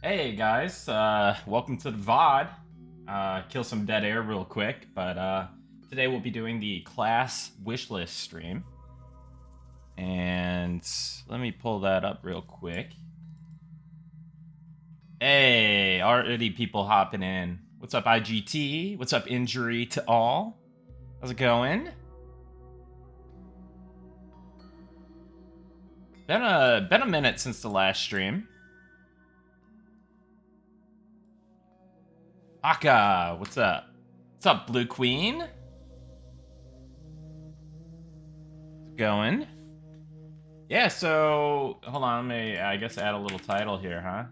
Hey guys, welcome to the VOD. Kill some dead air real quick, but today we'll be doing the class wishlist stream. And let me pull that up real quick. Hey, already people hopping in. What's up, IGT? What's up, Injury to All? How's it going? Been a minute since the last stream. Aka, what's up? What's up, Blue Queen? How's it going? Yeah, so hold on, let me I guess add a little title here, huh?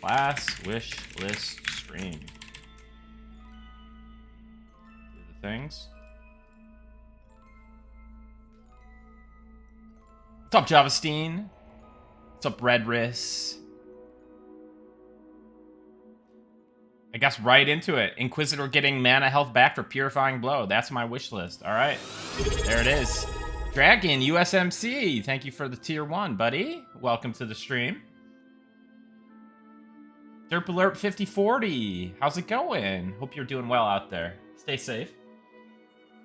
Class wish list stream. Do the things. What's up, Javastine? What's up, Redris? I guess right into it. Inquisitor getting mana health back for Purifying Blow. That's my wish list. All right, there it is. Dragon USMC, thank you for the tier 1, buddy. Welcome to the stream. Derp Alert 5040, how's it going? Hope you're doing well out there. Stay safe.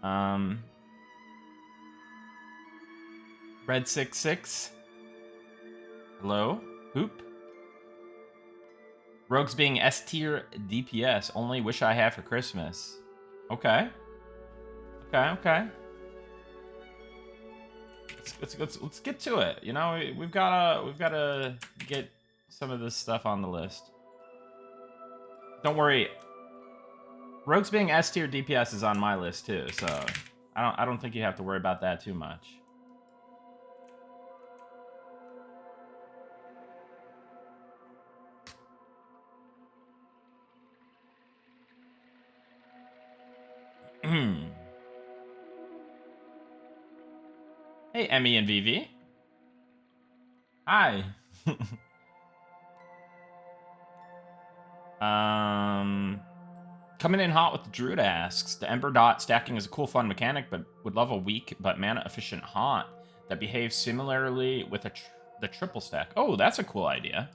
Red66. Hello? Hoop. Rogues being S tier DPS. Only wish I had for Christmas. Okay. Okay. Let's get to it. You know, we've gotta get some of this stuff on the list. Don't worry. Rogues being S tier DPS is on my list too, so I don't think you have to worry about that too much. Hey, Emmy and Vivi. Hi. Coming in hot with the Druid asks, the Ember Dot stacking is a cool fun mechanic, but would love a weak but mana efficient haunt that behaves similarly with the triple stack. Oh, that's a cool idea.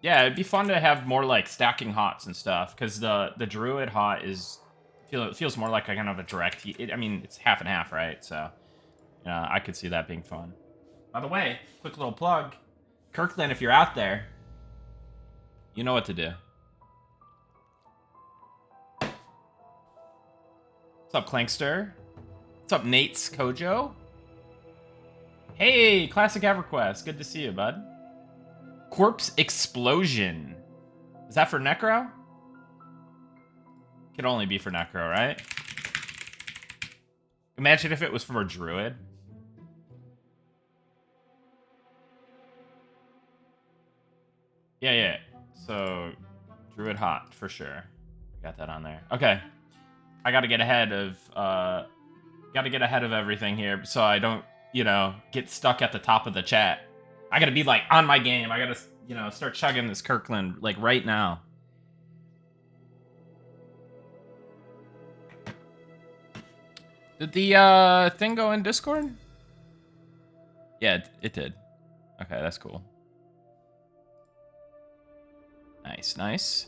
Yeah, it'd be fun to have more like stacking hots and stuff, because the Druid hot feels more like a kind of a direct. I mean, it's half and half, right? So I could see that being fun. By the way, quick little plug, Kirkland, if you're out there, you know what to do. What's up, Clankster? What's up, Nate's Kojo? Hey, Classic EverQuest. Good to see you, bud. Corpse Explosion. Is that for Necro? Could only be for Necro, right? Imagine if it was for a Druid. Yeah. So, Druid hot, for sure. Got that on there. Okay. I gotta get ahead of everything here so I don't, get stuck at the top of the chat. I gotta be, like, on my game. I gotta, start chugging this Kirkland, like, right now. Did the, thing go in Discord? Yeah, it did. Okay, that's cool. Nice.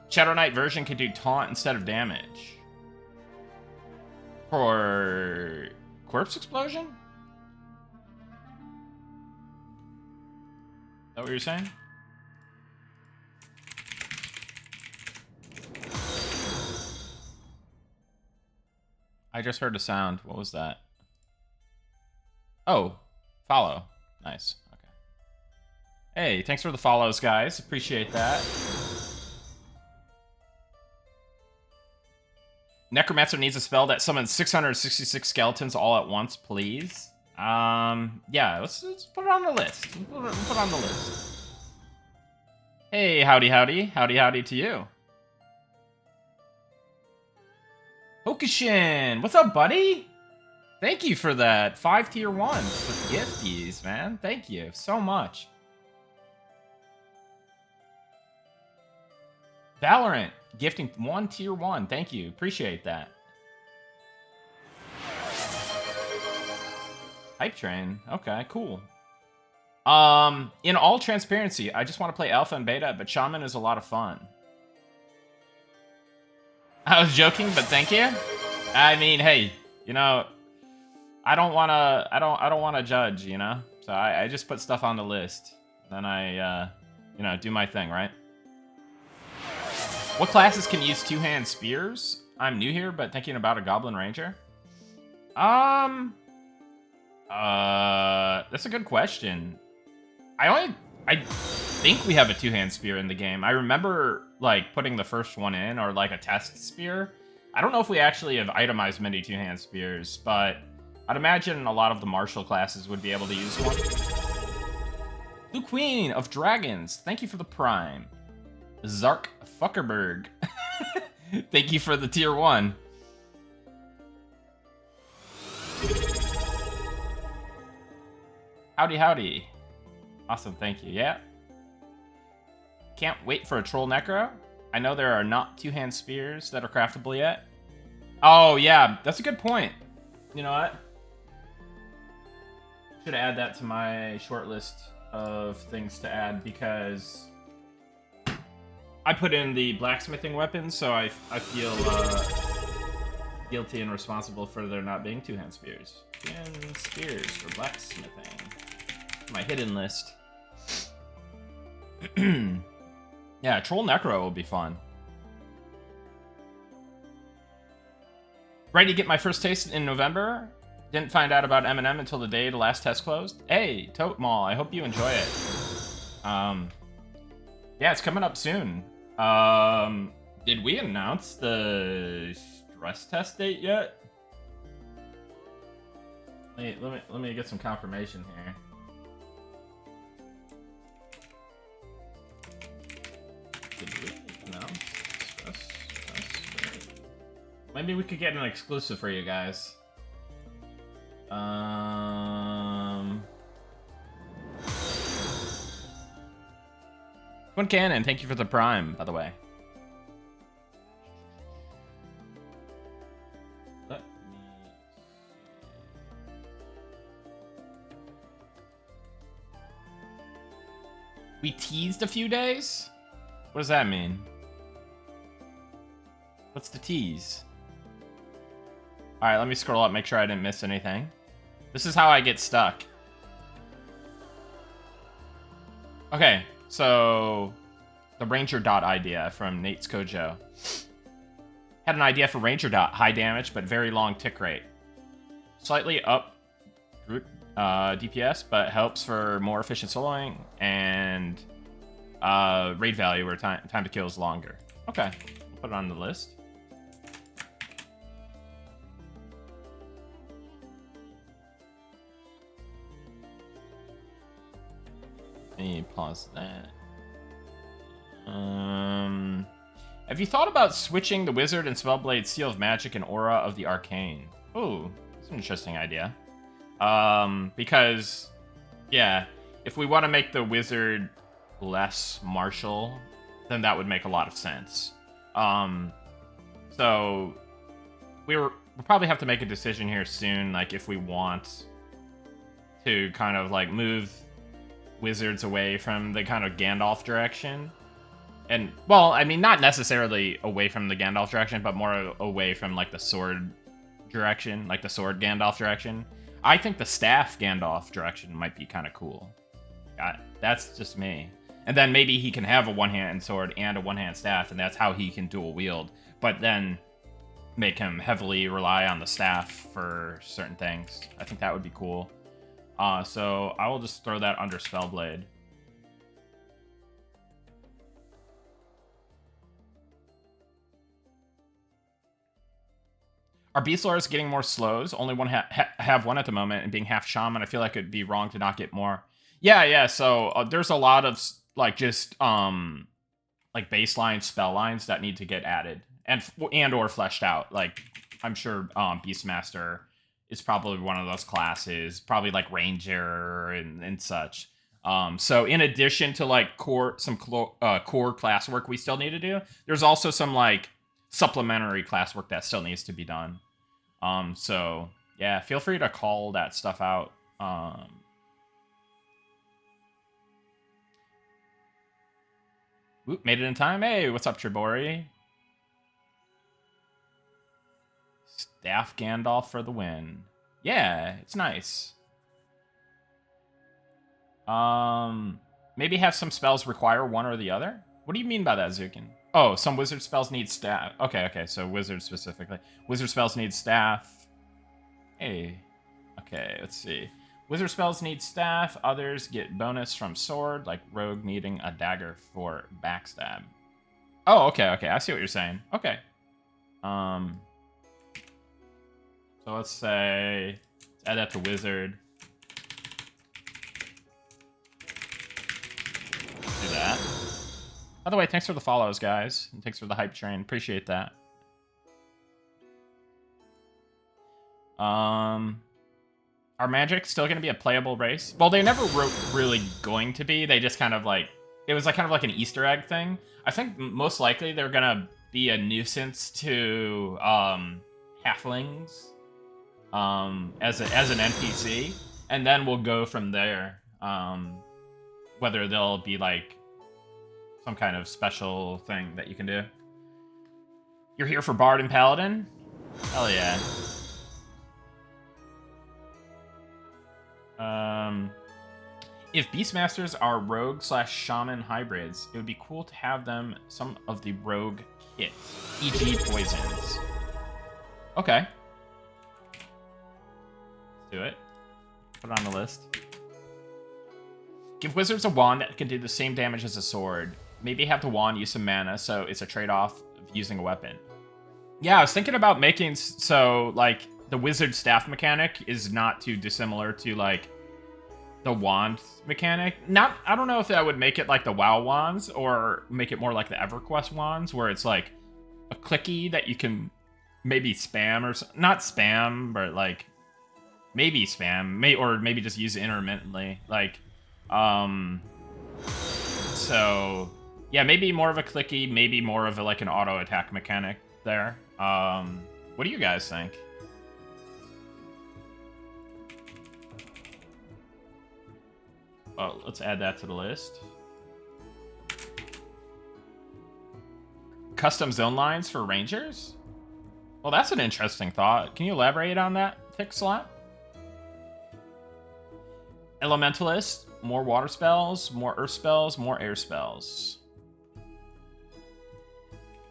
Shadow Knight version can do taunt instead of damage. For Corpse Explosion? Is that what you're saying? I just heard a sound. What was that? Oh, follow. Nice. Okay. Hey, thanks for the follows, guys. Appreciate that. Necromancer needs a spell that summons 666 skeletons all at once, please. Yeah, let's put it on the list. Put it on the list. Hey, howdy. Howdy to you. Hokushin, what's up, buddy? Thank you for that 5 tier 1 with gifties, man. Thank you so much. Valorant, gifting 1 tier 1. Thank you. Appreciate that. Hype train. Okay, cool. In all transparency, I just want to play alpha and beta, but Shaman is a lot of fun. I was joking, but thank you. I mean, hey, you know, I don't wanna judge, you know? So I just put stuff on the list. Then I, you know, do my thing, right? What classes can use two-hand spears? I'm new here, but thinking about a Goblin Ranger. That's a good question. I think we have a two-hand spear in the game. I remember, like, putting the first one in, or, like, a test spear. I don't know if we actually have itemized many two-hand spears, but I'd imagine a lot of the martial classes would be able to use one. Blue Queen of Dragons, thank you for the prime. Zark Fuckerberg, thank you for the tier 1. Howdy, howdy. Awesome, thank you. Yeah. Can't wait for a Troll Necro. I know there are not two-hand spears that are craftable yet. Oh, yeah, that's a good point. You know what? Should add that to my short list of things to add, because I put in the blacksmithing weapons, so I feel guilty and responsible for there not being two-hand spears. Two-hand spears for blacksmithing. My hidden list. Yeah, Troll Necro will be fun. Ready to get my first taste in November? Didn't find out about M&M until the day the last test closed. Hey, Tote Mall, I hope you enjoy it. Yeah, it's coming up soon. Did we announce the stress test date yet? Let me get some confirmation here. Did we announce stress test date? Maybe we could get an exclusive for you guys. Twin Cannon, thank you for the prime, by the way. Let me see. We teased a few days? What does that mean? What's the tease? Alright, let me scroll up, make sure I didn't miss anything. This is how I get stuck. Okay, so the Ranger Dot idea from Nate's Kojo. Had an idea for Ranger Dot, high damage but very long tick rate. Slightly up DPS, but helps for more efficient soloing and raid value where time to kill is longer. Okay, we'll put it on the list. Let me pause that. Have you thought about switching the Wizard and Spellblade Seal of Magic and Aura of the Arcane? Ooh, that's an interesting idea. Because, yeah, if we want to make the Wizard less martial, then that would make a lot of sense. So we'll probably have to make a decision here soon, like if we want to kind of like move Wizards away from the kind of Gandalf direction. And, well, I mean, not necessarily away from the Gandalf direction, but more away from, like, the sword direction, like the sword Gandalf direction. I think the staff Gandalf direction might be kind of cool. That's just me. And then maybe he can have a one-hand sword and a one-hand staff, and that's how he can dual wield. But then make him heavily rely on the staff for certain things. I think that would be cool. So I will just throw that under Spellblade. Are Beast Lords getting more slows? Only one have one at the moment, and being half Shaman, I feel like it'd be wrong to not get more. Yeah, so there's a lot of, like, just, like, baseline spell lines that need to get added, and or fleshed out. Like, I'm sure, Beastmaster is probably one of those classes, probably like Ranger and such. So in addition to like core class work we still need to do, there's also some like supplementary class work that still needs to be done. So yeah, feel free to call that stuff out. Oop, made it in time. Hey, what's up, Tribori? Staff Gandalf for the win. Yeah, it's nice. Maybe have some spells require one or the other? What do you mean by that, Zukin? Oh, some wizard spells need staff. Okay, so wizard specifically. Wizard spells need staff. Hey. Okay, let's see. Wizard spells need staff. Others get bonus from sword, like rogue needing a dagger for backstab. Oh, okay. I see what you're saying. Okay. So let's say, let's add that to wizard. Do that. By the way, thanks for the follows, guys. And thanks for the hype train. Appreciate that. Are Magic still going to be a playable race? Well, they never wrote really going to be. They just kind of like, it was like kind of like an Easter egg thing. I think most likely they're going to be a nuisance to halflings as an NPC, and then we'll go from there. Whether they'll be like some kind of special thing that you can do. You're here for Bard and Paladin? Hell yeah. If Beastmasters are rogue/shaman hybrids, it would be cool to have them some of the rogue kit, e.g. poisons. Okay. Let's do it. Put it on the list. Give wizards a wand that can do the same damage as a sword. Maybe have the wand use some mana, so it's a trade-off of using a weapon. Yeah, I was thinking about making so, like, the wizard staff mechanic is not too dissimilar to, like, the wand mechanic. I don't know if that would make it like the WoW wands or make it more like the EverQuest wands, where it's like a clicky that you can maybe spam or not spam, but like maybe spam, or maybe just use it intermittently. Like, so yeah, maybe more of a clicky, maybe more of a, like an auto attack mechanic there. What do you guys think? Oh, let's add that to the list. Custom zone lines for rangers? Well, that's an interesting thought. Can you elaborate on that, Thick Slot? Elementalist, more water spells, more earth spells, more air spells.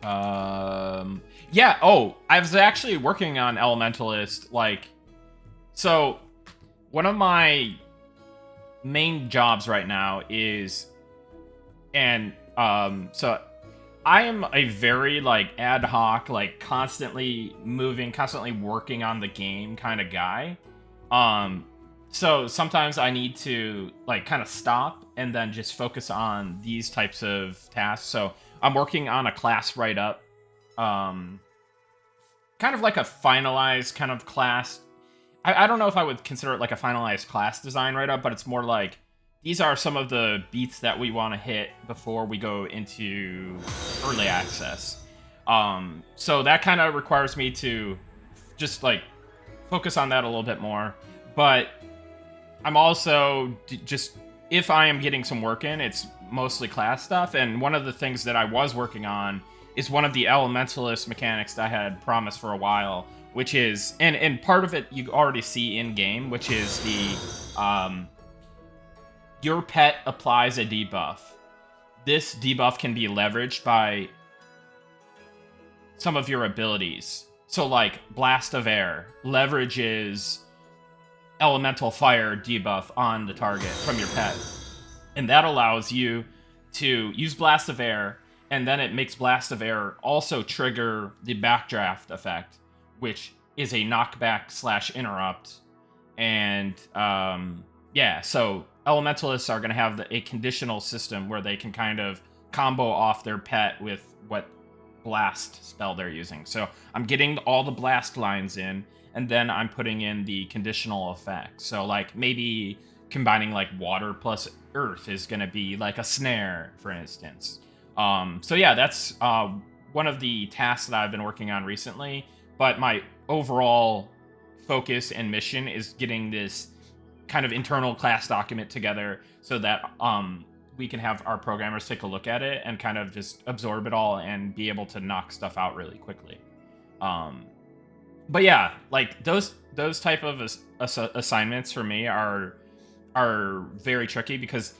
Yeah, oh, I was actually working on Elementalist, like, so one of my main jobs right now is, and so I am a very like ad hoc, like constantly moving, constantly working on the game kind of guy. So sometimes I need to like kind of stop and then just focus on these types of tasks. So I'm working on a class write-up, kind of like a finalized kind of class. I don't know if I would consider it like a finalized class design write-up, but it's more like, these are some of the beats that we want to hit before we go into early access. So that kind of requires me to just like focus on that a little bit more. But I'm also just, if I am getting some work in, it's mostly class stuff. And one of the things that I was working on is one of the elementalist mechanics that I had promised for a while, which is, and part of it you already see in game, which is the your pet applies a debuff. This debuff can be leveraged by some of your abilities. So like Blast of Air leverages elemental fire debuff on the target from your pet, and that allows you to use Blast of Air, and then it makes Blast of Air also trigger the Backdraft effect, which is a knockback/interrupt. And yeah, so elementalists are going to have a conditional system where they can kind of combo off their pet with what blast spell they're using. So I'm getting all the blast lines in, and then I'm putting in the conditional effects. So like maybe combining like water plus earth is going to be like a snare, for instance. So yeah, that's one of the tasks that I've been working on recently. But my overall focus and mission is getting this kind of internal class document together so that we can have our programmers take a look at it and kind of just absorb it all and be able to knock stuff out really quickly. But yeah, like those type of assignments for me are very tricky because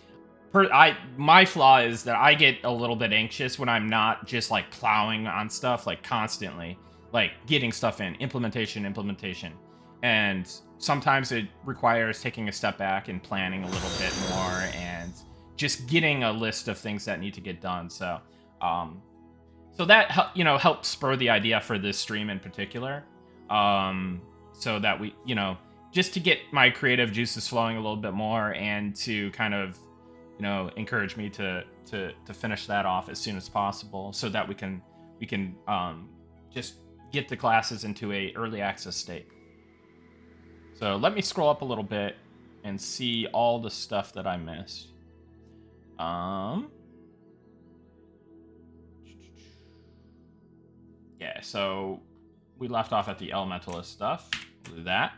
my flaw is that I get a little bit anxious when I'm not just like plowing on stuff like constantly, like getting stuff in implementation, and sometimes it requires taking a step back and planning a little bit more and just getting a list of things that need to get done. So, so that helps spur the idea for this stream in particular. So that we, just to get my creative juices flowing a little bit more and to kind of, encourage me to finish that off as soon as possible so that we can just get the classes into a early access state. So let me scroll up a little bit and see all the stuff that I missed. Yeah, so we left off at the elementalist stuff. We'll do that.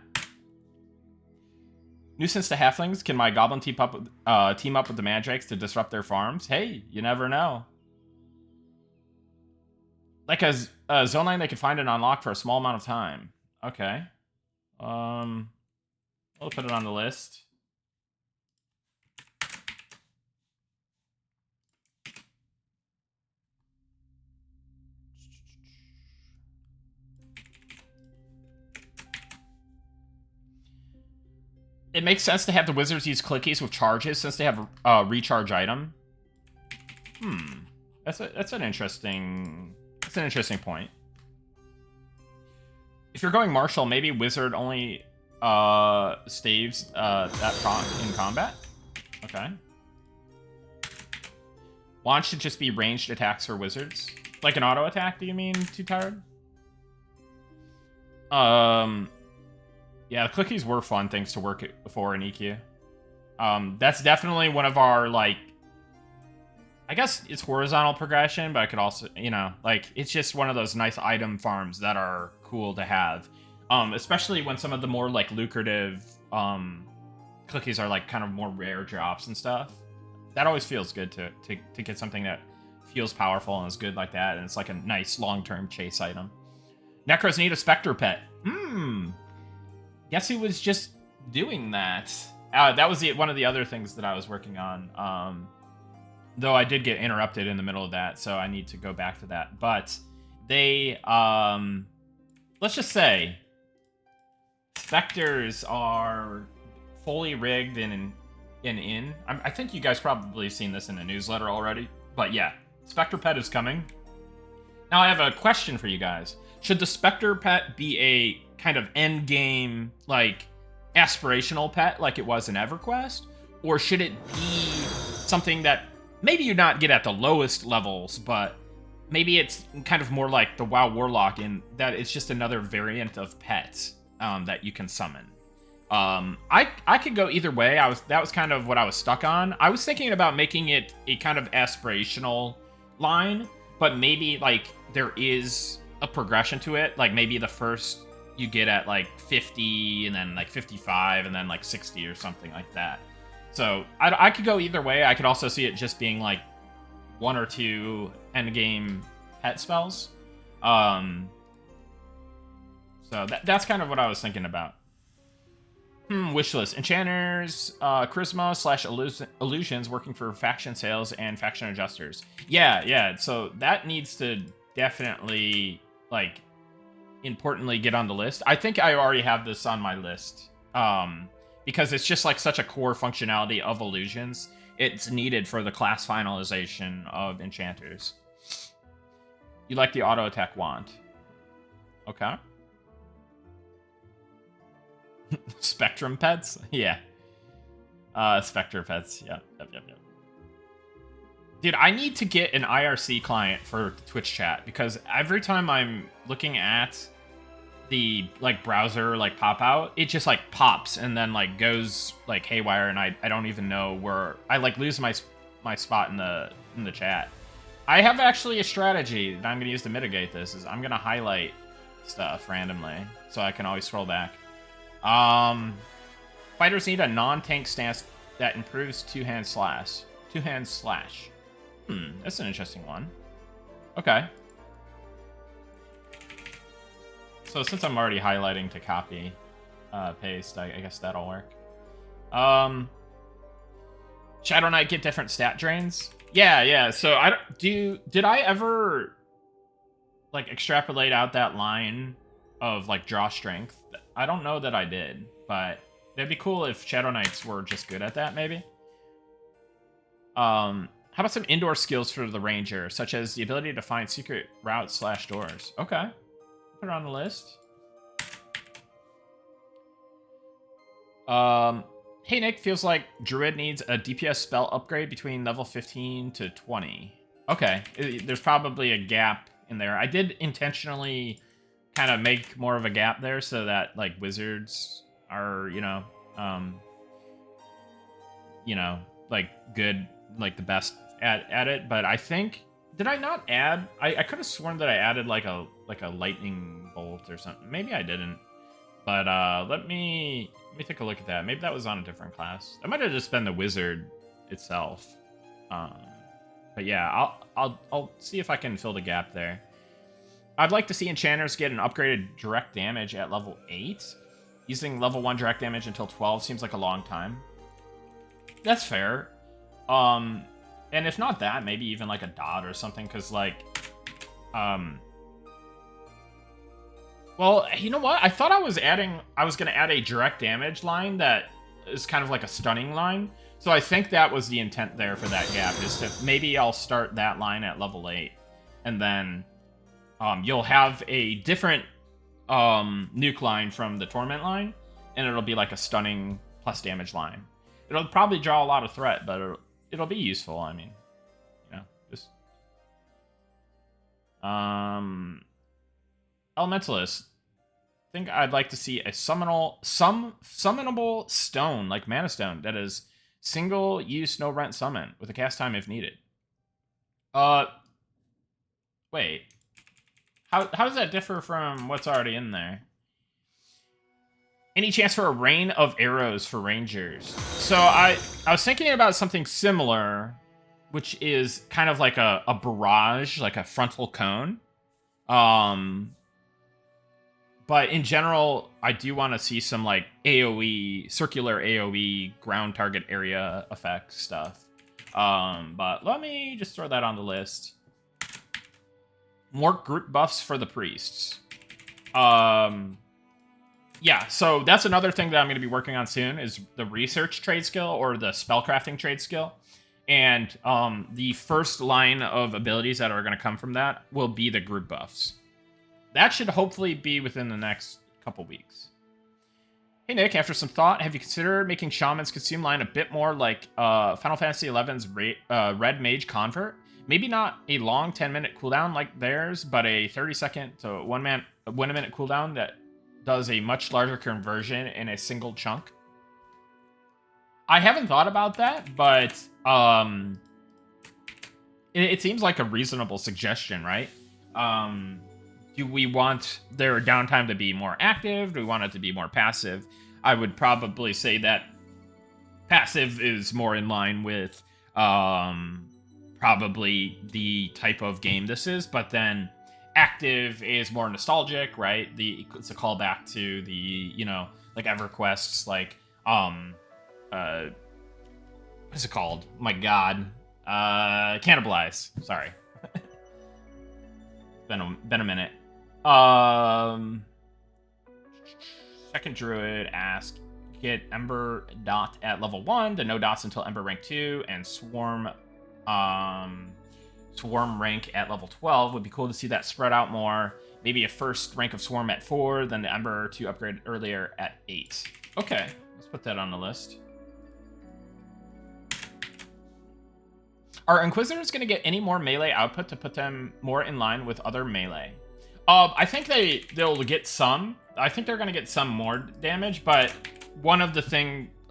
Nuisance to halflings. Can my goblin team up with the mandrakes to disrupt their farms? Hey, you never know. Like a zone line they can find and unlock for a small amount of time. Okay. We'll put it on the list. It makes sense to have the wizards use clickies with charges since they have a recharge item. That's an interesting point. If you're going martial, maybe wizard only staves that prompt in combat. Okay. Launch should just be ranged attacks for wizards. Like an auto attack, do you mean, Too Tired? Yeah, the clickies were fun things to work for in EQ. That's definitely one of our, like, I guess it's horizontal progression, but I could also, like, it's just one of those nice item farms that are cool to have. Especially when some of the more, like, lucrative clickies are, like, kind of more rare drops and stuff. That always feels good to get something that feels powerful and is good like that, and it's like a nice long-term chase item. Necros need a Spectre pet. Guess who was just doing that? That was one of the other things that I was working on. Though I did get interrupted in the middle of that, so I need to go back to that. But they, let's just say, Spectres are fully rigged in. I think you guys probably seen this in the newsletter already. But yeah, Spectre pet is coming. Now I have a question for you guys. Should the Spectre pet be a kind of end game, like, aspirational pet like it was in EverQuest? Or should it be something that maybe you not get at the lowest levels, but maybe it's kind of more like the WoW Warlock in that it's just another variant of pets that you can summon? I could go either way. That was kind of what I was stuck on. I was thinking about making it a kind of aspirational line, but maybe, like, there is a progression to it. Like, maybe the first you get at, like, 50, and then, like, 55, and then, like, 60 or something like that. So, I could go either way. I could also see it just being, like, 1 or 2 endgame pet spells. So, that's kind of what I was thinking about. Wishlist. Enchanters, charisma / illusions working for faction sales and faction adjusters. Yeah. So, that needs to definitely, like, importantly get on the list. I think I already have this on my list because it's just like such a core functionality of illusions. It's needed for the class finalization of enchanters. You like the auto attack wand? Okay. Spectrum pets? Yeah. Spectre pets. Yep. Dude, I need to get an IRC client for Twitch chat because every time I'm looking at the, like, browser, like, pop out, it just, like, pops and then, like, goes, like, haywire, and I don't even know where I, like, lose my spot in the chat. I have actually a strategy that I'm going to use to mitigate this. Is I'm going to highlight stuff randomly so I can always scroll back. Fighters need a non-tank stance that improves two-hand slash. Two-hand slash. That's an interesting one. Okay. So since I'm already highlighting to copy, paste, I guess that'll work. Shadow Knight get different stat drains? Yeah. So did I ever like extrapolate out that line of like draw strength? I don't know that I did, but it'd be cool if Shadow Knights were just good at that, maybe. How about some indoor skills for the Ranger, such as the ability to find secret routes / doors? Okay. Put it on the list. Hey Nick, feels like Druid needs a DPS spell upgrade between level 15 to 20. Okay, there's probably a gap in there. I did intentionally kind of make more of a gap there so that like wizards are, like good, like the best at it. But I think, did I not add? I could have sworn that I added like a lightning bolt or something. Maybe I didn't. But let me take a look at that. Maybe that was on a different class. That might have just been the wizard itself. But yeah, I'll see if I can fill the gap there. I'd like to see enchanters get an upgraded direct damage at level 8. Using level 1 direct damage until 12 seems like a long time. That's fair. And if not that, maybe even like a dot or something, because like, well, you know what? I thought I was going to add a direct damage line that is kind of like a stunning line. So I think that was the intent there for that gap, is to maybe I'll start that line at level 8, and then you'll have a different nuke line from the torment line, and it'll be like a stunning plus damage line. It'll probably draw a lot of threat, but it'll be useful. I mean, just Elementalist. I think I'd like to see a summonable stone, like Mana Stone, that is single use, no rent summon with a cast time if needed. Wait. How does that differ from what's already in there? Any chance for a rain of arrows for rangers? So I was thinking about something similar, which is kind of like a barrage, like a frontal cone. But in general, I do want to see some like AoE, circular AoE, ground target area effect stuff. But let me just throw that on the list. More group buffs for the priests. Yeah, so that's another thing that I'm going to be working on soon, is the research trade skill or the spellcrafting trade skill. And the first line of abilities that are going to come from that will be the group buffs. That should hopefully be within the next couple weeks. Hey Nick, after some thought, have you considered making Shaman's consume line a bit more like Final Fantasy XI's Red Mage Convert? Maybe not a long 10-minute cooldown like theirs, but a 30-second to 1 minute cooldown that does a much larger conversion in a single chunk. I haven't thought about that, but it seems like a reasonable suggestion, right? Do we want their downtime to be more active? Do we want it to be more passive? I would probably say that passive is more in line with probably the type of game this is, but then active is more nostalgic, right? It's a callback to the, like EverQuest's, like, what's it called? My God. Cannibalize. Sorry. Been a minute. Second Druid asked, get Ember Dot at level 1, then no dots until Ember rank 2, and Swarm rank at level 12. Would be cool to see that spread out more. Maybe a first rank of Swarm at 4, then the Ember to upgrade earlier at 8. Okay, let's put that on the list. Are Inquisitors going to get any more melee output to put them more in line with other melee? I think they'll get some. I think they're going to get some more damage, but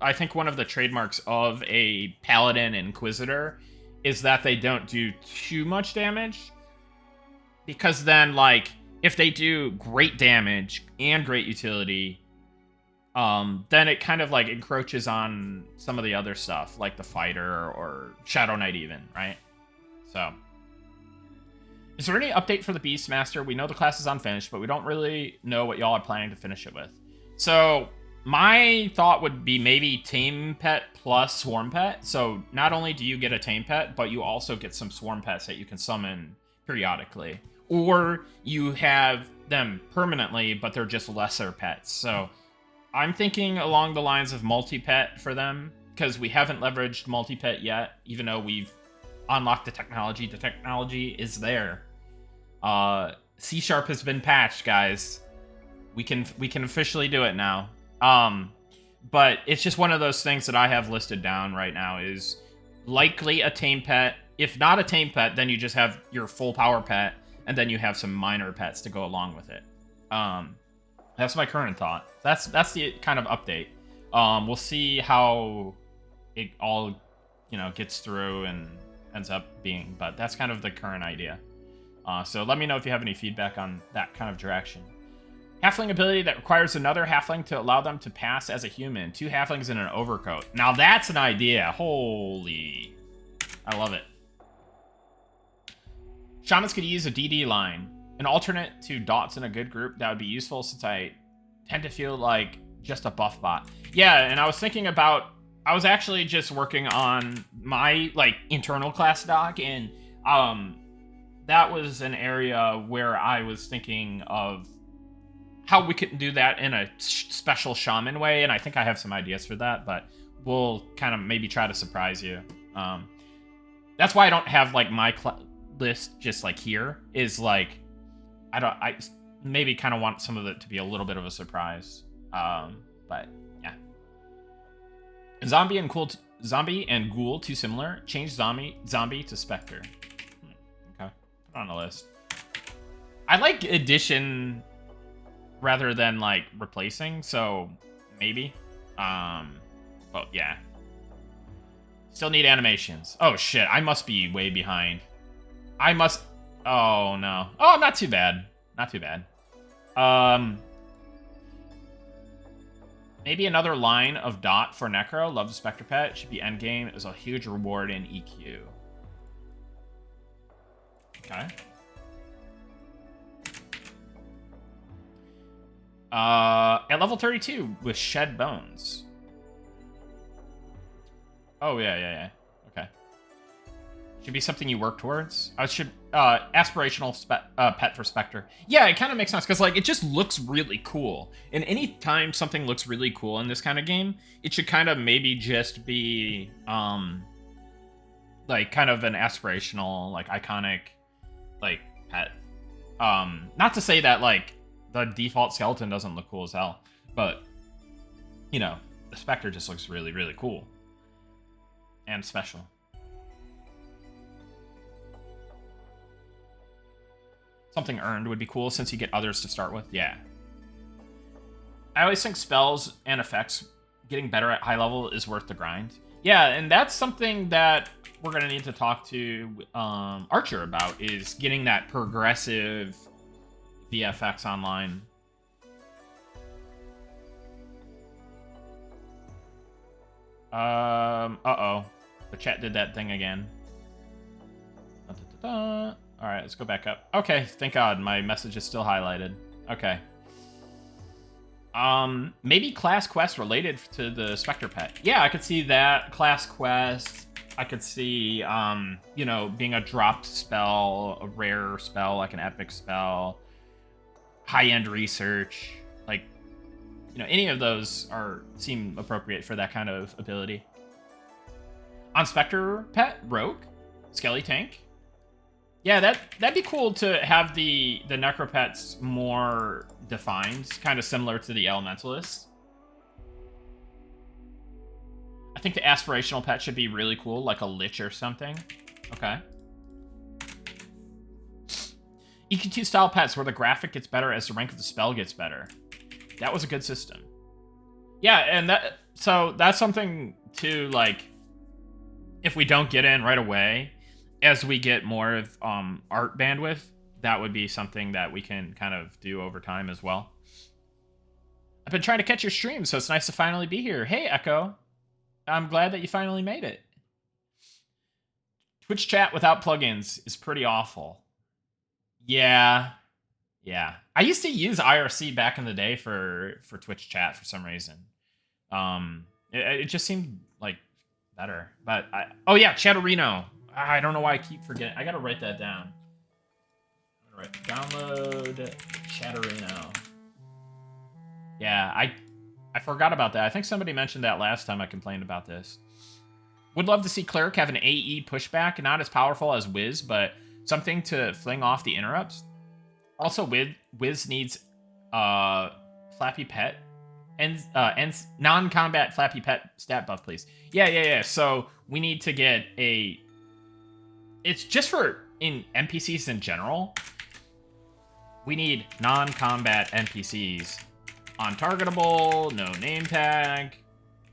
I think one of the trademarks of a Paladin Inquisitor is that they don't do too much damage. Because then, like, if they do great damage and great utility, then it kind of like encroaches on some of the other stuff, like the fighter or Shadow Knight even, right? So, is there any update for the Beastmaster? We know the class is unfinished, but we don't really know what y'all are planning to finish it with. So, my thought would be maybe Tame Pet plus Swarm Pet. So, not only do you get a Tame Pet, but you also get some Swarm Pets that you can summon periodically. Or you have them permanently, but they're just lesser pets. So, I'm thinking along the lines of multi-pet for them, because we haven't leveraged multi-pet yet, even though we've unlocked the technology. The technology is there. C# has been patched, guys. We can officially do it now. But it's just one of those things that I have listed down right now is likely a tame pet. If not a tame pet, then you just have your full power pet, and then you have some minor pets to go along with it. That's my current thought. That's the kind of update. We'll see how it all, gets through and ends up being, but that's kind of the current idea. So let me know if you have any feedback on that kind of direction. Halfling ability that requires another halfling to allow them to pass as a human. 2 halflings in an overcoat. Now that's an idea. Holy. I love it. Shamans could use a DD line. An alternate to dots in a good group that would be useful since I tend to feel like just a buff bot. Yeah, and I was thinking about, I was actually just working on my internal class doc, and that was an area where I was thinking of how we could do that in a special shaman way, and I think I have some ideas for that, but we'll kind of maybe try to surprise you. That's why I don't have my list just here, is I maybe kind of want some of it to be a little bit of a surprise. But yeah. Zombie and Ghoul too similar. Change zombie to Spectre. Okay. Put on the list. I like addition rather than replacing, so maybe. Well, yeah. Still need animations. Oh shit, I must be way behind. Oh, no. Oh, not too bad. Not too bad. Maybe another line of dot for Necro. Love the Spectre Pet. Should be endgame. It was a huge reward in EQ. Okay. At level 32 with Shed Bones. Oh, yeah. Okay. Should be something you work towards. Aspirational pet for Spectre. Yeah, it kind of makes sense, because it just looks really cool. And anytime something looks really cool in this kind of game, it should kind of maybe just be, kind of an aspirational, iconic, pet. Not to say that, the default skeleton doesn't look cool as hell, but, the Spectre just looks really, really cool. And special. Something earned would be cool since you get others to start with. Yeah. I always think spells and effects getting better at high level is worth the grind. Yeah, and that's something that we're going to need to talk to Archer about, is getting that progressive VFX online. Uh-oh. The chat did that thing again. All right, let's go back up. Okay, thank God, my message is still highlighted. Okay. Maybe class quest related to the Spectre Pet. Yeah, I could see that. Class quest. I could see, being a dropped spell, a rare spell, like an epic spell, high-end research. Any of those seem appropriate for that kind of ability. On Spectre Pet, Rogue, Skelly Tank. Yeah, that'd be cool to have the Necro Pets more defined, kind of similar to the Elementalist. I think the aspirational pet should be really cool, like a Lich or something. Okay. EQ2 style pets where the graphic gets better as the rank of the spell gets better. That was a good system. Yeah, and that's something to, if we don't get in right away, as we get more of art bandwidth, that would be something that we can kind of do over time as well. I've been trying to catch your stream, so it's nice to finally be here. Hey, Echo. I'm glad that you finally made it. Twitch chat without plugins is pretty awful. Yeah. Yeah. I used to use IRC back in the day for Twitch chat for some reason. It just seemed like better. But oh yeah, Chatterino. I don't know why I keep forgetting. I gotta write that down. All right, download Chatterino. Yeah, I forgot about that. I think somebody mentioned that last time I complained about this. Would love to see Cleric have an AE pushback, not as powerful as Wiz, but something to fling off the interrupts. Also, Wiz needs Flappy Pet and non-combat Flappy Pet stat buff, please. Yeah. So we need to get a. It's just for in NPCs in general. We need non-combat NPCs. Untargetable, no name tag,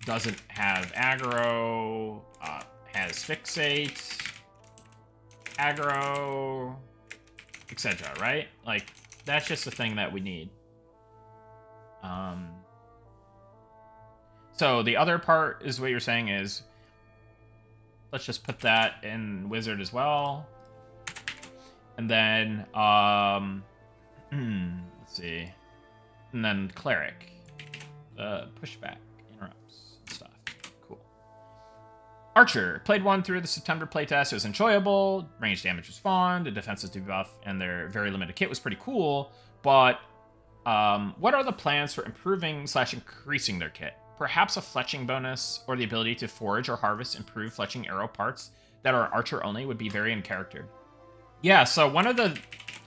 doesn't have aggro, has fixate, aggro, etc. Right? Like that's just the thing that we need. So the other part is what you're saying is let's just put that in Wizard as well, and then let's see. And then Cleric. Pushback. Interrupts. Stuff. Cool. Archer. Played one through the September playtest. It was enjoyable. Range damage was fun. The defensive debuff and their very limited kit was pretty cool. But what are the plans for improving / increasing their kit? Perhaps a fletching bonus or the ability to forage or harvest improved fletching arrow parts that are Archer only would be very in character. Yeah, so one of the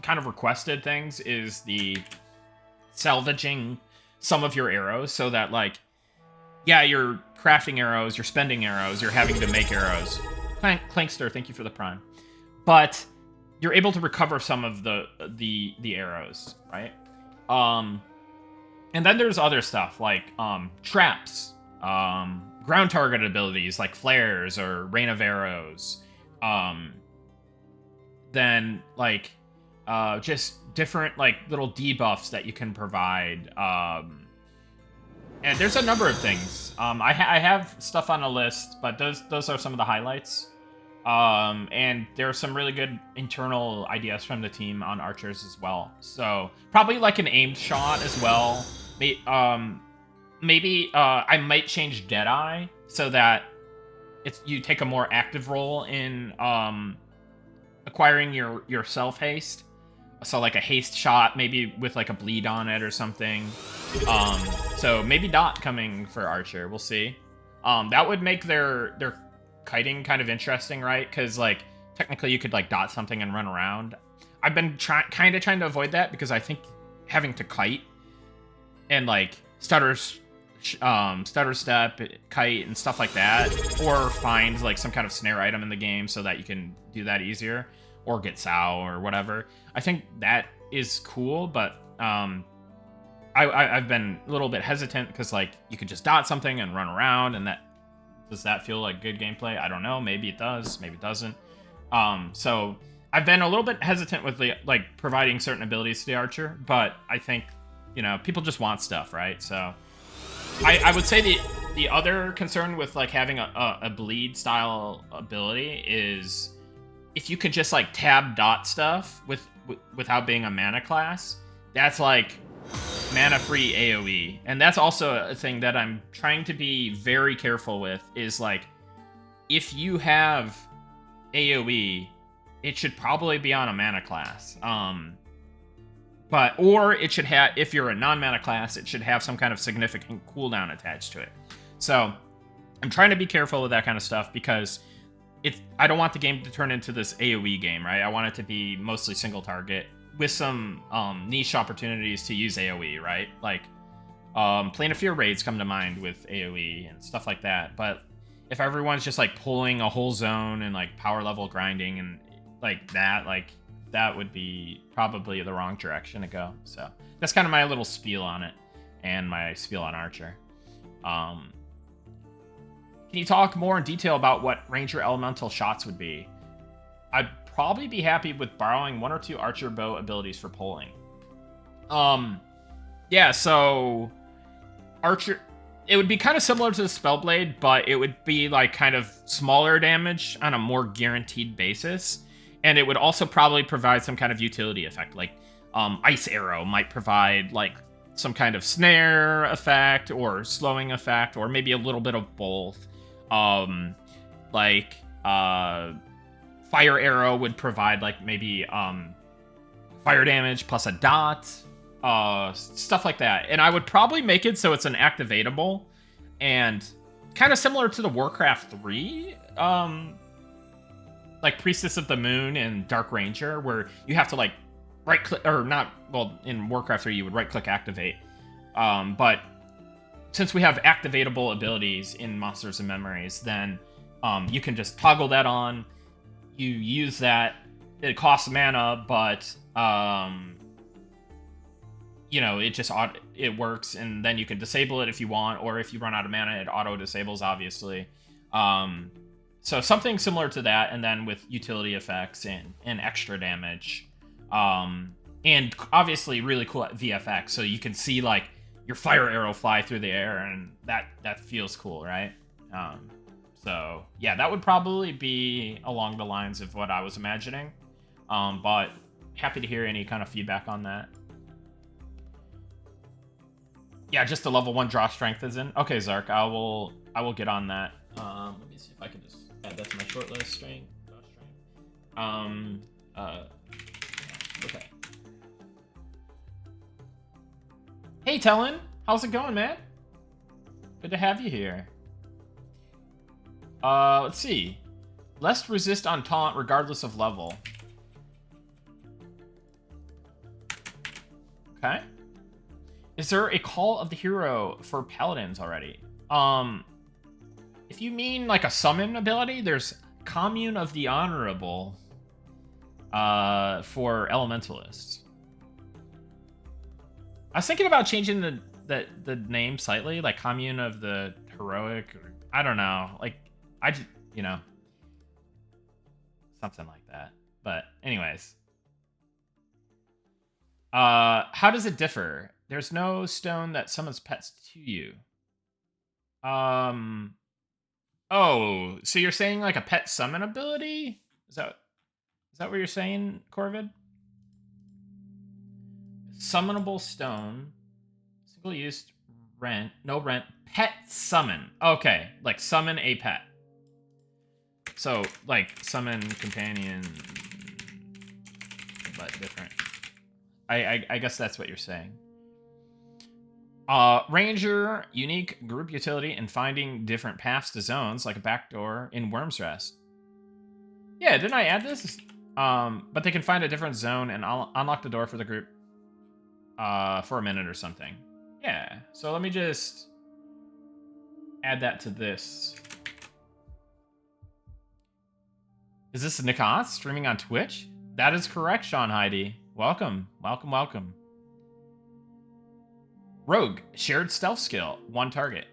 kind of requested things is the salvaging some of your arrows so that, like, yeah, you're crafting arrows, you're spending arrows, you're having to make arrows. Clankster, thank you for the prime. But you're able to recover some of the arrows, right? And then there's other stuff like traps, ground target abilities like flares or rain of arrows. Then like just different like little debuffs that you can provide. And there's a number of things. I have stuff on a list, but those are some of the highlights. And there are some really good internal ideas from the team on archers as well. So probably like an aimed shot as well. Maybe I might change Deadeye so that you take a more active role in acquiring your self haste. So like a haste shot, maybe with like a bleed on it or something. So maybe dot coming for Archer. We'll see. That would make their kiting kind of interesting, right? Because like technically you could like dot something and run around. I've been kind of trying to avoid that because I think having to kite and like stutter step, kite, and stuff like that, or find like some kind of snare item in the game so that you can do that easier, or get Sao or whatever. I think that is cool, but I've been a little bit hesitant because like you could just dot something and run around, and does that feel like good gameplay? I don't know. Maybe it does. Maybe it doesn't. So I've been a little bit hesitant with the like providing certain abilities to the archer, but I think people just want stuff, right? So I would say the other concern with like having a bleed style ability is if you could just like tab dot stuff without being a mana class, that's like mana free AoE. And that's also a thing that I'm trying to be very careful with is like if you have AoE, it should probably be on a mana class. Or it should have, if you're a non-mana class, it should have some kind of significant cooldown attached to it. So I'm trying to be careful with that kind of stuff because I don't want the game to turn into this AoE game, right? I want it to be mostly single target with some niche opportunities to use AoE, right? Like Plane of Fear raids come to mind with AoE and stuff like that. But if everyone's just like pulling a whole zone and like power level grinding and like that would be probably the wrong direction to go. So that's kind of my little spiel on it and my spiel on Archer. Can you talk more in detail about what Ranger elemental shots would be? I'd probably be happy with borrowing 1 or 2 Archer bow abilities for pulling. Yeah, so Archer... It would be kind of similar to the Spellblade, but it would be like kind of smaller damage on a more guaranteed basis. And it would also probably provide some kind of utility effect. Like Ice Arrow might provide like some kind of snare effect or slowing effect, or maybe a little bit of both. Fire Arrow would provide like maybe fire damage plus a dot. Stuff like that. And I would probably make it so it's an activatable, and kind of similar to the Warcraft 3, like Priestess of the Moon and Dark Ranger, where you have to like right click, or not, well, in Warcraft 3 you would right click activate. But since we have activatable abilities in Monsters and Memories, then you can just toggle that on. You use that. It costs mana, but you know, it works, and then you can disable it if you want, or if you run out of mana, it auto disables, obviously. So something similar to that, and then with utility effects and extra damage, and obviously really cool at VFX, so you can see like your fire arrow fly through the air, and that feels cool, right? So yeah, that would probably be along the lines of what I was imagining. But happy to hear any kind of feedback on that. Yeah, just the level 1 draw strength is in. Okay, Zark, I will get on that. Let me see if I can just add that to my short list. Strength, draw strength. Okay. Hey, Tellin, how's it going, man? Good to have you here. Let's see. Less resist on taunt regardless of level. Okay. Is there a Call of the Hero for Paladins already? If you mean like a summon ability, there's Commune of the Honorable for Elementalists. I was thinking about changing the name slightly, like Commune of the Heroic, or I don't know, like I just, you know, something like that. But anyways, how does it differ? There's no stone that summons pets to you. Oh, so you're saying like a pet summon ability? Is that what you're saying, Corvid? Summonable stone, single use, rent, no rent, pet summon. Okay, like summon a pet. So like summon companion, but different. I guess that's what you're saying. Ranger, unique group utility in finding different paths to zones, like a backdoor in Worm's Rest. Yeah, didn't I add this? But they can find a different zone and unlock the door for the group for a minute or something. Yeah, so let me just add that to this. Is this Nikas streaming on Twitch? That is correct, Sean Heidi. Welcome, welcome, welcome. Rogue, shared stealth skill, 1 target.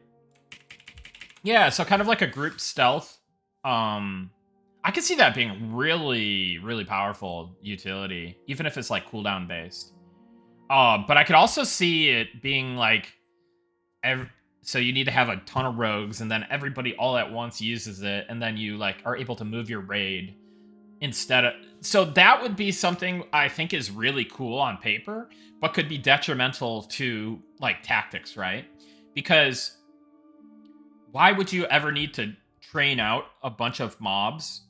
Yeah, so kind of like a group stealth. I could see that being really, really powerful utility, even if it's like cooldown based. But I could also see it being like, so you need to have a ton of rogues, and then everybody all at once uses it, and then you like are able to move your raid instead of. So that would be something I think is really cool on paper, but could be detrimental to like tactics, right? Because why would you ever need to train out a bunch of mobs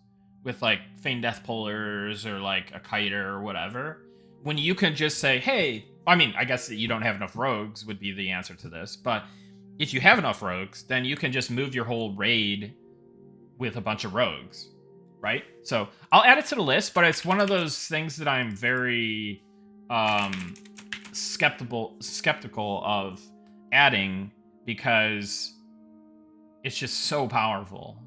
with like Feign Death Pullers or like a Kiter or whatever, when you can just say, hey, I mean, I guess that you don't have enough rogues would be the answer to this, but if you have enough rogues, then you can just move your whole raid with a bunch of rogues, right? So I'll add it to the list, but it's one of those things that I'm very skeptical of adding because it's just so powerful.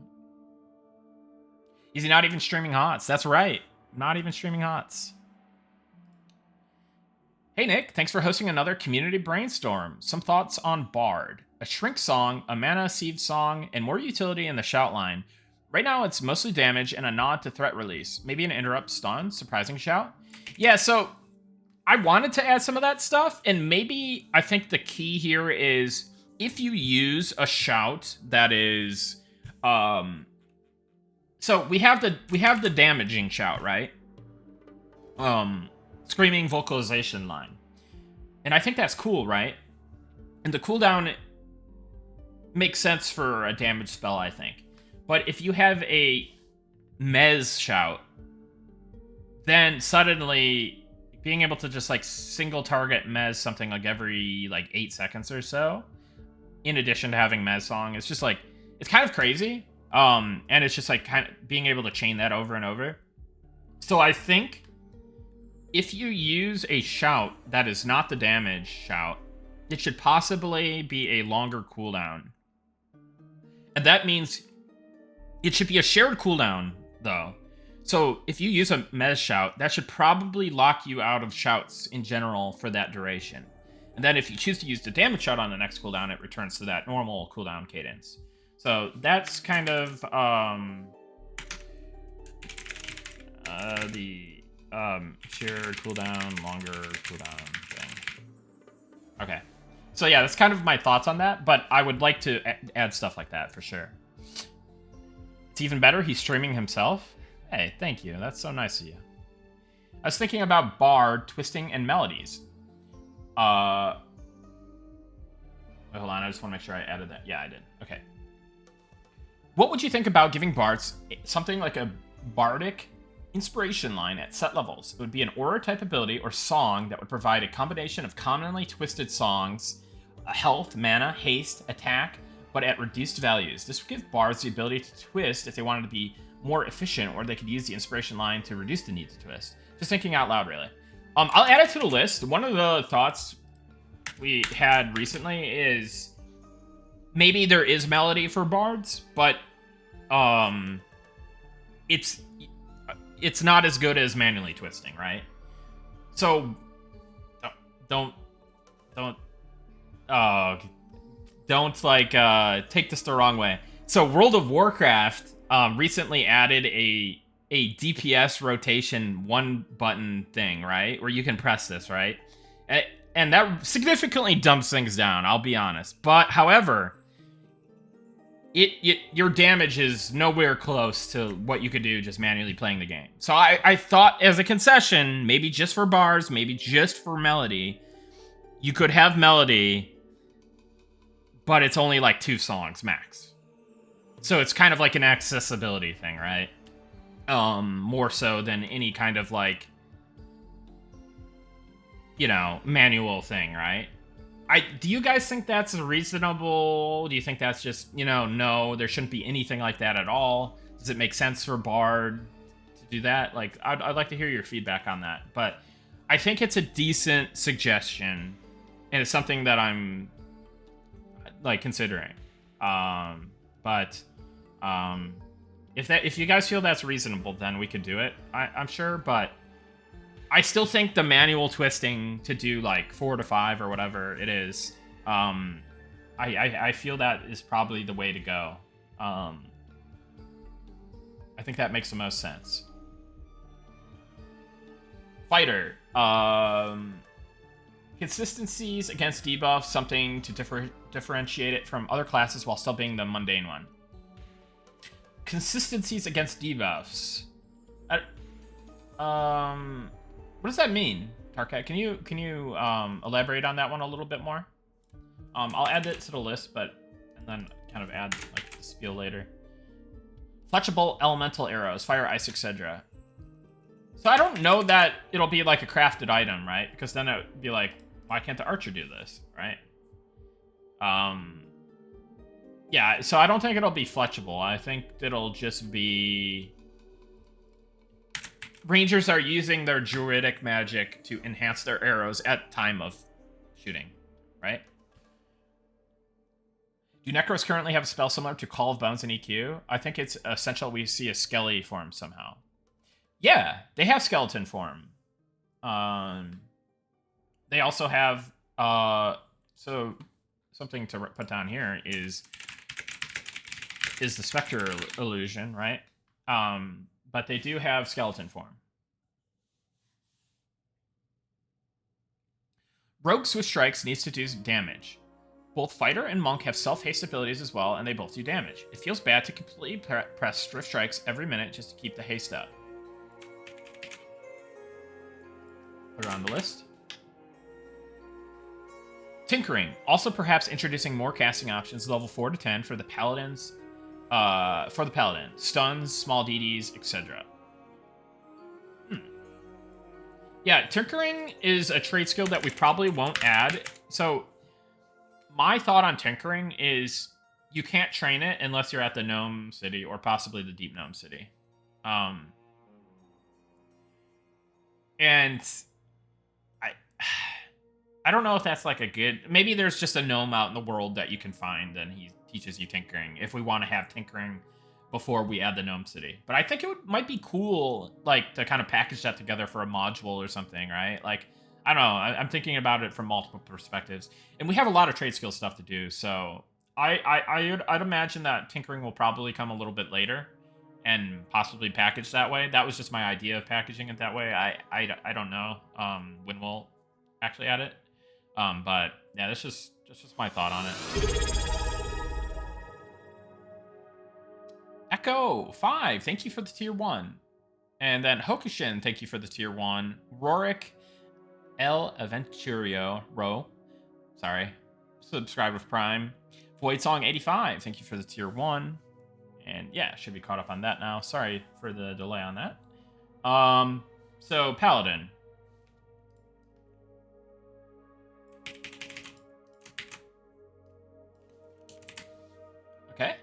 Is he not even streaming HOTS? That's right. Not even streaming HOTS. Hey, Nick. Thanks for hosting another community brainstorm. Some thoughts on Bard. A shrink song, a mana sieve song, and more utility in the shout line. Right now, it's mostly damage and a nod to threat release. Maybe an interrupt stun, surprising shout. Yeah, so I wanted to add some of that stuff, and maybe I think the key here is if you use a shout that is, so we have the damaging shout, right? Screaming vocalization line, and I think that's cool, right? And the cooldown makes sense for a damage spell, I think. But if you have a Mez shout, then suddenly being able to just like single target Mez something like every like 8 seconds or so, in addition to having Mez song, it's just like, it's kind of crazy. And it's just like kind of being able to chain that over and over. So I think if you use a shout that is not the damage shout, it should possibly be a longer cooldown. And that means it should be a shared cooldown, though. So if you use a Mez shout, that should probably lock you out of shouts in general for that duration. And then if you choose to use the damage shout on the next cooldown, it returns to that normal cooldown cadence. So that's kind of the shared cooldown, longer cooldown thing. Okay. So yeah, that's kind of my thoughts on that, but I would like to add stuff like that for sure. It's even better, he's streaming himself. Hey, thank you. That's so nice of you. I was thinking about Bard, twisting, and melodies. Wait, hold on, I just want to make sure I added that. Yeah, I did. Okay. What would you think about giving bards something like a bardic inspiration line at set levels? It would be an aura type ability or song that would provide a combination of commonly twisted songs, health, mana, haste, attack, but at reduced values. This would give bards the ability to twist if they wanted to be more efficient, or they could use the inspiration line to reduce the need to twist. Just thinking out loud, really. I'll add it to the list. One of the thoughts we had recently is maybe there is melody for bards, but it's not as good as manually twisting, right? So don't like take this the wrong way. So World of Warcraft recently added a DPS rotation one button thing, right? Where you can press this, right? And that significantly dumps things down, I'll be honest. But however, your damage is nowhere close to what you could do just manually playing the game. So I thought as a concession, maybe just for bars, maybe just for melody, you could have melody, but it's only like 2 songs max. So it's kind of like an accessibility thing, right? More so than any kind of like, you know, manual thing, right? Do you guys think that's reasonable? Do you think that's just, you know, no, there shouldn't be anything like that at all? Does it make sense for Bard to do that? Like, I'd like to hear your feedback on that. But I think it's a decent suggestion, and it's something that I'm, like, considering. If you guys feel that's reasonable, then we could do it, I'm sure, but I still think the manual twisting to do like 4 to 5 or whatever it is, I feel that is probably the way to go. I think that makes the most sense. Fighter. Consistencies against debuffs, something to differentiate it from other classes while still being the mundane one. Consistencies against debuffs. What does that mean, Tarkat? Can you elaborate on that one a little bit more? I'll add it to the list, and then kind of add like the spiel later. Fletchable elemental arrows, fire, ice, etc. So I don't know that it'll be like a crafted item, right? Because then it would be like, why can't the archer do this, right? Yeah, so I don't think it'll be fletchable. I think it'll just be... Rangers are using their druidic magic to enhance their arrows at time of shooting, right? Do Necros currently have a spell similar to Call of Bones and EQ? I think it's essential we see a skelly form somehow. Yeah, they have skeleton form. They also have... so something to put down here is the Spectre illusion, right? But they do have skeleton form. Rogue Swift Strikes needs to do damage. Both fighter and monk have self-haste abilities as well, and they both do damage. It feels bad to completely press strict strikes every minute just to keep the haste up. Put her on the list. Tinkering. Also perhaps introducing more casting options, level 4 to 10 for the paladins. For the paladin. Stuns, small DDs, etc. Yeah, tinkering is a trait skill that we probably won't add. So, my thought on tinkering is you can't train it unless you're at the Gnome City or possibly the Deep Gnome City. And I don't know if that's like a good... Maybe there's just a gnome out in the world that you can find and he teaches you tinkering if we want to have tinkering before we add the Gnome City. But I think might be cool, like, to kind of package that together for a module or something, right? Like, I don't know. I'm thinking about it from multiple perspectives. And we have a lot of trade skill stuff to do, so I'd imagine that tinkering will probably come a little bit later and possibly packaged that way. That was just my idea of packaging it that way. I don't know when we'll actually add it. But yeah, that's just my thought on it. Echo 5, thank you for the tier 1. And then Hokushin, thank you for the tier 1. Rorik El Aventurio subscribe with Prime. Void Song 85, thank you for the tier 1. And yeah, should be caught up on that now. Sorry for the delay on that. So Paladin. Okay.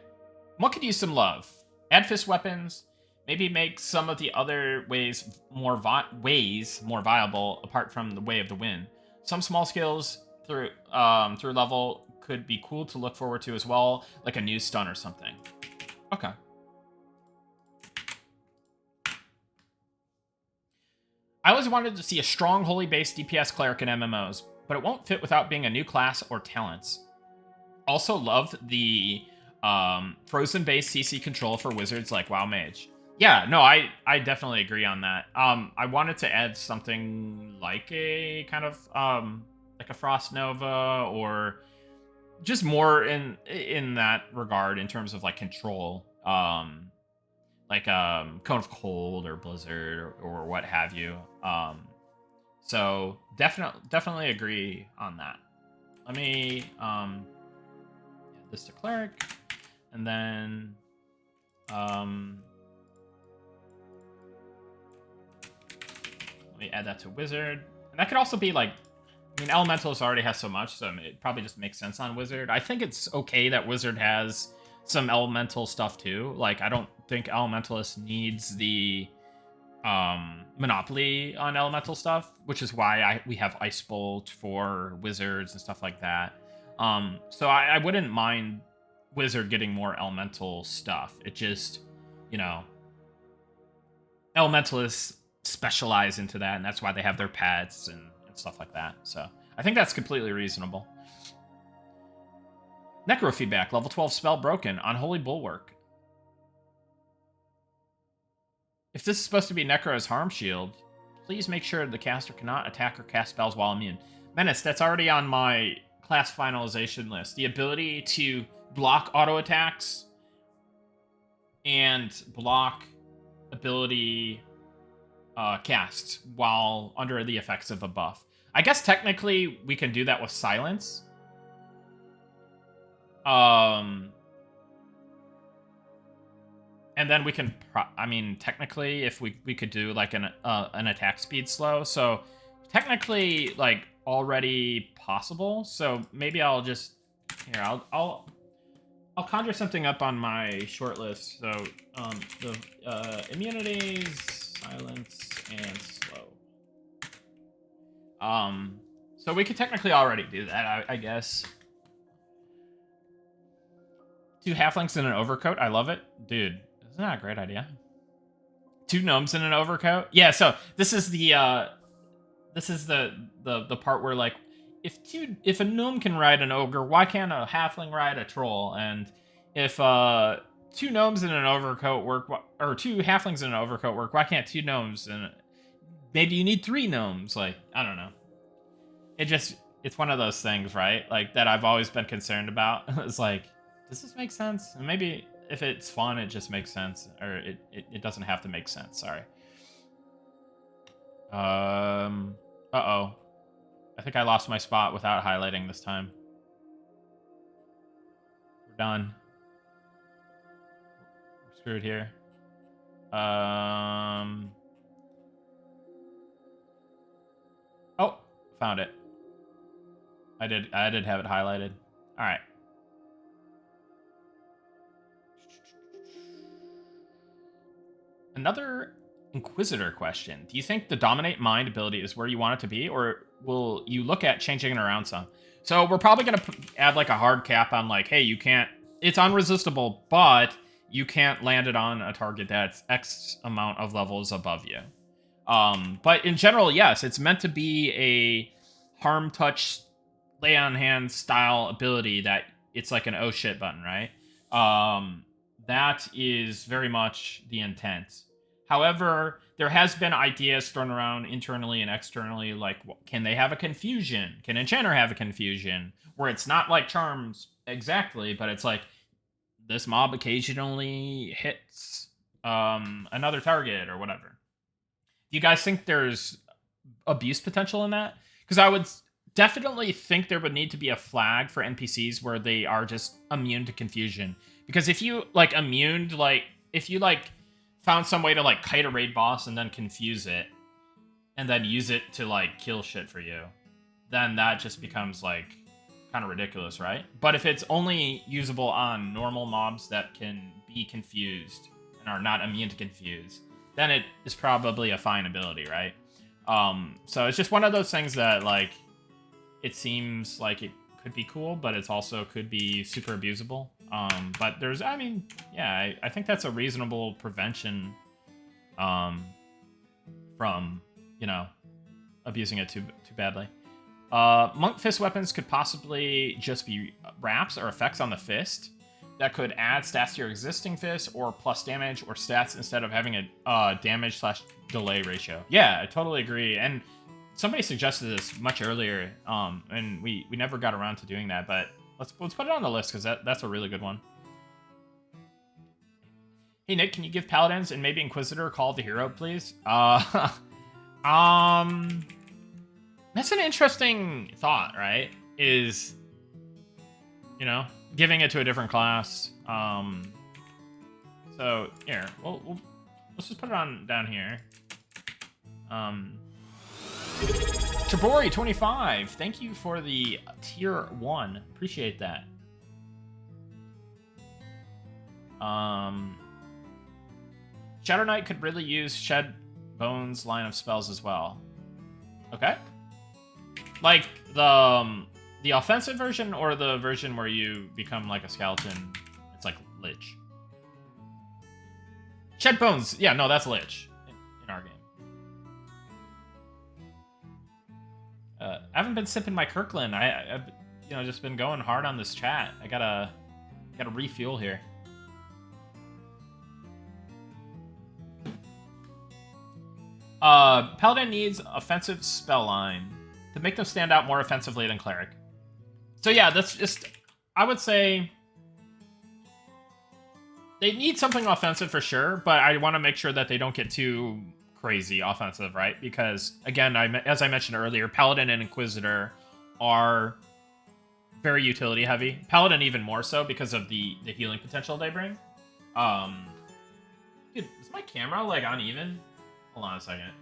What could use some love? Add fist weapons. Maybe make some of the other ways more viable apart from the Way of the Wind. Some small skills through level could be cool to look forward to as well, like a new stun or something. Okay. I always wanted to see a strong holy-based DPS cleric in MMOs, but it won't fit without being a new class or talents. Also loved the frozen-based CC control for wizards like WoW Mage. Yeah, no, I definitely agree on that. I wanted to add something like a kind of like a Frost Nova, or just more in that regard in terms of like control, like Cone of Cold or Blizzard or what have you. So definitely agree on that. Let me add this to cleric, and then let me add that to wizard. And that could also be like, I mean, Elementalist already has so much, so it probably just makes sense on wizard. I think it's okay that wizard has some elemental stuff too. Like, I don't think Elementalist needs the monopoly on elemental stuff, which is why we have Ice Bolt for wizards and stuff like that. So I wouldn't mind wizard getting more elemental stuff. It just, you know, Elementalists specialize into that, and that's why they have their pets and stuff like that. So I think that's completely reasonable. Necro feedback, level 12 spell broken, Unholy Bulwark. If this is supposed to be Necro's harm shield, please make sure the caster cannot attack or cast spells while immune. Menace, that's already on my class finalization list. The ability to block auto attacks and block ability cast while under the effects of a buff. I guess technically we can do that with silence. And then we can, I mean, technically, if we could do like an attack speed slow. So technically, like, already possible. So maybe I'll just here. I'll conjure something up on my short list. So the immunities, silence, and slow. So we could technically already do that, I guess. 2 halflings in an overcoat. I love it, dude. Isn't that a great idea? 2 gnomes in an overcoat. Yeah. So this is the part where, like, if a gnome can ride an ogre, why can't a halfling ride a troll? And if 2 gnomes in an overcoat work, or 2 halflings in an overcoat work, why can't 2 gnomes? And maybe you need 3 gnomes. Like, I don't know. It just, it's one of those things, right? Like, that I've always been concerned about. It's like, does this make sense? And maybe if it's fun, it just makes sense. Or it doesn't have to make sense, sorry. Uh-oh. I think I lost my spot without highlighting this time. We're done. We're screwed here. Oh, found it. I did have it highlighted. All right. Another Inquisitor question. Do you think the Dominate Mind ability is where you want it to be, or will you look at changing it around some? So we're probably going to add like a hard cap on like, hey, you can't, it's unresistible, but you can't land it on a target that's X amount of levels above you. But in general, yes, it's meant to be a harm touch, lay on hand style ability that it's like an oh shit button, right? That is very much the intent. However, there has been ideas thrown around internally and externally, like, can they have a confusion? Can Enchanter have a confusion? Where it's not like Charms exactly, but it's like, this mob occasionally hits another target or whatever. Do you guys think there's abuse potential in that? Because I would definitely think there would need to be a flag for NPCs where they are just immune to confusion. Because if you, like, immuned, like, if you, like, found some way to, like, kite a raid boss and then confuse it, and then use it to, like, kill shit for you, then that just becomes, like, kind of ridiculous, right? But if it's only usable on normal mobs that can be confused and are not immune to confuse, then it is probably a fine ability, right? So it's just one of those things that, like, it seems like it could be cool, but it's also could be super abusable. But there's, I mean, yeah, I think that's a reasonable prevention from, you know, abusing it too badly. Monk fist weapons could possibly just be wraps or effects on the fist that could add stats to your existing fist or plus damage or stats instead of having a damage/delay ratio. Yeah, I totally agree. And somebody suggested this much earlier, and we never got around to doing that, but let's put it on the list because that's a really good one. Hey Nick, can you give Paladins and maybe Inquisitor a call to hero, please? That's an interesting thought, right? Is, you know, giving it to a different class. So here, let's just put it on down here. Tabori 25, thank you for the tier 1. Appreciate that. Shadow Knight could really use Shed Bones line of spells as well. Okay. Like the offensive version or the version where you become like a skeleton. It's like Lich. Shed Bones. Yeah, no, that's Lich in our game. I haven't been sipping my Kirkland. I've you know, just been going hard on this chat. I gotta refuel here. Paladin needs offensive spell line to make them stand out more offensively than Cleric. So yeah, that's just, I would say they need something offensive for sure, but I want to make sure that they don't get too crazy offensive, right? Because again, as I mentioned earlier, Paladin and Inquisitor are very utility heavy. Paladin even more so because of the healing potential they bring. Dude, is my camera like uneven? Hold on a second.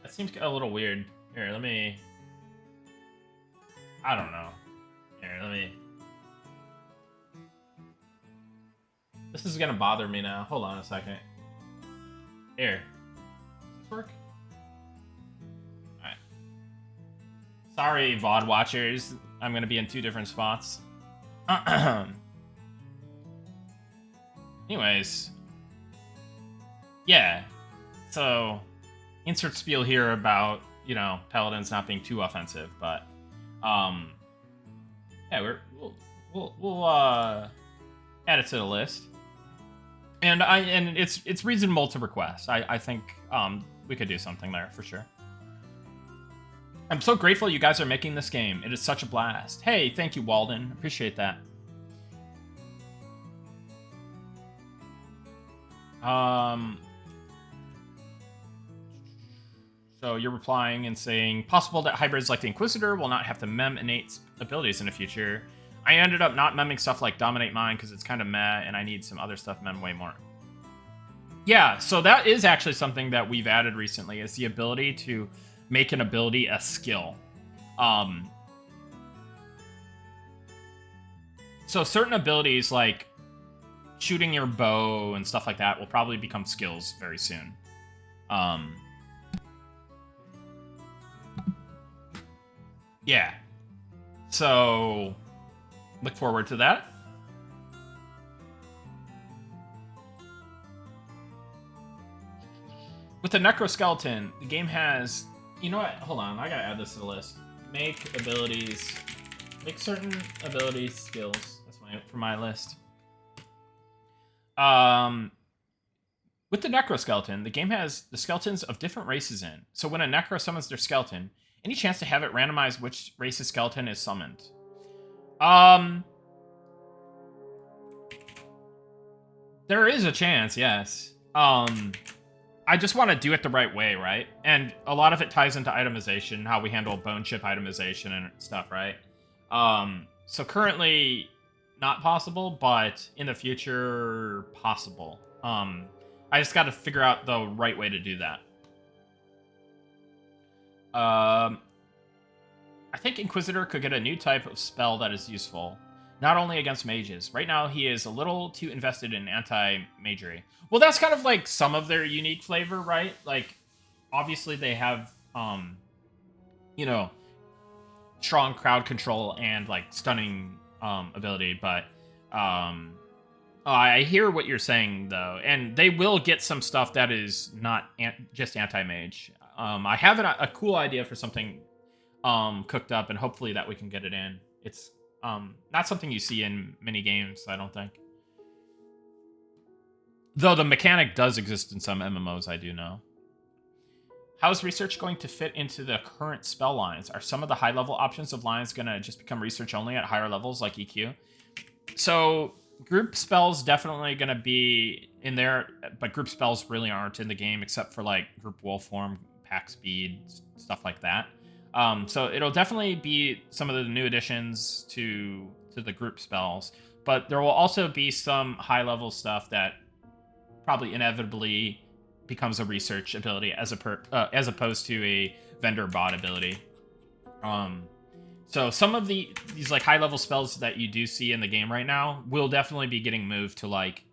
That seems a little weird. Here, let me... I don't know. Here, let me... This is gonna bother me now. Hold on a second. Here. Does this work? Alright. Sorry, VOD watchers. I'm gonna be in 2 different spots. Anyways. Yeah. So, insert spiel here about, you know, Paladins not being too offensive, but, yeah, we'll add it to the list. And it's reasonable to request. I think we could do something there for sure. I'm so grateful you guys are making this game. It is such a blast. Hey, thank you, Walden. Appreciate that. So you're replying and saying, possible that hybrids like the Inquisitor will not have to mem innate abilities in the future. I ended up not memming stuff like Dominate Mind because it's kind of meh, and I need some other stuff mem way more. Yeah, so that is actually something that we've added recently, is the ability to make an ability a skill. So certain abilities like shooting your bow and stuff like that will probably become skills very soon. Yeah. So look forward to that. With the Necro skeleton, the game has... You know what? Hold on. I gotta add this to the list. Make abilities... Make certain abilities skills. That's for my list. With the Necro skeleton, the game has the skeletons of different races in. So when a Necro summons their skeleton, any chance to have it randomize which race's skeleton is summoned? There is a chance, yes. I just want to do it the right way, right? And a lot of it ties into itemization, how we handle bone chip itemization and stuff, right? So currently not possible, but in the future possible. I just got to figure out the right way to do that. I think Inquisitor could get a new type of spell that is useful. Not only against mages. Right now, he is a little too invested in anti-magery. Well, that's kind of like some of their unique flavor, right? Like, obviously they have, you know, strong crowd control and, like, stunning ability, but I hear what you're saying, though, and they will get some stuff that is not just anti-mage. I have a cool idea for something cooked up, and hopefully that we can get it in. It's not something you see in many games, I don't think. Though the mechanic does exist in some MMOs, I do know. How is research going to fit into the current spell lines? Are some of the high-level options of lines going to just become research only at higher levels, like EQ? So, group spells definitely going to be in there, but group spells really aren't in the game, except for, like, group wolf form, pack speed, stuff like that. So it'll definitely be some of the new additions to the group spells, but there will also be some high-level stuff that probably inevitably becomes a research ability as opposed to a vendor bot ability. So some of these like high-level spells that you do see in the game right now will definitely be getting moved to like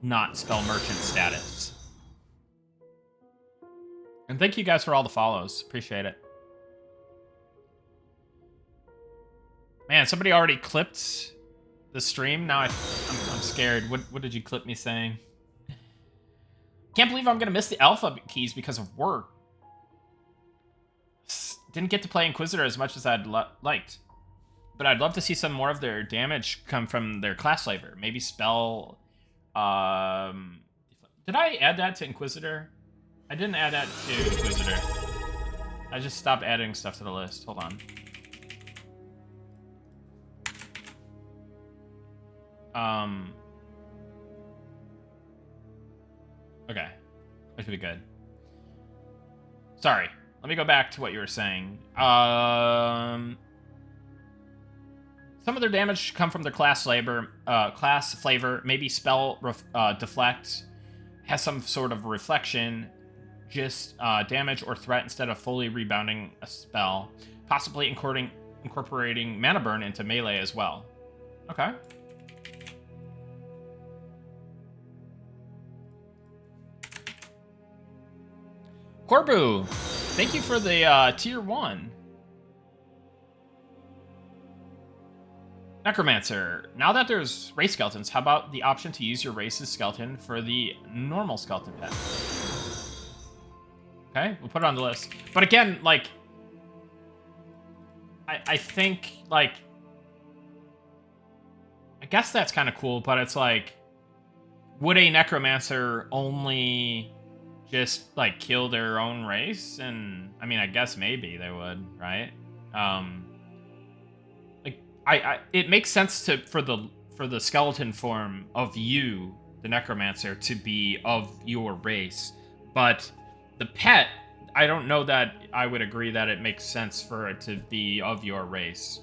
not spell merchant status. And thank you guys for all the follows. Appreciate it. Man, somebody already clipped the stream. Now I'm scared. What did you clip me saying? Can't believe I'm gonna miss the alpha keys because of work. Didn't get to play Inquisitor as much as I'd liked, but I'd love to see some more of their damage come from their class flavor. Maybe spell. Did I add that to Inquisitor? I didn't add that to Inquisitor. I just stopped adding stuff to the list. Hold on. Okay. That should be good. Sorry. Let me go back to what you were saying. Some of their damage come from their class flavor. Maybe spell deflect has some sort of reflection, just damage or threat instead of fully rebounding a spell. Possibly incorporating mana burn into melee as well. Okay. Corbu, thank you for the tier 1. Necromancer, now that there's race skeletons, how about the option to use your race's skeleton for the normal skeleton pet? Okay, we'll put it on the list. But again, like, I think, like, I guess that's kind of cool, but it's like, would a Necromancer only just like kill their own race, and I mean, I guess maybe they would, right? Like it makes sense for the skeleton form of you, the necromancer, to be of your race, but the pet, I don't know that I would agree that it makes sense for it to be of your race,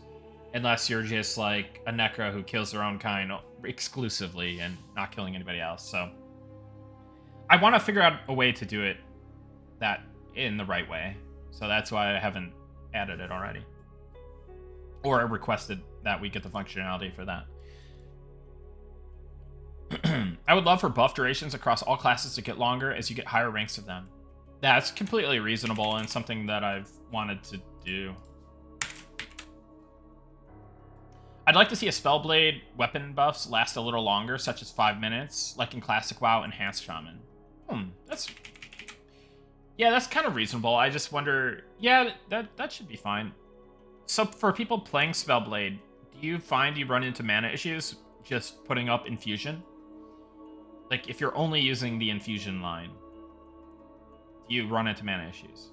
unless you're just like a necro who kills their own kind exclusively and not killing anybody else. So I want to figure out a way to do it that in the right way. So that's why I haven't added it already, or I requested that we get the functionality for that. I would love for buff durations across all classes to get longer as you get higher ranks of them. That's completely reasonable and something that I've wanted to do. I'd like to see a Spellblade weapon buffs last a little longer, such as 5 minutes, like in Classic WoW Enhanced Shaman. That's kind of reasonable. I just wonder, yeah, that should be fine. So for people playing Spellblade, do you find you run into mana issues just putting up infusion? Like, if you're only using the infusion line, do you run into mana issues?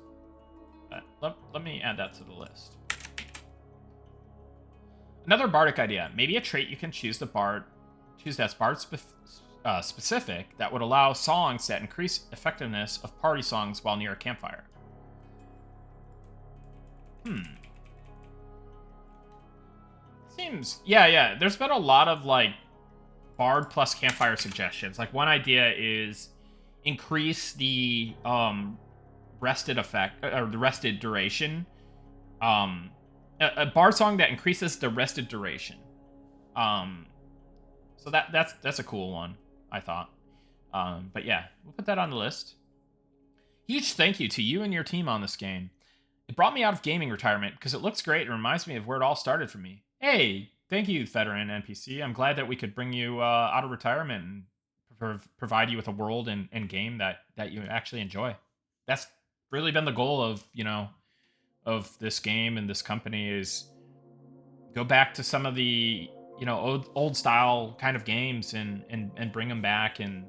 Let me add that to the list. Another bardic idea. Maybe a trait you can choose that's bard specific that would allow songs that increase effectiveness of party songs while near a campfire. Seems... Yeah. There's been a lot of, like, bard plus campfire suggestions. Like, one idea is increase the rested effect, or the rested duration. A bard song that increases the rested duration. So that's a cool one, I thought. But yeah, we'll put that on the list. Huge thank you to you and your team on this game. It brought me out of gaming retirement because it looks great and reminds me of where it all started for me. Hey, thank you, veteran NPC. I'm glad that we could bring you out of retirement and provide you with a world and game that you actually enjoy. That's really been the goal of, of this game and this company, is go back to some of the, old style kind of games and bring them back. And,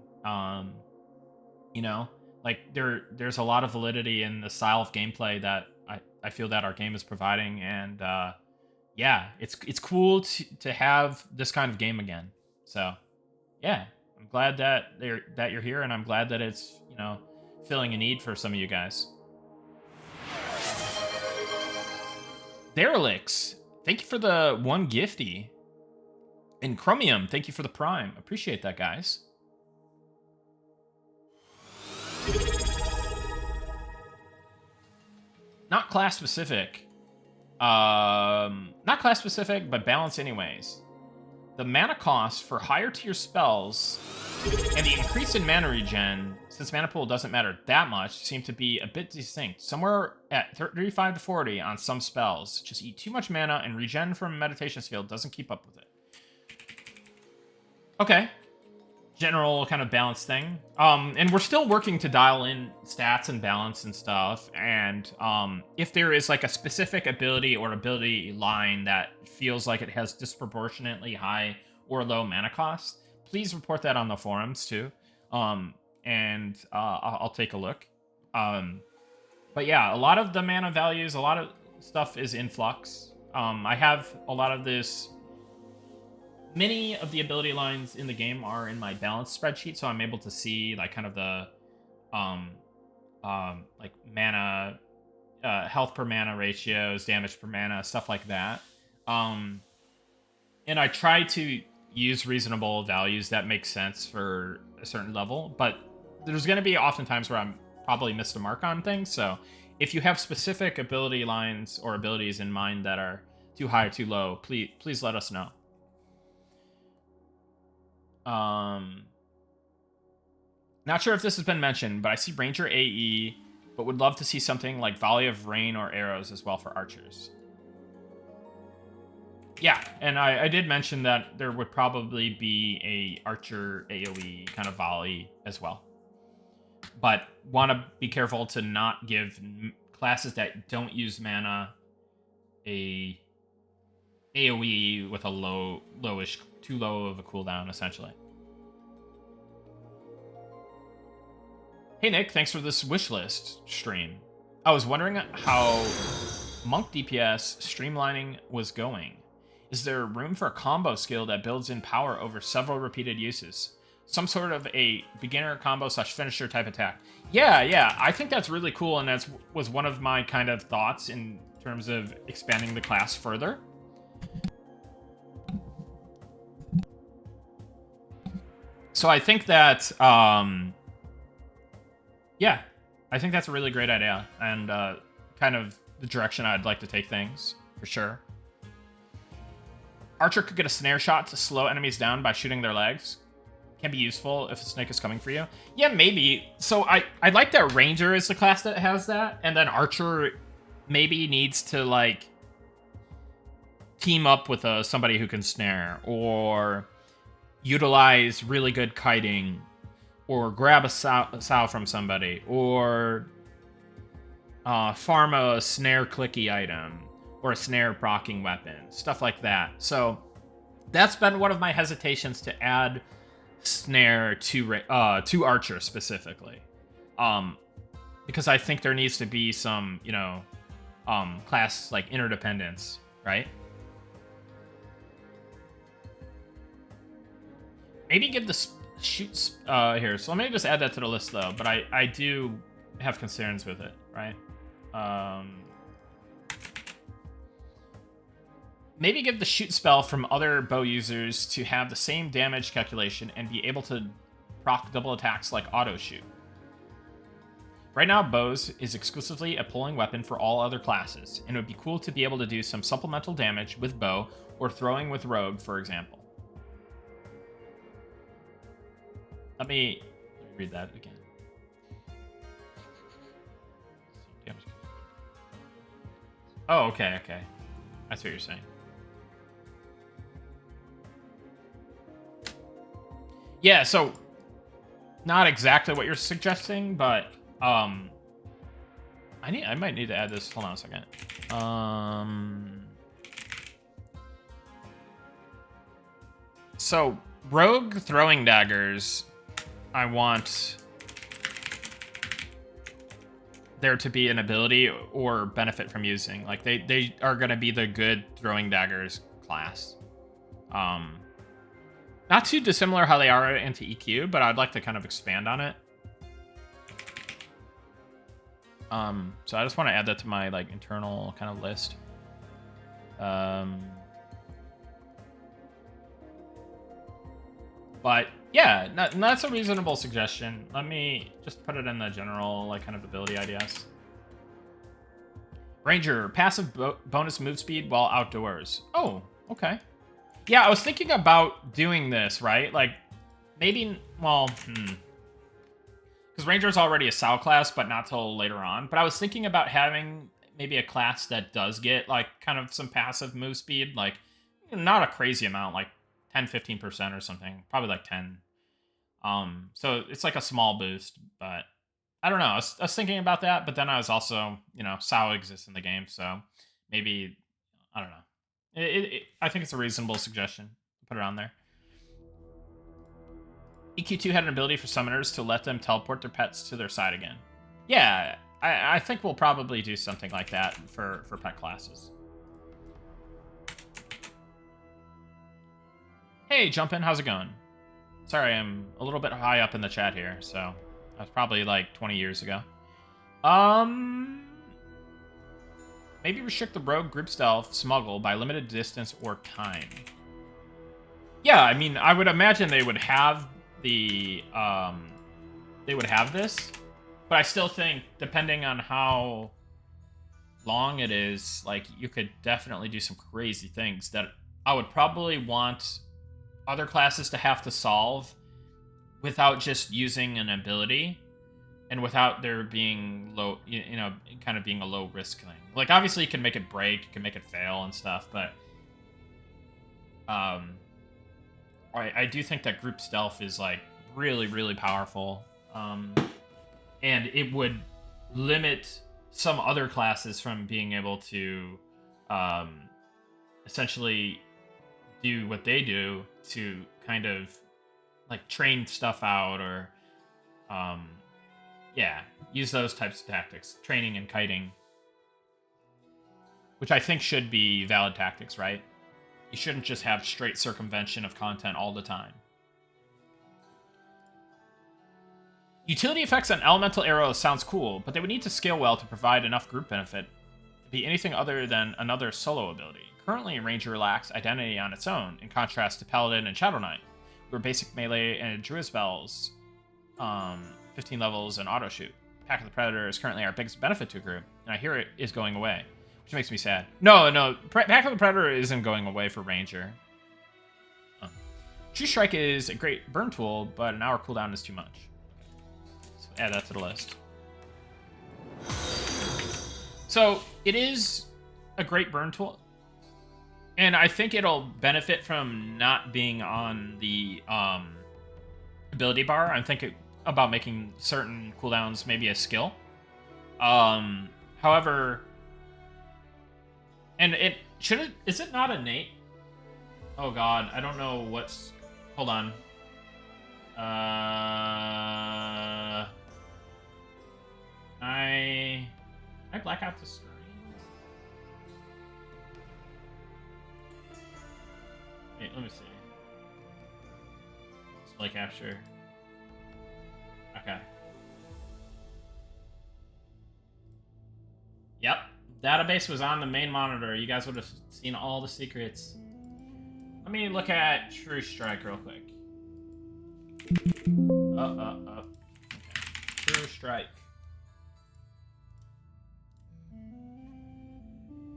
like there's a lot of validity in the style of gameplay that I feel that our game is providing. And, yeah, it's cool to have this kind of game again. So, yeah, I'm glad that you're here, and I'm glad that it's, filling a need for some of you guys. Derelicts, thank you for the 1 gifty. And Chromium, thank you for the Prime. Appreciate that, guys. Not class specific. Not class specific, but balance anyways. The mana cost for higher tier spells and the increase in mana regen, since mana pool doesn't matter that much, seem to be a bit distinct. Somewhere at 35 to 40 on some spells. Just eat too much mana, and regen from a meditation skill doesn't keep up with it. Okay. General kind of balance thing. And we're still working to dial in stats and balance and stuff. And if there is like a specific ability or ability line that feels like it has disproportionately high or low mana cost, please report that on the forums too. And I'll take a look. But yeah, a lot of the mana values, a lot of stuff is in flux. I have a lot of this. Many of the ability lines in the game are in my balance spreadsheet, so I'm able to see like kind of the like mana, health per mana ratios, damage per mana, stuff like that. And I try to use reasonable values that make sense for a certain level, but there's going to be oftentimes where I'm probably missed a mark on things. So if you have specific ability lines or abilities in mind that are too high or too low, please let us know. Not sure if this has been mentioned, but I see Ranger AE, but would love to see something like Volley of Rain or Arrows as well for archers. Yeah, and I did mention that there would probably be a archer AoE kind of volley as well. But want to be careful to not give classes that don't use mana a AoE with a lowish, too low of a cooldown, essentially. Hey Nick, thanks for this wishlist stream. I was wondering how monk DPS streamlining was going. Is there room for a combo skill that builds in power over several repeated uses? Some sort of a beginner combo / finisher type attack. Yeah, I think that's really cool, and that was one of my kind of thoughts in terms of expanding the class further. So I think that, yeah, I think that's a really great idea, and kind of the direction I'd like to take things, for sure. Archer could get a snare shot to slow enemies down by shooting their legs. Can be useful if a snake is coming for you. Yeah, maybe. So I like that Ranger is the class that has that, and then Archer maybe needs to, like, team up with somebody who can snare, or utilize really good kiting, or grab a sow from somebody, or farm a snare clicky item, or a snare proccing weapon, stuff like that. So that's been one of my hesitations to add snare to Archer specifically, because I think there needs to be some, you know, class like interdependence, right? Maybe give the shoots here. So let me just add that to the list though. But I do have concerns with it, right? Maybe give the shoot spell from other bow users to have the same damage calculation and be able to proc double attacks like auto shoot. Right now, bows is exclusively a pulling weapon for all other classes, and it would be cool to be able to do some supplemental damage with bow or throwing with rogue, for example. Let me read that again. Oh, okay. That's what you're saying. Yeah, so not exactly what you're suggesting, but I might need to add this. Hold on a second. So rogue throwing daggers, I want there to be an ability or benefit from using. Like they are going to be the good throwing daggers class. Not too dissimilar how they are into EQ, but I'd like to kind of expand on it. So I just want to add that to my like internal kind of list. But yeah, that's a reasonable suggestion. Let me just put it in the general like kind of ability ideas. Ranger, passive bonus move speed while outdoors. Oh, okay. Yeah, I was thinking about doing this, right? Like, maybe, well, because Ranger's already a SAO class, but not till later on. But I was thinking about having maybe a class that does get, like, kind of some passive move speed. Like, not a crazy amount, like 10, 15% or something. Probably like 10. So it's like a small boost, but I don't know. I was thinking about that, but then I was also, you know, SAO exists in the game, so maybe, I don't know. I think it's a reasonable suggestion. Put it on there. EQ2 had an ability for summoners to let them teleport their pets to their side again. Yeah, I think we'll probably do something like that for pet classes. Hey, Jumpin', how's it going? Sorry, I'm a little bit high up in the chat here, so that's probably like 20 years ago. Maybe restrict the rogue group stealth smuggle by limited distance or time. Yeah, I mean, I would imagine they would have the they would have this, but I still think depending on how long it is, like you could definitely do some crazy things that I would probably want other classes to have to solve without just using an ability. And without there being low, you know, kind of being a low risk thing. Like, obviously, you can make it break, you can make it fail and stuff, but I do think that group stealth is, like, really, really powerful. And it would limit some other classes from being able to essentially do what they do to kind of, like, train stuff out or... Yeah, use those types of tactics. Training and kiting. Which I think should be valid tactics, right? You shouldn't just have straight circumvention of content all the time. Utility effects on elemental arrows sounds cool, but they would need to scale well to provide enough group benefit to be anything other than another solo ability. Currently, Ranger lacks identity on its own, in contrast to Paladin and Shadow Knight, who are basic melee and druid spells, 15 levels and auto shoot. Pack of the Predator is currently our biggest benefit to a group, and I hear it is going away, which makes me sad. No, Pack of the Predator isn't going away for Ranger. True Strike is a great burn tool, but an hour cooldown is too much. So add that to the list. So it is a great burn tool, and I think it'll benefit from not being on the ability bar. I'm thinking about making certain cooldowns maybe a skill. However, and is it not innate? Oh god, I don't know what's, hold on. I black out the screen? Wait, let me see. Display capture. Okay. Yep. Database was on the main monitor. You guys would have seen all the secrets. Let me look at True Strike real quick. Okay. True Strike.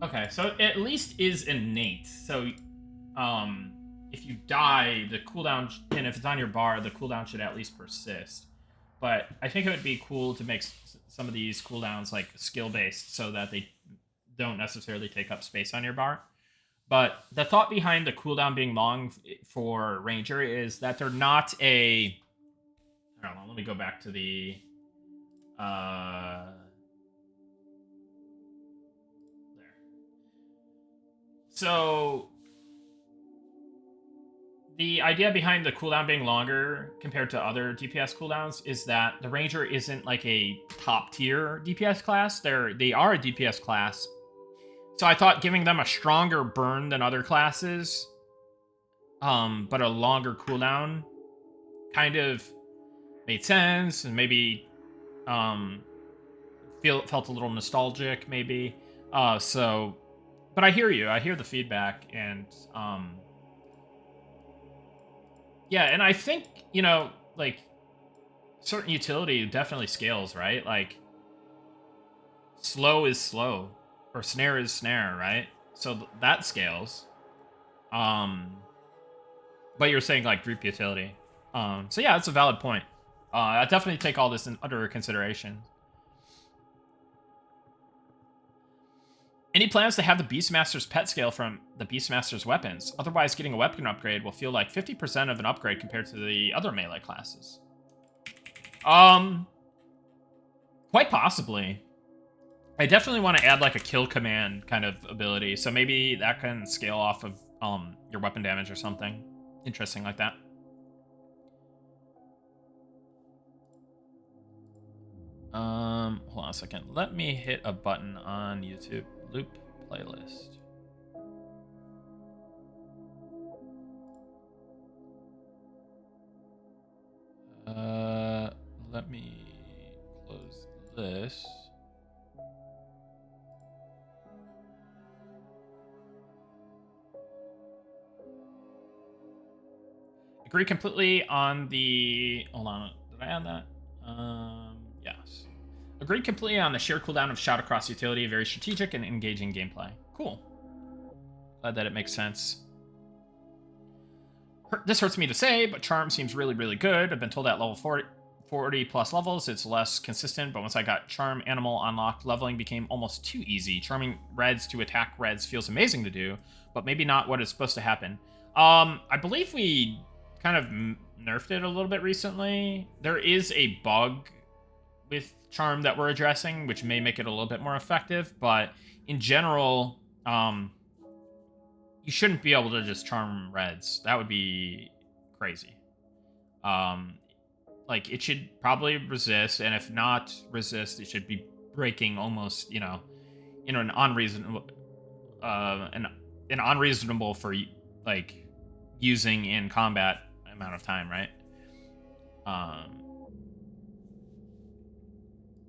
Okay, so it at least is innate. So, if you die, the cooldown, and if it's on your bar, the cooldown should at least persist. But I think it would be cool to make some of these cooldowns like skill-based so that they don't necessarily take up space on your bar. But the thought behind the cooldown being long for Ranger is that they're not a... I don't know, let me go back to the... there. So... the idea behind the cooldown being longer compared to other DPS cooldowns is that the Ranger isn't like a top tier DPS class. They are a DPS class. So I thought giving them a stronger burn than other classes, but a longer cooldown kind of made sense, and maybe felt a little nostalgic, maybe. But I hear you. I hear the feedback, and yeah, and I think, like, certain utility definitely scales, right? Like, slow is slow, or snare is snare, right? So that scales. But you're saying, like, group utility. So yeah, that's a valid point. I definitely take all this under consideration. Any plans to have the Beastmaster's pet scale from the Beastmaster's weapons? Otherwise, getting a weapon upgrade will feel like 50% of an upgrade compared to the other melee classes. Quite possibly. I definitely want to add like a kill command kind of ability, so maybe that can scale off of your weapon damage or something interesting like that. Hold on a second. Let me hit a button on YouTube. Loop playlist. Let me close this. Agree completely on the... Hold on. Did I add that? Yes. Agreed completely on the sheer cooldown of Shout Across utility. Very strategic and engaging gameplay. Cool. Glad that it makes sense. This hurts me to say, but Charm seems really, really good. I've been told at level 40 plus levels, it's less consistent, but once I got Charm Animal unlocked, leveling became almost too easy. Charming Reds to attack Reds feels amazing to do, but maybe not what is supposed to happen. I believe we kind of nerfed it a little bit recently. There is a bug with Charm that we're addressing, which may make it a little bit more effective, but in general, you shouldn't be able to just Charm Reds. That would be crazy. Like, Like, it should probably resist, and if not resist, it should be breaking almost, an unreasonable, an unreasonable for, like, using in combat amount of time, right?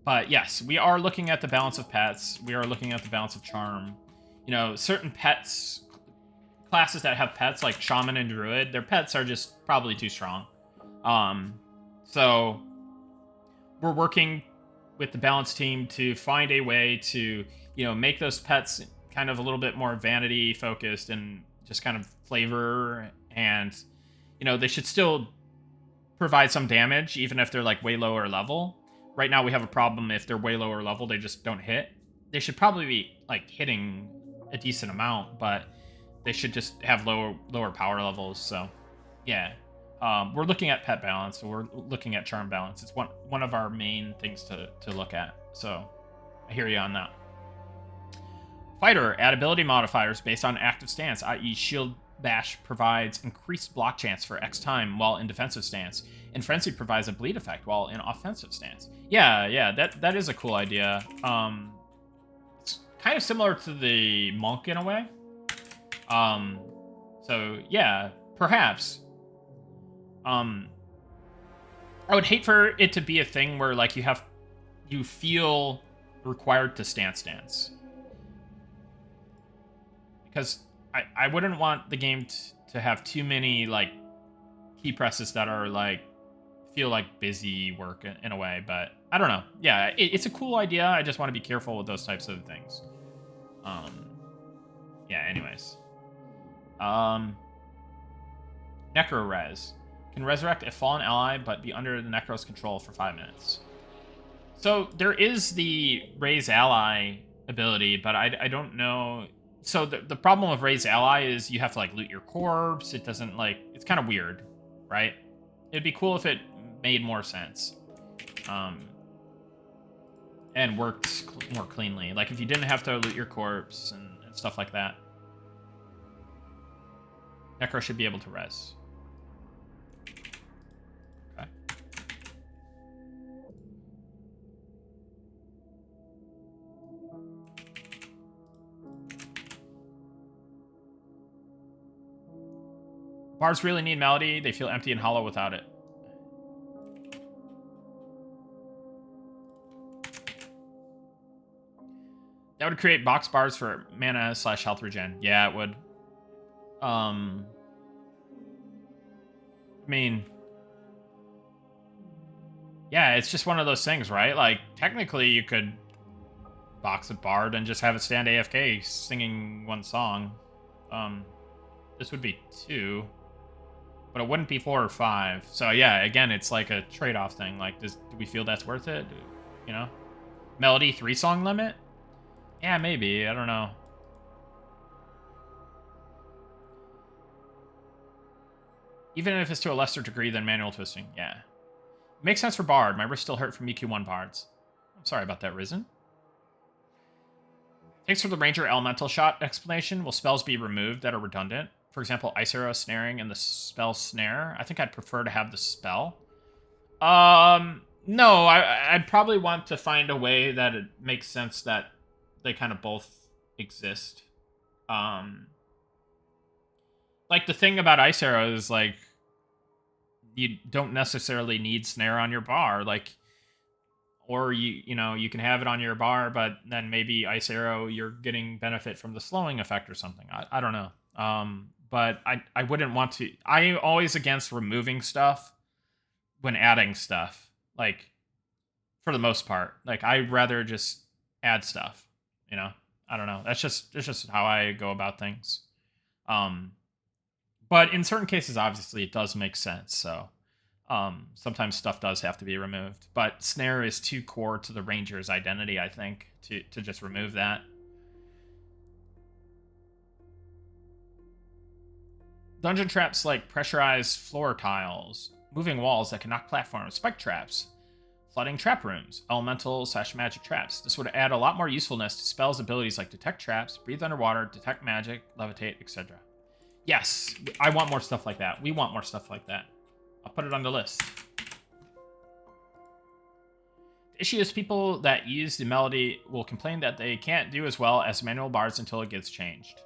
But yes, we are looking at the balance of pets. We are looking at the balance of charm. Certain pets, classes that have pets, like Shaman and Druid, their pets are just probably too strong. So we're working with the balance team to find a way to, make those pets kind of a little bit more vanity focused and just kind of flavor, and, they should still provide some damage, even if they're like way lower level. Right now we have a problem if they're way lower level, they just don't hit. They should probably be like hitting a decent amount, but they should just have lower power levels. So yeah, we're looking at pet balance, we're looking at charm balance. It's one of our main things to look at. So I hear you on that. Fighter, add ability modifiers based on active stance, i.e. shield bash provides increased block chance for X time while in defensive stance, and frenzy provides a bleed effect while in offensive stance. Yeah, that is a cool idea. It's kind of similar to the monk in a way. So yeah, perhaps. I would hate for it to be a thing where like you feel required to stance. Because I wouldn't want the game to have too many like key presses that are like feel like busy work in a way, but I don't know. Yeah, it's a cool idea. I just want to be careful with those types of things. Yeah, anyways. Necro res. Can resurrect a fallen ally, but be under the Necro's control for 5 minutes. So there is the raise ally ability, but I don't know. So the problem with raise ally is you have to like loot your corpse. It doesn't like, it's kind of weird, right? It'd be cool if it made more sense. And worked more cleanly. Like if you didn't have to loot your corpse and stuff like that. Necro should be able to res. Okay. Bards really need melody. They feel empty and hollow without it. That would create box bars for mana / health regen. Yeah, it would. I mean, yeah, it's just one of those things, right? Like, technically, you could box a bard and just have it stand AFK singing one song. This would be 2, but it wouldn't be 4 or 5. So yeah, again, it's like a trade-off thing. Like, do we feel that's worth it? Melody 3-song limit? Yeah, maybe. I don't know. Even if it's to a lesser degree than manual twisting, yeah. Makes sense for Bard. My wrist still hurt from EQ1 Bards. I'm sorry about that, Risen. Thanks for the Ranger Elemental Shot explanation. Will spells be removed that are redundant? For example, Ice Arrow, Snaring, and the spell Snare. I think I'd prefer to have the spell. No, I'd probably want to find a way that it makes sense that they kind of both exist. Like, the thing about Ice Arrow is, like, you don't necessarily need Snare on your bar. Like, or you can have it on your bar, but then maybe Ice Arrow, you're getting benefit from the slowing effect or something. I don't know. But I wouldn't want to. I'm always against removing stuff when adding stuff. Like, for the most part, like, I'd rather just add stuff. I don't know. That's just how I go about things. But in certain cases, obviously, it does make sense. So sometimes stuff does have to be removed. But Snare is too core to the Ranger's identity, I think, to just remove that. Dungeon traps like pressurized floor tiles, moving walls that can knock platforms, spike traps, flooding trap rooms, elemental / magic traps. This would add a lot more usefulness to spells' abilities like detect traps, breathe underwater, detect magic, levitate, etc. Yes, I want more stuff like that. We want more stuff like that. I'll put it on the list. The issue is people that use the melody will complain that they can't do as well as manual bards until it gets changed.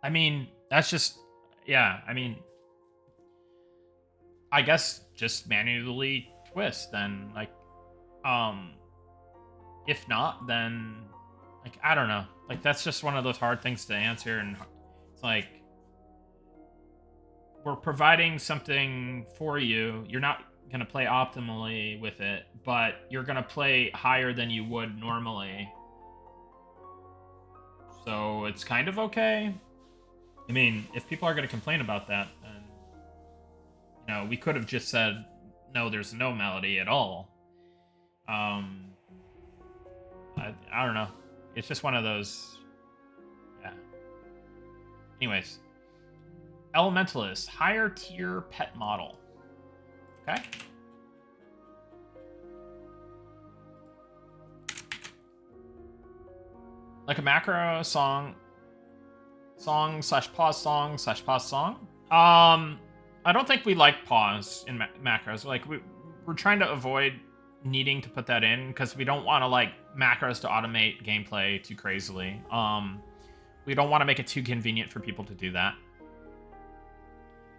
I mean, that's just, yeah, I mean, I guess just manually twist then, like, if not, then, like, I don't know. Like, that's just one of those hard things to answer, and it's like, we're providing something for you. You're not going to play optimally with it, but you're going to play higher than you would normally. So it's kind of okay. I mean, if people are going to complain about that, then, you know, we could have just said, no, there's no melody at all. I don't know. It's just one of those. Yeah. Anyways. Elementalist. Higher tier pet model. Okay. Like a macro song slash pause song slash pause song. I don't think we like pause in macros. Like, we're trying to avoid needing to put that in because we don't want to like macros to automate gameplay too crazily. We don't want to make it too convenient for people to do that.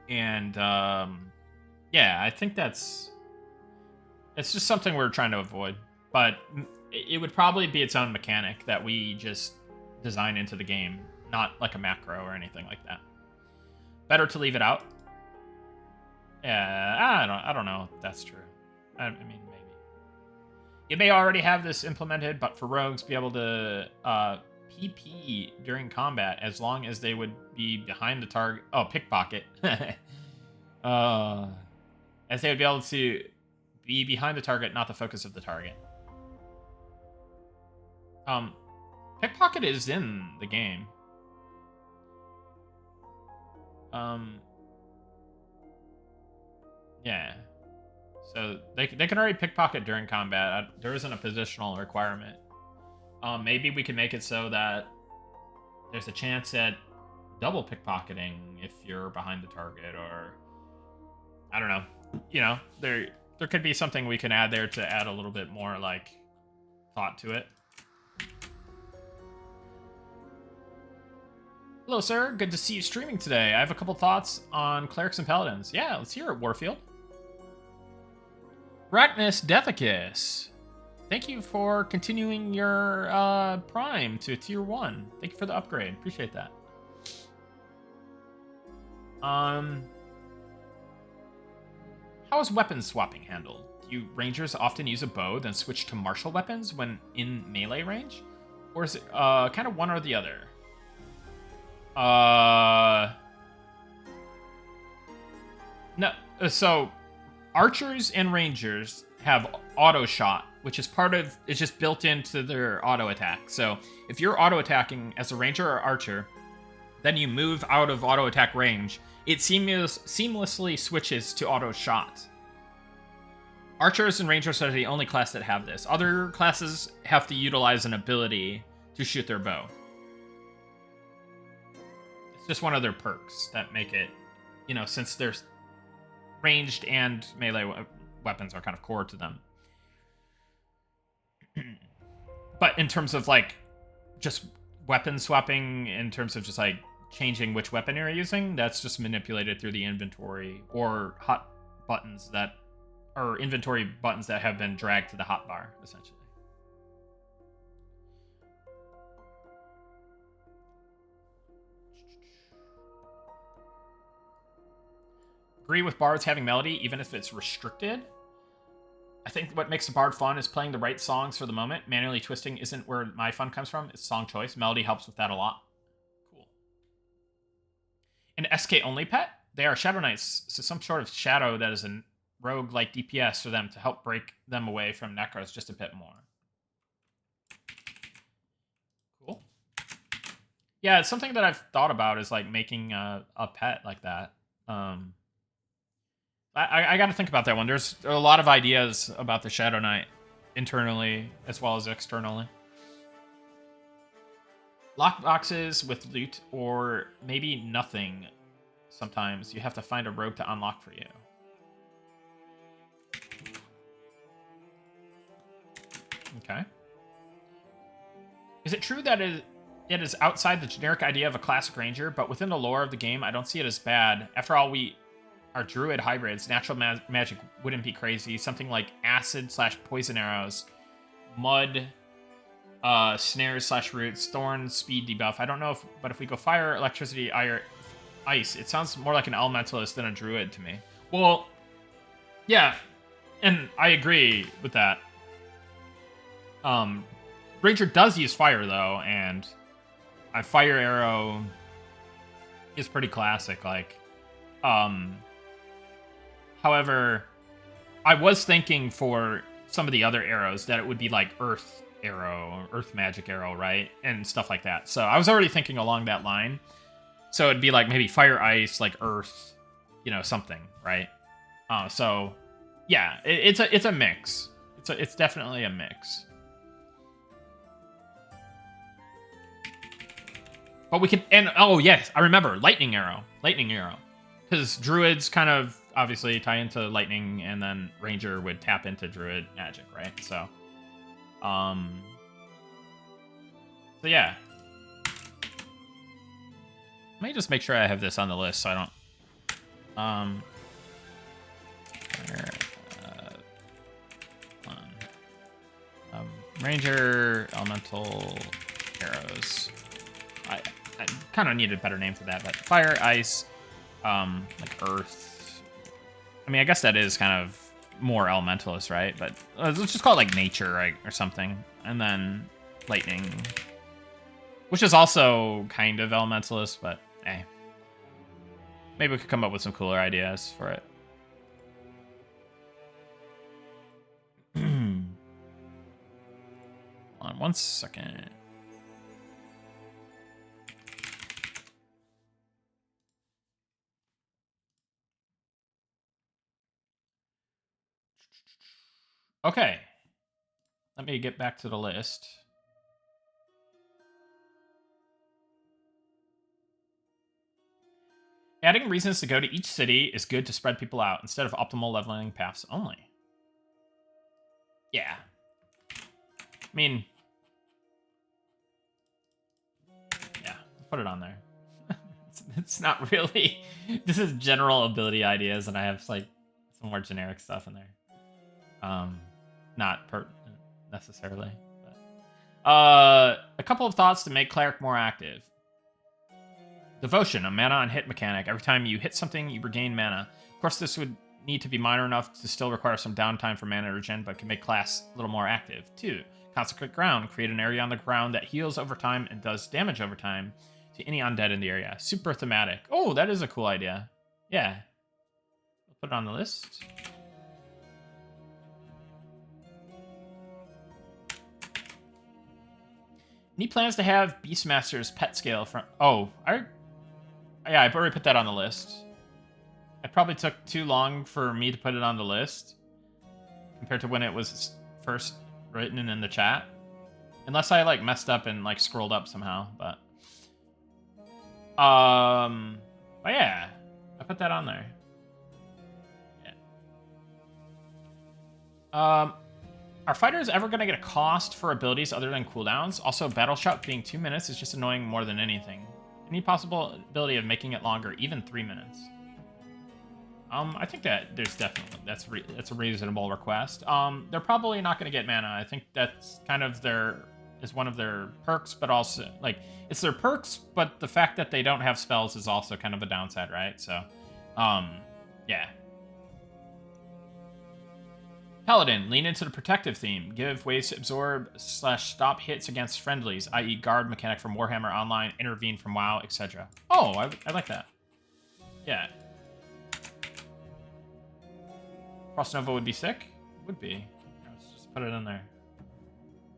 And yeah, I think it's just something we're trying to avoid. But it would probably be its own mechanic that we just design into the game, not like a macro or anything like that. Better to leave it out. Yeah, I don't know if that's true. I mean, maybe. You may already have this implemented, but for rogues, be able to PP during combat as long as they would be behind the target. Oh, pickpocket. As they would be able to be behind the target, not the focus of the target. Pickpocket is in the game. Yeah. So they can already pickpocket during combat. There isn't a positional requirement. Maybe we can make it so that there's a chance at double pickpocketing if you're behind the target, or I don't know. You know, there could be something we can add there to add a little bit more like thought to it. Hello, sir. Good to see you streaming today. I have a couple thoughts on clerics and paladins. Yeah, let's hear it, Warfield. Brachnis Deathicus. Thank you for continuing your Prime to Tier 1. Thank you for the upgrade. Appreciate that. How is weapon swapping handled? Do you Rangers often use a bow, then switch to martial weapons when in melee range? Or is it kind of one or the other? No, so archers and rangers have auto shot, which is it's just built into their auto attack. So if you're auto attacking as a ranger or archer, then you move out of auto attack range, it seamlessly switches to auto shot. Archers and rangers are the only class that have this. Other classes have to utilize an ability to shoot their bow. It's just one of their perks that make it, you know, since there's ranged and melee weapons are kind of core to them. But in terms of like just weapon swapping, in terms of just like changing which weapon you're using, that's just manipulated through the inventory or hot buttons that or inventory buttons that have been dragged to the hotbar, essentially. Agree with bards having melody, even if it's restricted. I think what makes a bard fun is playing the right songs for the moment. Manually twisting isn't where my fun comes from. It's song choice. Melody helps with that a lot. Cool. An SK only pet? They are Shadow Knights, so some sort of shadow that is a rogue like DPS for them to help break them away from Necros just a bit more. Cool. Yeah, it's something that I've thought about is like making a pet like that. I got to think about that one. There's a lot of ideas about the Shadow Knight internally as well as externally. Lockboxes with loot or maybe nothing. Sometimes you have to find a rogue to unlock for you. Okay. Is it true that it is outside the generic idea of a classic ranger, but within the lore of the game, I don't see it as bad. After all, we are druid hybrids. Natural magic wouldn't be crazy. Something like acid/poison arrows, mud, snares/roots, thorns, speed debuff. I don't know but if we go fire, electricity, ice, it sounds more like an elementalist than a druid to me. Well, yeah, and I agree with that. Ranger does use fire though, and a fire arrow is pretty classic. Like, however, I was thinking for some of the other arrows that it would be like earth arrow, earth magic arrow, right, and stuff like that. So I was already thinking along that line. So it'd be like maybe fire, ice, like earth, something, right? So yeah, it's a mix. It's definitely a mix. But we could, and oh yes, I remember lightning arrow, because druids kind of obviously tie into lightning, and then ranger would tap into druid magic, right? So, so yeah. Let me just make sure I have this on the list so I don't. Ranger elemental arrows. I kind of needed a better name for that, but fire, ice, like earth. I mean, I guess that is kind of more elementalist, right? But let's just call it like nature, right, or something. And then lightning, which is also kind of elementalist, but hey, maybe we could come up with some cooler ideas for it. Hold on 1 second. Okay. Let me get back to the list. Adding reasons to go to each city is good to spread people out instead of optimal leveling paths only. Yeah. I mean, yeah, put it on there. It's not really. This is general ability ideas, and I have like some more generic stuff in there. Not necessarily. But. A couple of thoughts to make cleric more active. Devotion, a mana on hit mechanic. Every time you hit something, you regain mana. Of course, this would need to be minor enough to still require some downtime for mana regen, but can make class a little more active. 2. Consecrate ground. Create an area on the ground that heals over time and does damage over time to any undead in the area. Super thematic. Oh, that is a cool idea. Yeah. We'll put it on the list. Any plans to have Beastmaster's pet scale from... Oh, yeah, I've already put that on the list. It probably took too long for me to put it on the list compared to when it was first written in the chat. Unless I like messed up and like scrolled up somehow, but yeah, I put that on there. Yeah. Are fighters ever going to get a cost for abilities other than cooldowns? Also, Battle Shout being 2 minutes is just annoying more than anything. Any possibility of making it longer, even 3 minutes? I think that there's definitely that's a reasonable request. They're probably not going to get mana. I think that's kind of one of their perks, but also like it's their perks, but the fact that they don't have spells is also kind of a downside, right? So, yeah. Paladin, lean into the protective theme. Give ways to absorb/stop hits against friendlies, i.e. guard mechanic from Warhammer Online, intervene from WoW, etc. Oh, I like that. Yeah. Frost Nova would be sick? Would be. Let's just put it in there.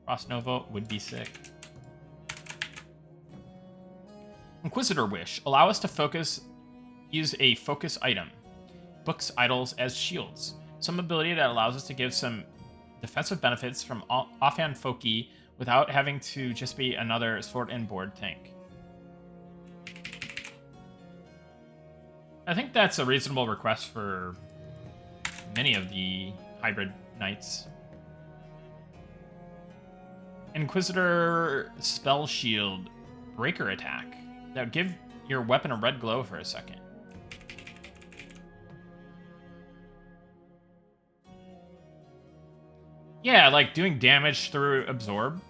Frost Nova would be sick. Inquisitor Wish. Allow us to use a focus item. Books idols as shields. Some ability that allows us to give some defensive benefits from offhand Foki without having to just be another sword and board tank. I think that's a reasonable request for many of the hybrid knights. Inquisitor spell shield breaker attack. That would give your weapon a red glow for a second. Yeah, like doing damage through absorb.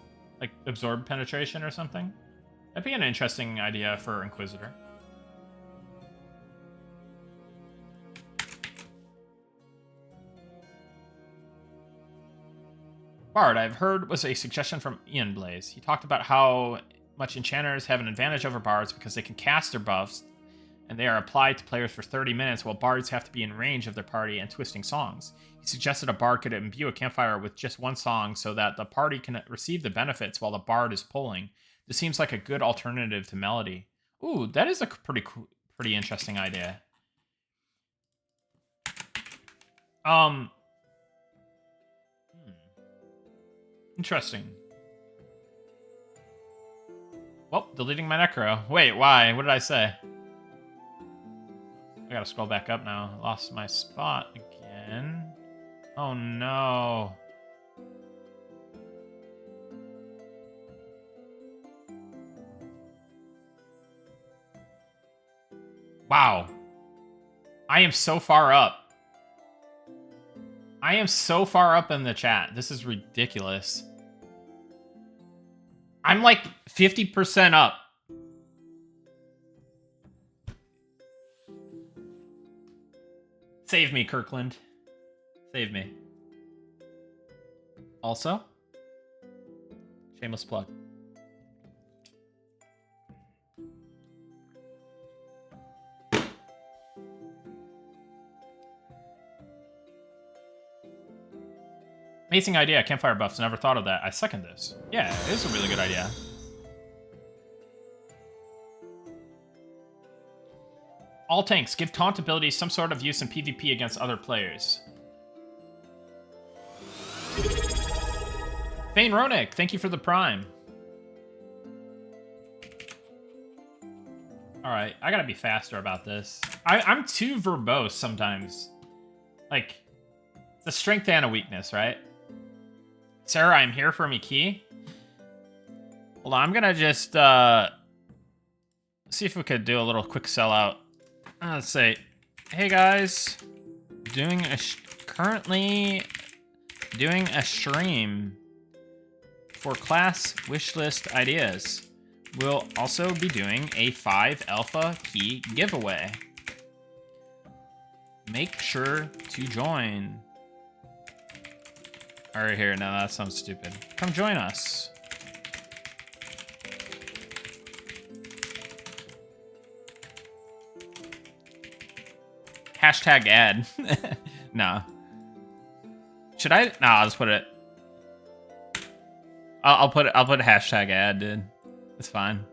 Like absorb penetration or something. That'd be an interesting idea for Inquisitor. Bard, I've heard, was a suggestion from Ian Blaze. He talked about how much enchanters have an advantage over bards because they can cast their buffs and they are applied to players for 30 minutes while bards have to be in range of their party and twisting songs. He suggested a bard could imbue a campfire with just one song so that the party can receive the benefits while the bard is pulling. This seems like a good alternative to melody. Ooh, that is a pretty interesting idea. Interesting. Well, deleting my Necro. Wait, why? What did I say? I gotta scroll back up now. Lost my spot again. Oh no. Wow. I am so far up. I am so far up in the chat. This is ridiculous. I'm like 50% up. Save me, Kirkland. Save me. Also, shameless plug. Amazing idea, campfire buffs. Never thought of that. I second this. Yeah, it is a really good idea. All tanks, give taunt abilities some sort of use in PvP against other players. Fane Ronik, thank you for the prime. Alright, I gotta be faster about this. I'm too verbose sometimes. Like, it's a strength and a weakness, right? Sarah, I'm here for me key. Hold on, I'm gonna just see if we could do a little quick sellout. Let's say, hey guys, currently doing a stream for class wishlist ideas. We'll also be doing a 5 alpha key giveaway. Make sure to join. All right, here. No, that sounds stupid. Come join us. Hashtag ad. No. Should I? No, I'll just put it. I'll put hashtag ad, dude. It's fine.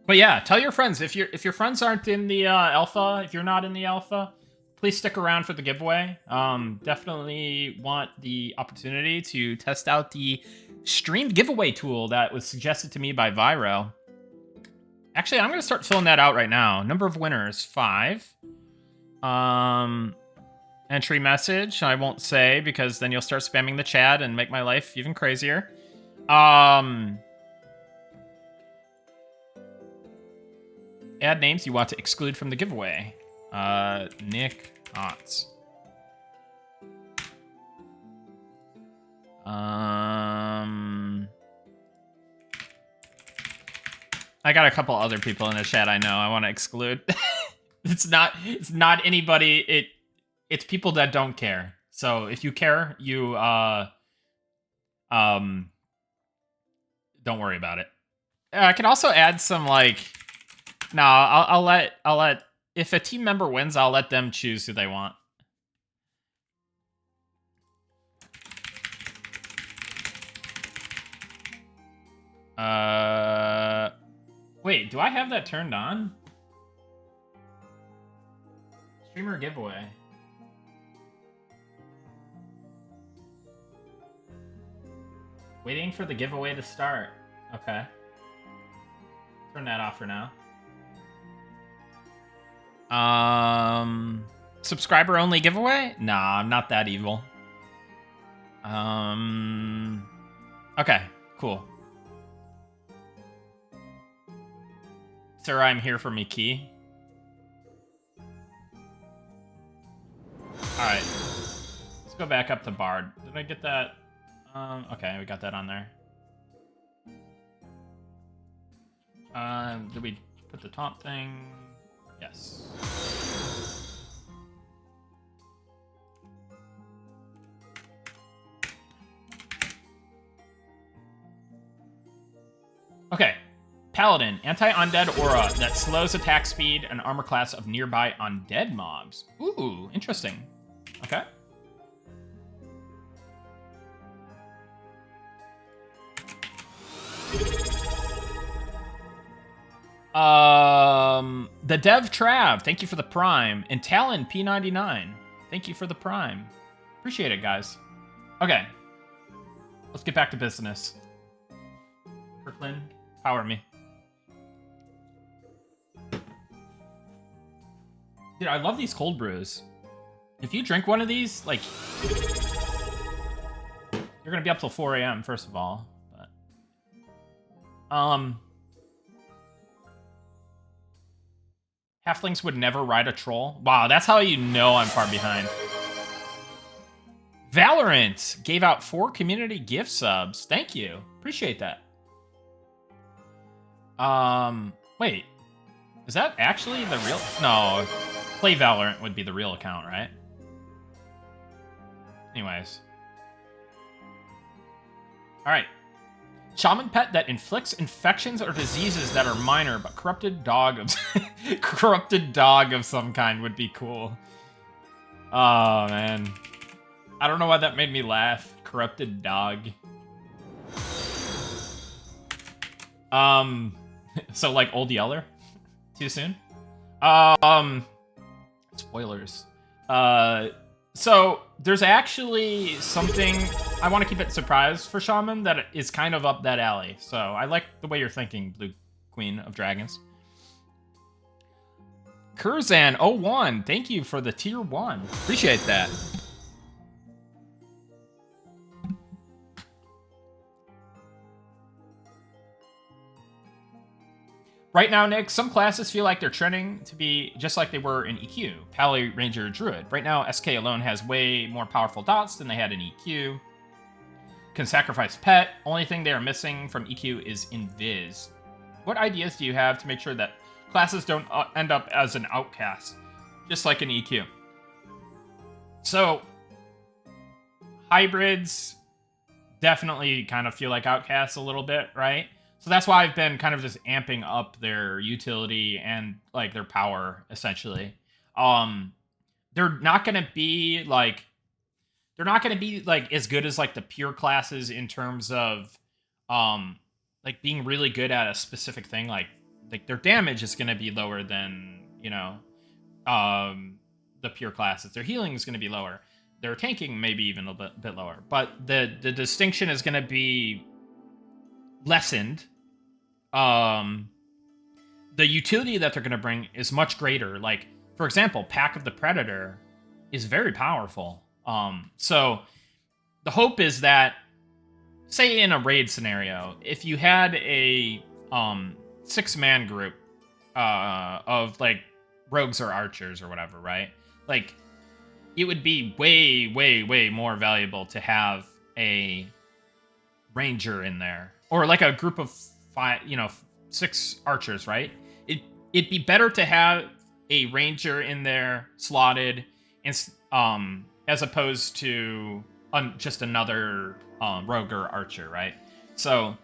But yeah, tell your friends if your friends aren't in the alpha, if you're not in the alpha, please stick around for the giveaway. Definitely want the opportunity to test out the streamed giveaway tool that was suggested to me by Viro. Actually, I'm gonna start filling that out right now. Number of winners, 5. Entry message, I won't say because then you'll start spamming the chat and make my life even crazier. Add names you want to exclude from the giveaway. Nick Otts. I got a couple other people in the chat I know I want to exclude. It's not anybody, it's people that don't care. So if you care, you don't worry about it. I can also add some like no, I'll let if a team member wins, I'll let them choose who they want. Wait, do I have that turned on? Streamer giveaway. Waiting for the giveaway to start. Okay. Turn that off for now. Subscriber only giveaway? Nah, I'm not that evil. Okay, cool. Sir, I'm here for me key. Alright. Let's go back up to Bard. Did I get that? Okay, we got that on there. Did we put the taunt thing? Yes. Okay. Paladin, anti-undead aura that slows attack speed and armor class of nearby undead mobs. Ooh, interesting. Okay. The Dev Trav, thank you for the Prime. And Talon P99, thank you for the Prime. Appreciate it, guys. Okay. Let's get back to business. Kirkland, power me. Dude, I love these cold brews. If you drink one of these, like, you're gonna be up till 4 a.m. first of all. But, halflings would never ride a troll. Wow, that's how you know I'm far behind. Valorant gave out 4 community gift subs. Thank you. Appreciate that. Wait. Is that actually the real? No. Play Valorant would be the real account, right? Anyways. Alright. Shaman pet that inflicts infections or diseases that are minor, but corrupted dog of corrupted dog of some kind would be cool. Oh man. I don't know why that made me laugh. Corrupted dog. So like Old Yeller? Too soon? Spoilers. So there's actually something I want to keep it surprise for Shaman that is kind of up that alley. So I like the way you're thinking, Blue Queen of Dragons. Kurzan01, thank you for the tier 1. Appreciate that. Right now, Nick, some classes feel like they're trending to be just like they were in EQ. Paladin, Ranger, Druid. Right now, SK alone has way more powerful dots than they had in EQ. Can sacrifice pet. Only thing they are missing from EQ is Invis. What ideas do you have to make sure that classes don't end up as an outcast, just like in EQ? So, hybrids definitely kind of feel like outcasts a little bit, right? So that's why I've been kind of just amping up their utility and like their power, essentially. They're not gonna be like as good as like the pure classes in terms of like being really good at a specific thing. Like their damage is gonna be lower than, you know, the pure classes. Their healing is gonna be lower. Their tanking maybe even a bit lower. But the distinction is gonna be lessened. The utility that they're going to bring is much greater. Like, for example, Pack of the Predator is very powerful. So the hope is that, say in a raid scenario, if you had a 6-man group of like rogues or archers or whatever, right? Like, it would be way, way, way more valuable to have a ranger in there, or like a group of 5, 6 archers, right? It'd be better to have a ranger in there slotted, and as opposed to just another rogue or archer, right? So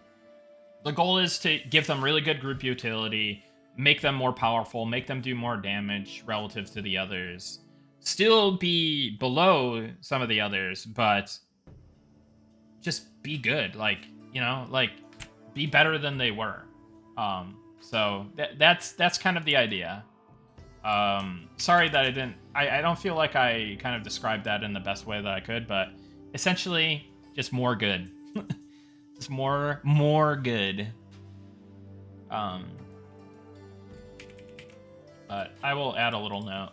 the goal is to give them really good group utility, make them more powerful, make them do more damage relative to the others, still be below some of the others, but just be good, like be better than they were. So that's kind of the idea. Sorry that I don't feel like I kind of described that in the best way that I could, but essentially just more good. It's more good. But I will add a little note.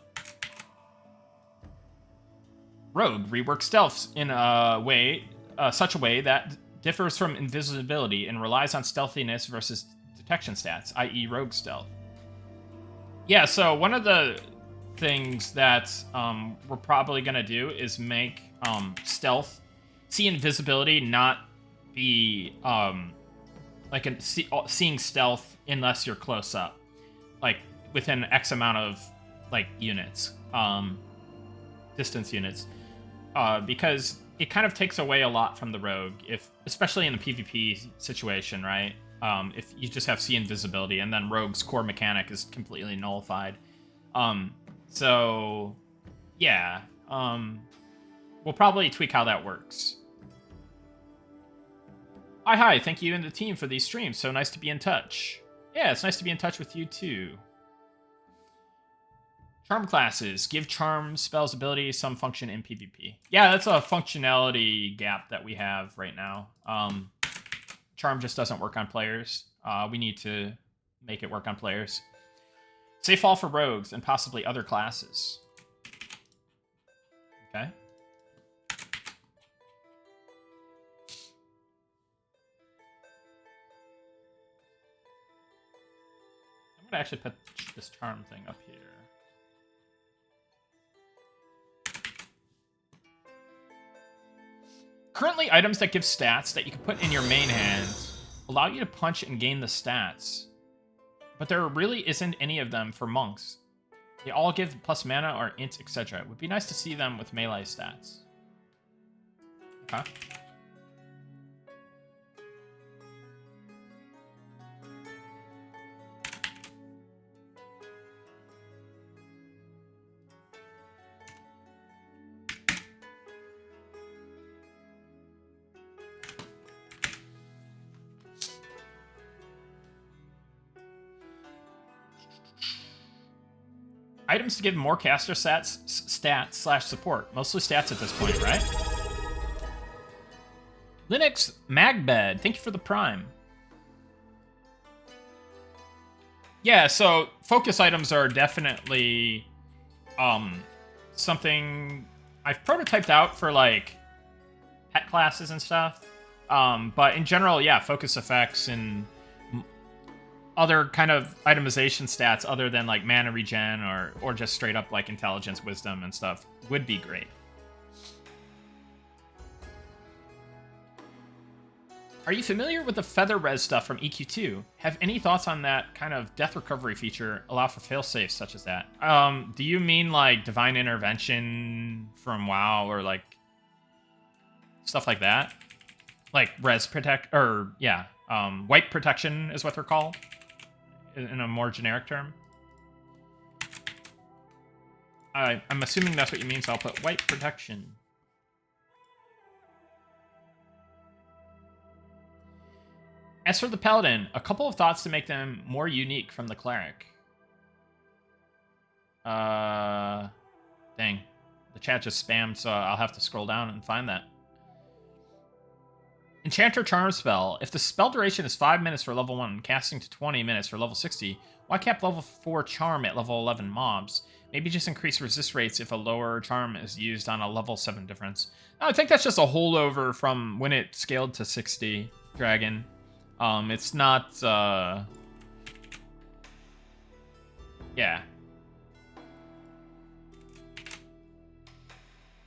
Rogue reworks stealth in a way, such a way that differs from invisibility and relies on stealthiness versus detection stats, i.e. rogue stealth. Yeah, so one of the things that we're probably going to do is make stealth, see invisibility, not be seeing stealth unless you're close up, like within X amount of like units, distance units, because it kind of takes away a lot from the rogue, especially in the PvP situation, right? If you just have see invisibility and then rogue's core mechanic is completely nullified. So yeah, we'll probably tweak how that works. Hi, thank you and the team for these streams. So nice to be in touch. Yeah, it's nice to be in touch with you too. Charm classes. Give charm spells ability some function in PvP. Yeah, that's a functionality gap that we have right now. Charm just doesn't work on players. We need to make it work on players. Safe fall for rogues and possibly other classes. Okay. I'm gonna actually put this charm thing up here. Currently, items that give stats that you can put in your main hand allow you to punch and gain the stats. But there really isn't any of them for monks. They all give plus mana or int, etc. It would be nice to see them with melee stats. Okay. Items to give more caster stats / support. Mostly stats at this point, right? Linux Magbed, thank you for the prime. Yeah, so focus items are definitely something I've prototyped out for like pet classes and stuff. But in general, yeah, focus effects and other kind of itemization stats other than like mana regen or just straight up like intelligence, wisdom, and stuff would be great. Are you familiar with the feather res stuff from EQ2? Have any thoughts on that kind of death recovery feature allow for failsafes such as that? Do you mean like divine intervention from WoW or like stuff like that? Like res protect or yeah, wipe protection is what they're called in a more generic term. I'm assuming that's what you mean, so I'll put wipe protection. As for the Paladin, a couple of thoughts to make them more unique from the Cleric. Dang. The chat just spammed, so I'll have to scroll down and find that. Enchanter Charm Spell. If the spell duration is 5 minutes for level 1 and casting to 20 minutes for level 60, why cap level 4 Charm at level 11 mobs? Maybe just increase resist rates if a lower Charm is used on a level 7 difference. No, I think that's just a holdover from when it scaled to 60, Dragon. It's not, yeah.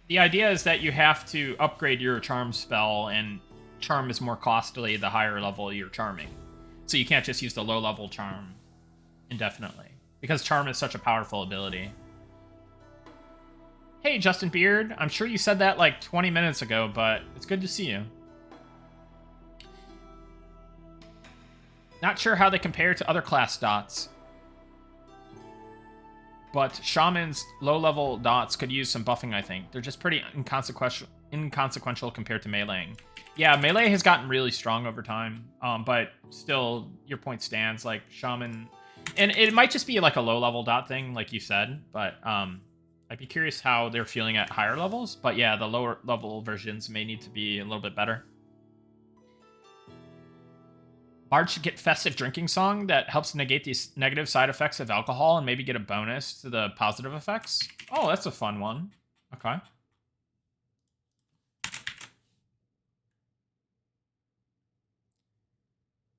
The idea is that you have to upgrade your charm spell, and charm is more costly the higher level you're charming. So you can't just use the low level charm indefinitely, because charm is such a powerful ability. Hey, Justin Beard. I'm sure you said that like 20 minutes ago, but it's good to see you. Not sure how they compare to other class dots, but Shaman's low-level dots could use some buffing, I think. They're just pretty inconsequential compared to meleeing. Yeah, melee has gotten really strong over time, but still, your point stands. Like, Shaman... And it might just be like a low-level dot thing, like you said, but I'd be curious how they're feeling at higher levels. But yeah, the lower-level versions may need to be a little bit better. Bard should get festive drinking song that helps negate these negative side effects of alcohol and maybe get a bonus to the positive effects. Oh, that's a fun one. Okay.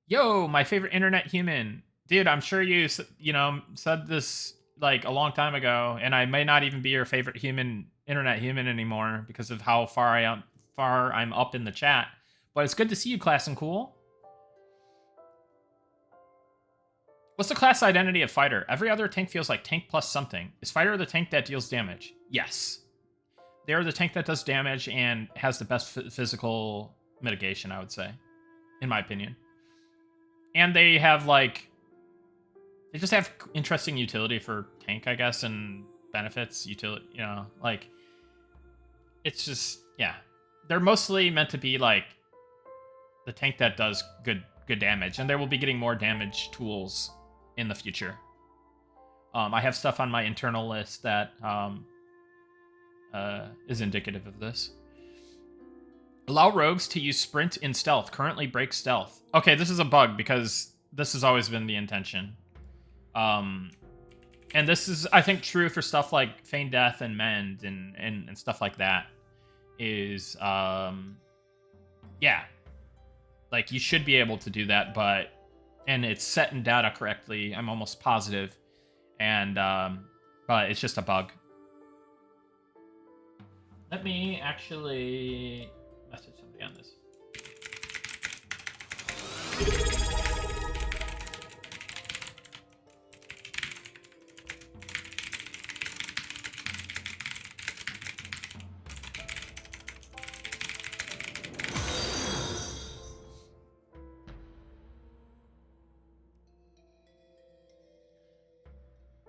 Yo, my favorite internet human. Dude, I'm sure you said this like a long time ago, and I may not even be your favorite internet human anymore because of how far I'm up in the chat. But it's good to see you, Class and Cool. What's the class identity of fighter? Every other tank feels like tank plus something. Is fighter the tank that deals damage? Yes. They're the tank that does damage and has the best physical mitigation, I would say, in my opinion. And they have, like... They just have interesting utility for tank, I guess, and benefits, utility, you know, like... It's just, yeah. They're mostly meant to be, like, the tank that does good damage, and they will be getting more damage tools in the future. I have stuff on my internal list that is indicative of this. Allow rogues to use sprint in stealth. Currently break stealth. Okay, this is a bug because this has always been the intention. And this is, I think, true for stuff like Feign Death and Mend and stuff like that. Is, yeah. Like, you should be able to do that, but... And it's set in data correctly, I'm almost positive. And, but it's just a bug. Let me actually message somebody on this.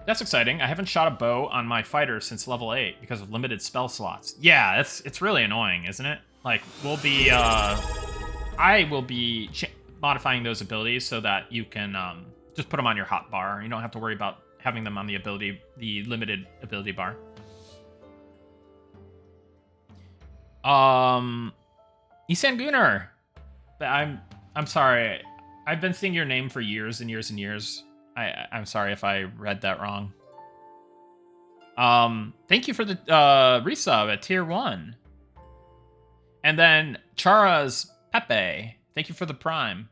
That's exciting. I haven't shot a bow on my fighter since level 8 because of limited spell slots. Yeah, it's really annoying, isn't it? Like, we'll be, I will be modifying those abilities so that you can just put them on your hotbar. You don't have to worry about having them on the limited ability bar. Isan Gunnar. I'm sorry. I've been seeing your name for years and years and years. I'm sorry if I read that wrong. Thank you for the resub at tier 1. And then Chara's Pepe. Thank you for the prime.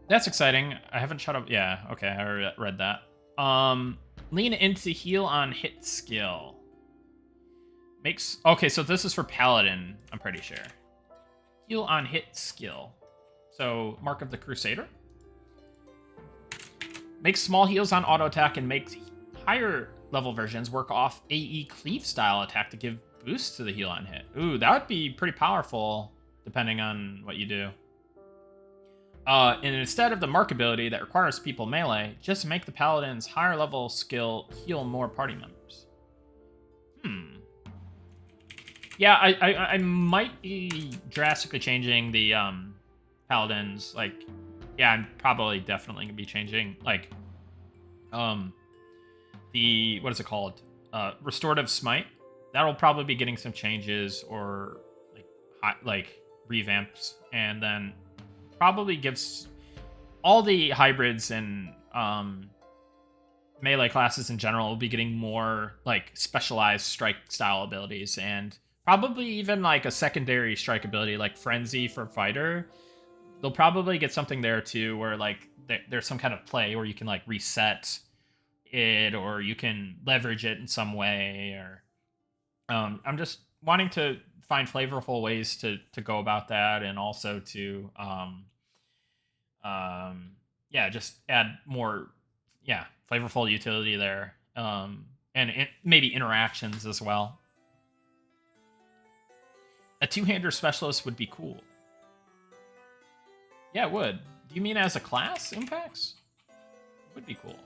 That's exciting. I haven't shot up. Yeah, okay, I read that. Lean into heal on hit skill. Okay, so this is for Paladin, I'm pretty sure. Heal on hit skill. So, Mark of the Crusader. Makes small heals on auto attack and makes higher level versions work off AE cleave style attack to give boosts to the heal on hit. Ooh, that would be pretty powerful depending on what you do. And instead of the Mark ability that requires people melee, just make the Paladin's higher level skill heal more party members. Yeah, I might be drastically changing the Paladins. Like, yeah, I'm probably definitely gonna be changing like the what is it called? Restorative Smite. That'll probably be getting some changes or like revamps, and then probably gives all the hybrids and melee classes in general will be getting more like specialized strike style abilities, and probably even like a secondary strike ability like Frenzy for fighter. They'll probably get something there too, where like there's some kind of play where you can like reset it, or you can leverage it in some way, or I'm just wanting to find flavorful ways to go about that, and also to yeah, just add more flavorful utility there, and maybe interactions as well. A two-hander specialist would be cool. Yeah, it would. Do you mean as a class impacts? It would be cool.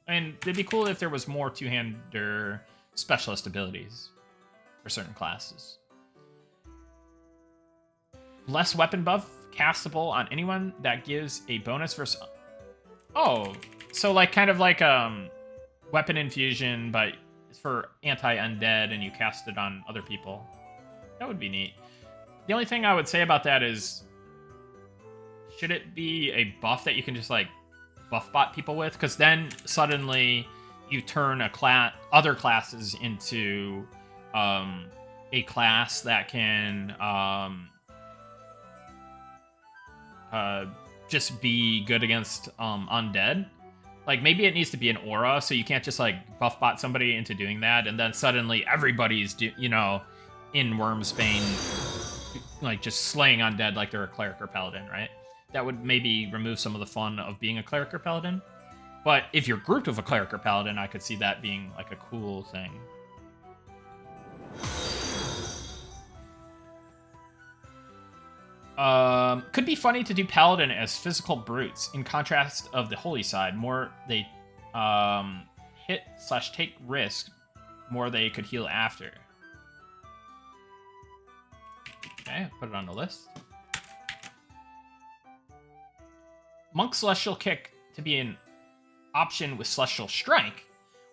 I mean, it'd be cool if there was more two-hander specialist abilities for certain classes. Less weapon buff castable on anyone that gives a bonus versus... Oh, so like kind of like weapon infusion, but it's for anti-undead and you cast it on other people. That would be neat. The only thing I would say about that is, should it be a buff that you can just like buff bot people with? Because then suddenly you turn other classes into a class that can just be good against undead. Like, maybe it needs to be an aura, so you can't just like buff bot somebody into doing that, and then suddenly everybody's in Wormsbane, like just slaying undead like they're a cleric or paladin, right? That would maybe remove some of the fun of being a cleric or paladin. But if you're grouped with a cleric or paladin, I could see that being like a cool thing. Could be funny to do paladin as physical brutes. In contrast of the holy side, more they hit/take risk, more they could heal after. Okay, put it on the list. Monk Celestial Kick to be an option with Celestial Strike.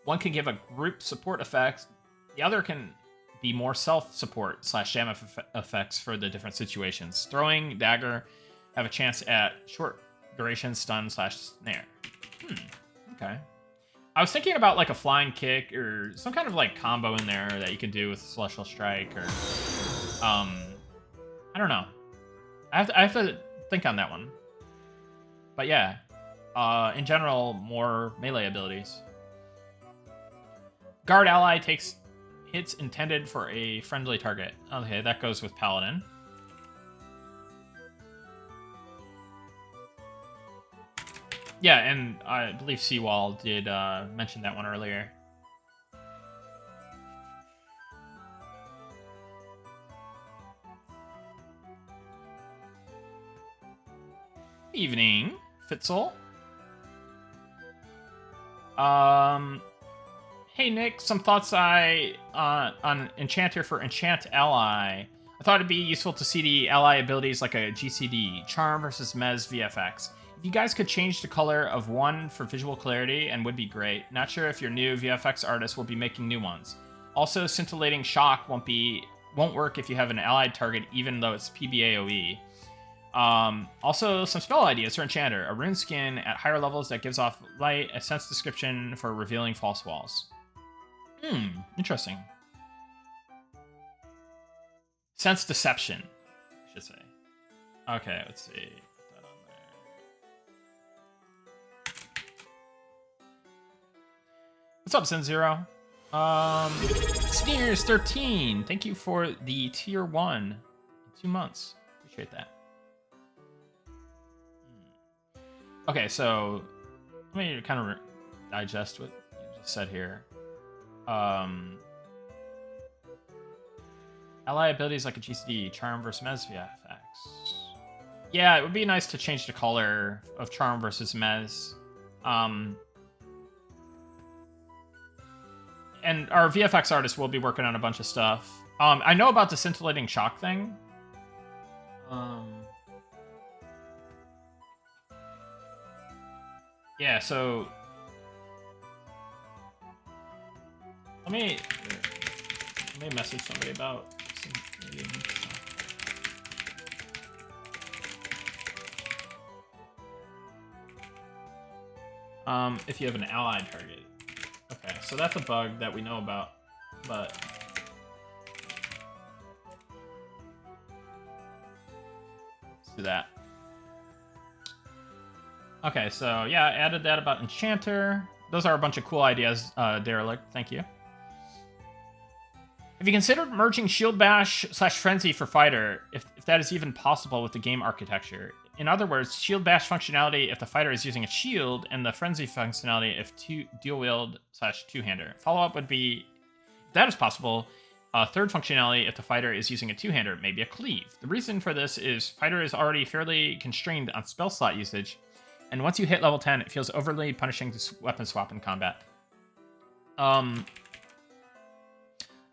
One can give a group support effect. The other can be more self-support / jam effects for the different situations. Throwing dagger have a chance at short duration stun / snare. Okay. I was thinking about like a flying kick or some kind of like combo in there that you could do with Celestial Strike or I don't know. I have to think on that one. But yeah, in general, more melee abilities. Guard ally takes hits intended for a friendly target. Okay, that goes with Paladin. Yeah, and I believe Seawall did mention that one earlier. Evening, Fitzel. Hey Nick, some thoughts on Enchanter for Enchant Ally. I thought it'd be useful to see the ally abilities like a GCD, Charm versus Mez VFX. If you guys could change the color of one for visual clarity, and would be great. Not sure if your new VFX artist will be making new ones. Also, Scintillating Shock won't work if you have an allied target, even though it's PBAOE. Also, some spell ideas for Enchanter. A rune skin at higher levels that gives off light, a sense description for revealing false walls. Interesting. Sense deception, I should say. Okay, let's see. Put that on there. What's up, Sin0? Sneers13, thank you for the tier 1 in 2 months. Appreciate that. Okay, so let me kind of digest what you just said here. Ally abilities like a GCD, Charm versus Mez VFX. Yeah, it would be nice to change the color of Charm versus Mez. And our VFX artist will be working on a bunch of stuff. I know about the Scintillating Shock thing. Yeah, so let me message somebody about if you have an allied target. Okay, so that's a bug that we know about, but let's do that. Okay, so yeah, I added that about Enchanter. Those are a bunch of cool ideas, Derelict. Thank you. Have you considered merging Shield Bash / Frenzy for Fighter, if that is even possible with the game architecture? In other words, Shield Bash functionality if the fighter is using a shield, and the Frenzy functionality if dual wield / two-hander. Follow-up would be, if that is possible, third functionality if the fighter is using a two-hander, maybe a cleave. The reason for this is fighter is already fairly constrained on spell slot usage, and once you hit level 10, it feels overly punishing to weapon swap in combat. I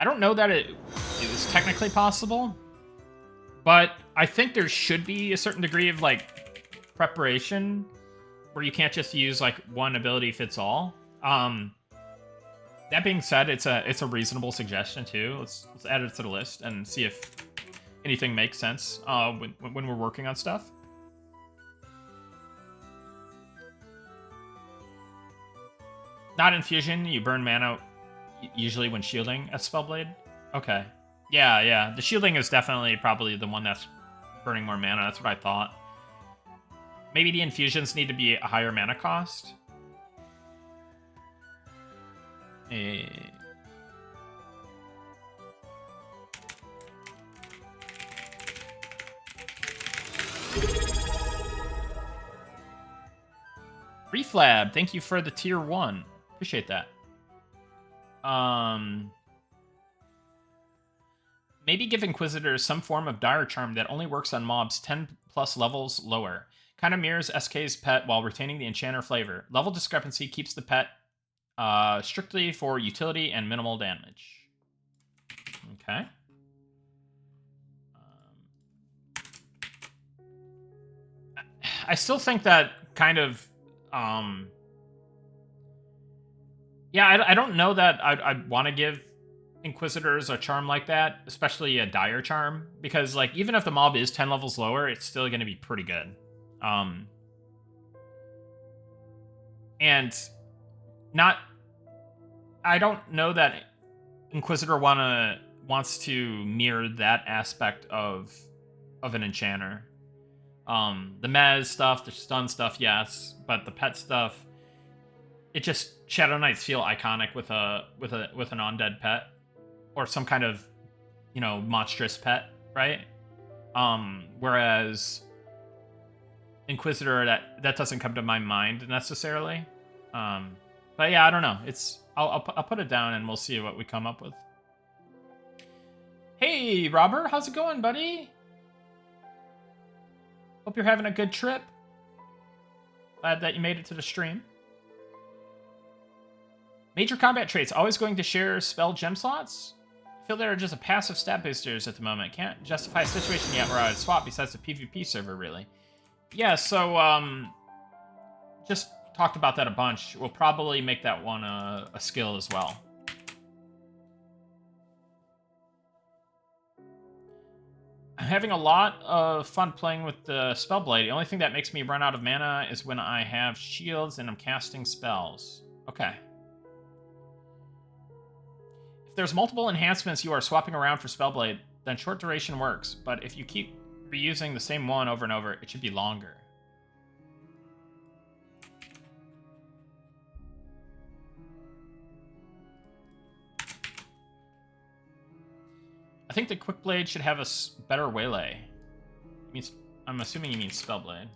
don't know that it is technically possible, but I think there should be a certain degree of like preparation where you can't just use like one ability fits all. That being said, it's a reasonable suggestion too. Let's add it to the list and see if anything makes sense when we're working on stuff. Not infusion. You burn mana usually when shielding a Spellblade. Okay. Yeah. The shielding is definitely probably the one that's burning more mana. That's what I thought. Maybe the infusions need to be a higher mana cost. Reflab, thank you for the tier 1. Appreciate that. Maybe give Inquisitors some form of Dire Charm that only works on mobs 10 plus levels lower. Kind of mirrors SK's pet while retaining the enchanter flavor. Level discrepancy keeps the pet strictly for utility and minimal damage. Okay. I still think that kind of... yeah, I don't know that I'd want to give Inquisitors a charm like that, especially a Dire Charm, because like even if the mob is 10 levels lower, it's still going to be pretty good. And I don't know that Inquisitor wants to mirror that aspect of an enchanter. The mez stuff, the stun stuff, yes, but the pet stuff, it just Shadow Knights feel iconic with an undead pet or some kind of, you know, monstrous pet, right? Whereas Inquisitor, that doesn't come to my mind necessarily. But yeah, I don't know. I'll put it down and we'll see what we come up with. Hey, Robert, how's it going, buddy? Hope you're having a good trip. Glad that you made it to the stream. Major combat traits. Always going to share spell gem slots? I feel they're just a passive stat boosters at the moment. Can't justify a situation yet where I would swap besides the PvP server, really. Yeah, so, just talked about that a bunch. We'll probably make that one a skill as well. I'm having a lot of fun playing with the Spellblade. The only thing that makes me run out of mana is when I have shields and I'm casting spells. Okay. If there's multiple enhancements you are swapping around for Spellblade, then short duration works. But if you keep reusing the same one over and over, it should be longer. I think the Quick Blade should have a better waylay. I'm assuming he means Spellblade.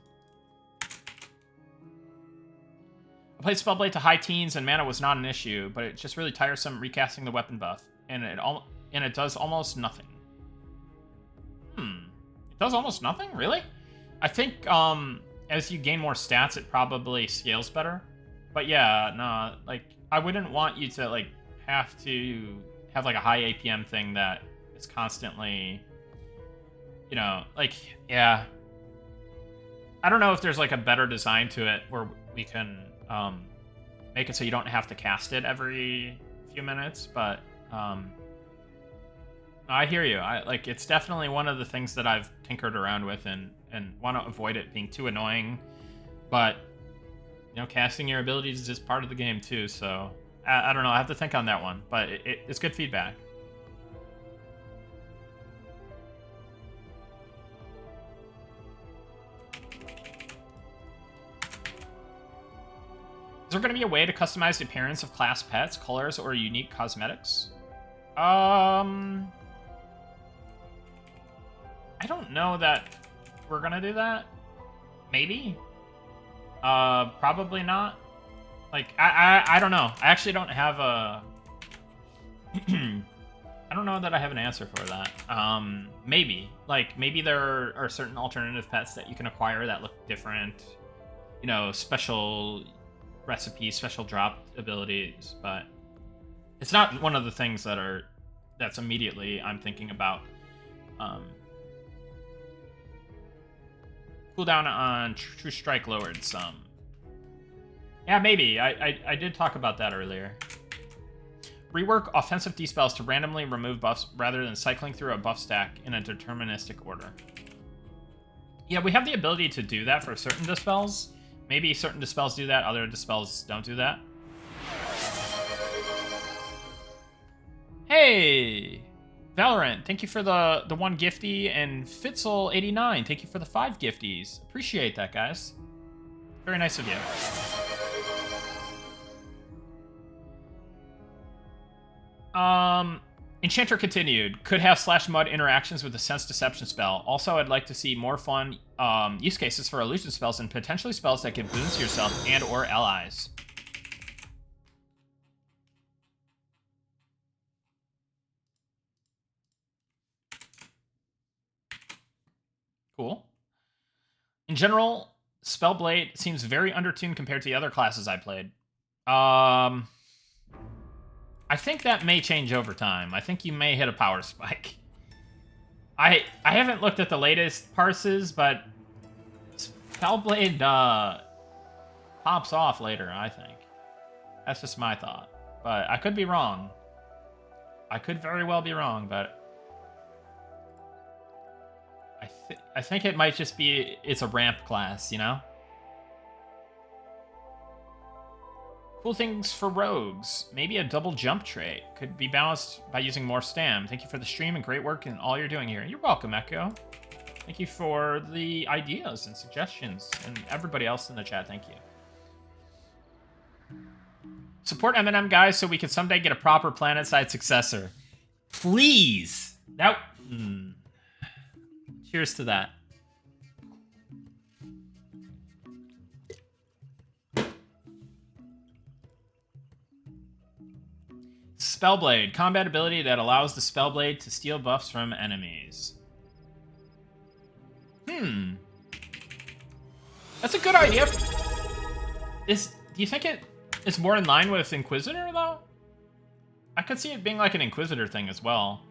I played Spellblade to high teens and mana was not an issue, but it's just really tiresome recasting the weapon buff, and it does almost nothing. It does almost nothing? Really? I think as you gain more stats, it probably scales better. But yeah, no, like I wouldn't want you to like have to have like a high APM thing that is constantly, you know, like, yeah. I don't know if there's like a better design to it where we can make it so you don't have to cast it every few minutes, but I hear you. Like it's definitely one of the things that I've tinkered around with and want to avoid it being too annoying. But you know, casting your abilities is just part of the game too. So I don't know. I have to think on that one, but it's good feedback. Is there going to be a way to customize the appearance of class pets, colors, or unique cosmetics? I don't know that we're going to do that. Maybe. Probably not. Like, I don't know. I actually don't have a... I don't know that I have an answer for that. Maybe. Like, maybe there are certain alternative pets that you can acquire that look different. You know, special recipes, special drop abilities, but it's not one of the things that's immediately I'm thinking about. Cooldown on True Strike lowered some. Yeah, maybe. I did talk about that earlier. Rework offensive dispels to randomly remove buffs rather than cycling through a buff stack in a deterministic order. Yeah, we have the ability to do that for certain dispels. Maybe certain dispels do that, other dispels don't do that. Hey! Valorant, thank you for the 1 gifty, and Fitzel89, thank you for the 5 gifties. Appreciate that, guys. Very nice of you. Enchanter continued. Could have /mud interactions with the Sense Deception spell. Also, I'd like to see more fun use cases for illusion spells and potentially spells that give boons to yourself and or allies. Cool. In general, Spellblade seems very undertuned compared to the other classes I played. I think that may change over time. I think you may hit a power spike. I haven't looked at the latest parses, but Spellblade pops off later, I think. That's just my thought. But I could be wrong. I could very well be wrong, but I think it might just be it's a ramp class, you know? Cool things for rogues. Maybe a double jump trait. Could be balanced by using more stam. Thank you for the stream and great work and all you're doing here. You're welcome, Echo. Thank you for the ideas and suggestions. And everybody else in the chat, thank you. Support M&M, guys, so we could someday get a proper planet-side successor. Please! That... Cheers to that. Spellblade. Combat ability that allows the Spellblade to steal buffs from enemies. That's a good idea. Do you think it's more in line with Inquisitor, though? I could see it being like an Inquisitor thing as well.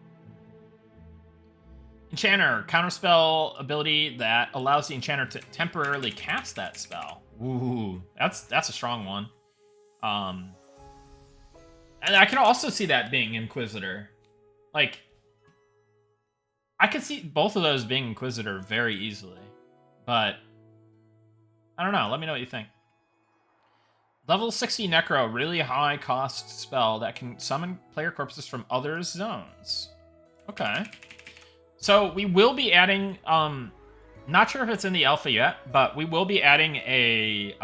Enchanter. Counterspell ability that allows the Enchanter to temporarily cast that spell. Ooh, that's a strong one. And I can also see that being Inquisitor. Like, I could see both of those being Inquisitor very easily. But, I don't know. Let me know what you think. Level 60 Necro. Really high cost spell that can summon player corpses from other zones. Okay. So, we will be adding... not sure if it's in the alpha yet, but we will be adding a...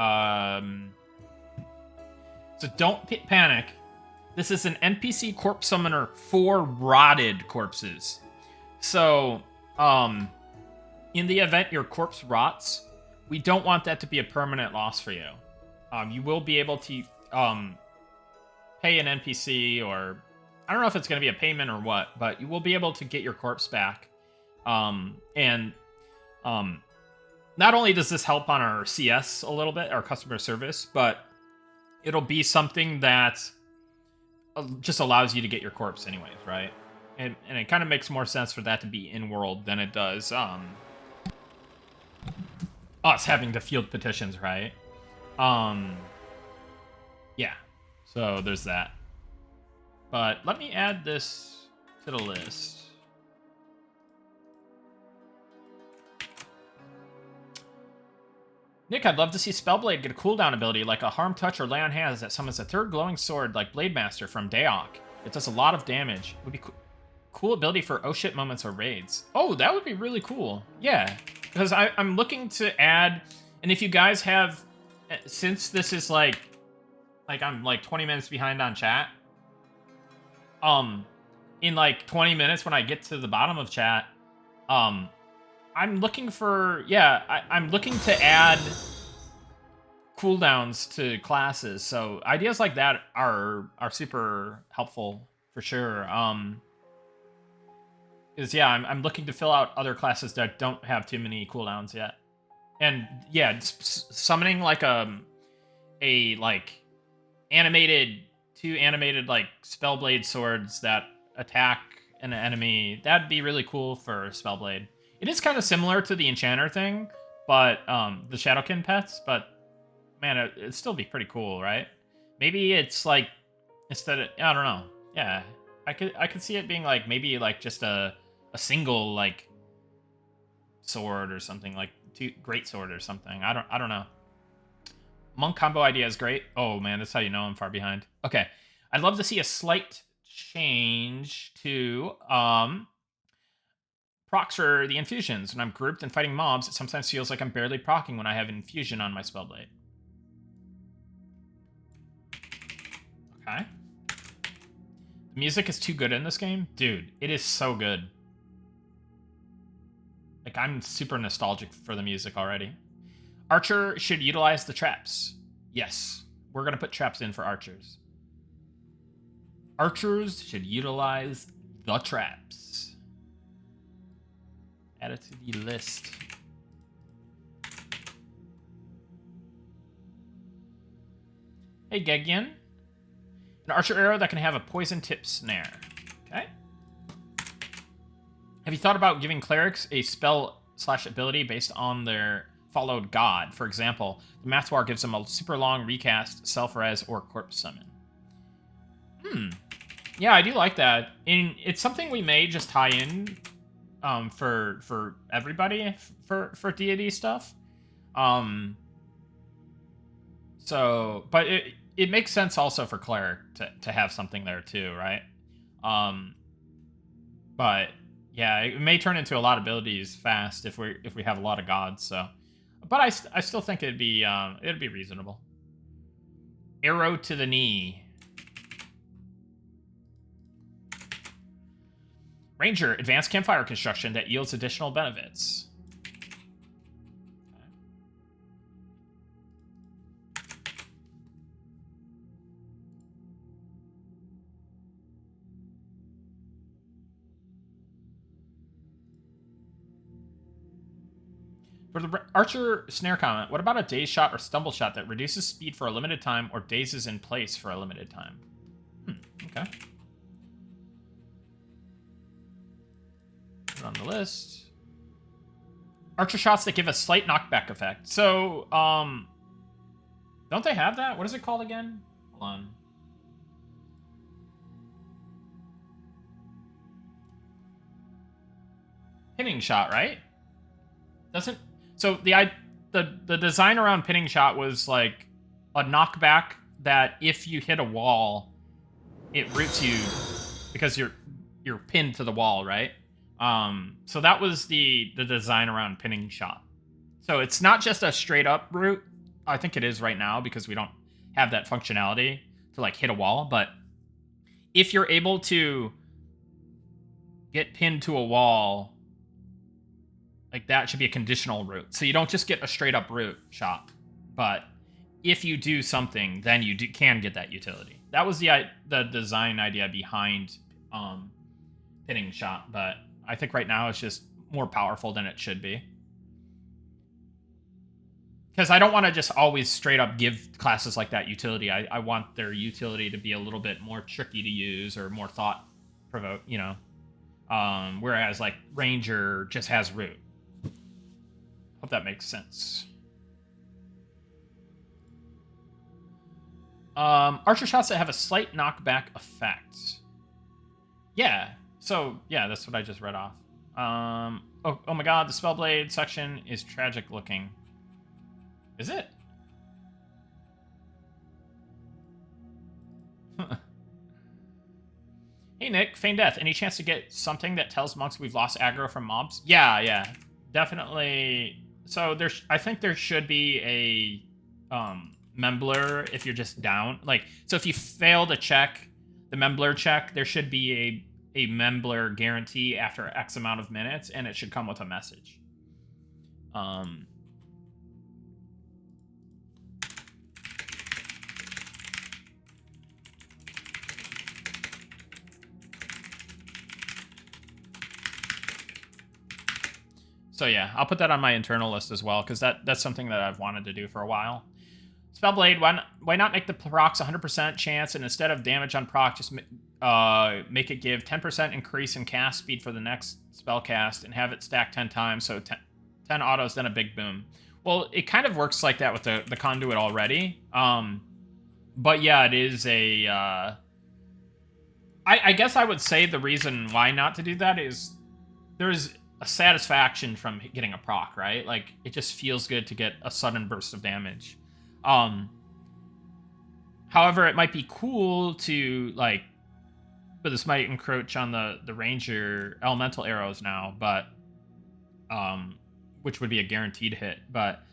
So, don't panic. This is an NPC corpse summoner for rotted corpses. So, in the event your corpse rots, we don't want that to be a permanent loss for you. You will be able to pay an NPC, or I don't know if it's going to be a payment or what, but you will be able to get your corpse back. Not only does this help on our CS a little bit, our customer service, but it'll be something that just allows you to get your corpse anyways, right? And it kind of makes more sense for that to be in-world than it does us having to field petitions, right? Yeah. So there's that. But let me add this to the list. Nick, I'd love to see Spellblade get a cooldown ability like a Harm Touch or Lay on Hands that summons a third glowing sword like Blademaster from Daok. It does a lot of damage. It would be cool ability for oh shit moments or raids. Oh, that would be really cool. Yeah, because I'm looking to add, and if you guys have, since this is like I'm like 20 minutes behind on chat, in like 20 minutes when I get to the bottom of chat, I'm looking for, I'm looking to add cooldowns to classes. So ideas like that are super helpful for sure. I'm looking to fill out other classes that don't have too many cooldowns yet. And yeah, summoning like a like two animated like Spellblade swords that attack an enemy, that'd be really cool for Spellblade. It is kind of similar to the Enchanter thing, but the Shadowkin pets, but man, it'd still be pretty cool, right? Maybe it's like, instead of, I don't know. Yeah, I could see it being like maybe like just a single like sword or something, like great sword or something. I don't know. Monk combo idea is great. Oh man, that's how you know I'm far behind. Okay, I'd love to see a slight change to procs for the infusions. When I'm grouped and fighting mobs, it sometimes feels like I'm barely procking when I have infusion on my Spellblade. Okay. The music is too good in this game. Dude, it is so good. Like, I'm super nostalgic for the music already. Archer should utilize the traps. Yes, we're going to put traps in for archers. Archers should utilize the traps. Add it to the list. Hey, Gegian. An archer arrow that can have a poison tip snare. Okay. Have you thought about giving clerics a spell/ability based on their followed god? For example, the Mathwar gives them a super long recast, self-res, or corpse summon. Yeah, I do like that. It's something we may just tie in for everybody for deity stuff. So, but it makes sense also for cleric to have something there too, right? But yeah, it may turn into a lot of abilities fast if we have a lot of gods. So, but I still think it'd be reasonable. Arrow to the knee. Ranger, advanced campfire construction that yields additional benefits. For the archer snare comment, what about a daze shot or stumble shot that reduces speed for a limited time or dazes in place for a limited time? Okay. Put it on the list. Archer shots that give a slight knockback effect. So, don't they have that? What is it called again? Hold on. Pinning shot, right? Doesn't... So the design around pinning shot was like a knockback that if you hit a wall, it roots you because you're pinned to the wall, right? So that was the design around pinning shot. So it's not just a straight up root. I think it is right now because we don't have that functionality to like hit a wall. But if you're able to get pinned to a wall, like that should be a conditional root. So you don't just get a straight up root shot, but if you do something, then you can get that utility. That was the design idea behind pinning shot, but I think right now it's just more powerful than it should be. Because I don't want to just always straight up give classes like that utility. I want their utility to be a little bit more tricky to use or more thought provoke, you know. Whereas like Ranger just has root. Hope that makes sense. Archer shots that have a slight knockback effect. Yeah. So, yeah, that's what I just read off. Oh my god, the Spellblade section is tragic looking. Is it? Hey, Nick, Feign Death. Any chance to get something that tells monks we've lost aggro from mobs? Yeah. Definitely. So, I think there should be a Membler if you're just down. Like, so if you fail to check the Membler check, there should be a Membler guarantee after X amount of minutes, and it should come with a message. So yeah, I'll put that on my internal list as well, because that's something that I've wanted to do for a while. Spellblade, why not make the procs 100% chance, and instead of damage on proc, just make it give 10% increase in cast speed for the next spell cast, and have it stack 10 times, so 10 autos, then a big boom. Well, it kind of works like that with the conduit already. But yeah, it is a... I guess I would say the reason why not to do that is there's a satisfaction from getting a proc, right? Like, it just feels good to get a sudden burst of damage. However, it might be cool to, like, but this might encroach on the Ranger elemental arrows now, but, which would be a guaranteed hit, but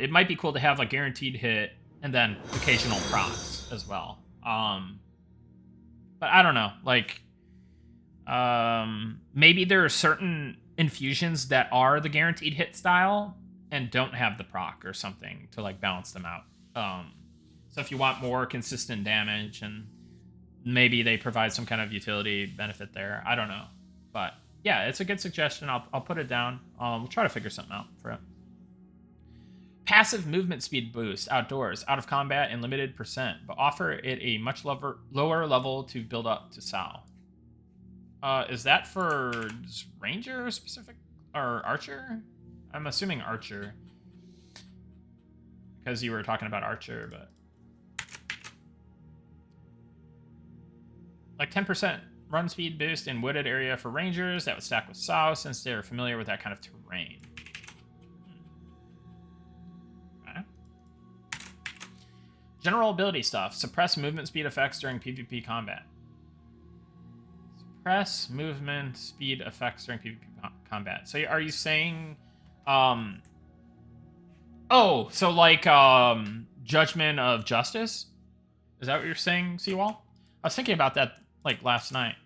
it might be cool to have a guaranteed hit and then occasional procs as well. But I don't know, like, maybe there are certain infusions that are the guaranteed hit style and don't have the proc or something to, like, balance them out. So if you want more consistent damage, and maybe they provide some kind of utility benefit there. I don't know. But yeah, it's a good suggestion. I'll put it down. We'll try to figure something out for it. Passive movement speed boost outdoors, out of combat, and limited %, but offer it a much lower level to build up to Sal. Is that for Ranger specific or Archer? I'm assuming Archer, because you were talking about Archer, but like 10% run speed boost in wooded area for Rangers that would stack with Sal since they're familiar with that kind of terrain. General ability stuff. Suppress movement speed effects during PvP combat. Suppress movement speed effects during PvP combat. So are you saying... oh, so like Judgment of Justice? Is that what you're saying, Seawall? I was thinking about that like last night.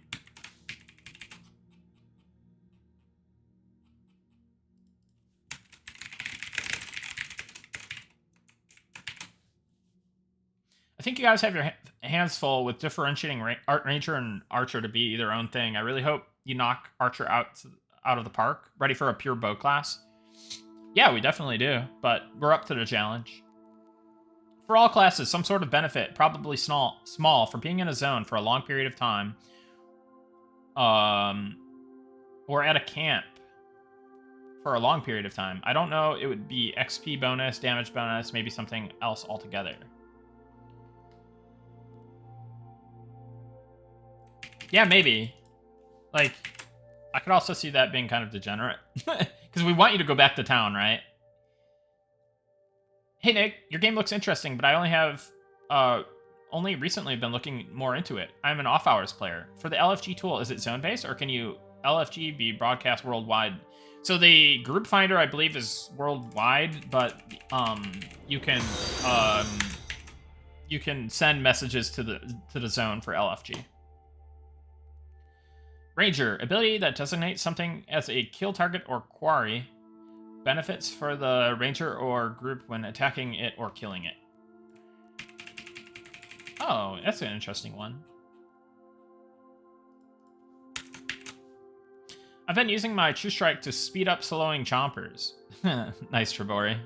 I think you guys have your hands full with differentiating Ranger and Archer to be their own thing. I really hope you knock Archer out of the park, ready for a pure bow class. Yeah, we definitely do, but we're up to the challenge. For all classes, some sort of benefit, probably small, for being in a zone for a long period of time, or at a camp for a long period of time. I don't know, it would be XP bonus, damage bonus, maybe something else altogether. Yeah, maybe. Like, I could also see that being kind of degenerate. Because we want you to go back to town, right? Hey, Nick, your game looks interesting, but I only recently been looking more into it. I'm an off-hours player. For the LFG tool, is it zone-based, or can you LFG be broadcast worldwide? So the group finder, I believe, is worldwide, but you can send messages to the zone for LFG. Ranger, ability that designates something as a kill target or quarry. Benefits for the Ranger or group when attacking it or killing it. Oh, that's an interesting one. I've been using my True Strike to speed up slowing chompers. Nice, Tribori.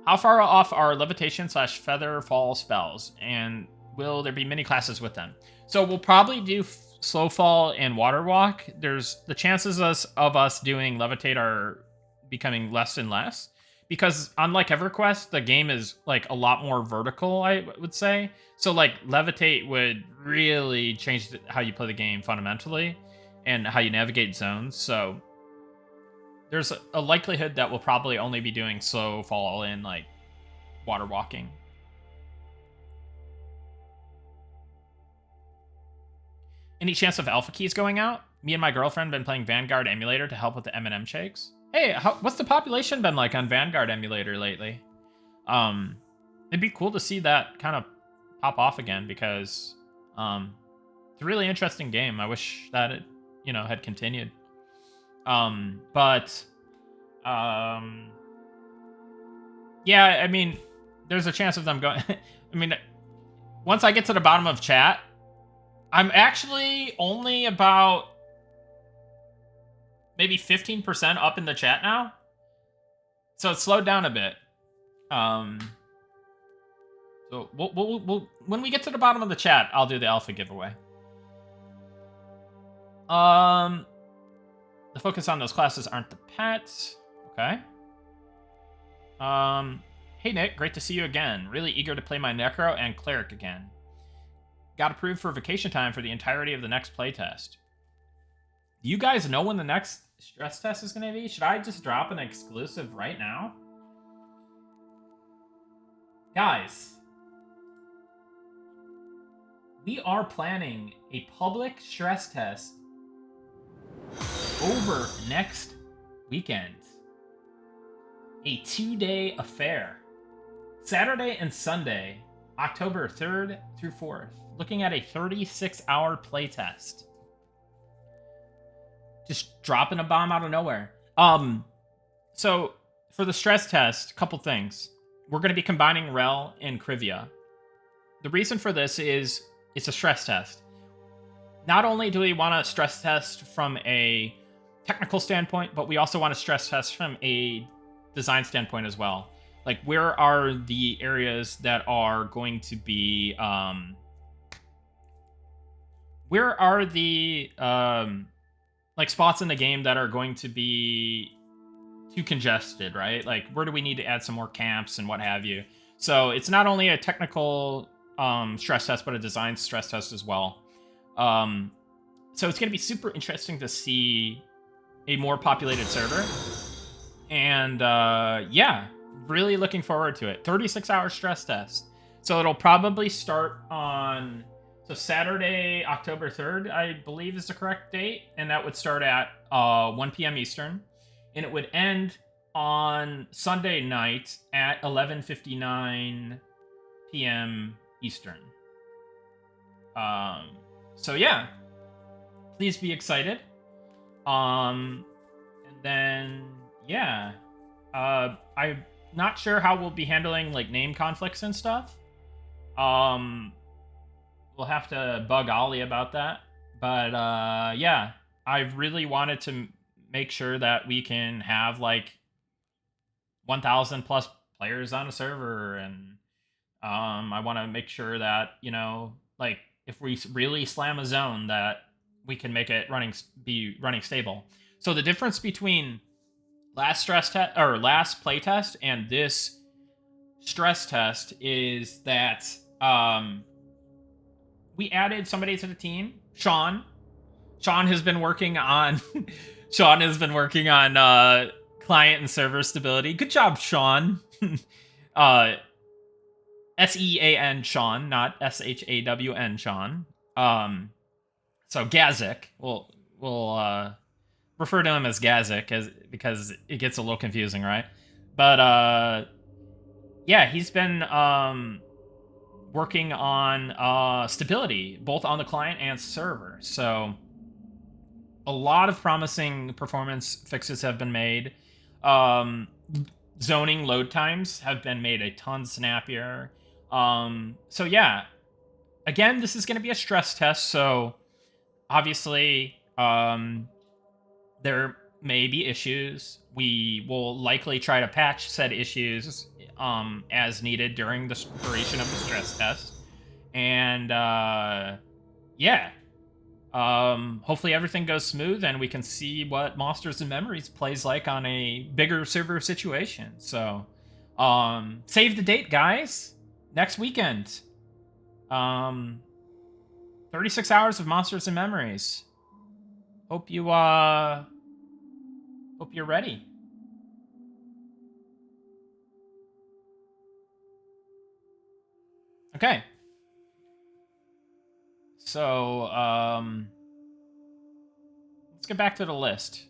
How far off are levitation / feather fall spells? And will there be many classes with them? So we'll probably do slow fall and water walk. There's the chances of us doing levitate are becoming less and less, because unlike EverQuest, the game is like a lot more vertical, I would say. So like levitate would really change how you play the game fundamentally and how you navigate zones. So there's a likelihood that we'll probably only be doing slow fall and like water walking. Any chance of alpha keys going out? Me and my girlfriend been playing Vanguard emulator to help with the M&M shakes. Hey, what's the population been like on Vanguard emulator lately? It'd be cool to see that kind of pop off again, because it's a really interesting game. I wish that it, had continued. Yeah, I mean, there's a chance of them going. I mean, once I get to the bottom of chat, I'm actually only about maybe 15% up in the chat now. So it's slowed down a bit. So we'll when we get to the bottom of the chat, I'll do the alpha giveaway. The focus on those classes aren't the pets. Okay. Hey Nick, great to see you again. Really eager to play my Necro and Cleric again. got approved for vacation time for the entirety of the next playtest. Do you guys know when the next stress test is going to be? Should I just drop an exclusive right now? Guys, we are planning a public stress test over next weekend. A 2-day affair. Saturday and Sunday, October 3rd through 4th. Looking at a 36-hour playtest. Just dropping a bomb out of nowhere. So, for the stress test, a couple things. We're going to be combining Rel and Krivia. The reason for this is it's a stress test. Not only do we want to stress test from a technical standpoint, but we also want to stress test from a design standpoint as well. Like, where are the areas that are going to be... where are the like spots in the game that are going to be too congested, right? Like, where do we need to add some more camps and what have you? So it's not only a technical stress test, but a design stress test as well. So it's going to be super interesting to see a more populated server. And yeah, really looking forward to it. 36-hour stress test. So it'll probably start on... So Saturday, October 3rd, I believe is the correct date. And that would start at 1 p.m. Eastern. And it would end on Sunday night at 11:59 p.m. Eastern. So yeah, please be excited. And then, yeah. I'm not sure how we'll be handling, like, name conflicts and stuff. We'll have to bug Ollie about that. But, yeah, I really wanted to make sure that we can have, like, 1,000 plus players on a server. And I want to make sure that, you know, like, if we really slam a zone, that we can make it be running stable. So the difference between last stress test or last playtest and this stress test is that we added somebody to the team, Sean. Sean has been working on client and server stability. Good job, Sean. S-E-A-N Sean, not S-H-A-W-N Sean. So Gazik, we'll refer to him as Gazik because it gets a little confusing, right? But yeah, he's been working on stability, both on the client and server. So a lot of promising performance fixes have been made. Zoning load times have been made a ton snappier. So yeah, again, this is going to be a stress test. So obviously, there may be issues. We will likely try to patch said issues as needed during the duration of the stress test. And yeah, hopefully everything goes smooth and we can see what Monsters and Memories plays like on a bigger server situation. So save the date, guys. Next weekend. 36 hours of Monsters and Memories. Hope you're ready. Okay. So, let's get back to the list.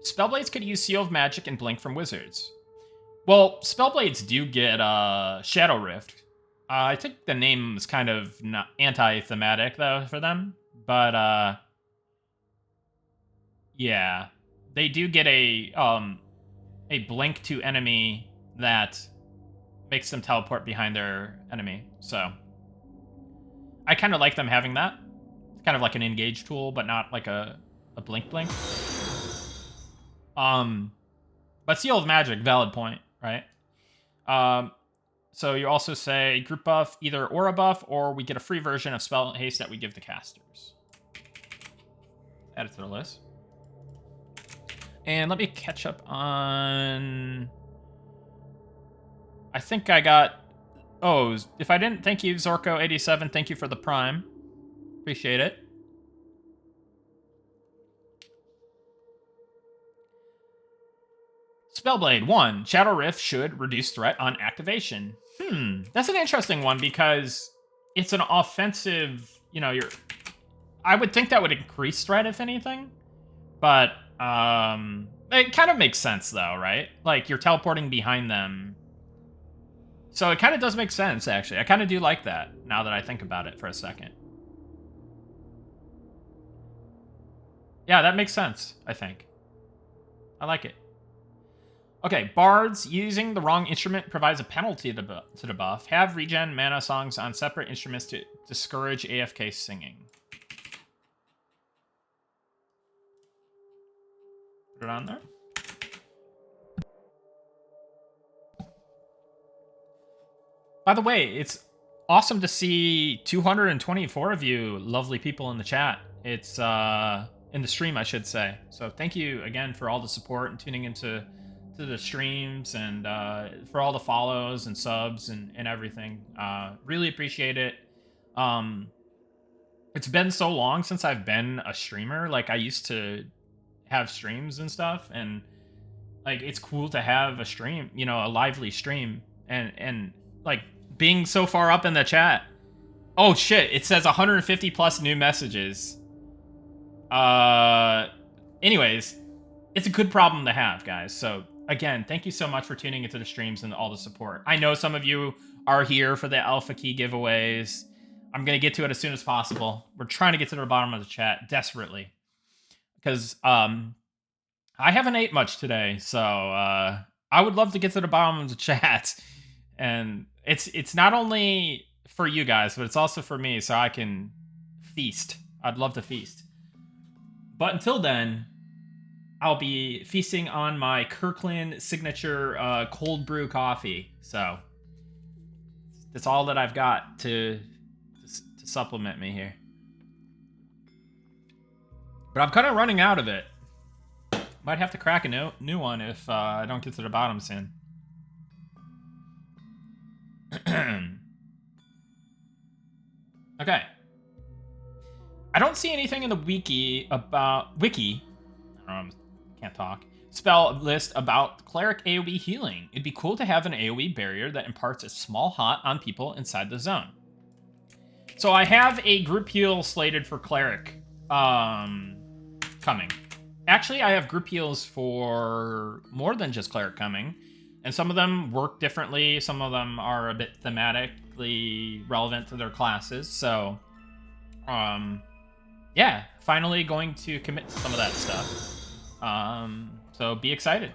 Spellblades could use Seal of Magic and Blink from Wizards. Well, Spellblades do get Shadow Rift. I think the name is kind of not anti-thematic, though, for them. But, yeah. They do get a blink to enemy that makes them teleport behind their enemy. So, I kind of like them having that. It's kind of like an engage tool, but not like a blink. But Seal of Magic, valid point, right? So you also say group buff, either aura buff, or we get a free version of spell haste that we give to casters. Add it to the list. And let me catch up on... I think I got... Oh, if I didn't, thank you, Zorko87. Thank you for the Prime. Appreciate it. Spellblade 1. Shadow Rift should reduce threat on activation. That's an interesting one because it's an offensive... You know, I would think that would increase threat, if anything. But, it kind of makes sense, though, right? Like, you're teleporting behind them. So it kind of does make sense, actually. I kind of do like that, now that I think about it for a second. Yeah, that makes sense, I think. I like it. Okay, bards using the wrong instrument provides a penalty to the buff. Have regen mana songs on separate instruments to discourage AFK singing. Put it on there. By the way, it's awesome to see 224 of you lovely people in the chat. It's in the stream, I should say. So thank you again for all the support and tuning into the streams, and for all the follows and subs and everything. Really appreciate it. It's been so long since I've been a streamer. Like, I used to have streams and stuff, and like, it's cool to have a stream, you know, a lively stream, and like, being so far up in the chat. Oh shit, it says 150 plus new messages. Anyways, it's a good problem to have, guys. So again, thank you so much for tuning into the streams and all the support. I know some of you are here for the alpha key giveaways. I'm gonna get to it as soon as possible. We're trying to get to the bottom of the chat desperately, because I haven't ate much today, so I would love to get to the bottom of the chat. And it's not only for you guys, but it's also for me, so I can feast. I'd love to feast. But until then, I'll be feasting on my Kirkland signature cold brew coffee. So that's all that I've got to supplement me here. But I'm kind of running out of it. Might have to crack a new one if I don't get to the bottom soon. Okay. I don't see anything in the wiki about... I don't know, can't talk. Spell list about cleric AoE healing. It'd be cool to have an AoE barrier that imparts a small hot on people inside the zone. So I have a group heal slated for cleric coming. Actually, I have group heals for more than just cleric coming. And some of them work differently. Some of them are a bit thematically relevant to their classes. So, yeah, finally going to commit to some of that stuff. So be excited.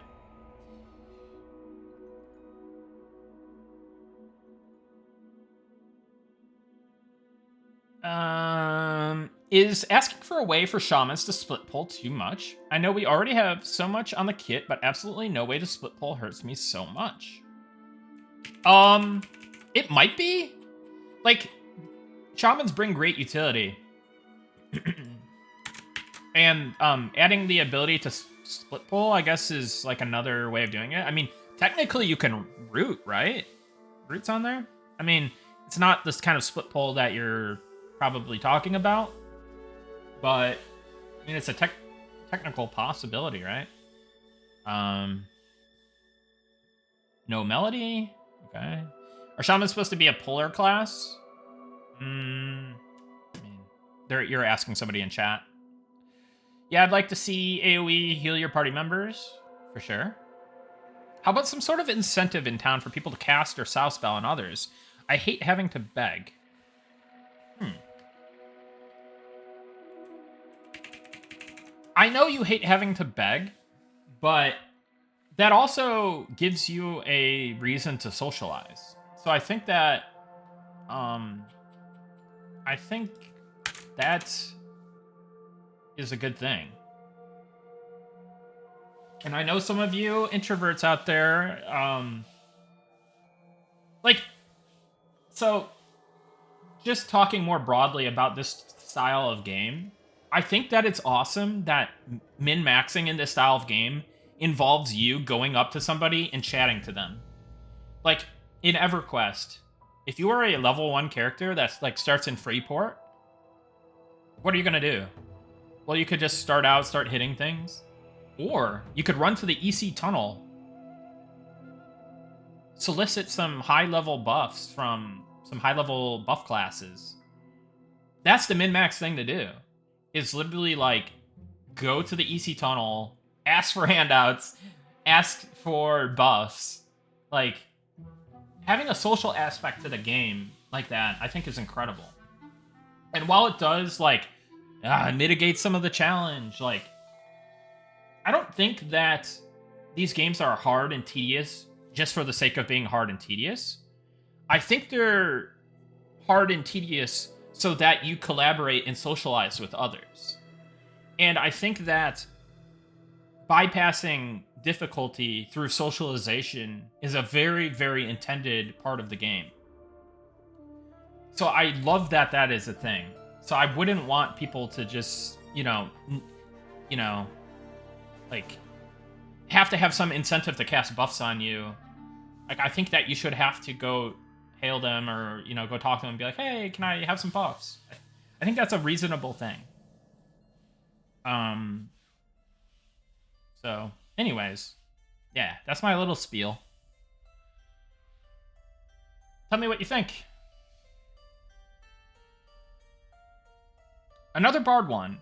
Is asking for a way for shamans to split pull too much? I know we already have so much on the kit, but absolutely no way to split pull hurts me so much. It might be. Like, shamans bring great utility. And adding the ability to split pull, I guess, is like another way of doing it. I mean, technically you can root, right? Root's on there? I mean, it's not this kind of split pull that you're probably talking about, but I mean, it's a technical possibility, right? No melody. Okay. Are shamans supposed to be a puller class? I mean, you're asking somebody in chat. Yeah, I'd like to see AoE heal your party members, for sure. How about some sort of incentive in town for people to cast or sow spell on others? I hate having to beg. I know you hate having to beg, but that also gives you a reason to socialize. So I think that, that is a good thing. And I know some of you introverts out there, Like, so just talking more broadly about this style of game, I think that it's awesome that min-maxing in this style of game involves you going up to somebody and chatting to them. Like, in EverQuest, if you are a level 1 character that's like starts in Freeport, what are you gonna do? Well, you could just start hitting things. Or you could run to the EC tunnel, solicit some high-level buffs from some high-level buff classes. That's the min-max thing to do. Is literally like, go to the EC tunnel, ask for handouts, ask for buffs. Like, having a social aspect to the game like that, I think is incredible. And while it does, like, mitigate some of the challenge, like, I don't think that these games are hard and tedious just for the sake of being hard and tedious. I think they're hard and tedious so that you collaborate and socialize with others. And I think that bypassing difficulty through socialization is a very, very intended part of the game. So I love that that is a thing. So I wouldn't want people to just, like, have to have some incentive to cast buffs on you. Like, I think that you should have to go hail them or, go talk to them and be like, hey, can I have some buffs? I think that's a reasonable thing. So, anyways, yeah, that's my little spiel. Tell me what you think. Another Bard one,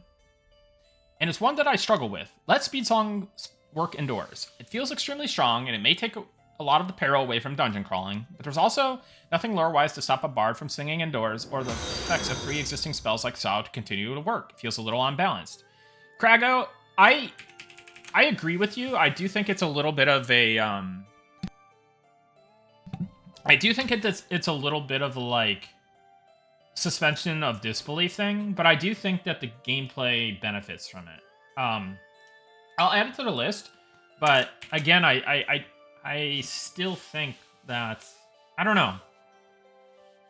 and it's one that I struggle with. Let speed songs work indoors. It feels extremely strong, and it may take a lot of the peril away from dungeon crawling, but there's also nothing lore-wise to stop a bard from singing indoors or the effects of pre-existing spells like Sao to continue to work. It feels a little unbalanced. Krago, I agree with you. I do think it's a little bit of a I do think it's a little bit of a, like, suspension of disbelief thing, but I do think that the gameplay benefits from it. I'll add it to the list, but again, I still think that, I don't know.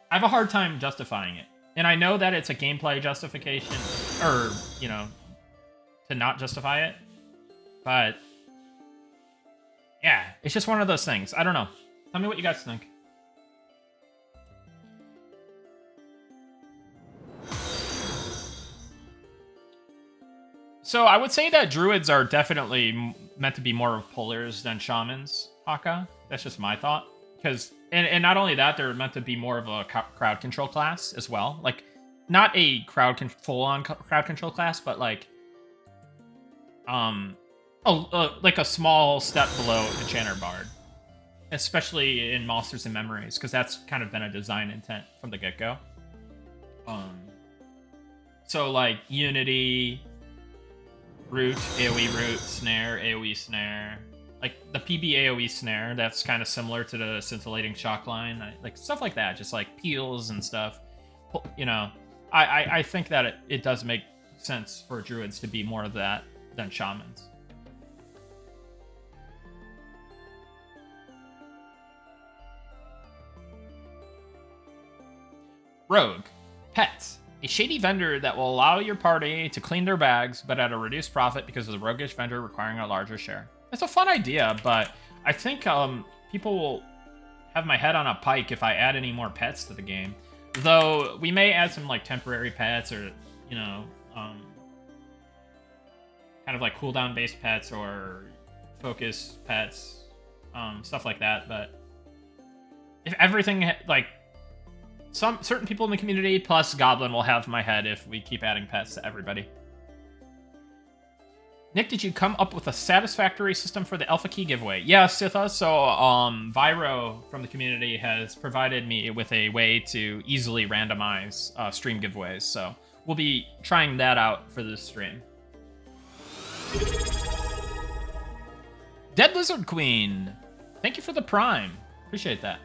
I have a hard time justifying it. And I know that it's a gameplay justification, or, to not justify it. But, yeah, it's just one of those things. I don't know. Tell me what you guys think. So I would say that druids are definitely meant to be more of pullers than shamans, Haka. That's just my thought. Because, and not only that, they're meant to be more of a crowd control class as well. Like, not a full-on crowd control class, but like, like a small step below enchanter bard, especially in Monsters and Memories, because that's kind of been a design intent from the get-go. So like Unity, Root, AoE Snare, like the PB AoE Snare, that's kind of similar to the Scintillating Shock line, like stuff like that, just like peels and stuff. I think that it does make sense for druids to be more of that than shamans. Rogue. Pets. A shady vendor that will allow your party to clean their bags, but at a reduced profit because of the roguish vendor requiring a larger share. It's a fun idea, but I think people will have my head on a pike if I add any more pets to the game. Though, we may add some, like, temporary pets or, kind of like cooldown-based pets or focus pets, stuff like that, but if everything, like, certain people in the community plus Goblin will have my head if we keep adding pets to everybody. Nick, did you come up with a satisfactory system for the Alpha Key giveaway? Yeah, Sitha. So, Vyro from the community has provided me with a way to easily randomize stream giveaways. So, we'll be trying that out for this stream. Dead Lizard Queen. Thank you for the Prime. Appreciate that.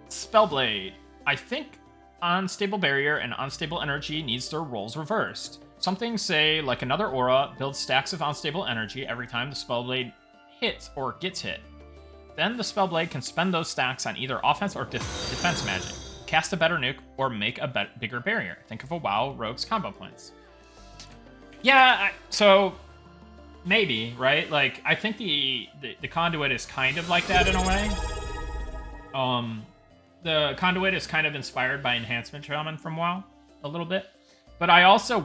Spellblade. I think Unstable Barrier and Unstable Energy needs their roles reversed. Something, say, like another aura, builds stacks of unstable energy every time the Spellblade hits or gets hit. Then the Spellblade can spend those stacks on either offense or defense magic, cast a better nuke, or make a bigger barrier. Think of a WoW rogue's combo points. Yeah, so maybe, right? Like, I think the Conduit is kind of like that in a way. The Conduit is kind of inspired by Enhancement Shaman from WoW a little bit. But I also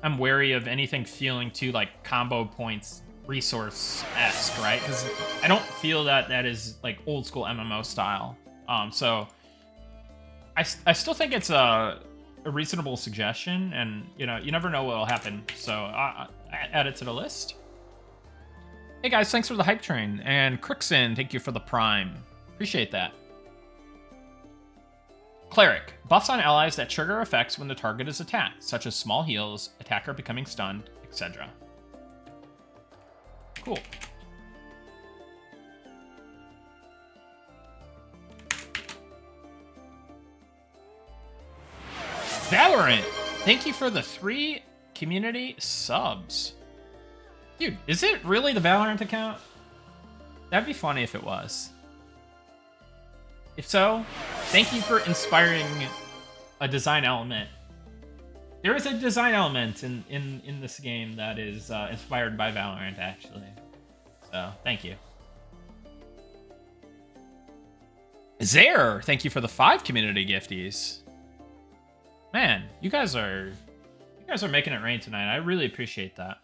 am wary of anything feeling too, like, combo points resource-esque, right? Because I don't feel that is, like, old-school MMO style. So I still think it's a reasonable suggestion, and, you know, you never know what will happen. So I add it to the list. Hey, guys, thanks for the hype train. And Crixin, thank you for the prime. Appreciate that. Cleric. Buffs on allies that trigger effects when the target is attacked, such as small heals, attacker becoming stunned, etc. Cool. Valorant. Thank you for the 3 community subs. Dude, is it really the Valorant account? That'd be funny if it was. If so, thank you for inspiring a design element. There is a design element in this game that is inspired by Valorant, actually. So, thank you. Zare, thank you for the 5 community gifties. Man, you guys are making it rain tonight. I really appreciate that.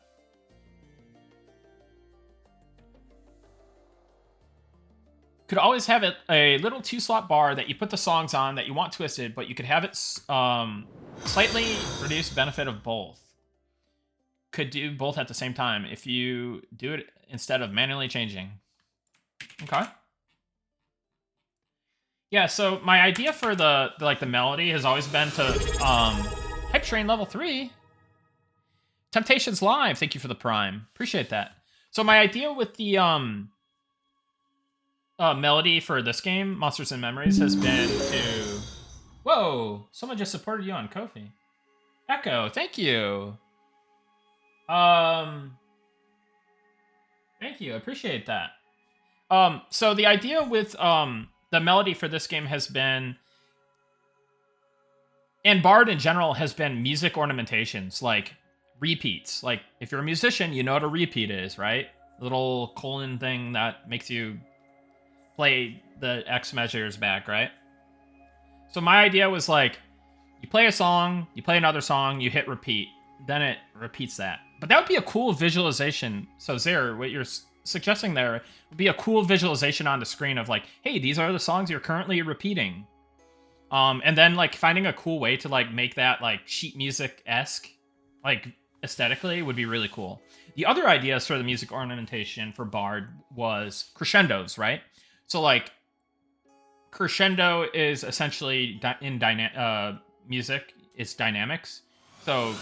Could always have it a little 2-slot bar that you put the songs on that you want twisted, but you could have it slightly reduced benefit of both. Could do both at the same time if you do it instead of manually changing. Okay. Yeah, so my idea for the melody has always been to hype train level 3. Temptations Live, thank you for the prime. Appreciate that. So my idea with the melody for this game, Monsters and Memories, has been to... Whoa! Someone just supported you on Ko-fi. Echo, thank you. Thank you, I appreciate that. So the idea with the melody for this game has been, and Bard in general, has been music ornamentations, like repeats. Like, if you're a musician, you know what a repeat is, right? Little colon thing that makes you play the X measures back, right? So my idea was like, you play a song, you play another song, you hit repeat, then it repeats that. But that would be a cool visualization. So Zare, what you're suggesting there would be a cool visualization on the screen of like, hey, these are the songs you're currently repeating. And then like finding a cool way to like make that like sheet music-esque, like aesthetically, would be really cool. The other ideas for the music ornamentation for Bard was crescendos, right? So, like, crescendo is essentially in music. It's dynamics. So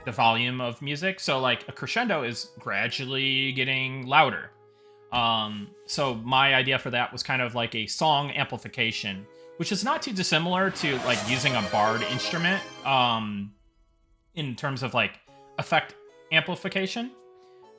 the volume of music. So, like, a crescendo is gradually getting louder. So my idea for that was kind of like a song amplification, which is not too dissimilar to like using a Bard instrument in terms of like effect amplification.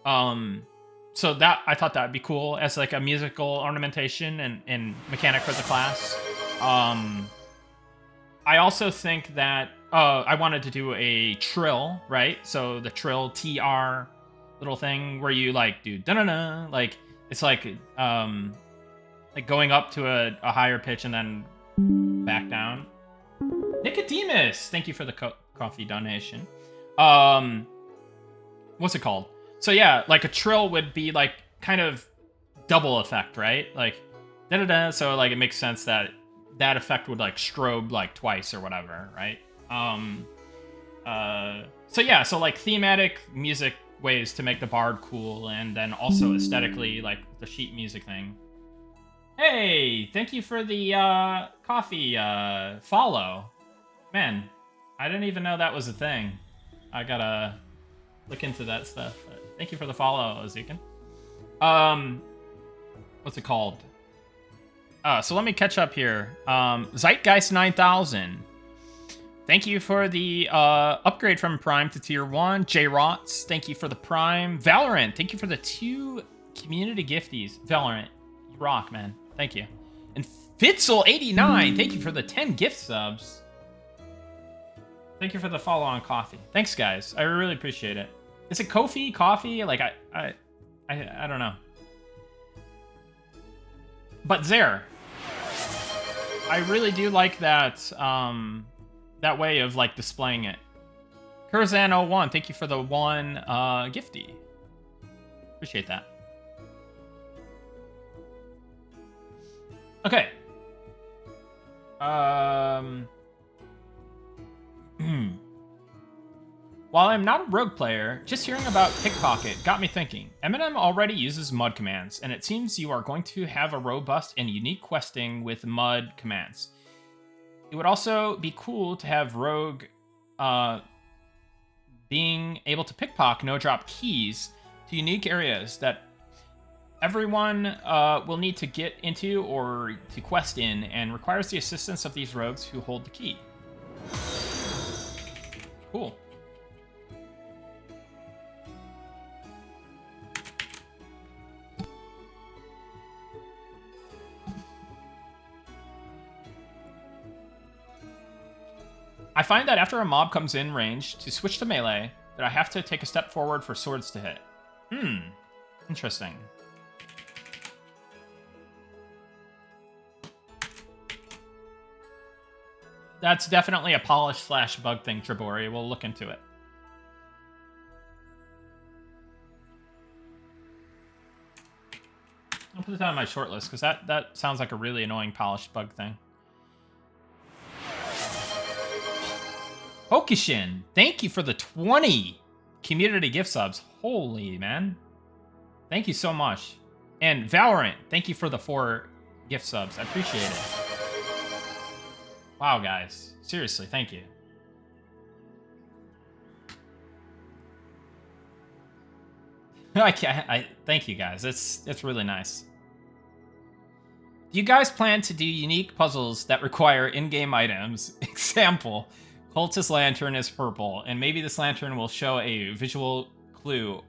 So that, I thought that would be cool as like a musical ornamentation and mechanic for the class. I also think that I wanted to do a trill, right? So the trill TR little thing where you like do da-na-na, like it's like going up to a higher pitch and then back down. Nicodemus, thank you for the coffee donation. What's it called? So yeah, like a trill would be like kind of double effect, right? Like da-da-da, so like it makes sense that that effect would like strobe like twice or whatever, right? So yeah, so like thematic music ways to make the Bard cool, and then also aesthetically like the sheet music thing. Hey, thank you for the coffee follow. Man, I didn't even know that was a thing. I gotta look into that stuff. But thank you for the follow, Ezekiel. What's it called? So let me catch up here. Zeitgeist 9000. Thank you for the upgrade from Prime to Tier 1. J-Rots, thank you for the Prime. Valorant, thank you for the 2 community gifties. Valorant, you rock, man. Thank you. And Fitzel89, thank you for the 10 gift subs. Thank you for the follow on coffee. Thanks, guys. I really appreciate it. Is it Kofi? Coffee? Like, I don't know. But Zare, I really do like that, that way of, like, displaying it. Kurzan01, thank you for the 1 gifty. Appreciate that. Okay. While I'm not a rogue player, just hearing about Pickpocket got me thinking. Eminem already uses mud commands, and it seems you are going to have a robust and unique questing with mud commands. It would also be cool to have rogue being able to pickpocket no-drop keys to unique areas that everyone will need to get into or to quest in, and requires the assistance of these rogues who hold the key. Cool. I find that after a mob comes in range to switch to melee, that I have to take a step forward for swords to hit. Interesting. That's definitely a polish/bug thing, Tribori. We'll look into it. I'll put it on my short list, because that sounds like a really annoying polish bug thing. Hokishin, thank you for the 20 community gift subs. Holy, man. Thank you so much. And Valorant, thank you for the 4 gift subs. I appreciate it. Wow, guys. Seriously, thank you. Thank you, guys. It's really nice. Do you guys plan to do unique puzzles that require in-game items? Example, Cultist Lantern is purple, and maybe this lantern will show a visual clue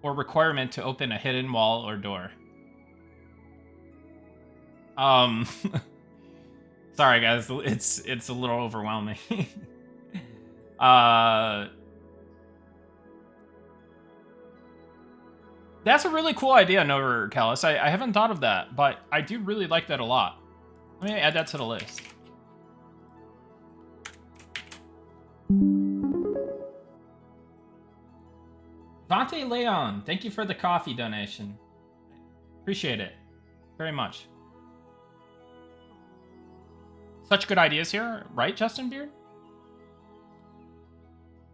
or requirement to open a hidden wall or door. Sorry, guys. It's a little overwhelming. That's a really cool idea, Nova Callus. I haven't thought of that, but I do really like that a lot. Let me add that to the list. Vante Leon, thank you for the coffee donation. Appreciate it very much. Such good ideas here, right, Justin Beard?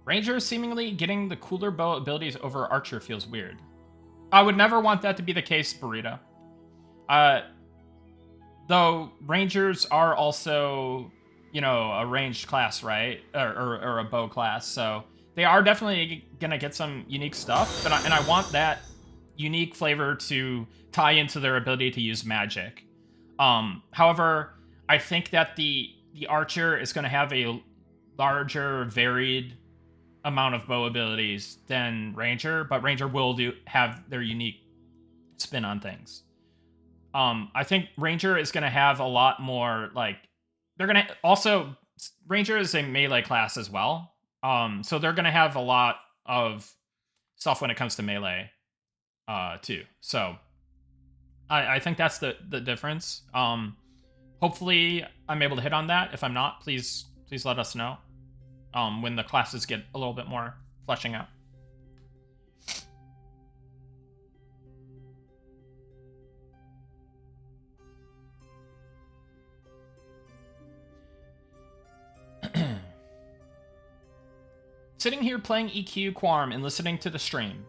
Ranger seemingly getting the cooler bow abilities over Archer feels weird. I would never want that to be the case, Burrito. Though Rangers are also, you know, a ranged class, right? Or a bow class, so they are definitely gonna get some unique stuff, and I want that unique flavor to tie into their ability to use magic. However, I think that the Archer is gonna have a larger, varied amount of bow abilities than Ranger, but Ranger will have their unique spin on things. I think Ranger is gonna have a lot more, like, they're gonna also, Ranger is a melee class as well. So they're gonna have a lot of stuff when it comes to melee, too. So I think that's the difference. Hopefully I'm able to hit on that. If I'm not, please let us know. When the classes get a little bit more fleshing out. Sitting here playing EQ Quarm and listening to the stream.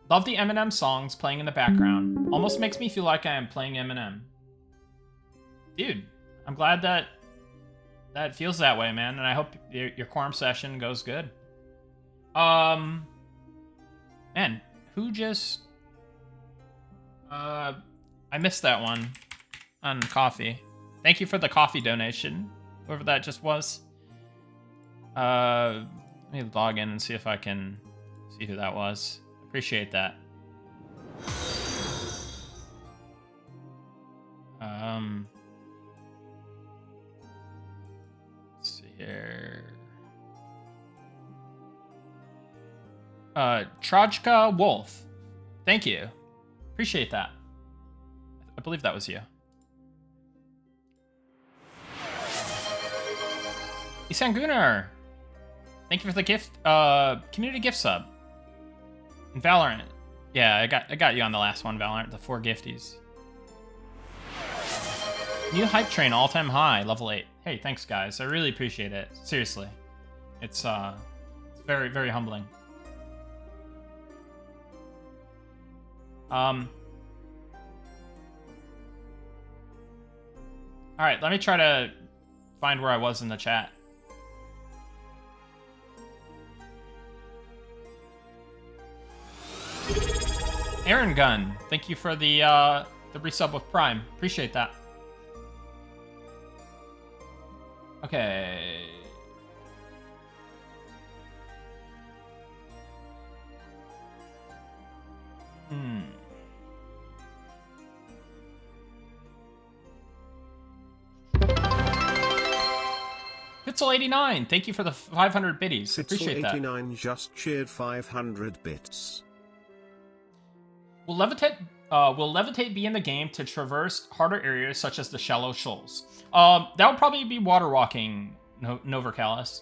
Love the Eminem songs playing in the background. Almost makes me feel like I am playing Eminem. Dude, I'm glad that feels that way, man, and I hope your Quarm session goes good. Man, who just... I missed that one on coffee. Thank you for the coffee donation, whoever that just was. Let me log in and see if I can see who that was. Appreciate that. Let's see here. Trajka Wolf. Thank you. Appreciate that. I believe that was you. Isangunar. Thank you for the gift, community gift sub. And Valorant. Yeah, I got you on the last one, Valorant, the 4 gifties. New hype train, all-time high, level 8. Hey, thanks, guys. I really appreciate it. Seriously. It's very, very humbling. Alright, let me try to find where I was in the chat. Aaron Gunn, thank you for the resub with Prime. Appreciate that. Okay. Pixel89, thank you for the 500 biddies. Appreciate that. Pixel89 just cheered 500 bits. Will levitate be in the game to traverse harder areas such as the shallow shoals? That would probably be water walking, Novercalis.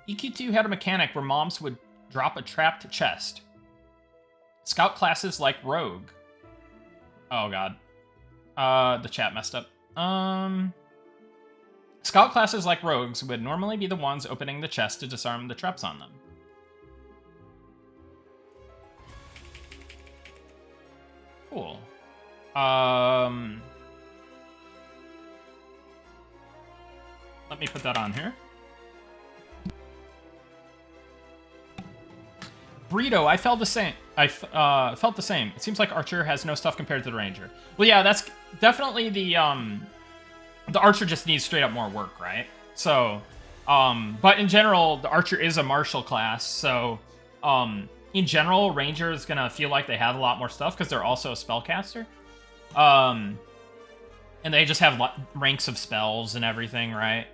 EQ2 had a mechanic where moms would drop a trapped chest. Scout classes like Rogue. Oh god. The chat messed up. Scout classes like Rogues would normally be the ones opening the chest to disarm the traps on them. Cool. Let me put that on here. Burrito, I felt the same. Felt the same. It seems like Archer has no stuff compared to the Ranger. Well, yeah, that's definitely the Archer just needs straight up more work, right? So, but in general, the Archer is a martial class, so, in general, Ranger is gonna feel like they have a lot more stuff because they're also a spellcaster. And they just have ranks of spells and everything, right?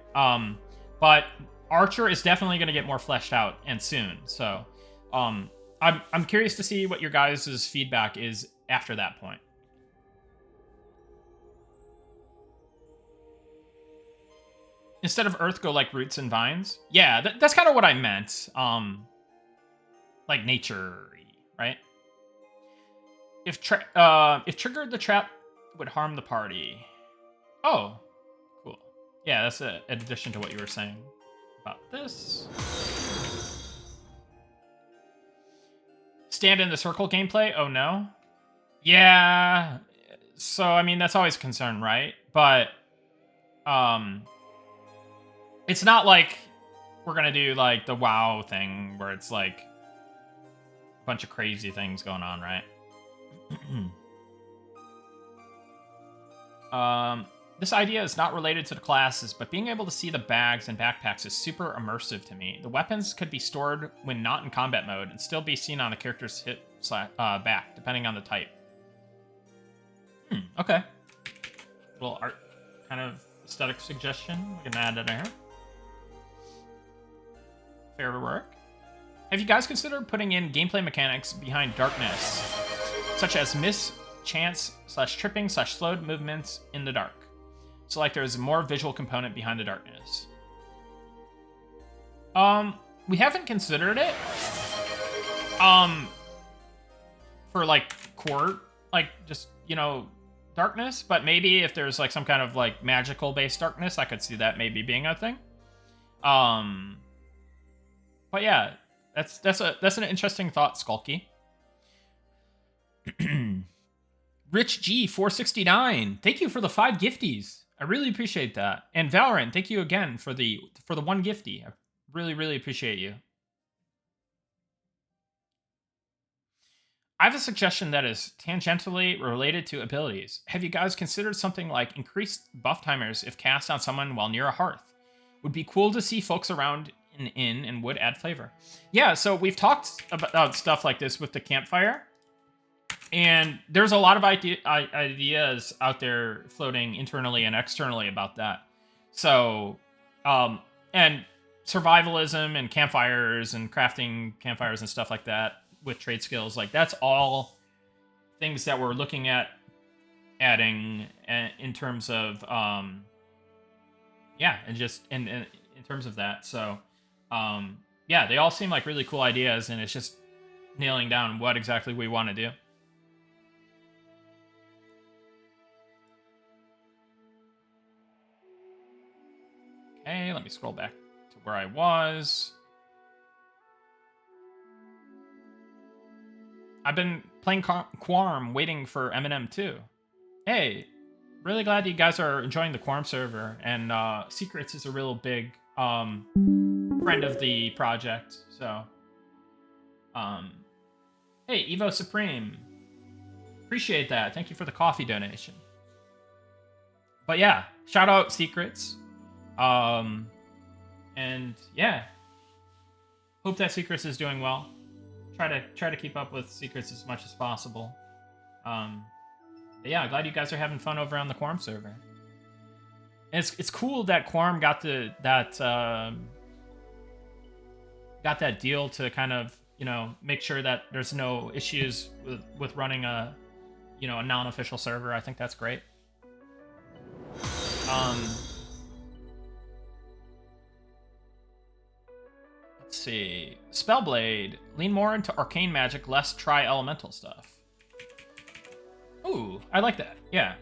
But Archer is definitely gonna get more fleshed out and soon, so, I'm curious to see what your guys' feedback is after that point. Instead of Earth, go like roots and vines. Yeah, that's kind of what I meant. Like nature-y, right? If triggered, the trap would harm the party. Oh, cool. Yeah, that's in addition to what you were saying about this. Stand in the circle gameplay? Oh no. Yeah. So I mean that's always a concern, right? But it's not like we're gonna do like the WoW thing where it's like a bunch of crazy things going on, right? This idea is not related to the classes, but being able to see the bags and backpacks is super immersive to me. The weapons could be stored when not in combat mode and still be seen on the character's hip back, depending on the type. Okay. Little art kind of aesthetic suggestion. We can add it in here. Fair work. Have you guys considered putting in gameplay mechanics behind darkness, such as miss, chance, / tripping, / slowed movements in the dark? So like there's a more visual component behind the darkness. We haven't considered it. For like core, like just, you know, darkness, but maybe if there's like some kind of like magical based darkness, I could see that maybe being a thing. But yeah, that's an interesting thought, Skulky. Rich G 469, thank you for the 5 gifties. I really appreciate that. And Valorant, thank you again for the 1 gifty. I really appreciate you. I have a suggestion that is tangentially related to abilities. Have you guys considered something like increased buff timers if cast on someone while near a hearth? Would be cool to see folks around in and would add flavor. Yeah, so we've talked about stuff like this with the Campfire. And there's a lot of ideas out there floating internally and externally about that. So, and survivalism and campfires and crafting campfires and stuff like that with trade skills, like that's all things that we're looking at adding in terms of, yeah, and just in terms of that. So, yeah, they all seem like really cool ideas, and it's just nailing down what exactly we want to do. Okay, let me scroll back to where I was. I've been playing Quorum, waiting for Eminem too. Hey, really glad you guys are enjoying the Quorum server, and Secrets is a real big friend of the project. So, hey, Evo Supreme, appreciate that. Thank you for the coffee donation. But yeah, shout out Secrets. And yeah, hope that Secrets is doing well. Try to keep up with Secrets as much as possible. But yeah, glad you guys are having fun over on the Quorum server. And it's cool that Quorum got that deal to kind of, you know, make sure that there's no issues with running a, you know, a non-official server. I think that's great. Let's see. Spellblade. Lean more into arcane magic, less try elemental stuff. Ooh, I like that. Yeah.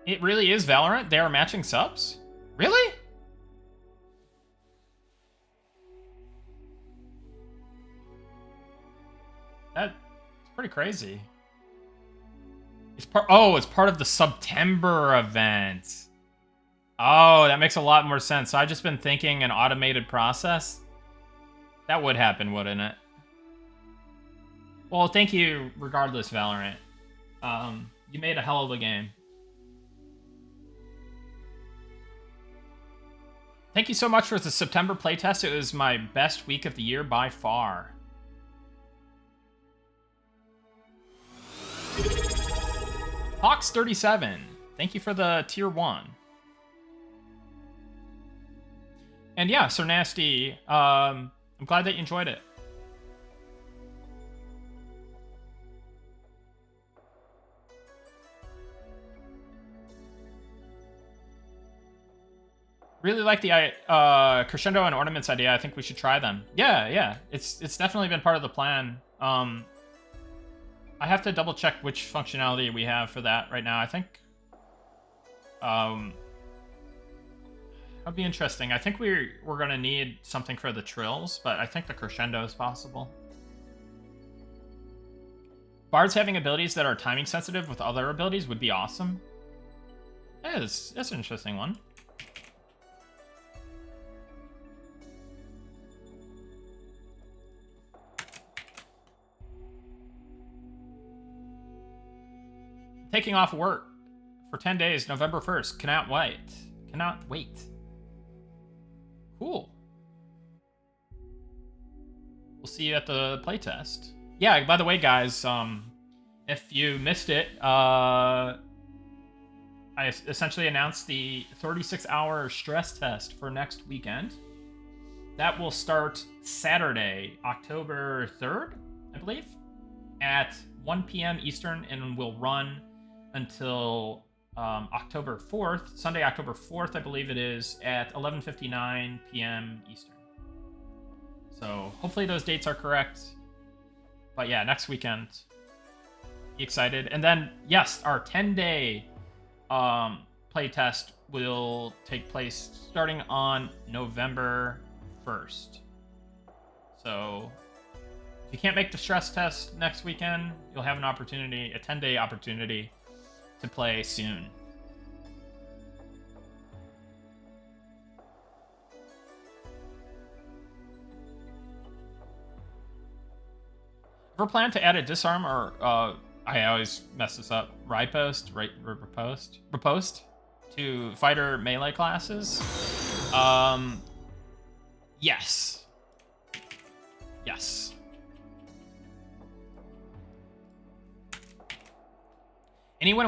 It really is Valorant? They are matching subs? Really? That's pretty crazy. It's part of the September event. Oh, that makes a lot more sense. So I've just been thinking an automated process. That would happen, wouldn't it? Well, thank you regardless, Valorant. You made a hell of a game. Thank you so much for the September playtest. It was my best week of the year by far. Hawks37, thank you for the tier 1. And yeah, Sir Nasty, I'm glad that you enjoyed it. Really like the crescendo and ornaments idea. I think we should try them. Yeah. It's definitely been part of the plan. I have to double check which functionality we have for that right now. I think that'd be interesting. I think we're gonna need something for the trills, but I think the crescendo is possible. Bards having abilities that are timing sensitive with other abilities would be awesome. Yeah, that's an interesting one. Taking off work for 10 days, November 1st. Cannot wait. Cannot wait. Cool. We'll see you at the playtest. Yeah, by the way, guys, if you missed it, I essentially announced the 36-hour stress test for next weekend. That will start Saturday, October 3rd, I believe, at 1 p.m. Eastern, and will run until October 4th, Sunday, October 4th, I believe it is, at 11:59 p.m. Eastern. So hopefully those dates are correct. But yeah, next weekend. Be excited. And then, yes, our 10-day playtest will take place starting on November 1st. So if you can't make the stress test next weekend, you'll have an opportunity, a 10-day opportunity to play soon. Ever plan to add a disarm or I always mess this up. Riposte to fighter melee classes? Yes. Yes. Anyone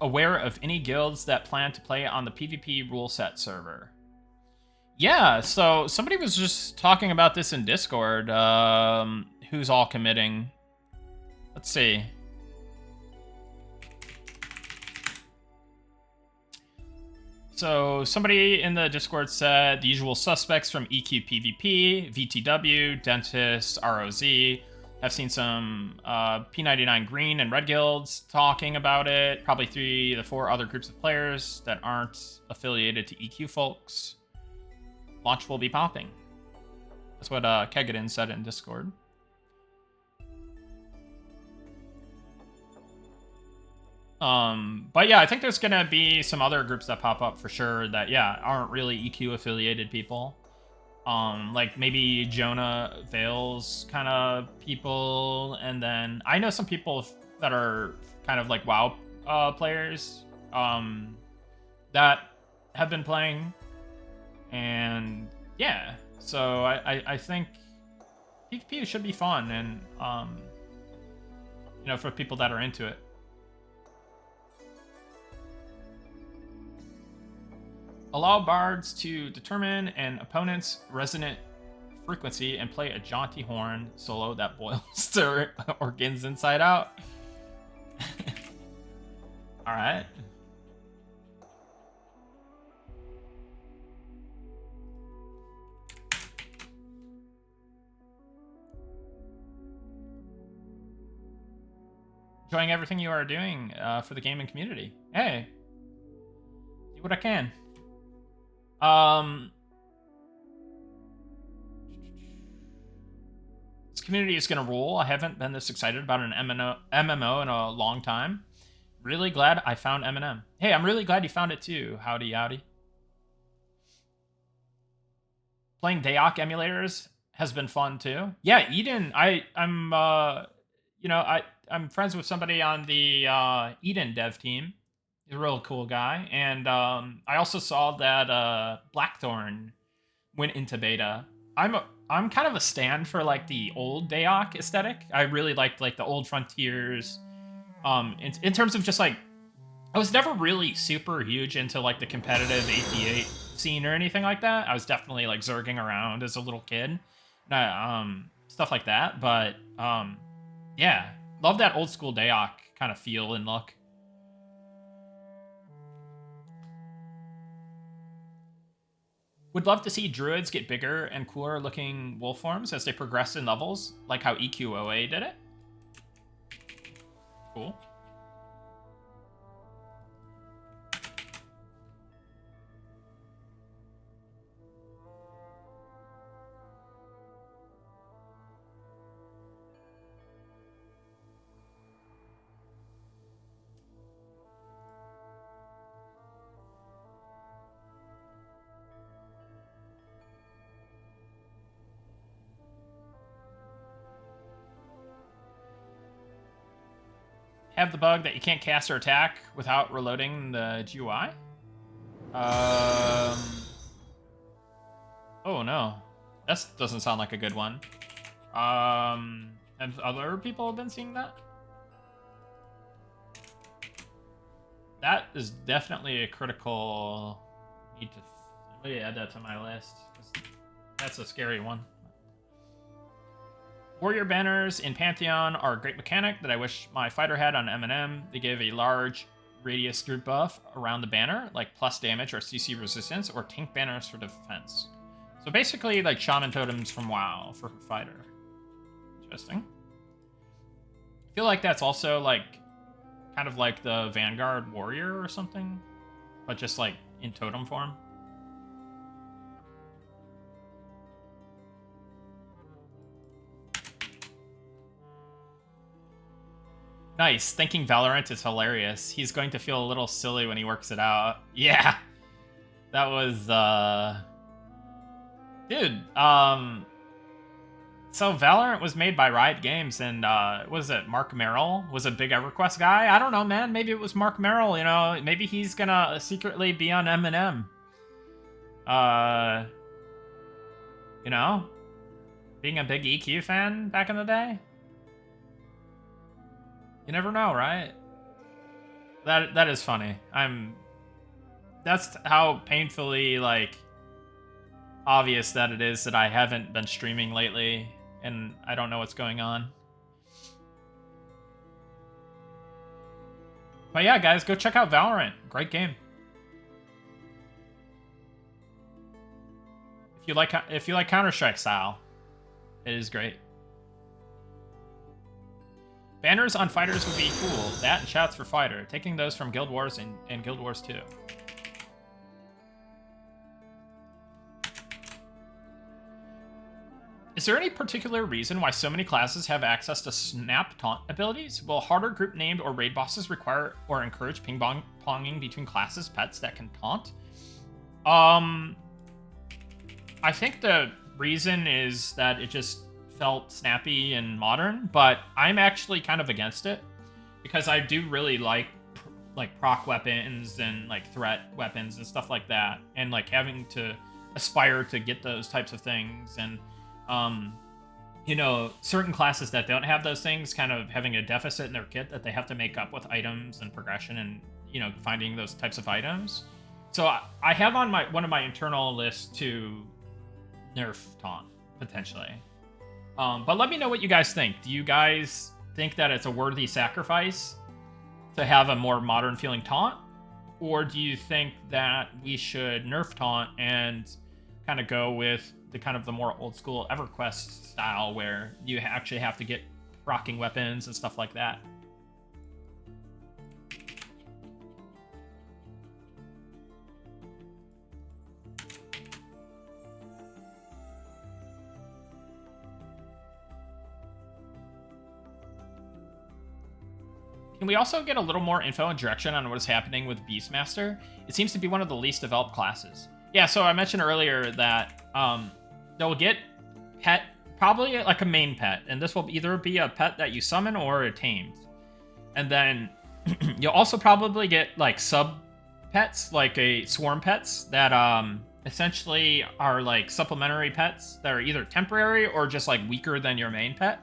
aware of any guilds that plan to play on the PvP rule set server? Yeah, so somebody was just talking about this in Discord. Who's all committing? Let's see. So somebody in the Discord said the usual suspects from EQ PvP, VTW, Dentist, ROZ. I've seen some P99 green and red guilds talking about it. Probably 3 to 4 other groups of players that aren't affiliated to EQ folks. Launch will be popping. That's what Kegadin said in Discord. But yeah, I think there's gonna be some other groups that pop up for sure that, yeah, aren't really EQ affiliated people. Like maybe Jonah Vale's kind of people, and then I know some people that are kind of like WoW players that have been playing, and yeah, so I think PvP should be fun, and you know, for people that are into it. Allow bards to determine an opponent's resonant frequency and play a jaunty horn solo that boils their organs inside out. All right. Enjoying everything you are doing for the gaming community. Hey, do what I can. This community is gonna roll. I haven't been this excited about an MMO in a long time. Really glad I found Eminem. Hey, I'm really glad you found it too. Howdy, howdy. Playing Daok emulators has been fun too. Yeah, Eden. I'm friends with somebody on the Eden dev team. He's a real cool guy. And I also saw that Blackthorn went into beta. I'm kind of a stand for like the old Daok aesthetic. I really liked like the old Frontiers. In terms of just like, I was never really super huge into like the competitive AT8 scene or anything like that. I was definitely like zerging around as a little kid, stuff like that. But yeah, love that old school Daok kind of feel and look. Would love to see druids get bigger and cooler looking wolf forms as they progress in levels, like how EQOA did it. Cool. Have the bug that you can't cast or attack without reloading the GUI? Oh no. That doesn't sound like a good one. And other people have been seeing that? That is definitely a critical... Need to... Let me add that to my list. That's a scary one. Warrior banners in Pantheon are a great mechanic that I wish my fighter had on M&M. They give a large radius group buff around the banner, like plus damage or CC resistance, or tank banners for defense. So basically like shaman totems from WoW for fighter. Interesting. I feel like that's also like kind of like the Vanguard warrior or something, but just like in totem form. Nice. Thinking Valorant is hilarious. He's going to feel a little silly when he works it out. Yeah. That was, Dude, So Valorant was made by Riot Games, and was it Mark Merrill was a big EverQuest guy? I don't know, man. Maybe it was Mark Merrill. You know, maybe he's gonna secretly be on Eminem. You know, being a big EQ fan back in the day. You never know, right? That is funny. That's how painfully like obvious that it is that I haven't been streaming lately and I don't know what's going on. But yeah, guys, go check out Valorant. Great game. If you like Counter-Strike style, it is great. Banners on fighters would be cool. That and shouts for fighter. Taking those from Guild Wars and Guild Wars 2. Is there any particular reason why so many classes have access to snap taunt abilities? Will harder group named or raid bosses require or encourage ping-ponging between classes pets that can taunt? I think the reason is that it just felt snappy and modern, but I'm actually kind of against it because I do really like proc weapons and like threat weapons and stuff like that, and like having to aspire to get those types of things, and you know, certain classes that don't have those things kind of having a deficit in their kit that they have to make up with items and progression and, you know, finding those types of items. So I have on one of my internal lists to nerf taunt potentially. But let me know what you guys think. Do you guys think that it's a worthy sacrifice to have a more modern feeling taunt? Or do you think that we should nerf taunt and kind of go with the more old school EverQuest style where you actually have to get rocking weapons and stuff like that? Can we also get a little more info and direction on what is happening with Beastmaster? It seems to be one of the least developed classes. Yeah, so I mentioned earlier that they'll get pet, probably like a main pet, and this will either be a pet that you summon or a tamed. And then you'll also probably get like sub pets, like a swarm pets that essentially are like supplementary pets that are either temporary or just like weaker than your main pet.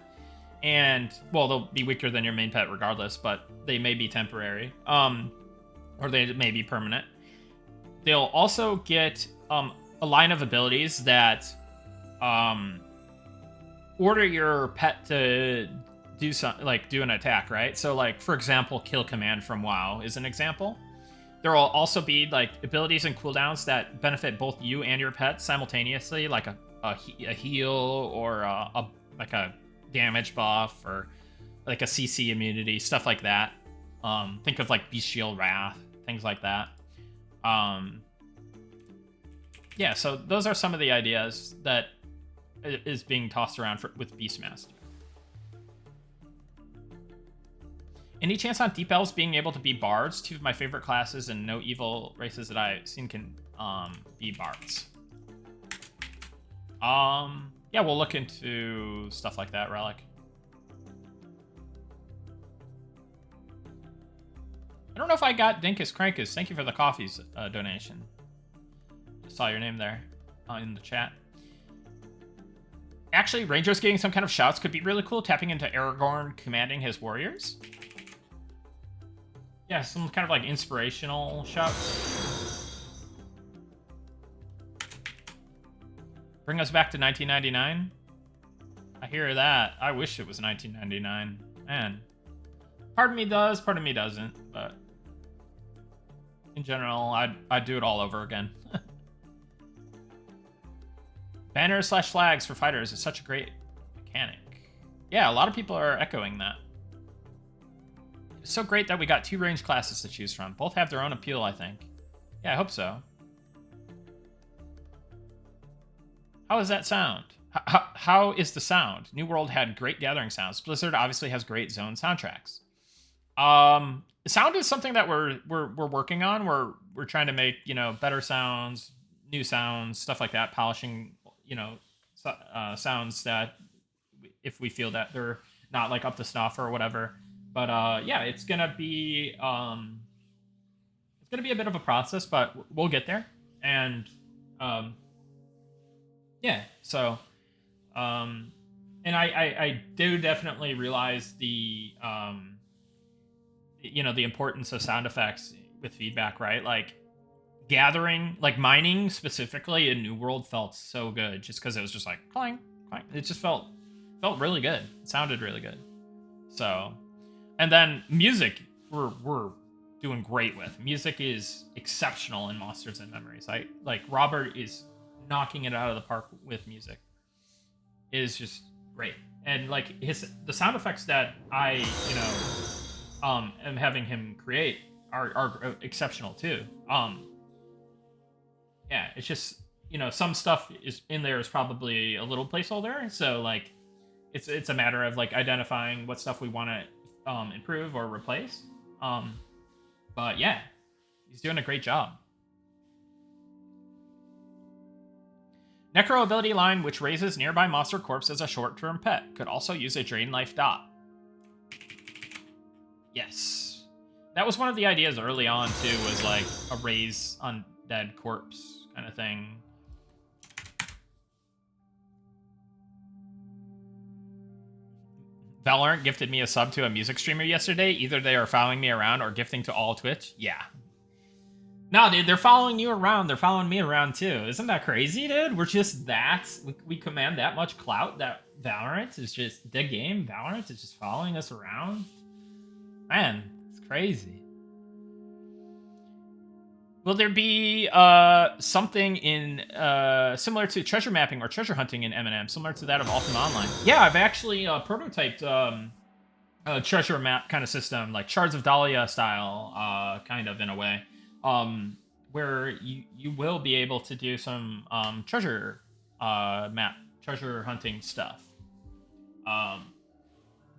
And, well, they'll be weaker than your main pet regardless, but they may be temporary, or they may be permanent. They'll also get a line of abilities that order your pet to do an attack, right? So, like, for example, Kill Command from WoW is an example. There will also be like abilities and cooldowns that benefit both you and your pet simultaneously, like a heal or a damage buff or like a CC immunity, stuff like that. Think of like Bestial Wrath, things like that. Yeah, so those are some of the ideas that is being tossed around with Beastmaster. Any chance on Deep Elves being able to be bards? Two of my favorite classes, and no evil races that I've seen can be bards. Yeah, we'll look into stuff like that, Relic. I don't know if I got Dinkus Crankus. Thank you for the coffees donation. Just saw your name there in the chat. Actually, Rangers getting some kind of shouts could be really cool. Tapping into Aragorn commanding his warriors. Yeah, some kind of like inspirational shouts. Bring us back to 1999. I hear that. I wish it was 1999. Man. Part of me does, part of me doesn't, but in general, I'd do it all over again. Banners/flags for fighters is such a great mechanic. Yeah, a lot of people are echoing that. It's so great that we got two range classes to choose from. Both have their own appeal, I think. Yeah, I hope so. How does that sound? How is the sound? New World had great gathering sounds. Blizzard obviously has great zone soundtracks. Sound is something that we're working on. We're trying to make, you know, better sounds, new sounds, stuff like that, polishing, you know, sounds that if we feel that they're not like up to snuff or whatever. But yeah, it's gonna be a bit of a process, but we'll get there. And yeah, so and I do definitely realize the the importance of sound effects with feedback, right? Like gathering, like mining specifically in New World felt so good just because it was just like clang, clang. It just felt really good. It sounded really good. So, and then music, we're doing great with. Music is exceptional in Monsters and Memories. Like Robert is knocking it out of the park with music. It is just great. And like the sound effects that I am having him create are exceptional too. Yeah, it's just some stuff is in there is probably a little placeholder, so like it's a matter of like identifying what stuff we want to improve or replace. But yeah, he's doing a great job. Necro ability line, which raises nearby monster corpse as a short-term pet, could also use a drain life dot. Yes. That was one of the ideas early on, too, was like a raise undead corpse kind of thing. Valorant gifted me a sub to a music streamer yesterday. Either they are following me around or gifting to all Twitch. Yeah. No, dude, they're following you around. They're following me around, too. Isn't that crazy, dude? We're just that... We command that much clout that Valorant is just... The game, Valorant, is just following us around. Man, it's crazy. Will there be something in... similar to treasure mapping or treasure hunting in M&M, similar to that of Ultima Online? Yeah, I've actually prototyped a treasure map kind of system, like Shards of Dahlia style, kind of, in a way. Where you will be able to do some treasure treasure hunting stuff.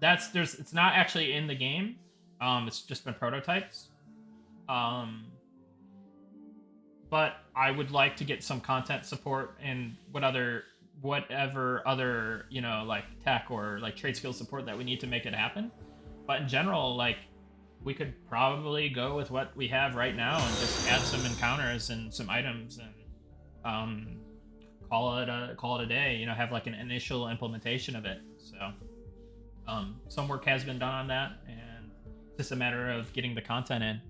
It's not actually in the game. It's just been prototypes. But I would like to get some content support and whatever other like tech or like trade skill support that we need to make it happen. But in general, like, we could probably go with what we have right now and just add some encounters and some items and call it a day. Have like an initial implementation of it. So some work has been done on that, and it's just a matter of getting the content in.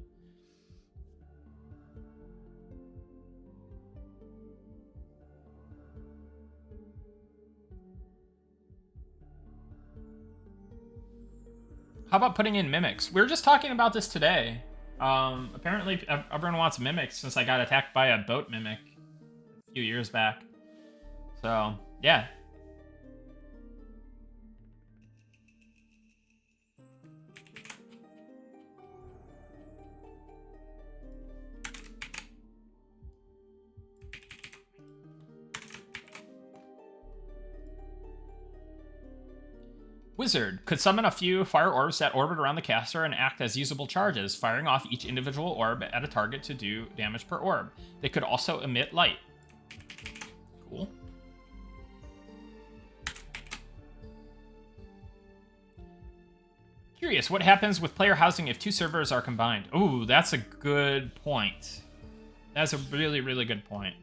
How about putting in mimics? We were just talking about this today. Apparently everyone wants mimics since I got attacked by a boat mimic a few years back. So, yeah. Wizard could summon a few fire orbs that orbit around the caster and act as usable charges, firing off each individual orb at a target to do damage per orb. They could also emit light. Cool. Curious, what happens with player housing if two servers are combined? Ooh, that's a good point. That's a really, really good point.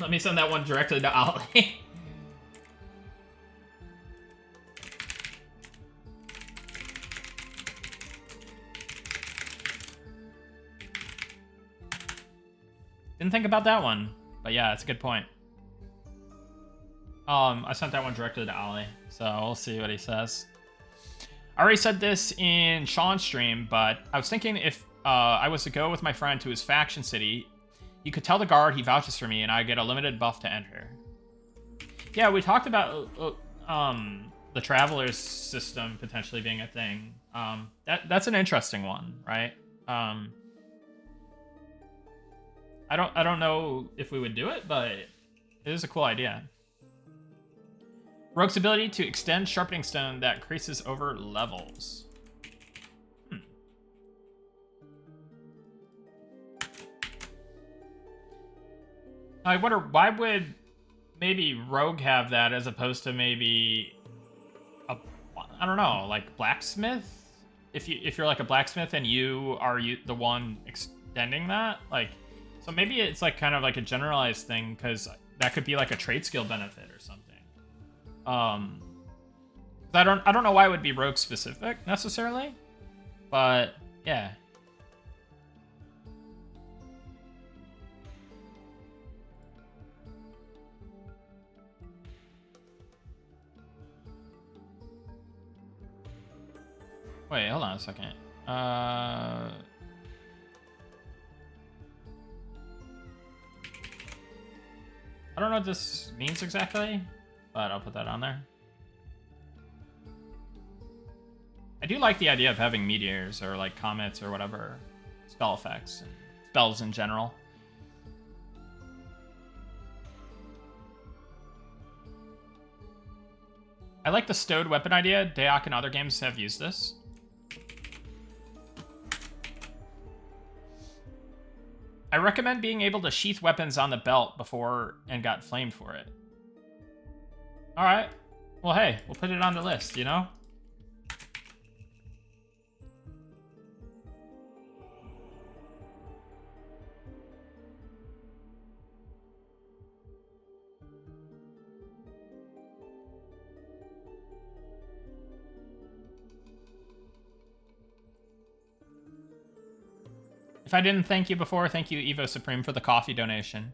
Let me send that one directly to Ollie. Didn't think about that one, but yeah, it's a good point. I sent that one directly to Ollie, so we'll see what he says. I already said this in Sean's stream, but I was thinking if I was to go with my friend to his faction city, you could tell the guard he vouches for me, and I get a limited buff to enter. Yeah, we talked about the Traveler's system potentially being a thing. That's an interesting one, right? I don't know if we would do it, but it is a cool idea. Rogue's ability to extend Sharpening Stone that increases over levels. I wonder why would maybe Rogue have that as opposed to maybe a, I don't know, like blacksmith. If you're like a blacksmith and you the one extending that, like, so maybe it's like kind of like a generalized thing because that could be like a trade skill benefit or something. I don't know why it would be rogue specific necessarily, but yeah. Wait, hold on a second. I don't know what this means exactly, but I'll put that on there. I do like the idea of having meteors or like comets or whatever spell effects and spells in general. I like the stowed weapon idea. Daok and other games have used this. I recommend being able to sheath weapons on the belt before and got flamed for it. Alright. Well, hey, we'll put it on the list, you know? If I didn't thank you before, thank you, Evo Supreme, for the coffee donation.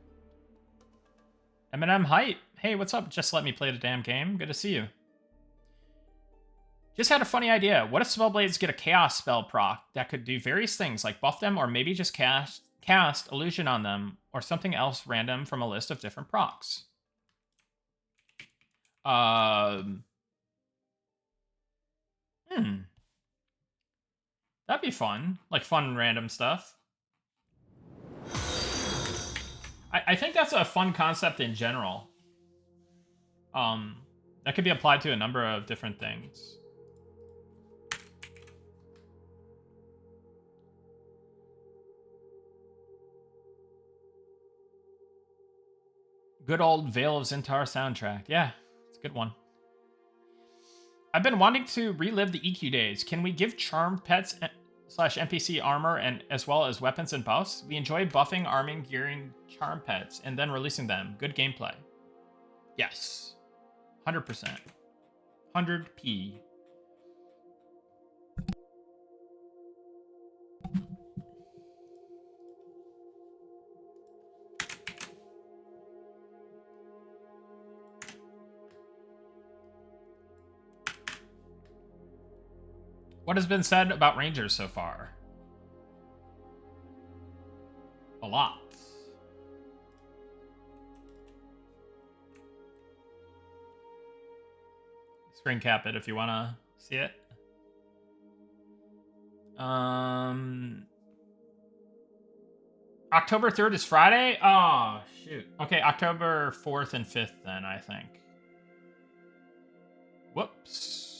Eminem Hype. Hey, what's up? Just let me play the damn game. Good to see you. Just had a funny idea. What if Spellblades get a Chaos spell proc that could do various things, like buff them or maybe just cast Illusion on them or something else random from a list of different procs? That'd be fun. Like fun random stuff. I think that's a fun concept in general. That could be applied to a number of different things. Good old Veil of Zintar soundtrack. Yeah, it's a good one. I've been wanting to relive the EQ days. Can we give charmed pets / NPC armor and as well as weapons and buffs? We enjoy buffing, arming, gearing charm pets, and then releasing them. Good gameplay. Yes. 100%. 100p. What has been said about Rangers so far? A lot. Screen cap it if you want to see it. October 3rd is Friday? Oh, shoot. Okay, October 4th and 5th then, I think. Whoops.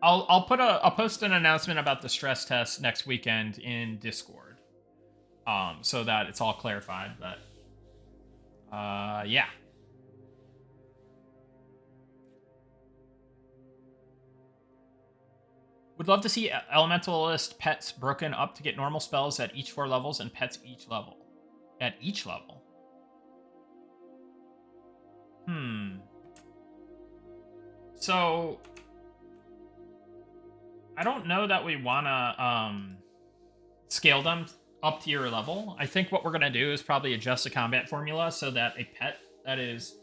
I'll post an announcement about the stress test next weekend in Discord. So that it's all clarified, but yeah. Would love to see elementalist pets broken up to get normal spells at each 4 levels and pets each level. At each level. So I don't know that we wanna scale them up to your level. I think what we're gonna do is probably adjust the combat formula so that a pet that is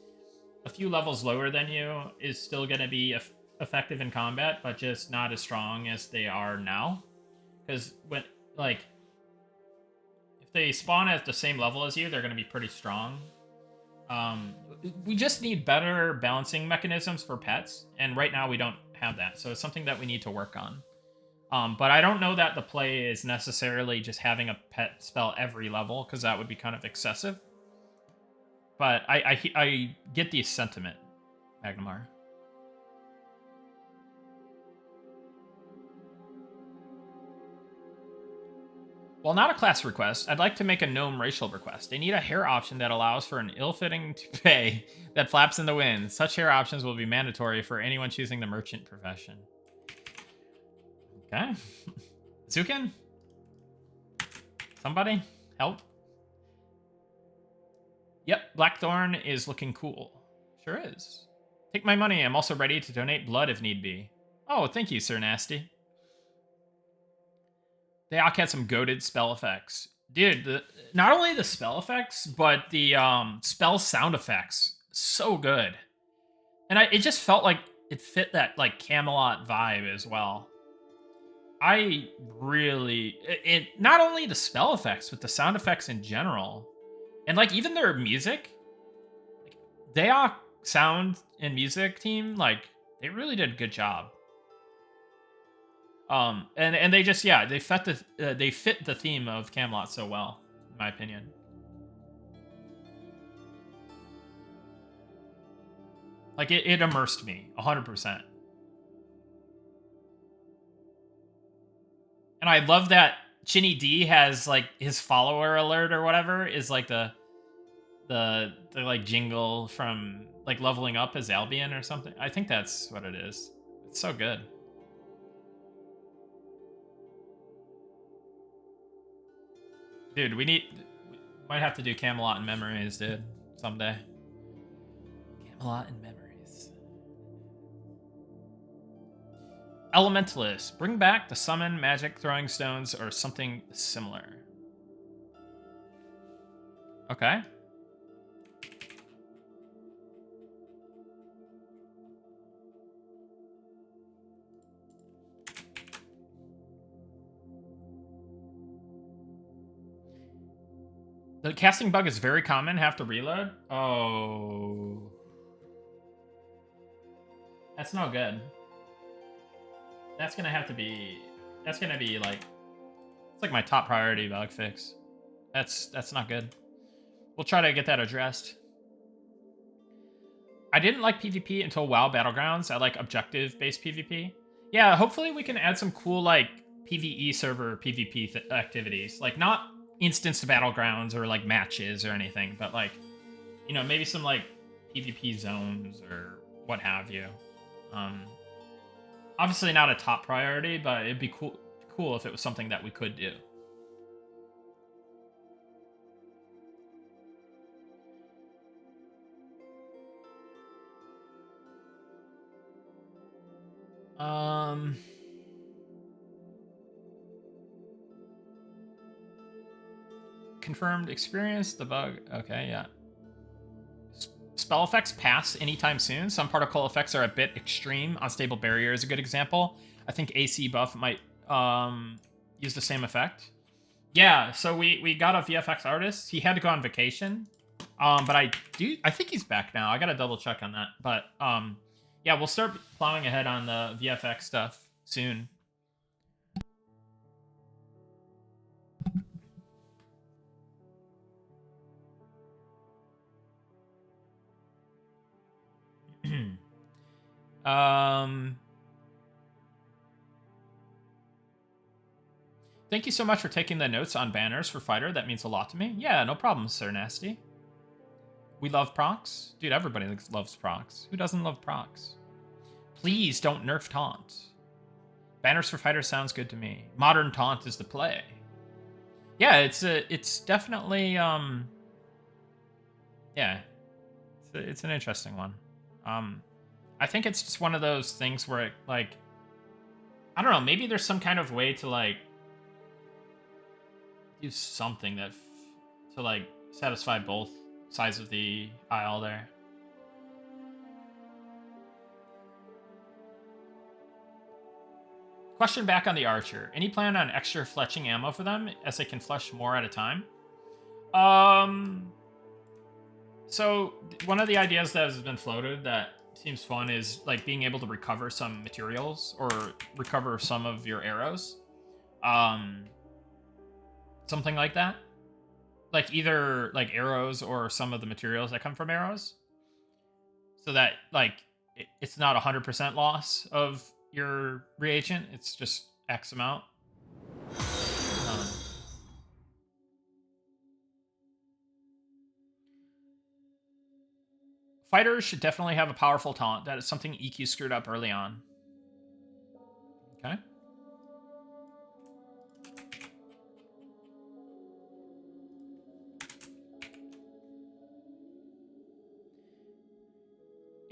a few levels lower than you is still gonna be effective in combat, but just not as strong as they are now. Because when if they spawn at the same level as you, they're gonna be pretty strong. We just need better balancing mechanisms for pets, and right now we don't have that, so it's something that we need to work on. But I don't know that the play is necessarily just having a pet spell every level, because that would be kind of excessive. But I get the sentiment, Magnamar. While not a class request, I'd like to make a gnome racial request. They need a hair option that allows for an ill-fitting toupee that flaps in the wind. Such hair options will be mandatory for anyone choosing the merchant profession. Okay. Zukin? Somebody? Help? Yep, Blackthorn is looking cool. Sure is. Take my money. I'm also ready to donate blood if need be. Oh, thank you, Sir Nasty. They all had some goated spell effects. Dude, not only the spell effects, but the spell sound effects. So good. And it just felt like it fit that like Camelot vibe as well. I really... not only the spell effects, but the sound effects in general. And like even their music. They all sound and music team, like, they really did a good job. And they just, yeah, they fit the theme of Camelot so well, in my opinion. Like it immersed me 100%. And I love that Chinny D has like his follower alert or whatever is like the like jingle from like leveling up as Albion or something. I think that's what it is. It's so good. Dude, we might have to do Camelot and Memories, dude, someday. Camelot and Memories. Elementalist. Bring back the summon magic throwing stones or something similar. Okay. The casting bug is very common. Have to reload. Oh. That's no good. That's gonna have to be... That's gonna be like... It's like my top priority bug fix. That's not good. We'll try to get that addressed. I didn't like PvP until WoW Battlegrounds. I like objective-based PvP. Yeah, hopefully we can add some cool, like, PvE server PvP activities. Like, not instance battlegrounds or like matches or anything, but like, you know, maybe some like PvP zones or what have you. Obviously not a top priority, but it'd be cool if it was something that we could do. Confirmed experience, the bug. Okay, yeah. Spell effects pass anytime soon. Some particle effects are a bit extreme. Unstable barrier is a good example. I think AC buff might use the same effect. Yeah, so we got a VFX artist. He had to go on vacation. But I think he's back now. I gotta double check on that. But yeah, we'll start plowing ahead on the VFX stuff soon. Thank you so much for taking the notes on banners for Fighter. That means a lot to me. Yeah, no problem, Sir Nasty. We love procs. Dude, everybody loves procs. Who doesn't love procs? Please don't nerf taunt. Banners for Fighter sounds good to me. Modern taunt is the play. Yeah, it's definitely yeah. It's an interesting one. I think it's just one of those things where it, like, I don't know, maybe there's some kind of way to like do something that to like satisfy both sides of the aisle there. Question back on the archer. Any plan on extra fletching ammo for them as they can fletch more at a time? So one of the ideas that has been floated that seems fun is like being able to recover some materials or recover some of your arrows. Something like that. Like either like arrows or some of the materials that come from arrows. So that like it's not 100% loss of your reagent, it's just X amount. Fighters should definitely have a powerful taunt. That is something EQ screwed up early on. Okay.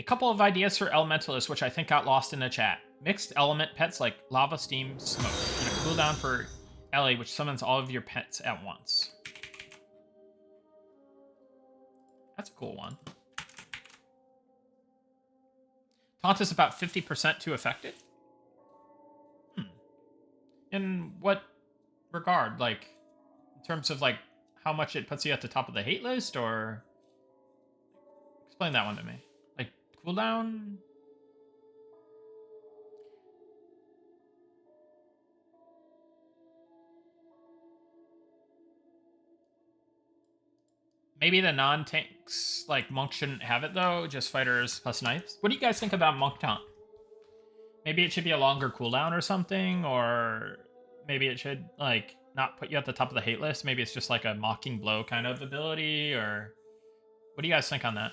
A couple of ideas for elementalists, which I think got lost in the chat. Mixed element pets like lava, steam, smoke, and a cooldown for Ellie, which summons all of your pets at once. That's a cool one. Taunt is about 50% too effective? In what regard? Like, in terms of, like, how much it puts you at the top of the hate list, or... Explain that one to me. Like, cooldown? Maybe the non-tanks, like Monk, shouldn't have it, though. Just fighters plus knights. What do you guys think about Monk taunt? Maybe it should be a longer cooldown or something, or maybe it should, like, not put you at the top of the hate list. Maybe it's just like a mocking blow kind of ability, or... What do you guys think on that?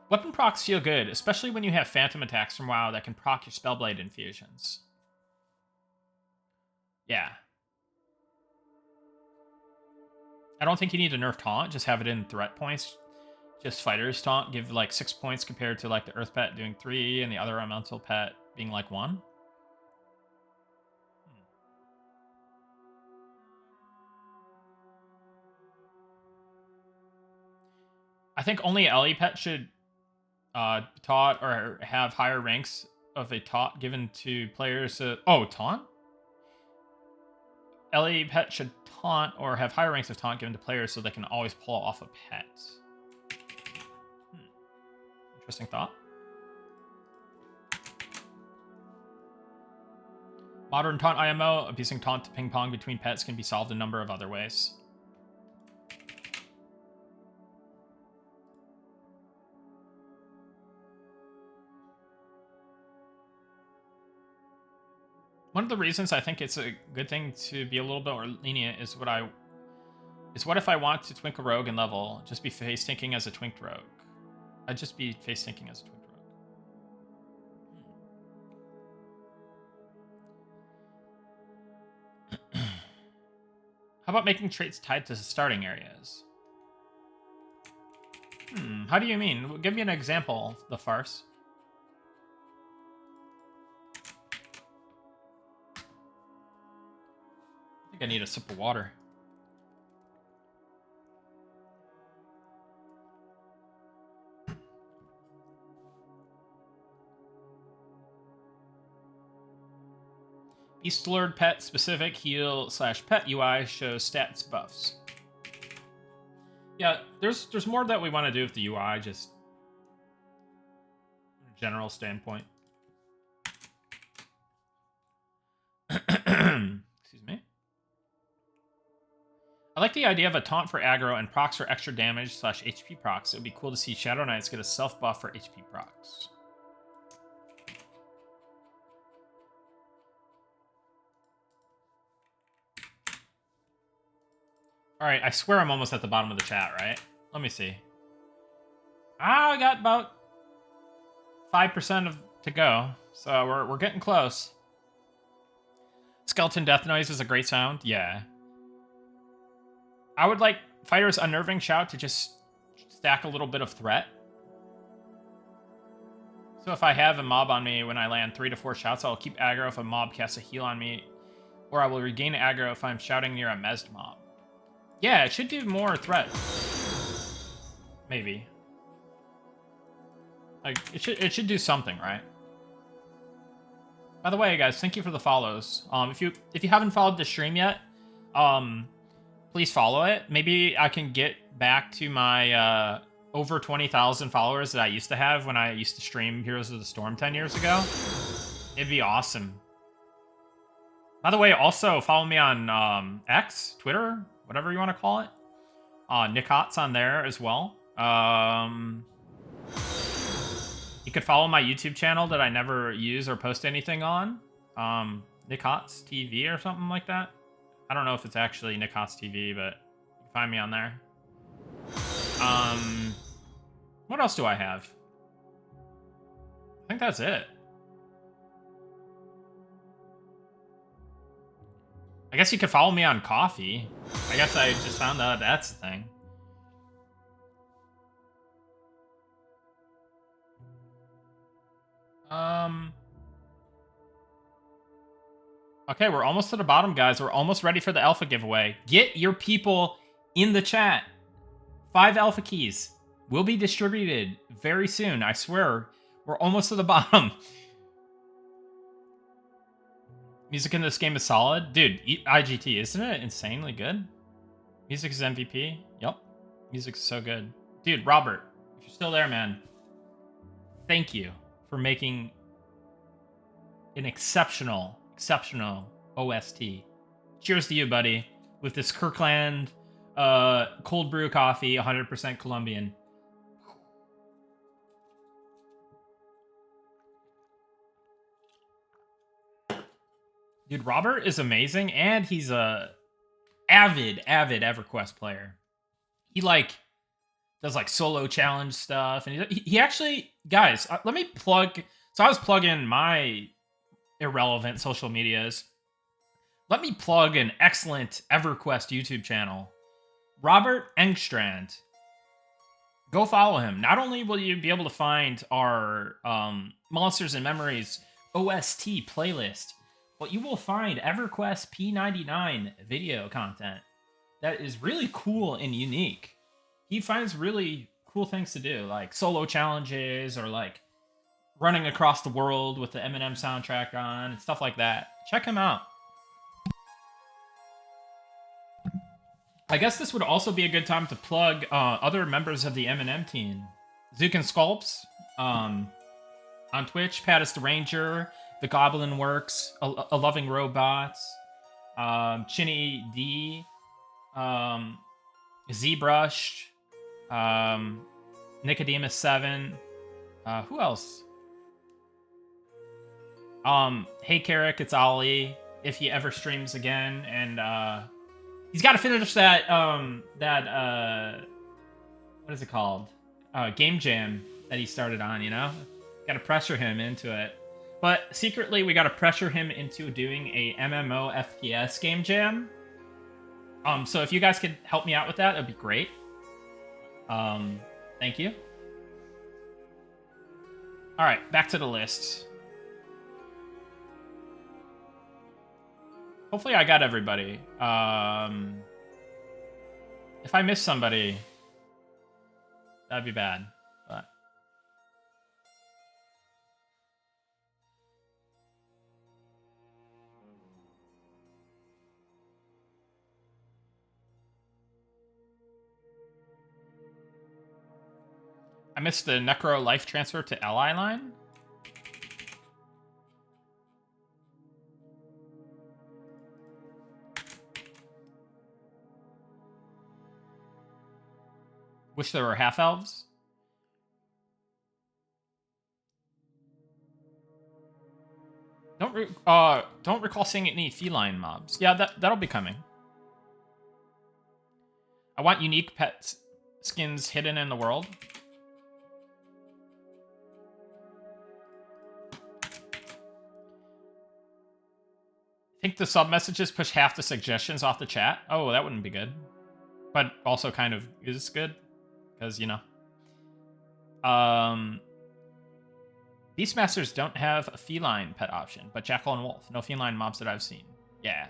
Weapon procs feel good, especially when you have phantom attacks from WoW that can proc your Spellblade infusions. Yeah. I don't think you need to nerf taunt, just have it in threat points. Just fighters taunt, give like 6 points compared to like the Earth pet doing 3 and the other elemental pet being like 1. I think only Ellie pet should taunt or have higher ranks of a taunt given to players. Oh, taunt? Ellie pet should taunt or have higher ranks of taunt given to players so they can always pull off a pet. Interesting thought. Modern taunt IMO, abusing taunt to ping pong between pets can be solved a number of other ways. One of the reasons I think it's a good thing to be a little bit more lenient is what if I want to twink a rogue and level, just be face tanking as a twinked rogue. I'd just be face tanking as a twinked rogue. How about making traits tied to starting areas? How do you mean? Give me an example, the farce. I need a sip of water. Beast Lord pet specific heal / pet UI shows stats buffs. Yeah, there's more that we want to do with the UI, just from a general standpoint. Excuse me. I like the idea of a taunt for aggro and procs for extra damage / HP procs. It would be cool to see Shadow Knights get a self buff for HP procs. Alright, I swear I'm almost at the bottom of the chat, right? Let me see. I got about 5% to go, so we're getting close. Skeleton death noise is a great sound. Yeah. I would like Fighter's Unnerving Shout to just stack a little bit of threat. So if I have a mob on me when I land 3 to 4 shouts, I'll keep aggro if a mob casts a heal on me, or I will regain aggro if I'm shouting near a mezzed mob. Yeah, it should do more threat. Maybe. Like, it should do something, right? By the way, guys, thank you for the follows. If you haven't followed the stream yet, please follow it. Maybe I can get back to my over 20,000 followers that I used to have when I used to stream Heroes of the Storm 10 years ago. It'd be awesome. By the way, also follow me on X, Twitter, whatever you want to call it. Nick Hott's on there as well. You could follow my YouTube channel that I never use or post anything on. Nick Hot's TV or something like that. I don't know if it's actually Nick Hot's TV, but you can find me on there. What else do I have? I think that's it. I guess you could follow me on Coffee. I guess I just found out that's the thing. Okay, we're almost to the bottom, guys. We're almost ready for the alpha giveaway. Get your people in the chat. 5 alpha keys will be distributed very soon. I swear. We're almost to the bottom. Music in this game is solid. Dude, IGT, isn't it insanely good? Music is MVP. Yep. Music's so good. Dude, Robert, if you're still there, man, thank you for making an exceptional OST. Cheers to you, buddy, with this Kirkland cold brew coffee, 100% Colombian. Dude, Robert is amazing, and he's a avid EverQuest player. He does solo challenge stuff, and he actually, guys, let me plug. So I was plugging my irrelevant social medias. Let me plug an excellent EverQuest YouTube channel, Robert Engstrand. Go follow him. Not only will you be able to find our Monsters and Memories OST playlist, but you will find EverQuest P99 video content that is really cool and unique. He finds really cool things to do, like solo challenges or running across the world with the Eminem soundtrack on and stuff like that. Check him out. I guess this would also be a good time to plug other members of the Eminem team. Zook and Sculpts on Twitch, Paladin the Ranger, The Goblin Works, A Loving Robots, Chinny D, ZBrush, Nicodemus 7. Who else? Hey Carrick, it's Ollie. If he ever streams again, and he's got to finish that what is it called? Game Jam that he started on. Got to pressure him into it. But secretly, we got to pressure him into doing a MMO FPS game jam. So if you guys could help me out with that, that'd be great. Thank you. All right, back to the list. Hopefully I got everybody. If I miss somebody, that'd be bad. But I missed the Necro life transfer to ally line. Wish there were half elves. Don't recall seeing any feline mobs. Yeah, that'll be coming. I want unique pet skins hidden in the world. I think the sub messages push half the suggestions off the chat. Oh, that wouldn't be good. But also kind of is good. Because, Beastmasters don't have a feline pet option, but Jackal and Wolf. No feline mobs that I've seen. Yeah.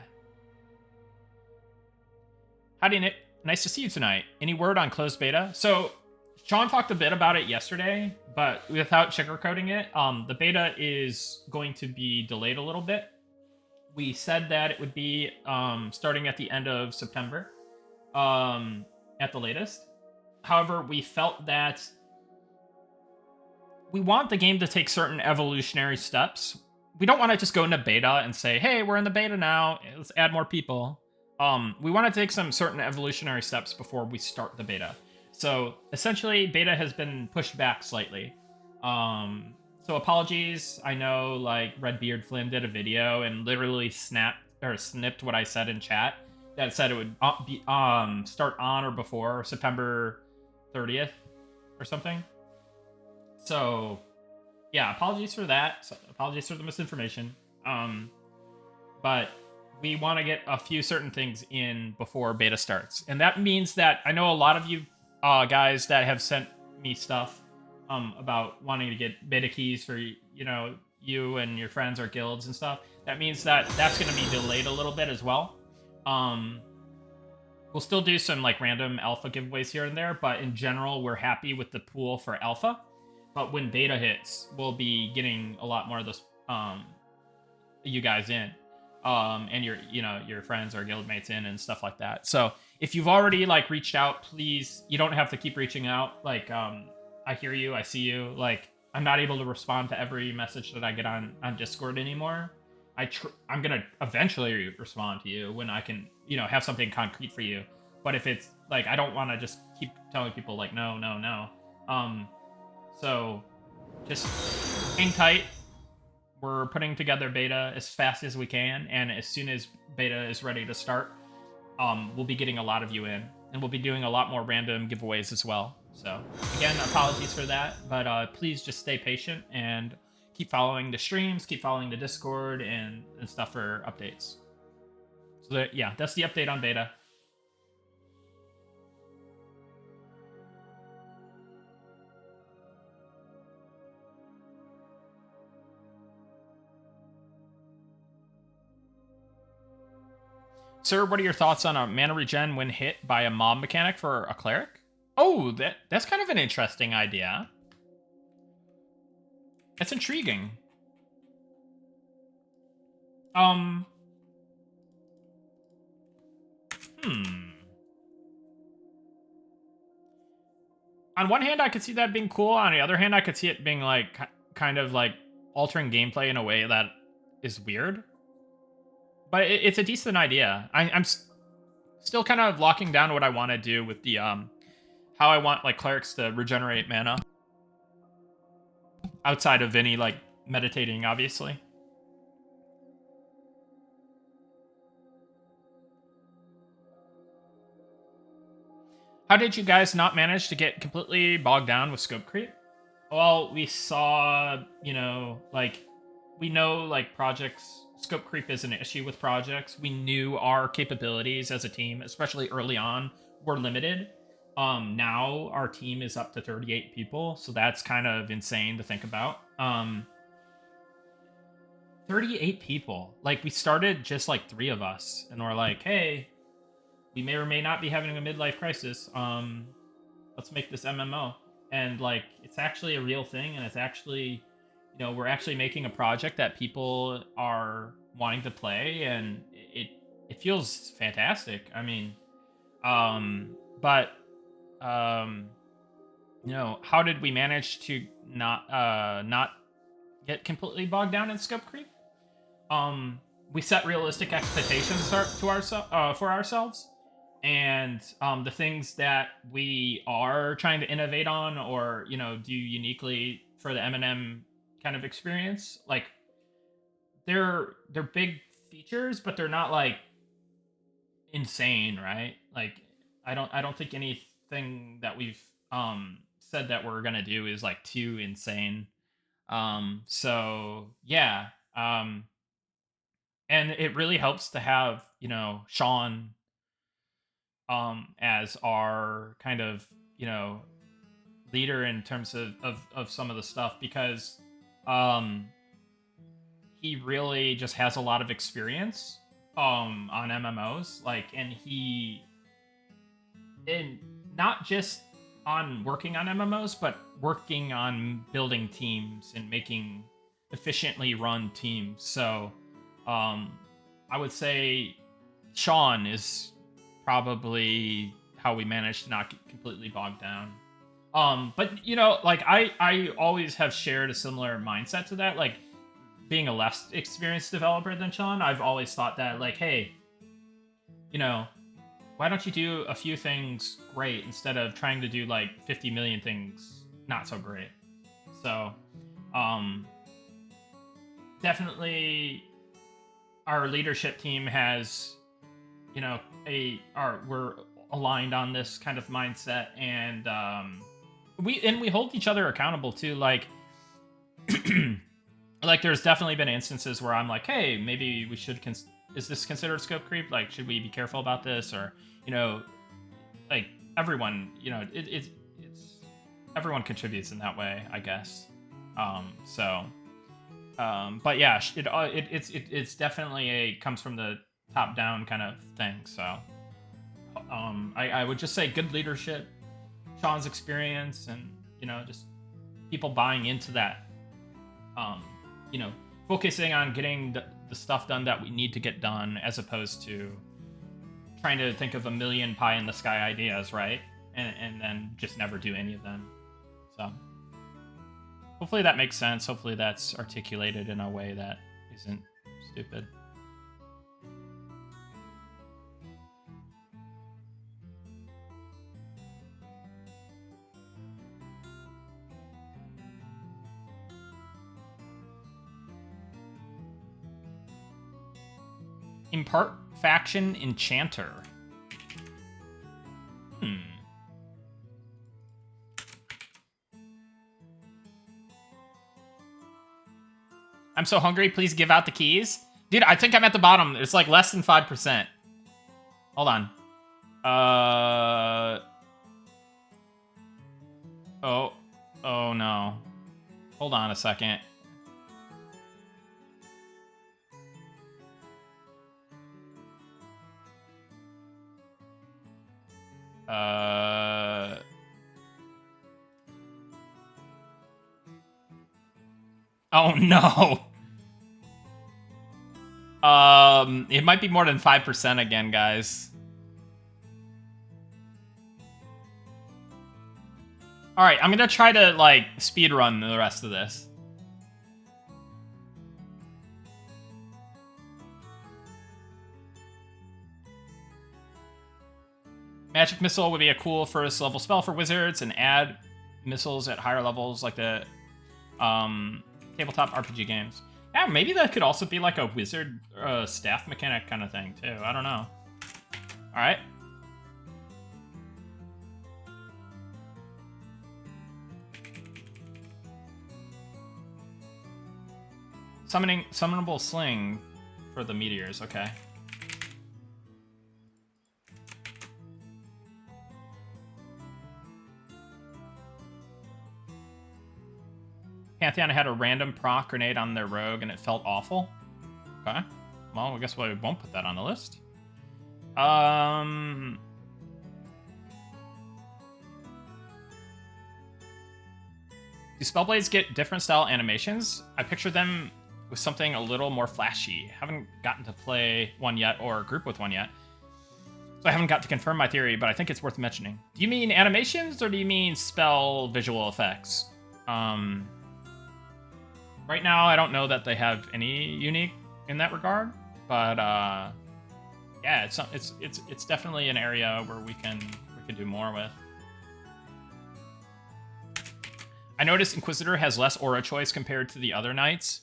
Howdy, Nick. Nice to see you tonight. Any word on closed beta? So, Sean talked a bit about it yesterday, but without sugarcoating it, the beta is going to be delayed a little bit. We said that it would be starting at the end of September, at the latest. However, we felt that we want the game to take certain evolutionary steps. We don't want to just go into beta and say, hey, we're in the beta now, let's add more people. We want to take some certain evolutionary steps before we start the beta. So essentially, beta has been pushed back slightly. So So apologies. I know like Redbeard Flynn did a video and literally snipped what I said in chat that said it would be start on or before September 30th or something. So yeah, apologies for that. Apologies for the misinformation. But we want to get a few certain things in before beta starts, and that means that I know a lot of you guys that have sent me stuff about wanting to get beta keys for you and your friends or guilds and stuff. That means that that's going to be delayed a little bit as well. We'll still do some like random alpha giveaways here and there, but in general, we're happy with the pool for alpha. But when beta hits, we'll be getting a lot more of those you guys in, and your friends or guildmates in and stuff like that. So if you've already like reached out, please, you don't have to keep reaching out. Like I hear you, I see you. Like I'm not able to respond to every message that I get on Discord anymore. I'm gonna eventually respond to you when I can have something concrete for you. But if it's like I don't want to just keep telling people like no. So just hang tight. We're putting together beta as fast as we can, and as soon as beta is ready to start, we'll be getting a lot of you in, and we'll be doing a lot more random giveaways as well. So again, apologies for that, but please just stay patient and keep following the streams, keep following the Discord and stuff for updates. So yeah, that's the update on beta. Sir, what are your thoughts on a mana regen when hit by a mob mechanic for a cleric? Oh, that's kind of an interesting idea. That's intriguing. On one hand, I could see that being cool. On the other hand, I could see it being like kind of like altering gameplay in a way that is weird. But it's a decent idea. I'm still kind of locking down what I want to do with the how I want like clerics to regenerate mana outside of any like meditating, obviously. How did you guys not manage to get completely bogged down with scope creep? Well, we saw, like, we know, like, projects, scope creep is an issue with projects. We knew our capabilities as a team, especially early on, were limited. Now our team is up to 38 people, so that's kind of insane to think about. 38 people. Like, we started just, like, 3 of us, and we're like, hey, we may or may not be having a midlife crisis. Let's make this MMO. And like, it's actually a real thing, and it's actually, we're actually making a project that people are wanting to play, and it feels fantastic. I mean, but how did we manage to not get completely bogged down in scope creep? We set realistic expectations for ourselves, and the things that we are trying to innovate on or do uniquely for the M&M kind of experience, like they're big features, but they're not like insane, right? Like I don't think anything that we've said that we're gonna do is like too insane. So yeah, and it really helps to have Sean as our kind of leader in terms of some of the stuff, because he really just has a lot of experience on MMOs, like, and not just on working on MMOs, but working on building teams and making efficiently run teams. So I would say Sean is probably how we managed to not get completely bogged down. But like I always have shared a similar mindset to that. Like, being a less experienced developer than Sean, I've always thought that, like, hey, why don't you do a few things great instead of trying to do like 50 million things not so great? So Definitely our leadership team has, you know, we're aligned on this kind of mindset, and we hold each other accountable too. Like, like there's definitely been instances where I'm like, hey, maybe we should. Is this considered scope creep? Like, should we be careful about this? Or, you know, like everyone, you know, it's everyone contributes in that way, I guess. But yeah, it's definitely comes from the top down kind of thing. So, I would just say good leadership, Sean's experience, and, you know, just people buying into that. You know, focusing on getting the stuff done that we need to get done, as opposed to trying to think of a million pie in the sky ideas, right? And then just never do any of them. So hopefully that makes sense. Hopefully that's articulated in a way that isn't stupid. Impart faction enchanter. I'm so hungry. Please give out the keys. Dude, I think I'm at the bottom. It's like less than 5%. Hold on. Oh no. Hold on a second. Oh no. It might be more than 5% again, guys. All right, I'm gonna try to like speed run the rest of this. Magic Missile would be a cool first level spell for wizards, and add missiles at higher levels like the tabletop RPG games. Yeah, maybe that could also be like a wizard staff mechanic kind of thing too. I don't know. All right. Summonable sling for the meteors. Okay. Pantheon had a random proc grenade on their rogue, and it felt awful. Okay. Well, I guess we won't put that on the list. Do Spellblades get different style animations? I picture them with something a little more flashy. Haven't gotten to play one yet or group with one yet, so I haven't got to confirm my theory, but I think it's worth mentioning. Do you mean animations, or do you mean spell visual effects? Right now, I don't know that they have any unique in that regard, but yeah, it's definitely an area where we can do more with. I noticed Inquisitor has less aura choice compared to the other knights.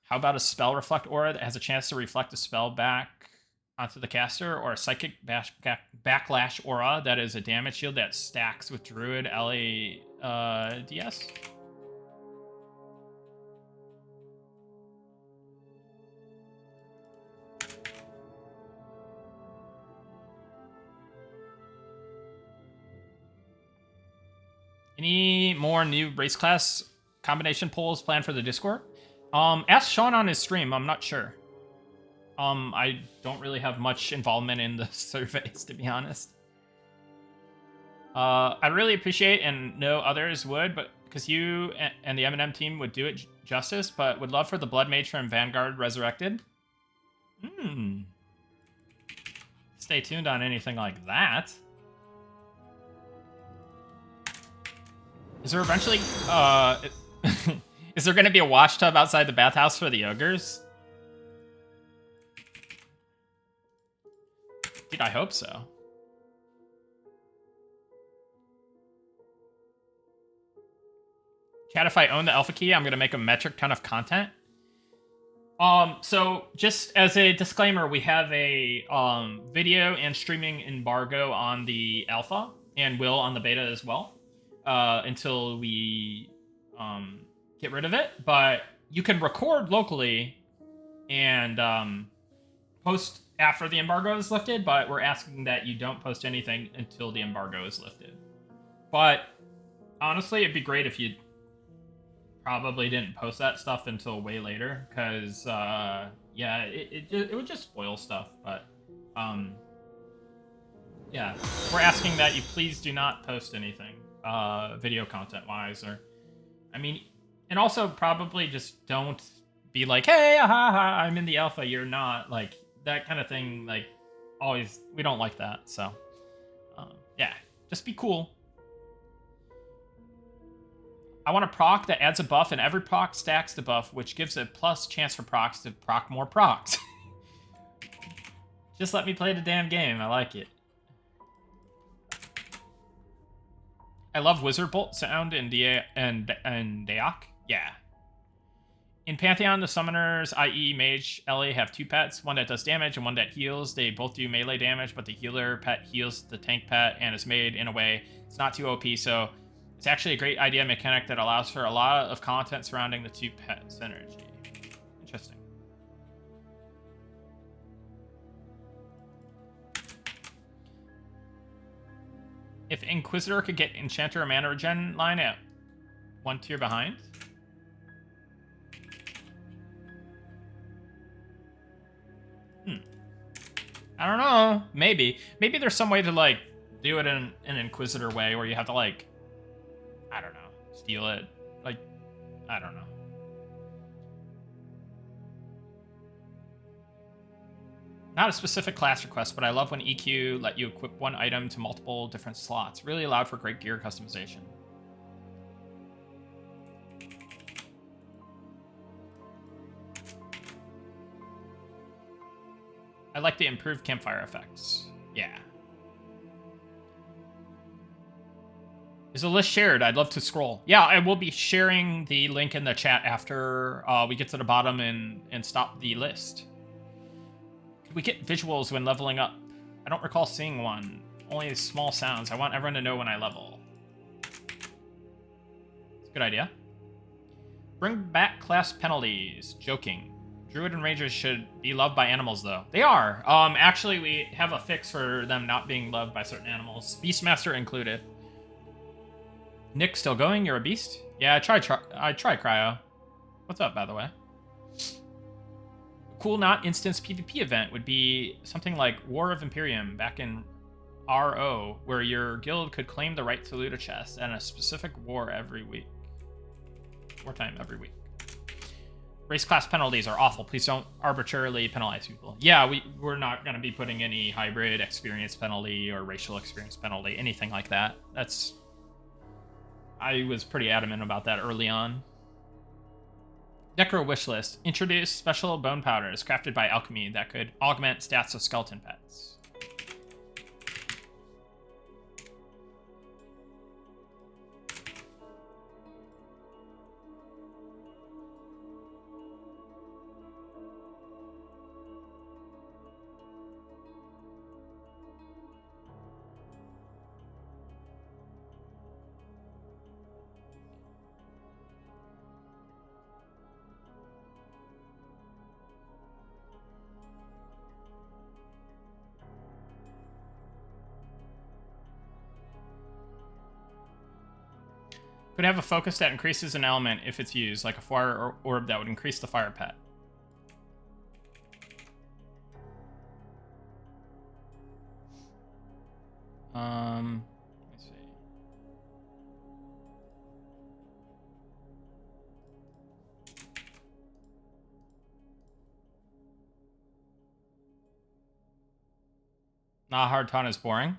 How about a spell reflect aura that has a chance to reflect a spell back onto the caster, or a psychic backlash aura that is a damage shield that stacks with druid LADS? Any more new race class combination polls planned for the Discord? Ask Sean on his stream. I'm not sure. I don't really have much involvement in the surveys, to be honest. I really appreciate, and know others would, but because you and the M&M team would do it justice, but would love for the Blood Mage from Vanguard resurrected. Stay tuned on anything like that. Is there eventually, is there going to be a wash tub outside the bathhouse for the ogres? Dude, I hope so. Chat, if I own the alpha key, I'm going to make a metric ton of content. So just as a disclaimer, we have a video and streaming embargo on the alpha and will on the beta as well until we get rid of it. But you can record locally and post after the embargo is lifted, but we're asking that you don't post anything until the embargo is lifted. But honestly, it'd be great if you probably didn't post that stuff until way later, because yeah, it would just spoil stuff. But yeah, we're asking that you please do not post anything video content wise, or I mean, and also probably just don't be like, hey, haha, I'm in the alpha, you're not, like that kind of thing. Like always, we don't like that. So yeah, just be cool. I want a proc that adds a buff, and every proc stacks the buff, which gives a plus chance for procs to proc more procs. Just let me play the damn game. I like it. I love Wizard Bolt sound in Daok. Yeah. In Pantheon, the summoners, i.e. Mage, Ellie, have two pets, one that does damage and one that heals. They both do melee damage, but the healer pet heals the tank pet and is made in a way it's not too OP, so it's actually a great idea mechanic that allows for a lot of content surrounding the two pet synergy. Interesting. If Inquisitor could get Enchanter or Mana Regen line at one tier behind. I don't know. Maybe. Maybe there's some way to, like, do it in an Inquisitor way where you have to, like, I don't know, steal it. Like, I don't know. Not a specific class request, but I love when EQ let you equip one item to multiple different slots. Really allowed for great gear customization. I like the improved campfire effects. Yeah. Is the list shared? I'd love to scroll. Yeah, I will be sharing the link in the chat after we get to the bottom and stop the list. Could we get visuals when leveling up? I don't recall seeing one. Only small sounds. I want everyone to know when I level. It's a good idea. Bring back class penalties. Joking. Druid and Rangers should be loved by animals, though. They are. Actually, we have a fix for them not being loved by certain animals. Beastmaster included. Nick, still going? You're a beast? Yeah, I try Cryo. What's up, by the way? Cool not instance PvP event would be something like War of Imperium back in RO, where your guild could claim the right to loot a chest and a specific war every week. Wartime every week. Race class penalties are awful. Please don't arbitrarily penalize people. Yeah, we're not going to be putting any hybrid experience penalty or racial experience penalty, anything like that. I was pretty adamant about that early on. Necro Wishlist. Introduce special bone powders crafted by alchemy that could augment stats of skeleton pets. Could have a focus that increases an element if it's used, like a fire orb that would increase the fire pet. Let me see. Nah, hard ton is boring.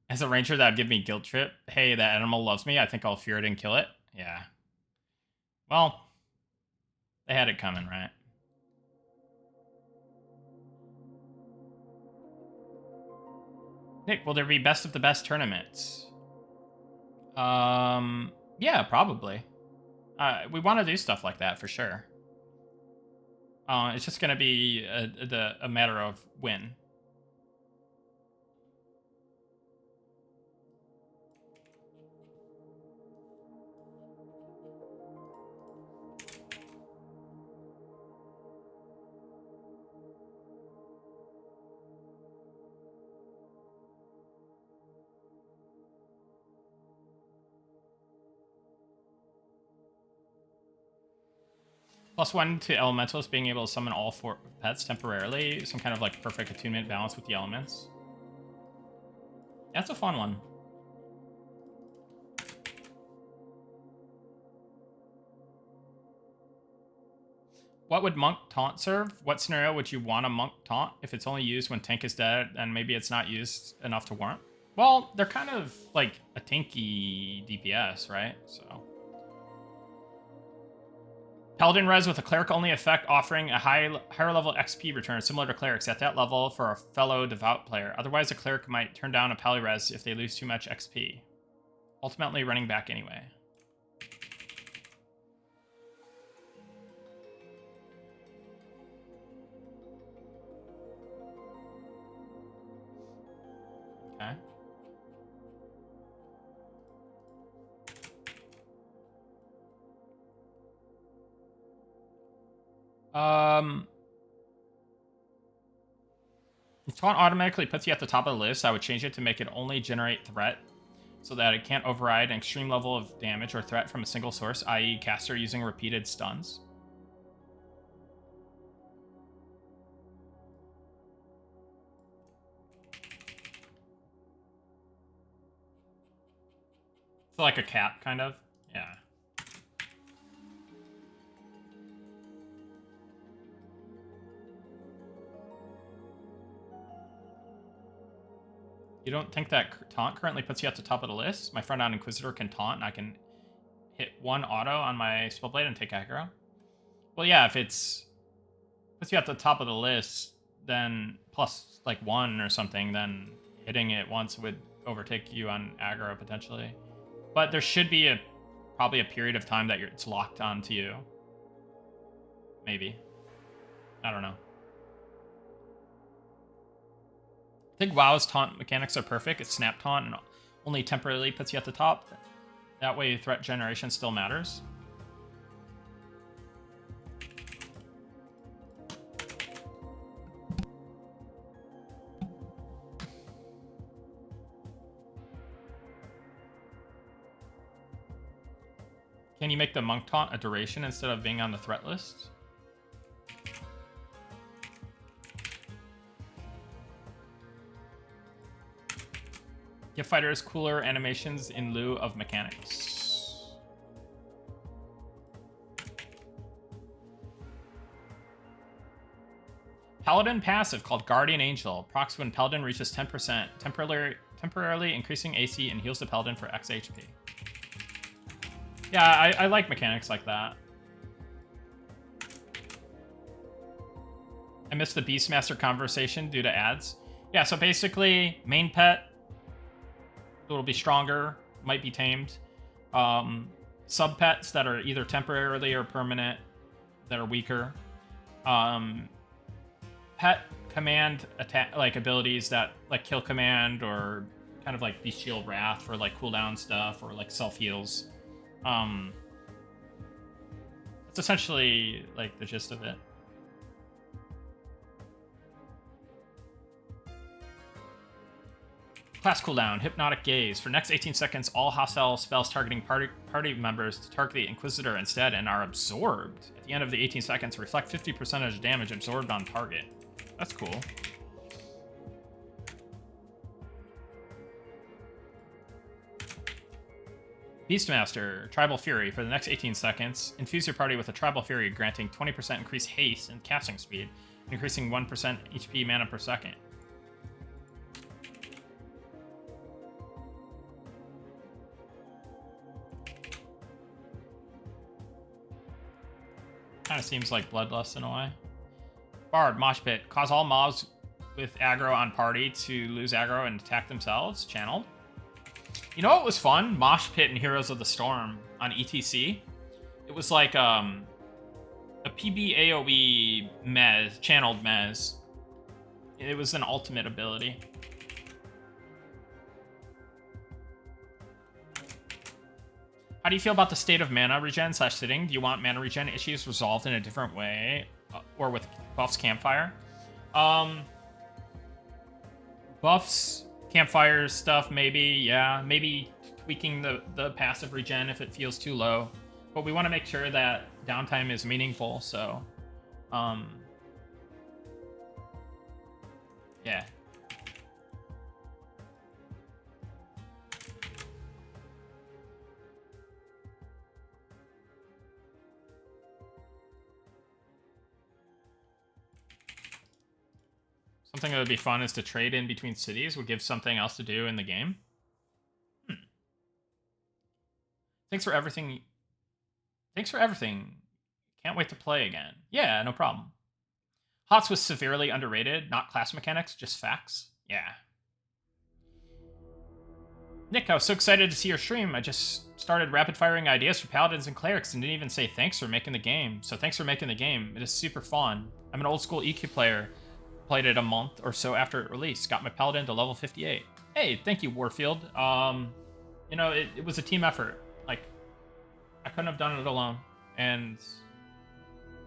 As a ranger, that would give me guilt trip. Hey, that animal loves me. I think I'll fear it and kill it. Yeah. Well, they had it coming, right? Nick, will there be best of the best tournaments? Yeah, probably. We want to do stuff like that for sure. It's just gonna be a matter of when. +1 to elementals, being able to summon all 4 pets temporarily. Some kind of like perfect attunement balance with the elements. That's a fun one. What would Monk Taunt serve? What scenario would you want a Monk Taunt? If it's only used when tank is dead, and maybe it's not used enough to warrant? Well, they're kind of like a tanky DPS, right? So... Paladin res with a cleric only effect, offering a higher level XP return similar to clerics at that level for a fellow devout player. Otherwise, a cleric might turn down a pally res if they lose too much XP. Ultimately running back anyway. Okay. If taunt automatically puts you at the top of the list, I would change it to make it only generate threat, so that it can't override an extreme level of damage or threat from a single source, i.e. caster using repeated stuns. So like a cat, kind of? Yeah. You don't think that taunt currently puts you at the top of the list? My friend on Inquisitor can taunt, and I can hit 1 auto on my Spellblade and take aggro. Well, yeah, if it's puts you at the top of the list, then plus like 1 or something, then hitting it once would overtake you on aggro potentially. But there should be probably a period of time that it's locked onto you. Maybe. I don't know. I think WoW's taunt mechanics are perfect. It's snap taunt and only temporarily puts you at the top. That way threat generation still matters. Can you make the monk taunt a duration instead of being on the threat list? Give fighters cooler animations in lieu of mechanics. Paladin passive called Guardian Angel. Procs when Paladin reaches 10%, temporarily increasing AC and heals the Paladin for X HP. Yeah, I like mechanics like that. I missed the Beastmaster conversation due to ads. Yeah, so basically, main pet, it'll be stronger, might be tamed. Sub pets that are either temporarily or permanent, that are weaker. Pet command attack, like abilities that like kill command or kind of like bestial wrath for like cooldown stuff or like self heals. It's essentially like the gist of it. Class cooldown, Hypnotic Gaze. For next 18 seconds, all hostile spells targeting party members to target the Inquisitor instead and are absorbed. At the end of the 18 seconds, reflect 50% of damage absorbed on target. That's cool. Beastmaster, Tribal Fury. For the next 18 seconds, infuse your party with a Tribal Fury, granting 20% increased haste and casting speed, increasing 1% HP mana per second. Kind of seems like Bloodlust in a way. Bard, Mosh Pit. Cause all mobs with aggro on party to lose aggro and attack themselves. Channeled. You know what was fun? Mosh Pit and Heroes of the Storm on ETC. It was like a PB AoE mez, channeled mez. It was an ultimate ability. How do you feel about the state of mana regen / sitting? Do you want mana regen issues resolved in a different way? Or with buffs Campfire? Buffs, Campfire stuff, maybe, yeah. Maybe tweaking the passive regen if it feels too low. But we want to make sure that downtime is meaningful, so... yeah. Something that would be fun is to trade in between cities. Would give something else to do in the game. Thanks for everything. Thanks for everything. Can't wait to play again. Yeah, no problem. HOTS was severely underrated. Not class mechanics, just facts. Yeah. Nick, I was so excited to see your stream. I just started rapid-firing ideas for paladins and clerics and didn't even say thanks for making the game. So thanks for making the game. It is super fun. I'm an old-school EQ player. Played it a month or so after it released. Got my paladin to level 58. Hey, thank you, Warfield. You know, it was a team effort. Like, I couldn't have done it alone. And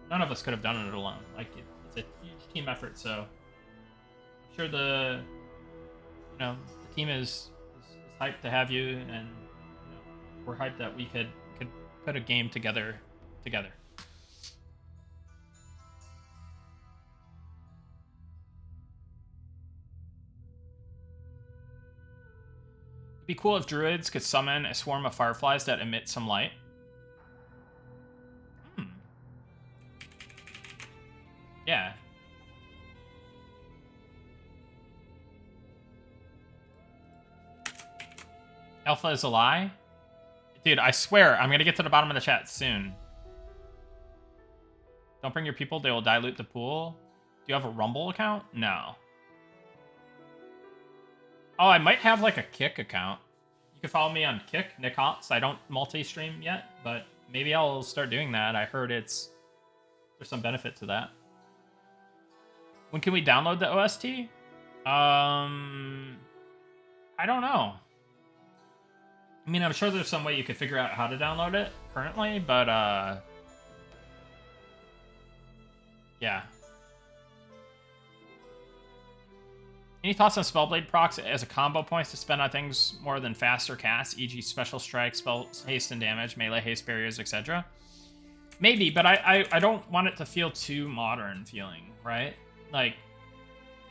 none of us could have done it alone. Like, it's a huge team effort, so I'm sure the team is hyped to have you, and we're hyped that we could put a game together. It'd be cool if druids could summon a swarm of fireflies that emit some light. Yeah. Alpha is a lie? Dude, I swear, I'm gonna get to the bottom of the chat soon. Don't bring your people, they will dilute the pool. Do you have a Rumble account? No. Oh, I might have like a Kick account. You can follow me on Kick, Nick Hotz. I don't multi-stream yet, but maybe I'll start doing that. I heard there's some benefit to that. When can we download the OST? I don't know. I mean, I'm sure there's some way you could figure out how to download it currently, but yeah. Any thoughts on Spellblade procs as a combo points to spend on things more than faster casts, e.g. special strike, spell haste and damage, melee haste barriers, etc.? Maybe, but I don't want it to feel too modern feeling, right? Like,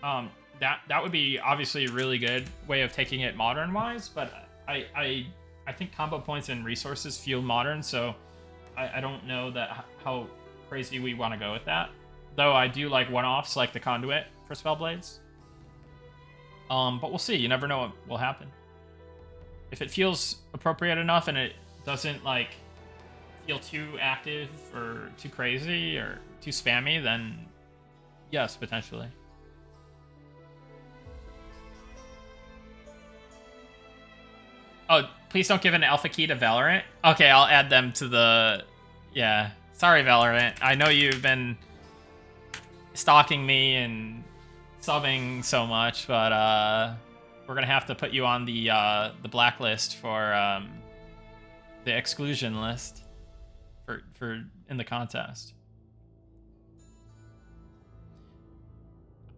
that would be obviously a really good way of taking it modern-wise, but I think combo points and resources feel modern, so I don't know how crazy we want to go with that. Though I do like one-offs like the Conduit for Spellblades. But we'll see. You never know what will happen. If it feels appropriate enough and it doesn't like feel too active or too crazy or too spammy, then yes, potentially. Oh, please don't give an alpha key to Valorant. Okay, I'll add them to the... Yeah. Sorry, Valorant. I know you've been stalking me and subbing so much, but we're gonna have to put you on the blacklist for the exclusion list for in the contest.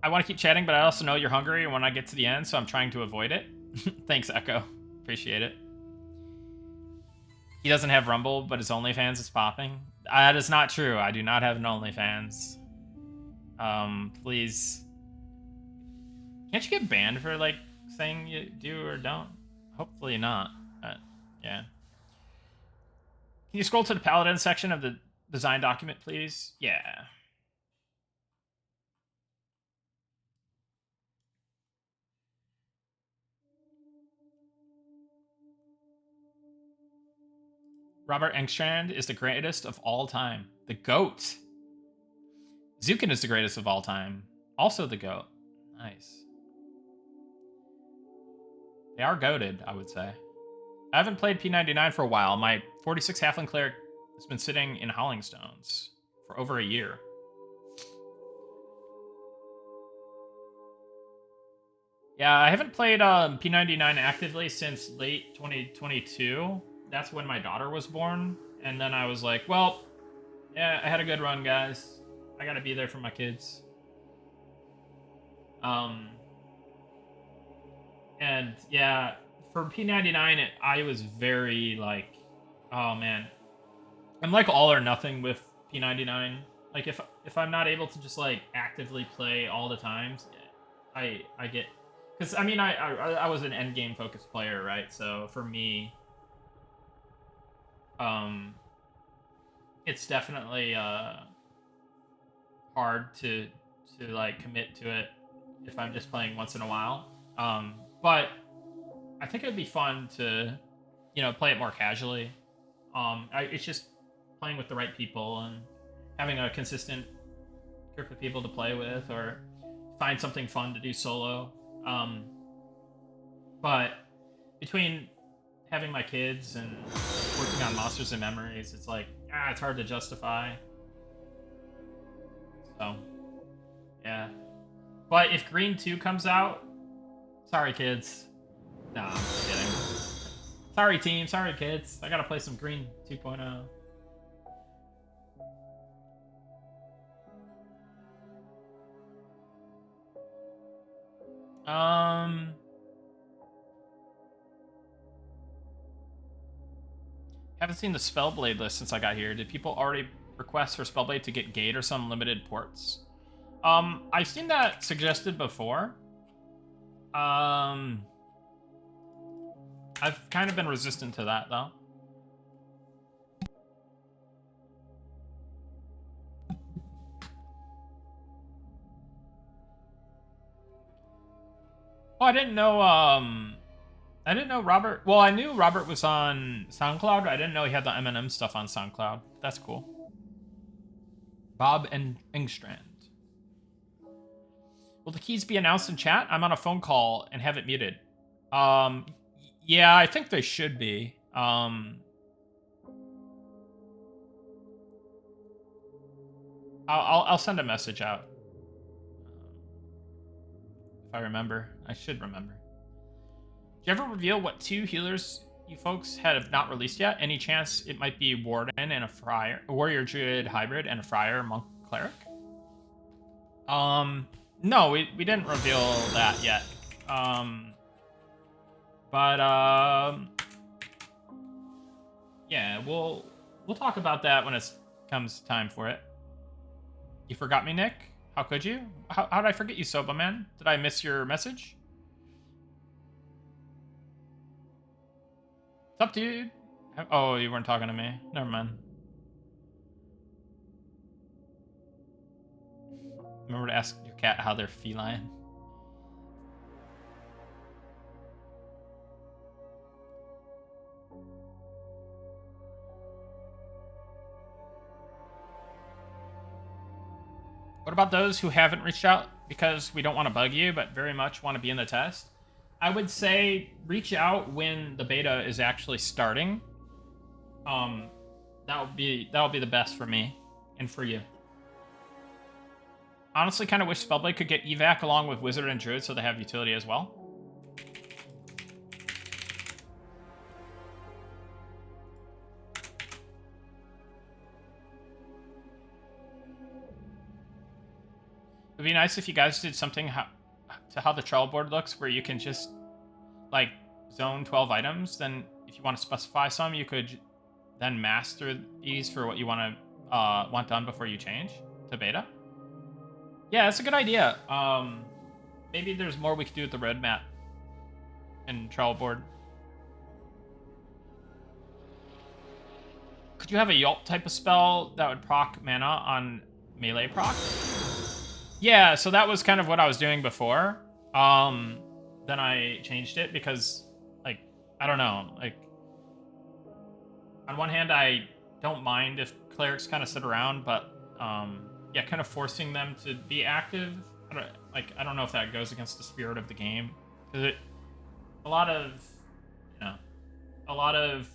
I want to keep chatting, but I also know you're hungry when I get to the end, so I'm trying to avoid it. Thanks, Echo. Appreciate it. He doesn't have Rumble, but his OnlyFans is popping. That is not true. I do not have an OnlyFans. Please. Can't you get banned for, like, saying you do or don't? Hopefully not. Yeah. Can you scroll to the Paladin section of the design document, please? Yeah. Robert Engstrand is the greatest of all time. The GOAT. Zukin is the greatest of all time. Also the GOAT. Nice. They are goated, I would say. I haven't played P99 for a while. My 46 Halfling Cleric has been sitting in Howling Stones for over a year. Yeah, I haven't played P99 actively since late 2022. That's when my daughter was born. And then I was like, well, yeah, I had a good run, guys. I gotta be there for my kids. And yeah, for P99, I was very like, oh man, I'm like all or nothing with P99. Like if I'm not able to just like actively play all the times, I get, because I mean I was an endgame focused player, right? So for me, it's definitely hard to like commit to it if I'm just playing once in a while. But I think it'd be fun to, play it more casually. It's just playing with the right people and having a consistent group of people to play with, or find something fun to do solo. But between having my kids and working on Monsters and Memories, it's like, it's hard to justify. So, yeah. But if Green 2 comes out, sorry, kids. Nah, I'm just kidding. Sorry, team. Sorry, kids. I gotta play some Green 2.0. Haven't seen the Spellblade list since I got here. Did people already request for Spellblade to get Gate or some limited ports? I've seen that suggested before. I've kind of been resistant to that, though. Oh, I didn't know Robert. Well, I knew Robert was on SoundCloud. I didn't know he had the Eminem stuff on SoundCloud. That's cool. Bob and Engstrand. Will the keys be announced in chat? I'm on a phone call and have it muted. Yeah, I think they should be. I'll send a message out. If I remember. I should remember. Did you ever reveal what 2 healers you folks have not released yet? Any chance it might be Warden and a Friar, a Warrior Druid hybrid and a Friar Monk Cleric? No, we didn't reveal that yet. Yeah, we'll talk about that when it comes time for it. You forgot me, Nick? How could you? How did I forget you, Soba Man? Did I miss your message? What's up, dude? Oh, you weren't talking to me. Never mind. Remember to ask your cat how they're feline. What about those who haven't reached out because we don't want to bug you, but very much want to be in the test? I would say reach out when the beta is actually starting. That'll be the best for me and for you. Honestly, kind of wish Spellblade could get evac along with Wizard and Druid so they have utility as well. It'd be nice if you guys did something to how the trial board looks, where you can just like zone 12 items. Then if you want to specify some, you could then master these for what you want done before you change to beta. Yeah, that's a good idea. Maybe there's more we could do with the roadmap and trial board. Could you have a Yelp type of spell that would proc mana on melee proc? Yeah, so that was kind of what I was doing before. Then I changed it because, like, I don't know. Like, on one hand, I don't mind if clerics kind of sit around, but yeah, kind of forcing them to be active. Like, I don't know if that goes against the spirit of the game. Because a lot of, you know, a lot of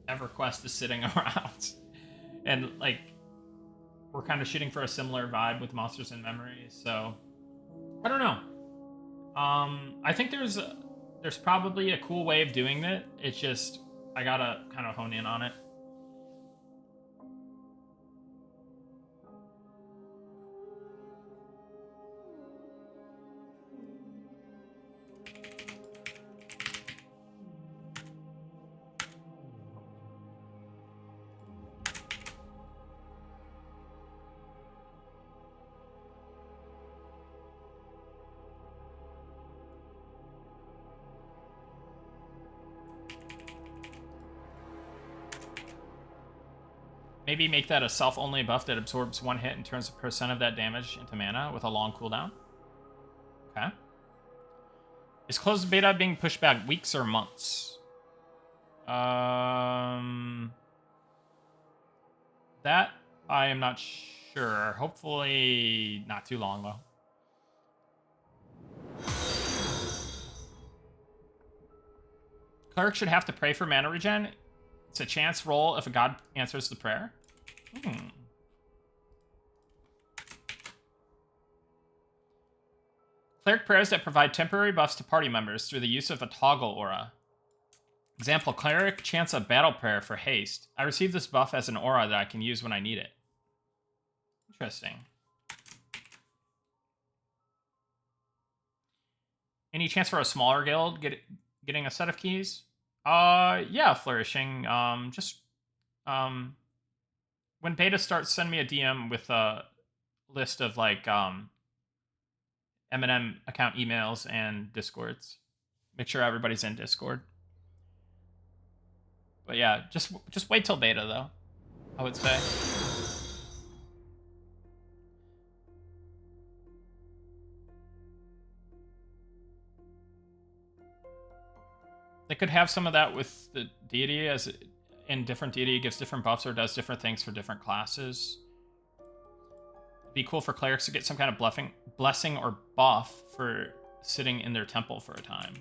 EverQuest is sitting around. And, like, we're kind of shooting for a similar vibe with Monsters and Memories, so I don't know. I think there's probably a cool way of doing it. It's just I gotta kind of hone in on it. Maybe make that a self-only buff that absorbs one hit and turns a percent of that damage into mana with a long cooldown. Okay. Is closed beta being pushed back weeks or months? That I am not sure. Hopefully not too long, though. Cleric should have to pray for mana regen. It's a chance roll if a god answers the prayer. Cleric prayers that provide temporary buffs to party members through the use of a toggle aura. Example, Cleric chants a battle prayer for haste. I receive this buff as an aura that I can use when I need it. Interesting. Any chance for a smaller guild getting a set of keys? Yeah, Flourishing. When beta starts, send me a DM with a list of like M&M account emails and Discords. Make sure everybody's in Discord. But yeah, just wait till beta though, I would say. They could have some of that with the deity, as in different deity gives different buffs or does different things for different classes. It'd be cool for clerics to get some kind of blessing or buff for sitting in their temple for a time.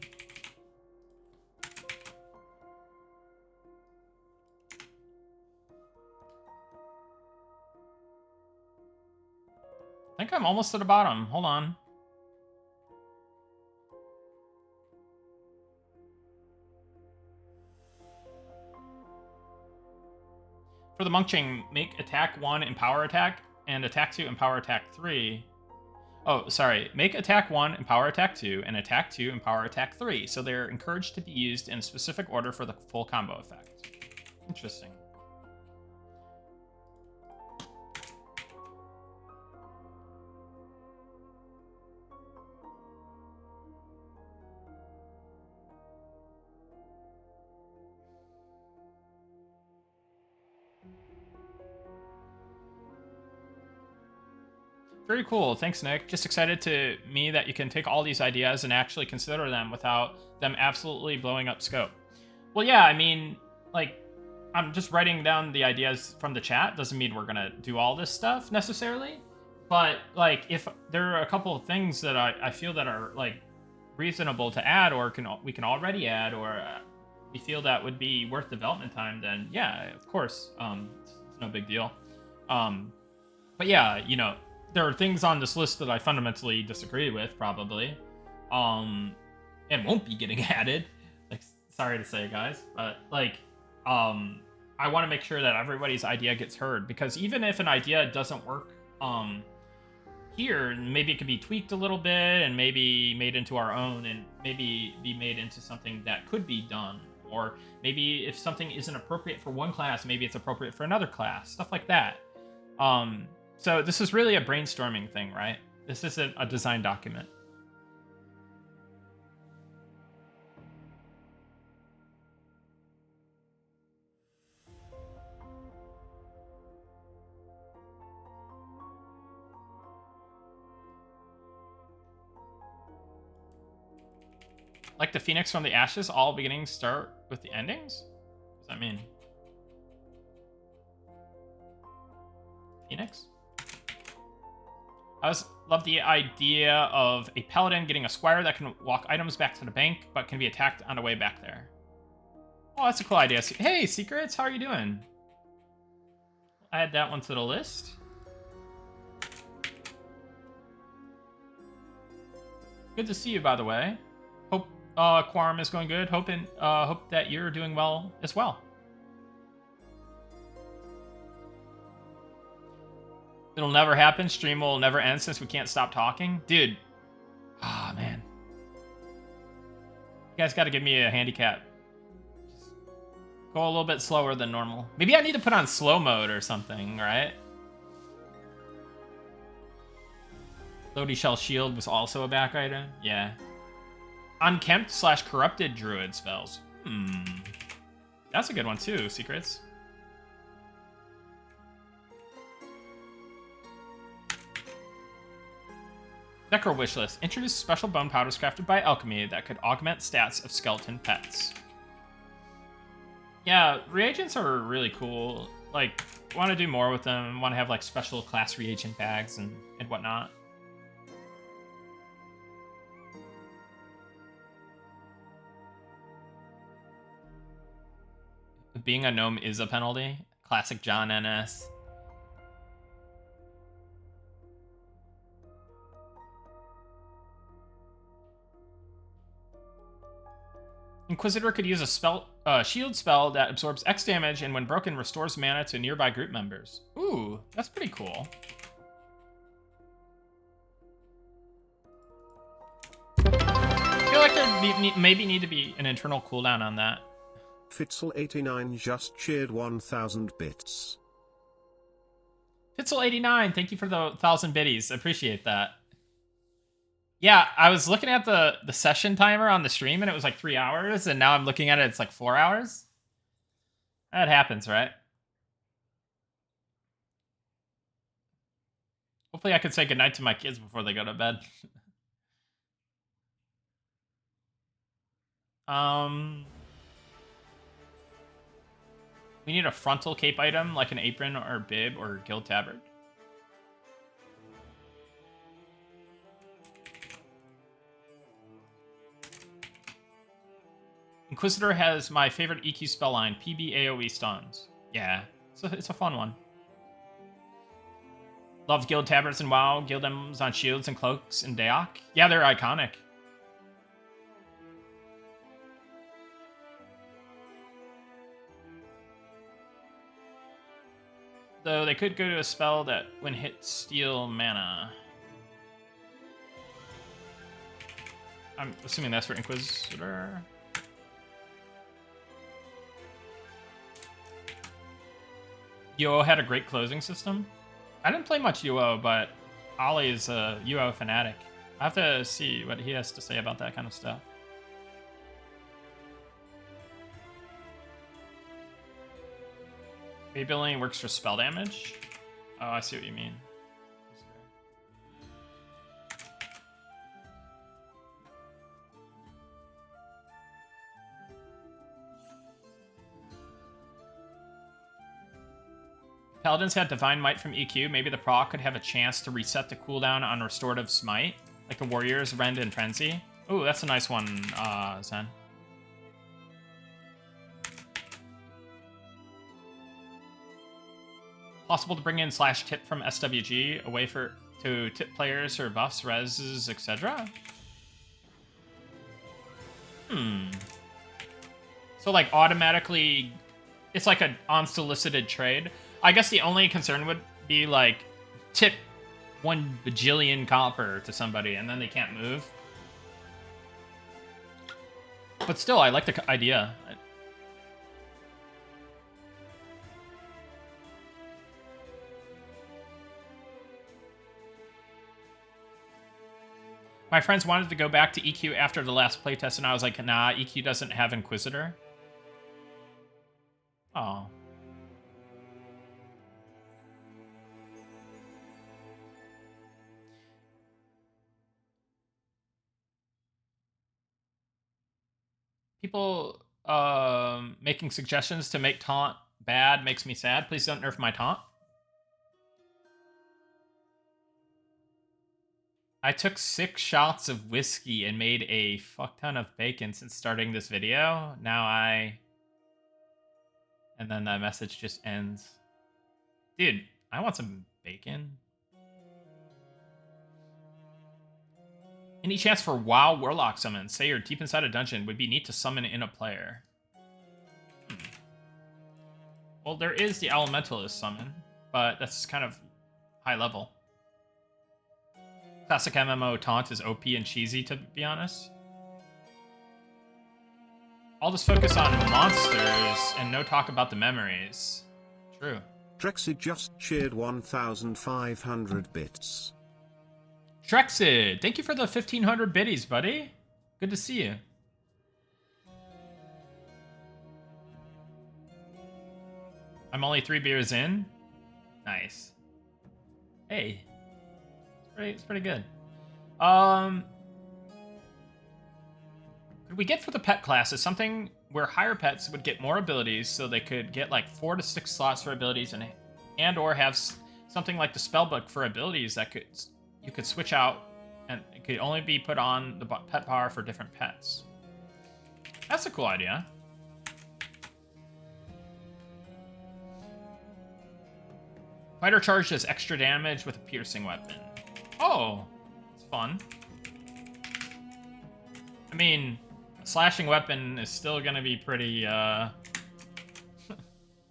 I think I'm almost at the bottom. Hold on. For the monk chain, make attack 1 empower attack and attack 2 empower attack 3. Oh, sorry. Make attack 1 empower attack 2 and attack 2 empower attack 3. So they're encouraged to be used in a specific order for the full combo effect. Interesting. Very cool. Thanks, Nick. Just excited to me that you can take all these ideas and actually consider them without them absolutely blowing up scope. Well, yeah, I mean, like, I'm just writing down the ideas from the chat. Doesn't mean we're going to do all this stuff necessarily. But, like, if there are a couple of things that I feel that are, like, reasonable to add or we can already add or we feel that would be worth development time, then, yeah, of course. It's no big deal. But, yeah, you know, there are things on this list that I fundamentally disagree with, probably, and won't be getting added. Like, sorry to say, guys, but like, I want to make sure that everybody's idea gets heard, because even if an idea doesn't work, here, maybe it could be tweaked a little bit and maybe made into our own, and maybe be made into something that could be done, or maybe if something isn't appropriate for one class, maybe it's appropriate for another class, stuff like that. So this is really a brainstorming thing, right? This isn't a design document. Like the Phoenix from the Ashes, all beginnings start with the endings? What does that mean? Phoenix? I always love the idea of a paladin getting a squire that can walk items back to the bank, but can be attacked on the way back there. Oh, that's a cool idea. Hey, Secrets, how are you doing? I'll add that one to the list. Good to see you, by the way. Hope Quorum is going good. Hope that you're doing well as well. It'll never happen. Stream will never end since we can't stop talking. Dude. Ah, man. You guys got to give me a handicap. Just go a little bit slower than normal. Maybe I need to put on slow mode or something, right? Lodi Shell Shield was also a back item. Yeah. Unkempt / corrupted druid spells. That's a good one too, Secrets. Necro Wishlist. Introduce special bone powders crafted by alchemy that could augment stats of skeleton pets. Yeah, reagents are really cool. Like, want to do more with them. Want to have like special class reagent bags and whatnot. Being a gnome is a penalty. Classic John NS. Inquisitor could use a shield spell that absorbs X damage and when broken restores mana to nearby group members. Ooh, that's pretty cool. I feel like there maybe need to be an internal cooldown on that. Fitzel89 just cheered 1,000 bits. Fitzel89, thank you for the 1,000 biddies. Appreciate that. Yeah, I was looking at the session timer on the stream and it was like 3 hours, and now I'm looking at it, it's like 4 hours. That happens, right? Hopefully I could say goodnight to my kids before they go to bed. We need a frontal cape item, like an apron or bib or guild tabard. Inquisitor has my favorite EQ spell line, PB AoE stuns. Yeah, it's a fun one. Love guild tabards and WoW, guild emblems on shields and cloaks in Daok. Yeah, they're iconic. Though they could go to a spell that, when hit, steal mana. I'm assuming that's for Inquisitor. UO had a great closing system. I didn't play much UO, but Ollie is a UO fanatic. I have to see what he has to say about that kind of stuff. Rebuilding works for spell damage? Oh, I see what you mean. Paladins had Divine Might from EQ. Maybe the proc could have a chance to reset the cooldown on Restorative Smite, like the Warriors, Rend, and Frenzy. Ooh, that's a nice one, Zen. Possible to bring in /tip from SWG, a way to tip players for buffs, reses, etc. So like automatically, it's like an unsolicited trade. I guess the only concern would be like tip 1 bajillion copper to somebody and then they can't move. But still, I like the idea. My friends wanted to go back to EQ after the last playtest, and I was like, nah, EQ doesn't have Inquisitor. Oh. People making suggestions to make taunt bad makes me sad. Please don't nerf my taunt. I took 6 shots of whiskey and made a fuck ton of bacon since starting this video. Now and then that message just ends. Dude, I want some bacon. Any chance for WoW Warlock summon? Say you're deep inside a dungeon. Would be neat to summon in a player. Well, there is the Elementalist summon, but that's kind of high level. Classic MMO taunt is OP and cheesy, to be honest. I'll just focus on monsters and no talk about the memories. True. Drexy just cheered 1,500 bits. Drexid, thank you for the 1,500 biddies, buddy. Good to see you. I'm only 3 beers in. Nice. Hey. It's pretty good. Could we get for the pet classes something where higher pets would get more abilities so they could get like 4 to 6 slots for abilities and or have something like the spellbook for abilities that you could switch out and it could only be put on the pet power for different pets. That's a cool idea. Fighter charge does extra damage with a piercing weapon. Oh, it's fun. I mean, a slashing weapon is still gonna be pretty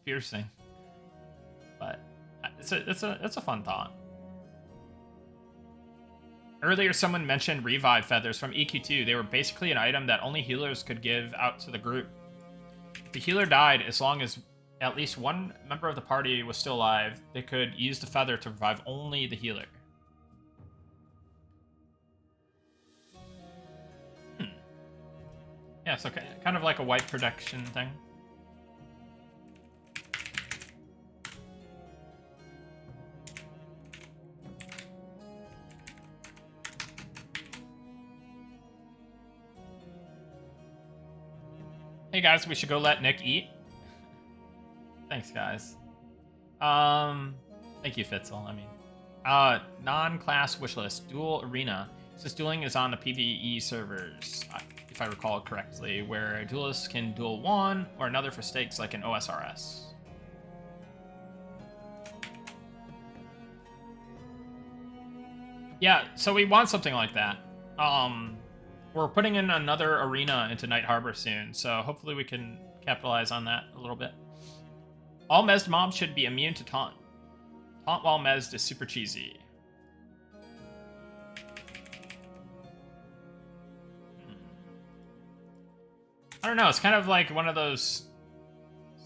piercing, but it's a fun thought. Earlier, someone mentioned revive feathers from EQ2. They were basically an item that only healers could give out to the group. If the healer died, as long as at least one member of the party was still alive, they could use the feather to revive only the healer. Yeah, so kind of like a white protection thing. Hey guys, we should go let Nick eat. Thanks, guys. Thank you, Fitzel. I mean, non-class wishlist, dual arena. This dueling is on the PvE servers, if I recall correctly, where a duelist can duel one or another for stakes like an OSRS. Yeah, so we want something like that. We're putting in another arena into Night Harbor soon, so hopefully we can capitalize on that a little bit. All mezzed mobs should be immune to taunt. Taunt while mezzed is super cheesy. I don't know, it's kind of like one of those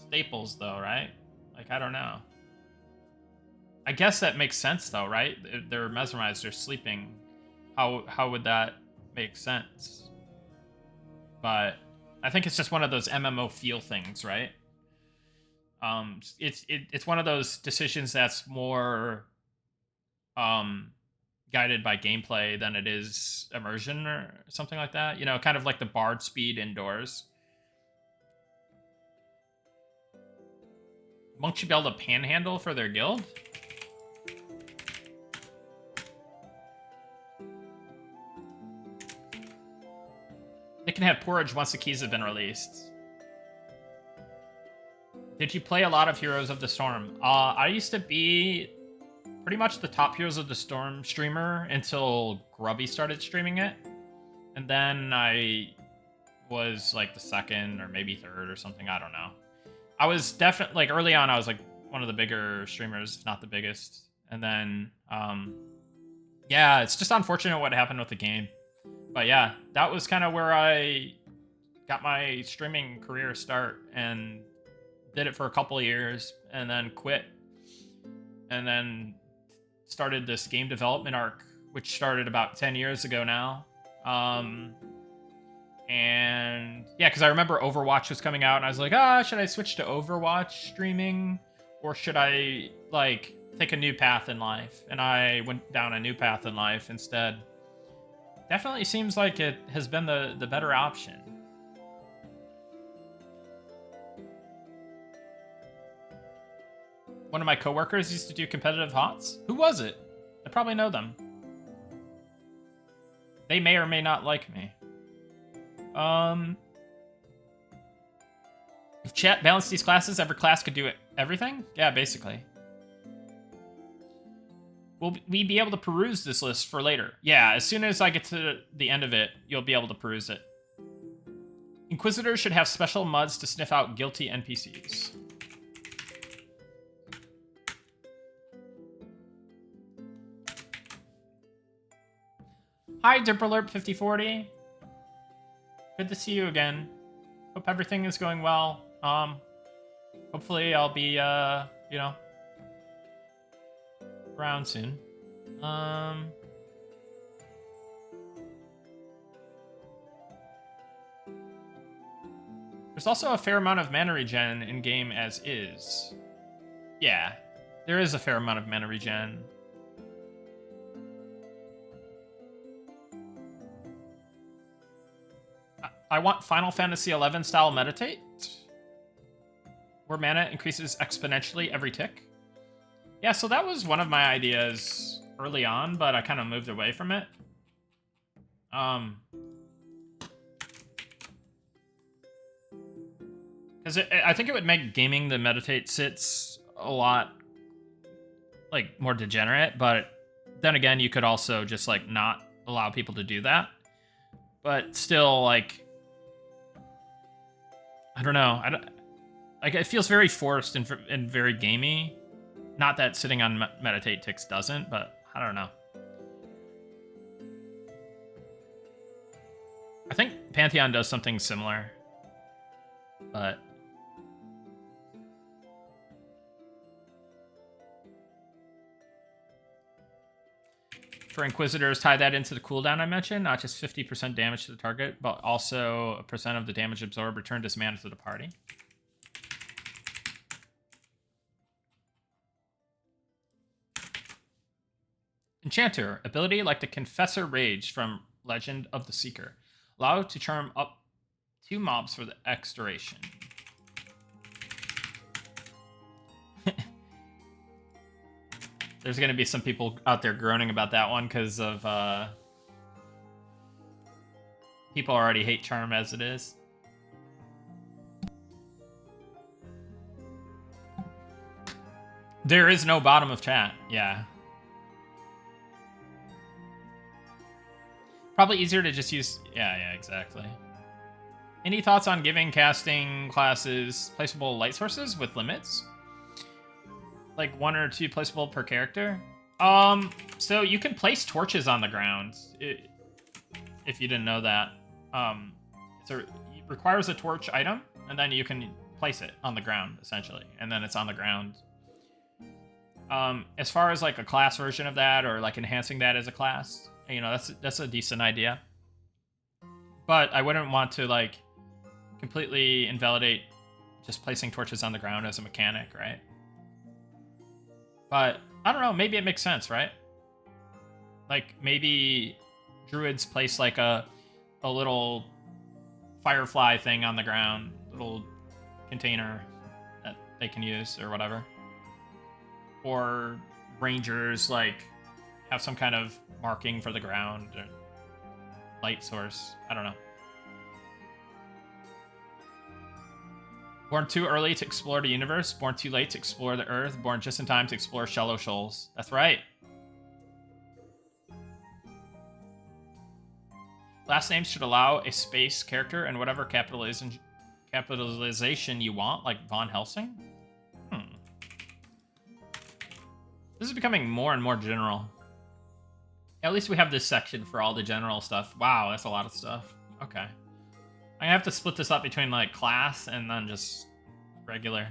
staples though, right? Like, I don't know. I guess that makes sense though, right? They're mesmerized, they're sleeping. How would that make sense? But I think it's just one of those MMO feel things, right? It's one of those decisions that's more guided by gameplay than it is immersion or something like that. You know, kind of like the Bard speed indoors. Monks should be able to panhandle for their guild. They can have porridge once the keys have been released. Did you play a lot of Heroes of the Storm? I used to be pretty much the top Heroes of the Storm streamer until Grubby started streaming it. And then I was like the second or maybe third or something, I don't know. I was definitely, like, early on, I was like one of the bigger streamers, if not the biggest. And then, yeah, it's just unfortunate what happened with the game. But yeah, that was kind of where I got my streaming career start and did it for a couple of years and then quit. And then started this game development arc, which started about 10 years ago now. And yeah, because I remember Overwatch was coming out and I was like, should I switch to Overwatch streaming? Or should I, like, take a new path in life? And I went down a new path in life instead. Definitely seems like it has been the better option. One of my coworkers used to do competitive HOTS. Who was it? I probably know them. They may or may not like me. If chat balanced these classes, every class could do it. Everything? Yeah, basically. Will we be able to peruse this list for later? Yeah, as soon as I get to the end of it, you'll be able to peruse it. Inquisitors should have special MUDs to sniff out guilty NPCs. Hi, Dimperlerp5040. Good to see you again. Hope everything is going well. Hopefully I'll be, you know, around soon. There's also a fair amount of mana regen in-game as is. Yeah, there is a fair amount of mana regen. I want Final Fantasy XI style meditate, where mana increases exponentially every tick. Yeah, so that was one of my ideas early on, but I kind of moved away from it. Because I think it would make gaming the meditate sits a lot, like, more degenerate, but then again, you could also just, like, not allow people to do that. But still, like, I don't know. Like, it feels very forced and very gamey. Not that sitting on meditate ticks doesn't, but I don't know. I think Pantheon does something similar, but for Inquisitors, tie that into the cooldown I mentioned, not just 50% damage to the target, but also a percent of the damage absorbed returned as mana to the party. Enchanter, ability like the Confessor Rage from Legend of the Seeker. Allow to charm up 2 mobs for the X duration. There's going to be some people out there groaning about that one because of people already hate charm as it is. There is no bottom of chat. Yeah. Probably easier to just use... Yeah, exactly. Any thoughts on giving casting classes placeable light sources with limits? Like 1 or 2 placeable per character? So you can place torches on the ground, if you didn't know that. It requires a torch item, and then you can place it on the ground, essentially, and then it's on the ground. As far as like a class version of that, or like enhancing that as a class, you know, that's a decent idea. But I wouldn't want to like completely invalidate just placing torches on the ground as a mechanic, right? But I don't know, maybe it makes sense, right? Like maybe druids place like a little firefly thing on the ground, little container that they can use or whatever. Or rangers like have some kind of marking for the ground or light source. I don't know. Born too early to explore the universe, born too late to explore the Earth, born just in time to explore shallow shoals. That's right. Last names should allow a space character and whatever capitalization you want, like Von Helsing. This is becoming more and more general. At least we have this section for all the general stuff. Wow, that's a lot of stuff. Okay. I have to split this up between like class and then just regular.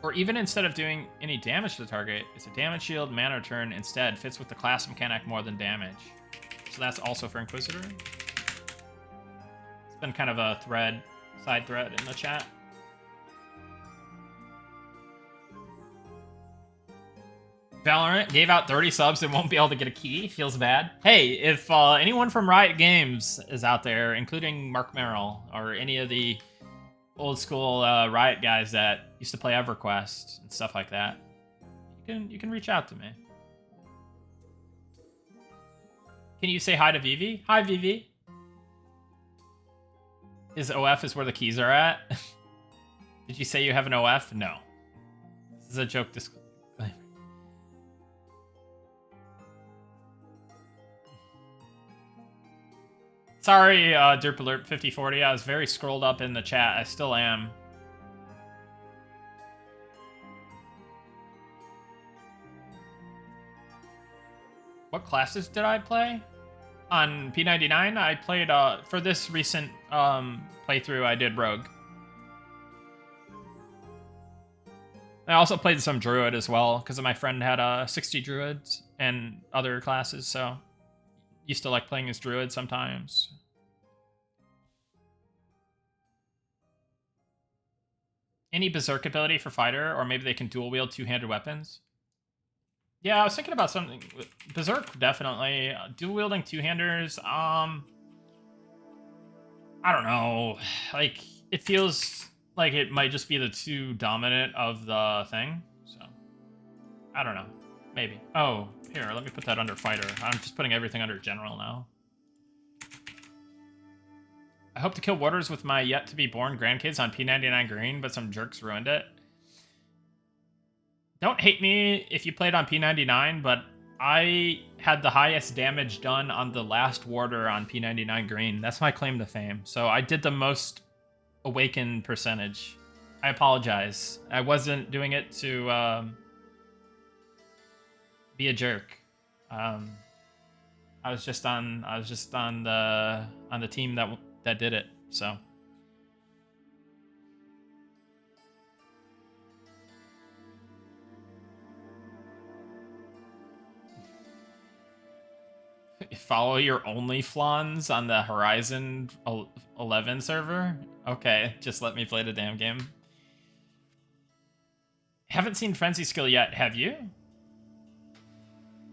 Or even instead of doing any damage to the target, it's a damage shield, mana return instead. Fits with the class mechanic more than damage. So that's also for Inquisitor. It's been kind of a thread, side thread in the chat. Valorant gave out 30 subs and won't be able to get a key. Feels bad. Hey, if anyone from Riot Games is out there, including Mark Merrill or any of the old school Riot guys that used to play EverQuest and stuff like that, you can reach out to me. Can you say hi to Vivi? Hi, Vivi. His OF is where the keys are at. Did you say you have an OF? No. This is a joke disclaimer. Sorry, Derp Alert 5040. I was very scrolled up in the chat. I still am. What classes did I play? On P99, I played, for this recent playthrough, I did Rogue. I also played some Druid as well, because my friend had 60 Druids and other classes, so used to like playing as Druid sometimes. Any Berserk ability for fighter, or maybe they can dual wield two-handed weapons? Yeah, I was thinking about something. Berserk, definitely. Dual wielding two-handers, I don't know. Like, it feels like it might just be the too dominant of the thing, so I don't know. Maybe. Oh, here, let me put that under fighter. I'm just putting everything under general now. I hope to kill warders with my yet-to-be-born grandkids on P99 green, but some jerks ruined it. Don't hate me if you played on P99, but I had the highest damage done on the last warder on P99 green. That's my claim to fame. So I did the most awaken percentage. I apologize. I wasn't doing it to be a jerk. I was just on the team that did it. So follow your OnlyFlans on the Horizon 11 server? Okay, just let me play the damn game. Haven't seen Frenzy skill yet, have you?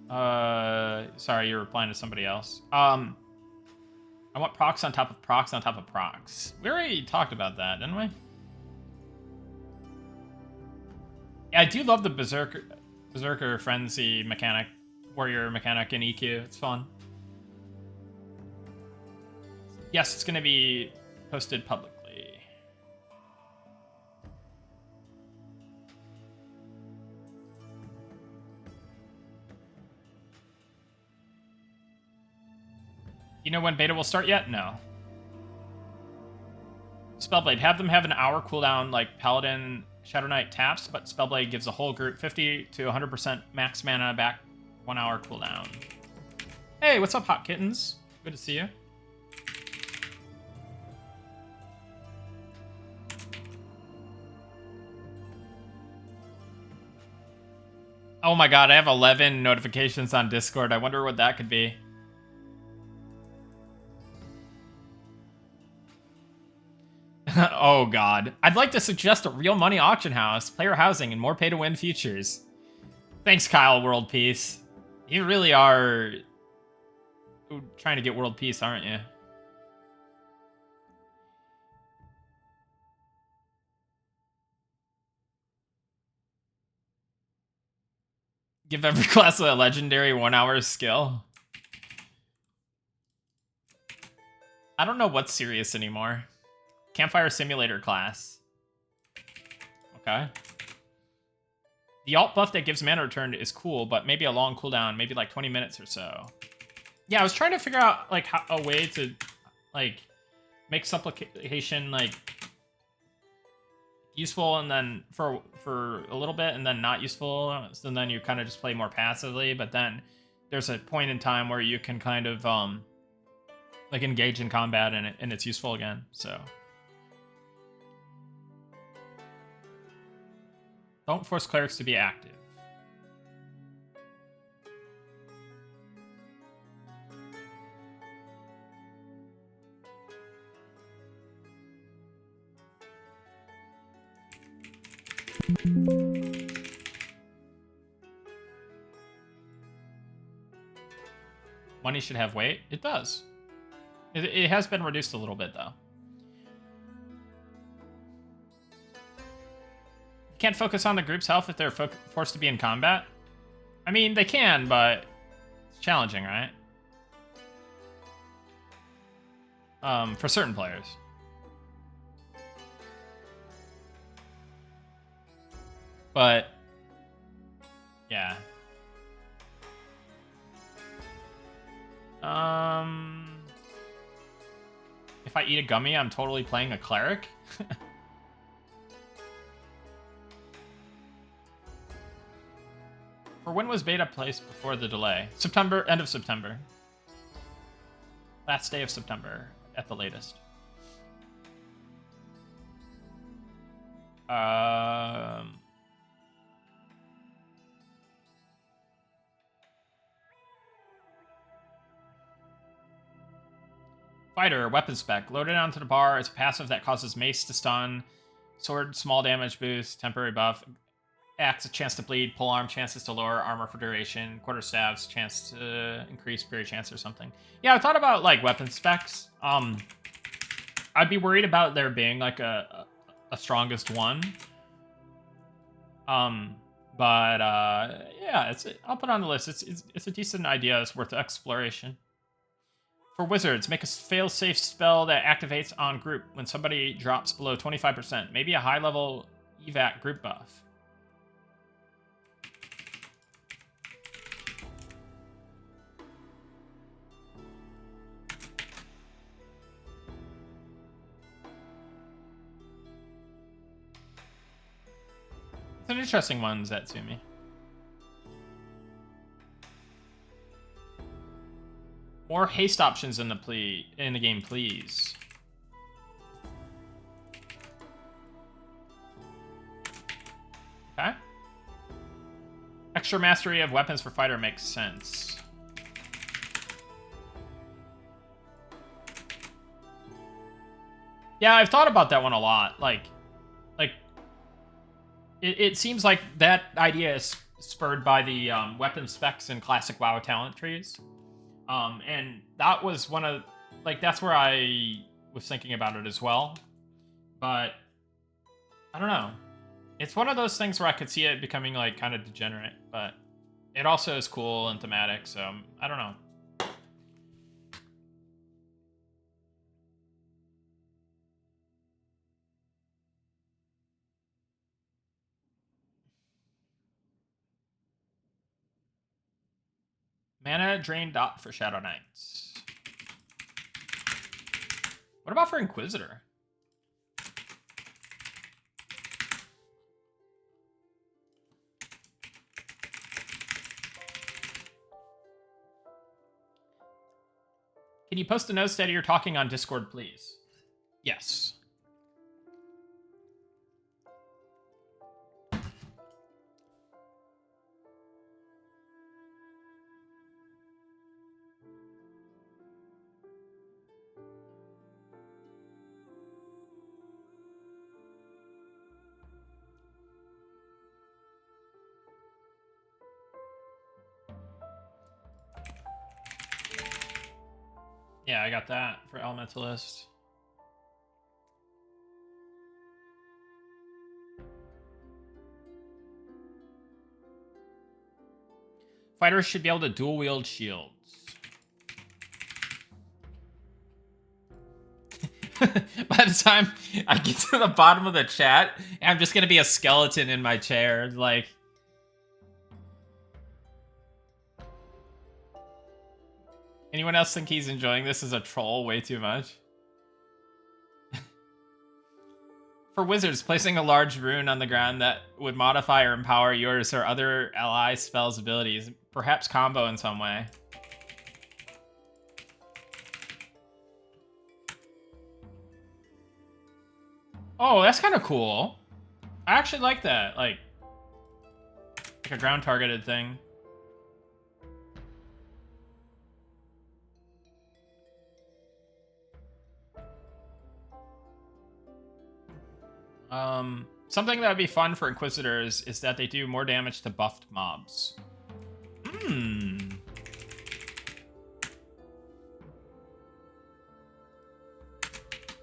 Sorry, you're replying to somebody else. I want procs on top of procs on top of procs. We already talked about that, didn't we? Yeah, I do love the Berserker Frenzy mechanic, warrior mechanic in EQ. It's fun. Yes, it's going to be posted publicly. You know when beta will start yet? No. Spellblade. Have them have an hour cooldown like Paladin Shadow Knight taps, but Spellblade gives a whole group 50 to 100% max mana back, 1 hour cooldown. Hey, what's up, Hot Kittens? Good to see you. Oh my god, I have 11 notifications on Discord. I wonder what that could be. Oh god. I'd like to suggest a real money auction house, player housing, and more pay-to-win features. Thanks, Kyle, World Peace. You really are trying to get world peace, aren't you? Give every class a legendary 1 hour skill. I don't know what's serious anymore. Campfire Simulator class. Okay. The alt buff that gives mana return is cool, but maybe a long cooldown, maybe like 20 minutes or so. Yeah, I was trying to figure out like a way to like make supplication like useful and then for a little bit and then not useful, so then you kind of just play more passively, but then there's a point in time where you can kind of like engage in combat and it's useful again. So don't force clerics to be active. Money should have weight. It does. It has been reduced a little bit, though. You can't focus on the group's health if they're forced to be in combat. I mean, they can, but it's challenging, right? For certain players. But, yeah. If I eat a gummy, I'm totally playing a cleric. For when was beta placed before the delay? September, end of September. Last day of September, at the latest. Fighter, weapon spec. Loaded onto the bar is a passive that causes mace to stun, sword, small damage boost, temporary buff, axe, a chance to bleed, polearm, chances to lower armor for duration, quarterstaves, chance to increase period chance or something. Yeah, I thought about, like, weapon specs. I'd be worried about there being, like, a strongest one. Yeah, I'll put it on the list. It's a decent idea. It's worth exploration. For wizards, make a fail-safe spell that activates on group when somebody drops below 25%. Maybe a high-level evac group buff. It's an interesting one, Zatsumi. More haste options in the game, please. Okay. Extra mastery of weapons for fighter makes sense. Yeah, I've thought about that one a lot. Like, it seems like that idea is spurred by the weapon specs in classic WoW talent trees. And that was one of, like, that's where I was thinking about it as well. But, I don't know. It's one of those things where I could see it becoming, like, kind of degenerate. But it also is cool and thematic, so I don't know. Mana drain dot for Shadow Knights. What about for Inquisitor? Can you post a note that you're talking on Discord, please? Yes. Yeah, I got that for Elementalist. Fighters should be able to dual wield shields. By the time I get to the bottom of the chat, I'm just gonna be a skeleton in my chair, like. Anyone else think he's enjoying this as a troll way too much? For wizards, placing a large rune on the ground that would modify or empower yours or other ally spells' abilities, perhaps combo in some way. Oh, that's kind of cool. I actually like that, like a ground targeted thing. Something that would be fun for Inquisitors is that they do more damage to buffed mobs.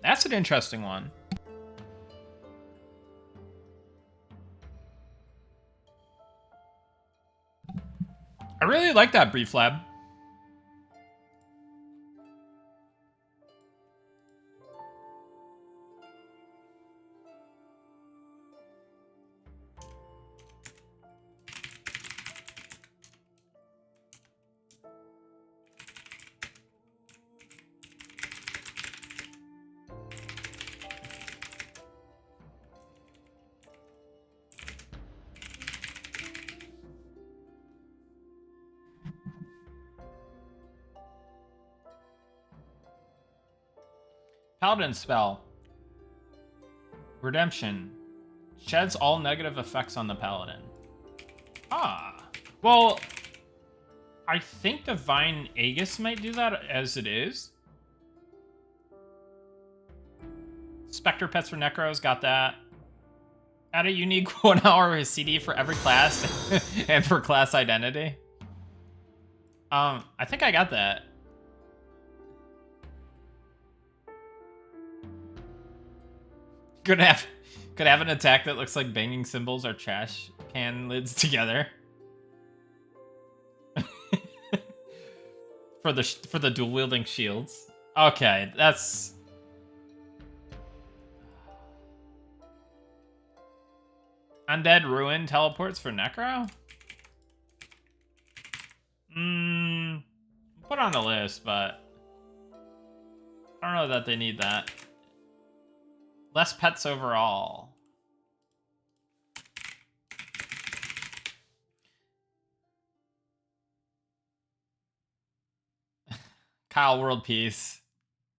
That's an interesting one. I really like that brief lab. Paladin spell. Redemption. Sheds all negative effects on the paladin. Ah. Well, I think Divine Aegis might do that as it is. Spectre Pets for Necros got that. Add a unique 1 hour CD for every class and for class identity. I think I got that. Could have an attack that looks like banging cymbals or trash can lids together. for the dual wielding shields. Okay, that's Undead Ruin teleports for Necro? Put on the list, but I don't know that they need that. Less pets overall. Kyle World Peace.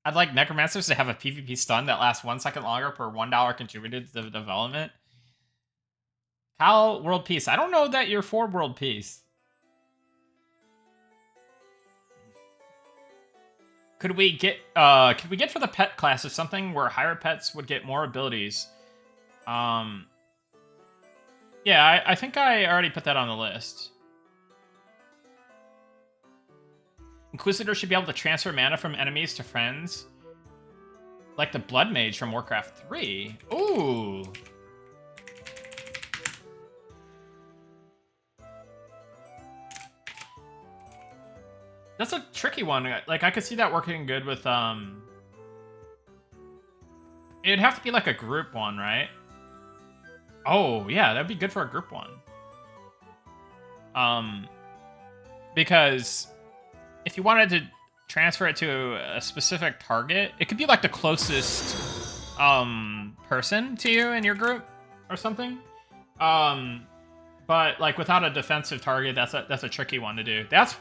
I'd like Necromancers to have a PvP stun that lasts 1 second longer per $1 contributed to the development. Kyle World Peace. I don't know that you're for World Peace. Could we get for the pet classes something where higher pets would get more abilities? Yeah, I think I already put that on the list. Inquisitor should be able to transfer mana from enemies to friends, like the Blood Mage from Warcraft 3. Ooh. That's a tricky one. Like, I could see that working good with, it'd have to be like a group one, right? Oh, yeah, that'd be good for a group one. Because if you wanted to transfer it to a specific target, it could be like the closest, person to you in your group or something. But like without a defensive target, that's a tricky one to do. That's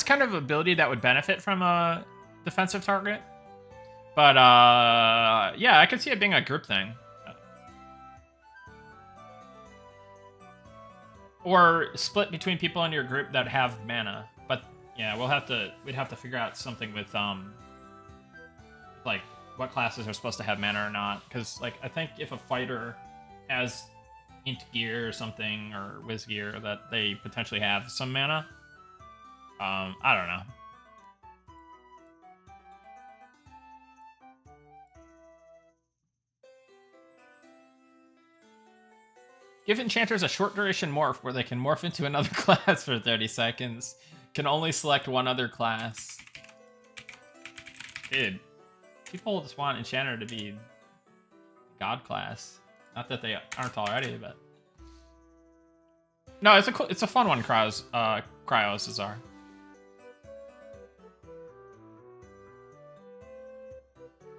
kind of ability that would benefit from a defensive target. But yeah, I could see it being a group thing. Or split between people in your group that have mana. But yeah, we'd have to figure out something with like what classes are supposed to have mana or not. Because like I think if a fighter has int gear or something, or whiz gear, that they potentially have some mana. I don't know. Give enchanters a short duration morph where they can morph into another class for 30 seconds. Can only select one other class. Dude, people just want enchanter to be god class. Not that they aren't already, but no, it's a fun one. Cryos are.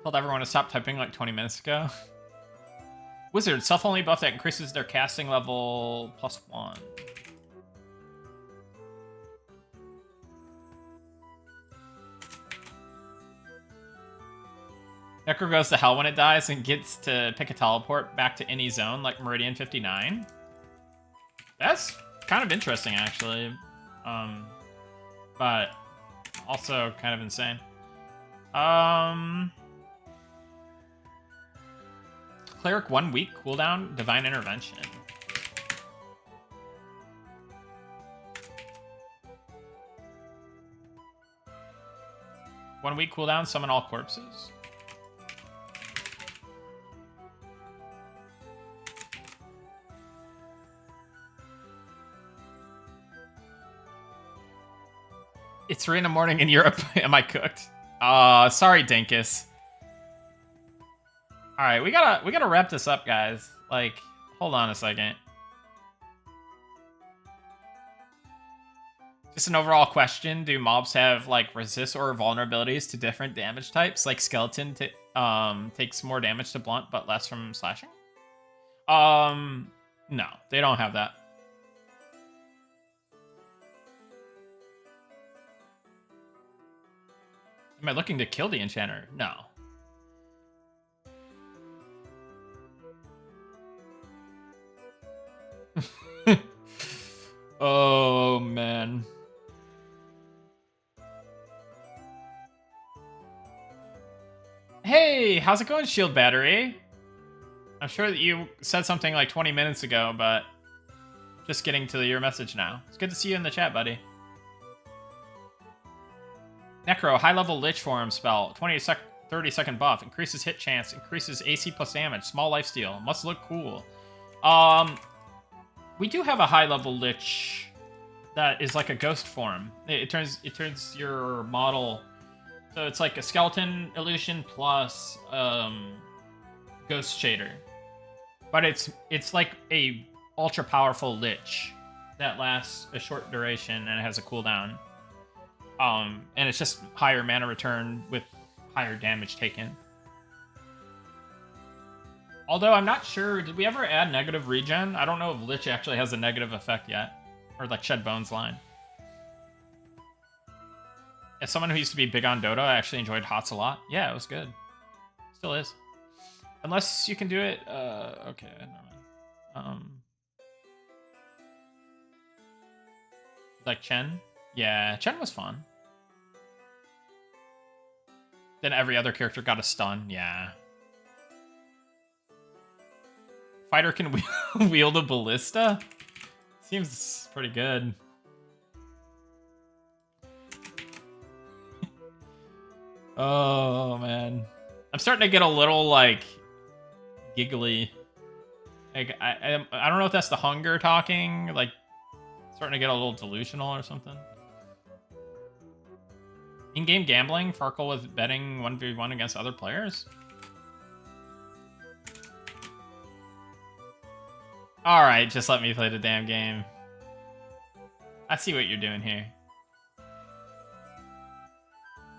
Told everyone to stop typing like 20 minutes ago. Wizard self-only buff that increases their casting level +1. Necro goes to hell when it dies and gets to pick a teleport back to any zone, like Meridian 59. That's kind of interesting, actually. But also kind of insane. Cleric 1 week cooldown, Divine Intervention. One week cooldown, summon all corpses. It's 3 in the morning in Europe. Am I cooked? Sorry, Dinkus. All right, we gotta wrap this up, guys. Like, hold on a second. Just an overall question: do mobs have like resist or vulnerabilities to different damage types? Like skeleton takes more damage to blunt, but less from slashing. No, they don't have that. Am I looking to kill the enchanter? No. Oh, man. Hey, how's it going, Shield Battery? I'm sure that you said something like 20 minutes ago, but just getting to your message now. It's good to see you in the chat, buddy. Necro, high-level Lich Form spell, 30-second buff, increases hit chance, increases AC plus damage, small lifesteal, must look cool. We do have a high-level Lich that is like a ghost form. It turns your model, so it's like a skeleton illusion plus ghost shader, but it's like a ultra powerful Lich that lasts a short duration and it has a cooldown. And it's just higher mana return with higher damage taken. Although I'm not sure, did we ever add negative regen? I don't know if Lich actually has a negative effect yet. Or like Shed Bones line. As someone who used to be big on Dota, I actually enjoyed HOTS a lot. Yeah, it was good. Still is. Unless you can do it, okay, never mind. Like Chen? Yeah, Chen was fun. Then every other character got a stun, yeah. Fighter can wield a ballista? Seems pretty good. Oh, man. I'm starting to get a little, like, giggly. Like, I don't know if that's the hunger talking, like, starting to get a little delusional or something. In-game gambling, Farkle with betting 1v1 against other players? Alright, just let me play the damn game. I see what you're doing here.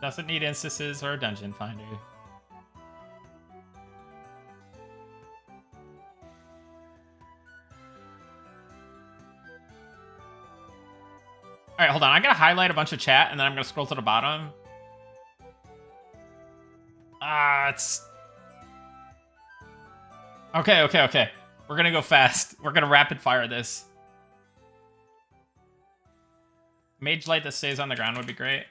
Doesn't need instances or a dungeon finder. Alright, hold on. I gotta highlight a bunch of chat, and then I'm gonna scroll to the bottom. It's... Okay. We're gonna go fast. We're gonna rapid fire this. Mage Light that stays on the ground would be great.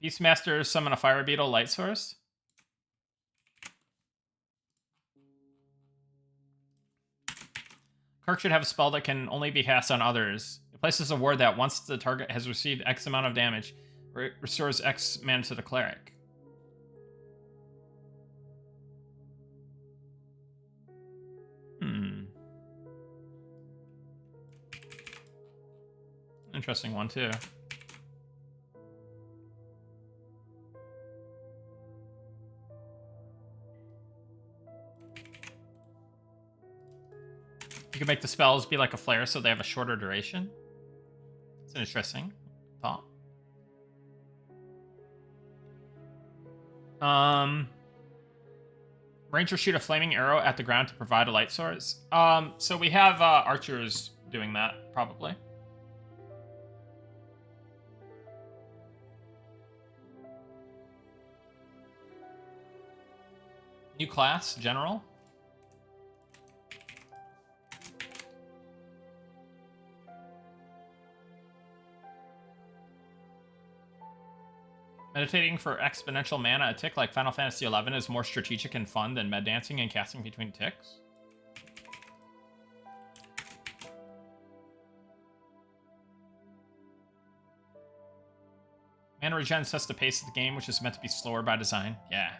Beastmaster summon a Fire Beetle Light Source. Kirk should have a spell that can only be cast on others. It places a ward that once the target has received X amount of damage, restores X mana to the cleric. Interesting one, too. You can make the spells be like a flare so they have a shorter duration. It's an interesting thought. Ranger shoot a flaming arrow at the ground to provide a light source. So we have archers doing that, probably. New class, General. Meditating for exponential mana, a tick like Final Fantasy XI is more strategic and fun than med dancing and casting between ticks. Mana regen sets the pace of the game, which is meant to be slower by design. Yeah.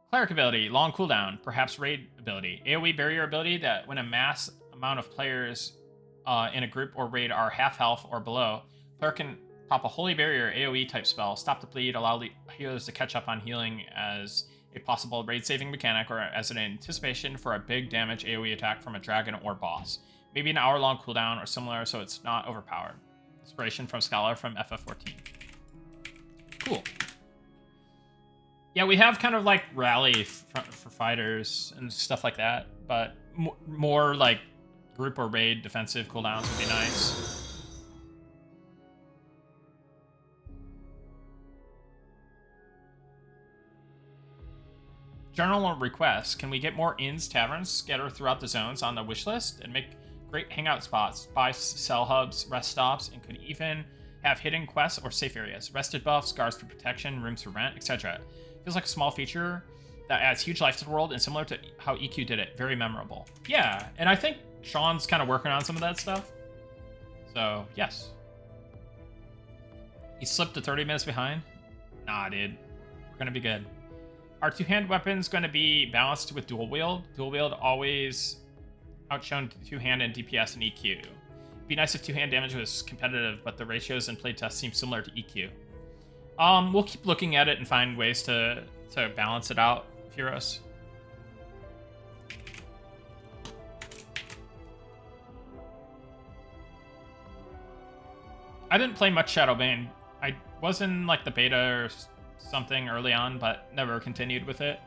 Cleric ability, long cooldown, perhaps raid ability. AoE barrier ability that when a mass amount of players in a group or raid are half health or below, player can pop a holy barrier AoE type spell, stop the bleed, allow healers to catch up on healing as a possible raid saving mechanic or as an anticipation for a big damage AoE attack from a dragon or boss. Maybe an hour-long cooldown or similar so it's not overpowered. Inspiration from Scholar from FF14. Cool. Yeah, we have kind of like rally for fighters and stuff like that, but more like group or raid defensive cooldowns would be nice. Journal requests. Can we get more inns, taverns scattered throughout the zones on the wish list and make great hangout spots, buy sell hubs, rest stops, and could even have hidden quests or safe areas, rested buffs, guards for protection, rooms for rent, etc. Feels like a small feature that adds huge life to the world and similar to how EQ did it. Very memorable. Yeah, and I think Sean's kind of working on some of that stuff. So, yes. He slipped to 30 minutes behind? Nah, dude. We're going to be good. Are two-hand weapons going to be balanced with dual wield? Dual wield always outshone two-hand in DPS and EQ. It'd be nice if two-hand damage was competitive, but the ratios in playtest seem similar to EQ. We'll keep looking at it and find ways to balance it out, Furos. I didn't play much Shadowbane. I was in like the beta or something early on, but never continued with it.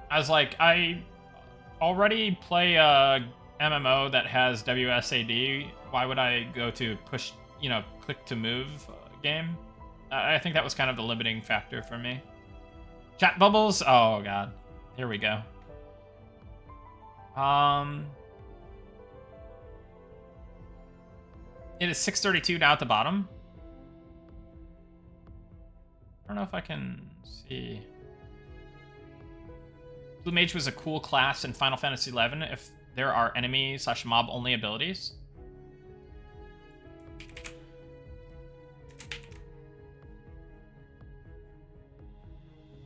I was like, I already play a MMO that has WSAD. Why would I go to push, click to move game? I think that was kind of the limiting factor for me. Chat bubbles? Oh god. Here we go. It is 6:32 now at the bottom. I don't know if I can see. Blue Mage was a cool class in Final Fantasy XI if there are enemy/mob only abilities.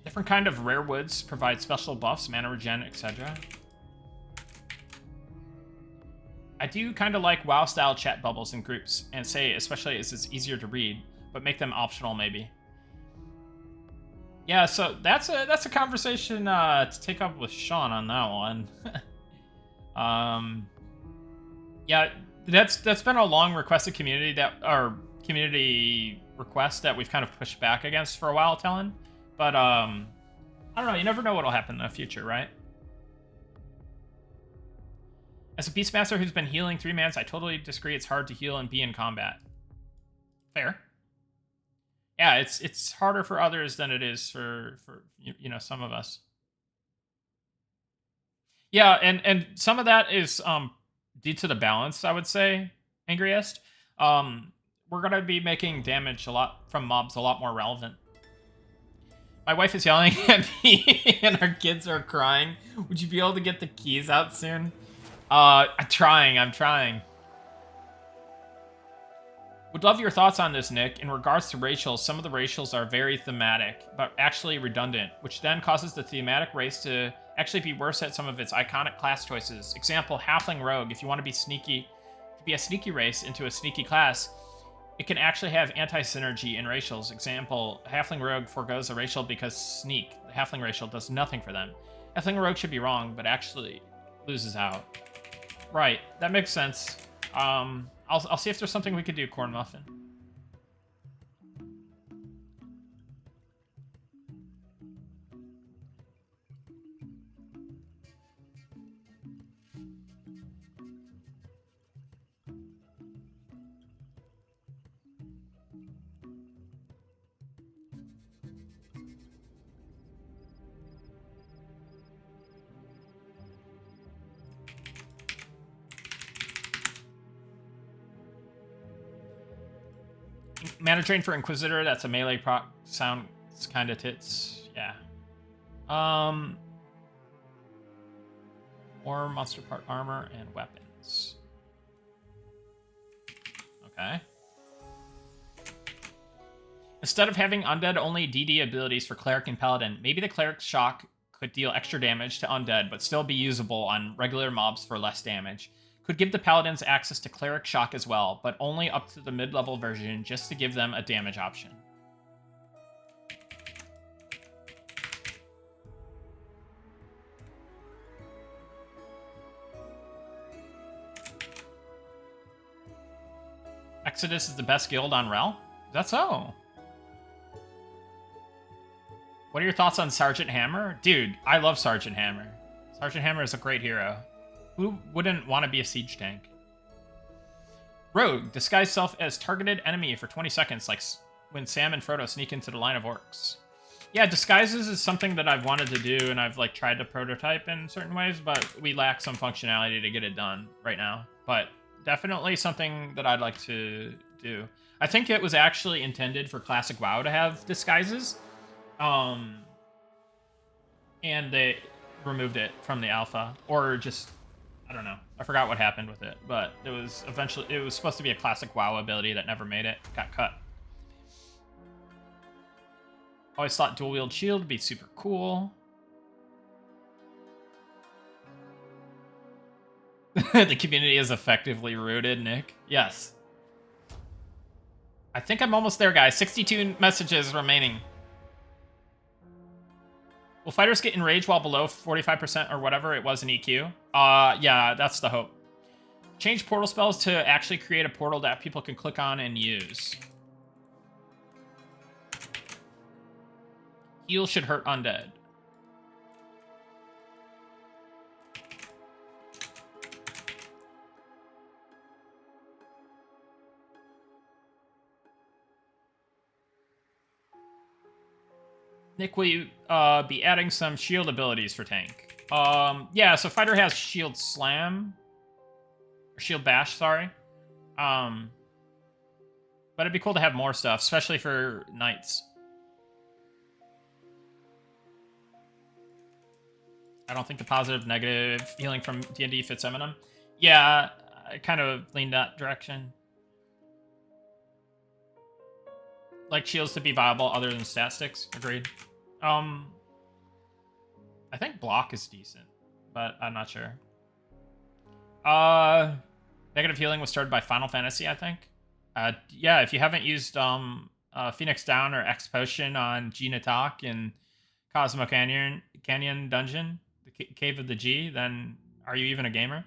Different kind of rare woods provide special buffs, mana regen, etc. I do kind of like WoW-style chat bubbles in groups, and say especially as it's easier to read, but make them optional maybe. Yeah, so that's a conversation to take up with Sean on that one. Yeah, that's been a long requested community request that we've kind of pushed back against for a while, Talon. But I don't know. You never know what'll happen in the future, right? As a Beastmaster who's been healing 3-mans, I totally disagree. It's hard to heal and be in combat. Fair. Yeah, it's harder for others than it is for some of us. Yeah, and some of that is due to the balance, I would say, Angriest. We're gonna be making damage from mobs a lot more relevant. My wife is yelling at me and our kids are crying. Would you be able to get the keys out soon? I'm trying. Would love your thoughts on this, Nick. In regards to racials, some of the racials are very thematic, but actually redundant, which then causes the thematic race to actually be worse at some of its iconic class choices. Example, Halfling Rogue. If you want to be sneaky, to be a sneaky race into a sneaky class, it can actually have anti-synergy in racials. Example, Halfling Rogue forgoes a racial because Sneak, the Halfling racial, does nothing for them. Halfling Rogue should be wrong, but actually loses out. Right, that makes sense. I'll see if there's something we could do, Corn Muffin. Mana Drain for Inquisitor, that's a melee proc. Sounds kind of tits. Yeah. More monster part armor and weapons. Okay. Instead of having undead-only DD abilities for Cleric and Paladin, maybe the Cleric's Shock could deal extra damage to undead, but still be usable on regular mobs for less damage. Could give the Paladins access to Cleric Shock as well, but only up to the mid-level version, just to give them a damage option. Exodus is the best guild on Rel? Is that so? What are your thoughts on Sergeant Hammer? Dude, I love Sergeant Hammer. Sergeant Hammer is a great hero. Who wouldn't want to be a siege tank? Rogue, disguise self as targeted enemy for 20 seconds, like when Sam and Frodo sneak into the line of orcs. Yeah, disguises is something that I've wanted to do, and I've like tried to prototype in certain ways, but we lack some functionality to get it done right now. But definitely something that I'd like to do. I think it was actually intended for Classic WoW to have disguises. And they removed it from the alpha, or just, I don't know. I forgot what happened with it, but it was supposed to be a Classic WoW ability that never made it. Got cut. Always thought dual wield shield would be super cool. The community is effectively rooted, Nick. Yes. I think I'm almost there, guys. 62 messages remaining. Will fighters get enraged while below 45% or whatever it was in EQ? Yeah, that's the hope. Change portal spells to actually create a portal that people can click on and use. Heal should hurt undead. Nick, will you be adding some shield abilities for tank? Yeah, so fighter has shield slam. Or shield bash, sorry. But it'd be cool to have more stuff, especially for knights. I don't think the positive negative healing from D&D fits Eminem. Yeah, I kind of leaned that direction. Like shields to be viable other than stat sticks. Agreed. I think block is decent, but I'm not sure. Negative healing was started by Final Fantasy, I think. Yeah, if you haven't used Phoenix Down or X Potion on Genatak in Cosmo Canyon Dungeon, the Cave of the G, then are you even a gamer?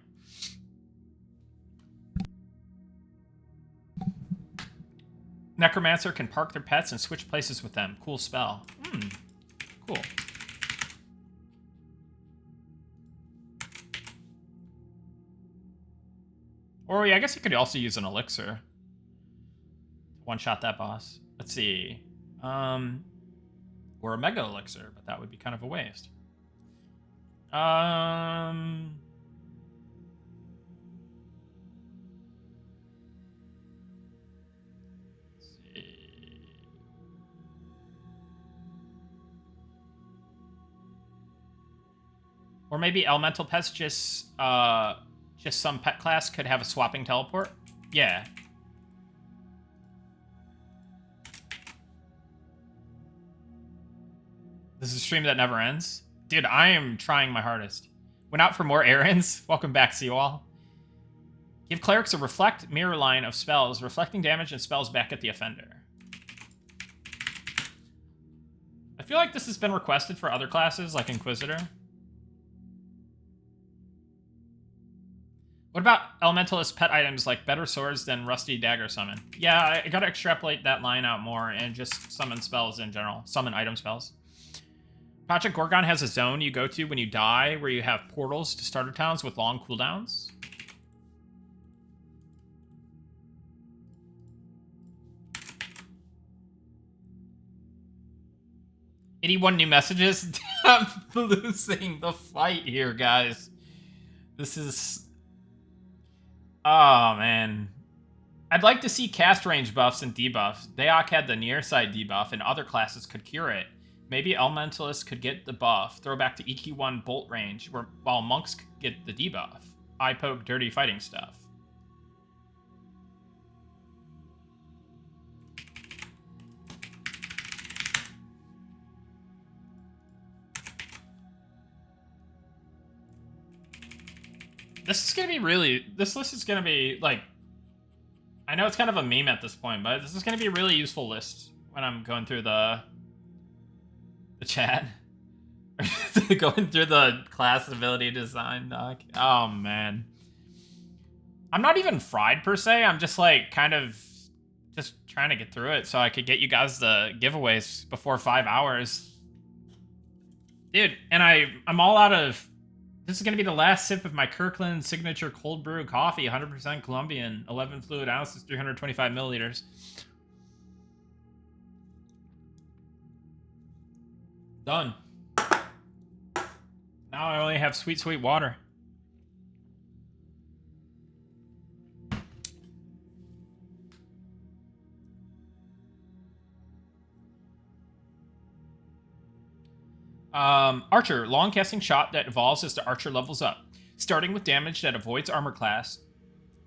Necromancer can park their pets and switch places with them. Cool spell. Cool. Or yeah, I guess you could also use an elixir. One-shot that boss. Let's see. Or a mega elixir, but that would be kind of a waste. Or maybe elemental pets just some pet class could have a swapping teleport. Yeah. This is a stream that never ends. Dude, I am trying my hardest. Went out for more errands. Welcome back, Seawall. Give clerics a reflect mirror line of spells, reflecting damage and spells back at the offender. I feel like this has been requested for other classes, like Inquisitor. What about Elementalist pet items like better swords than Rusty Dagger Summon? Yeah, I gotta extrapolate that line out more and just summon spells in general. Summon item spells. Project Gorgon has a zone you go to when you die where you have portals to starter towns with long cooldowns. $81 new messages? I'm losing the fight here, guys. This is... Oh, man. I'd like to see cast range buffs and debuffs. Daok had the near sight debuff, and other classes could cure it. Maybe Elementalists could get the buff, throw back to EQ1 bolt range, while monks could get the debuff. Eye poke, dirty fighting stuff. This is gonna be really. This list is gonna be like. I know it's kind of a meme at this point, but this is gonna be a really useful list when I'm going through the chat. Going through the class ability design doc. Oh man. I'm not even fried per se. I'm just like kind of just trying to get through it so I could get you guys the giveaways before 5 hours. Dude, and I'm all out of. This is going to be the last sip of my Kirkland signature cold brew coffee, 100% Colombian, 11 fluid ounces, 325 milliliters. Done. Now I only have sweet, sweet water. Archer, long casting shot that evolves as the archer levels up, starting with damage that avoids armor class,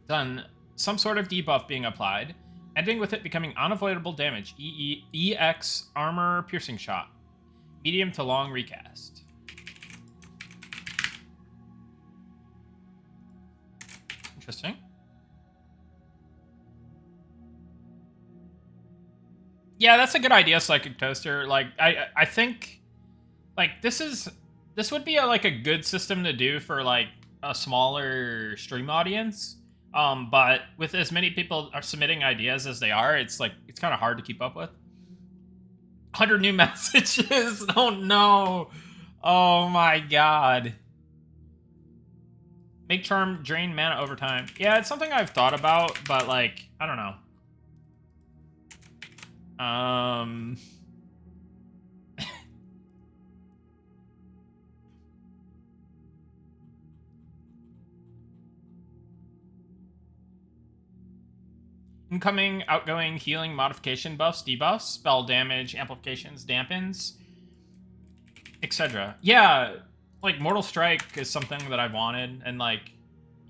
then some sort of debuff being applied, ending with it becoming unavoidable damage, EX armor piercing shot, medium to long recast. Interesting. Yeah, that's a good idea, Psychic Toaster. Like, I think. Like, this would be like a good system to do for like a smaller stream audience. But with as many people are submitting ideas as they are, it's like it's kind of hard to keep up with. 100 new messages. Oh no. Oh my god. Make charm drain mana over time. Yeah, it's something I've thought about, but like, I don't know. Incoming, outgoing, healing, modification buffs, debuffs, spell damage, amplifications, dampens, etc. Yeah, like Mortal Strike is something that I've wanted, and like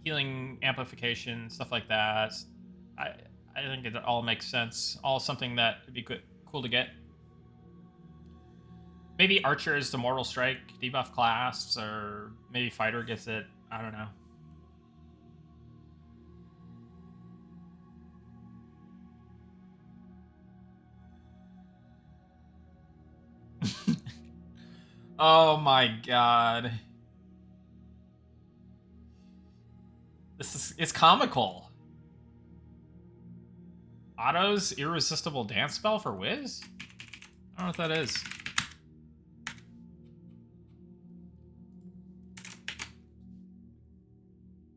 healing, amplification, stuff like that. I think it all makes sense. All something that would be cool to get. Maybe Archer is the Mortal Strike debuff class, or maybe Fighter gets it. I don't know. Oh my god. It's comical. Otto's irresistible dance spell for Wiz? I don't know what that is.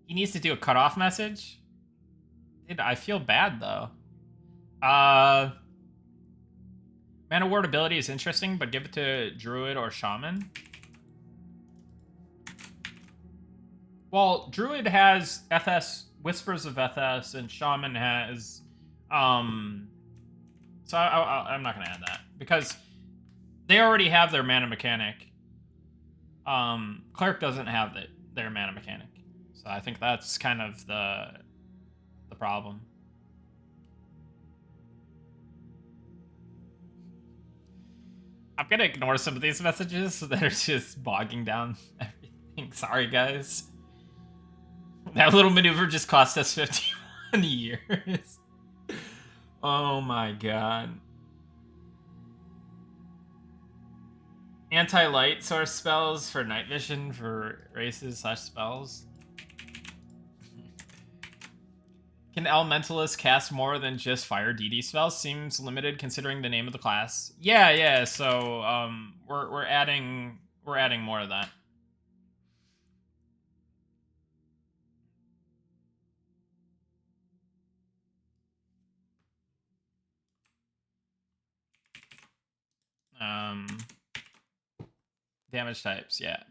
He needs to do a cutoff message? Dude, I feel bad though. Mana Ward ability is interesting, but give it to Druid or Shaman. Well, Druid has FS, Whispers of FS, and Shaman has, so I'm not gonna add that, because they already have their mana mechanic. Cleric doesn't have their mana mechanic. So I think that's kind of the problem. I'm gonna ignore some of these messages that are just bogging down everything. Sorry, guys. That little maneuver just cost us 51 years. Oh my god. Anti-light source spells for night vision for races / spells. Can Elementalists cast more than just fire DD spells? Seems limited considering the name of the class. Yeah. So we're adding more of that. Damage types, yeah.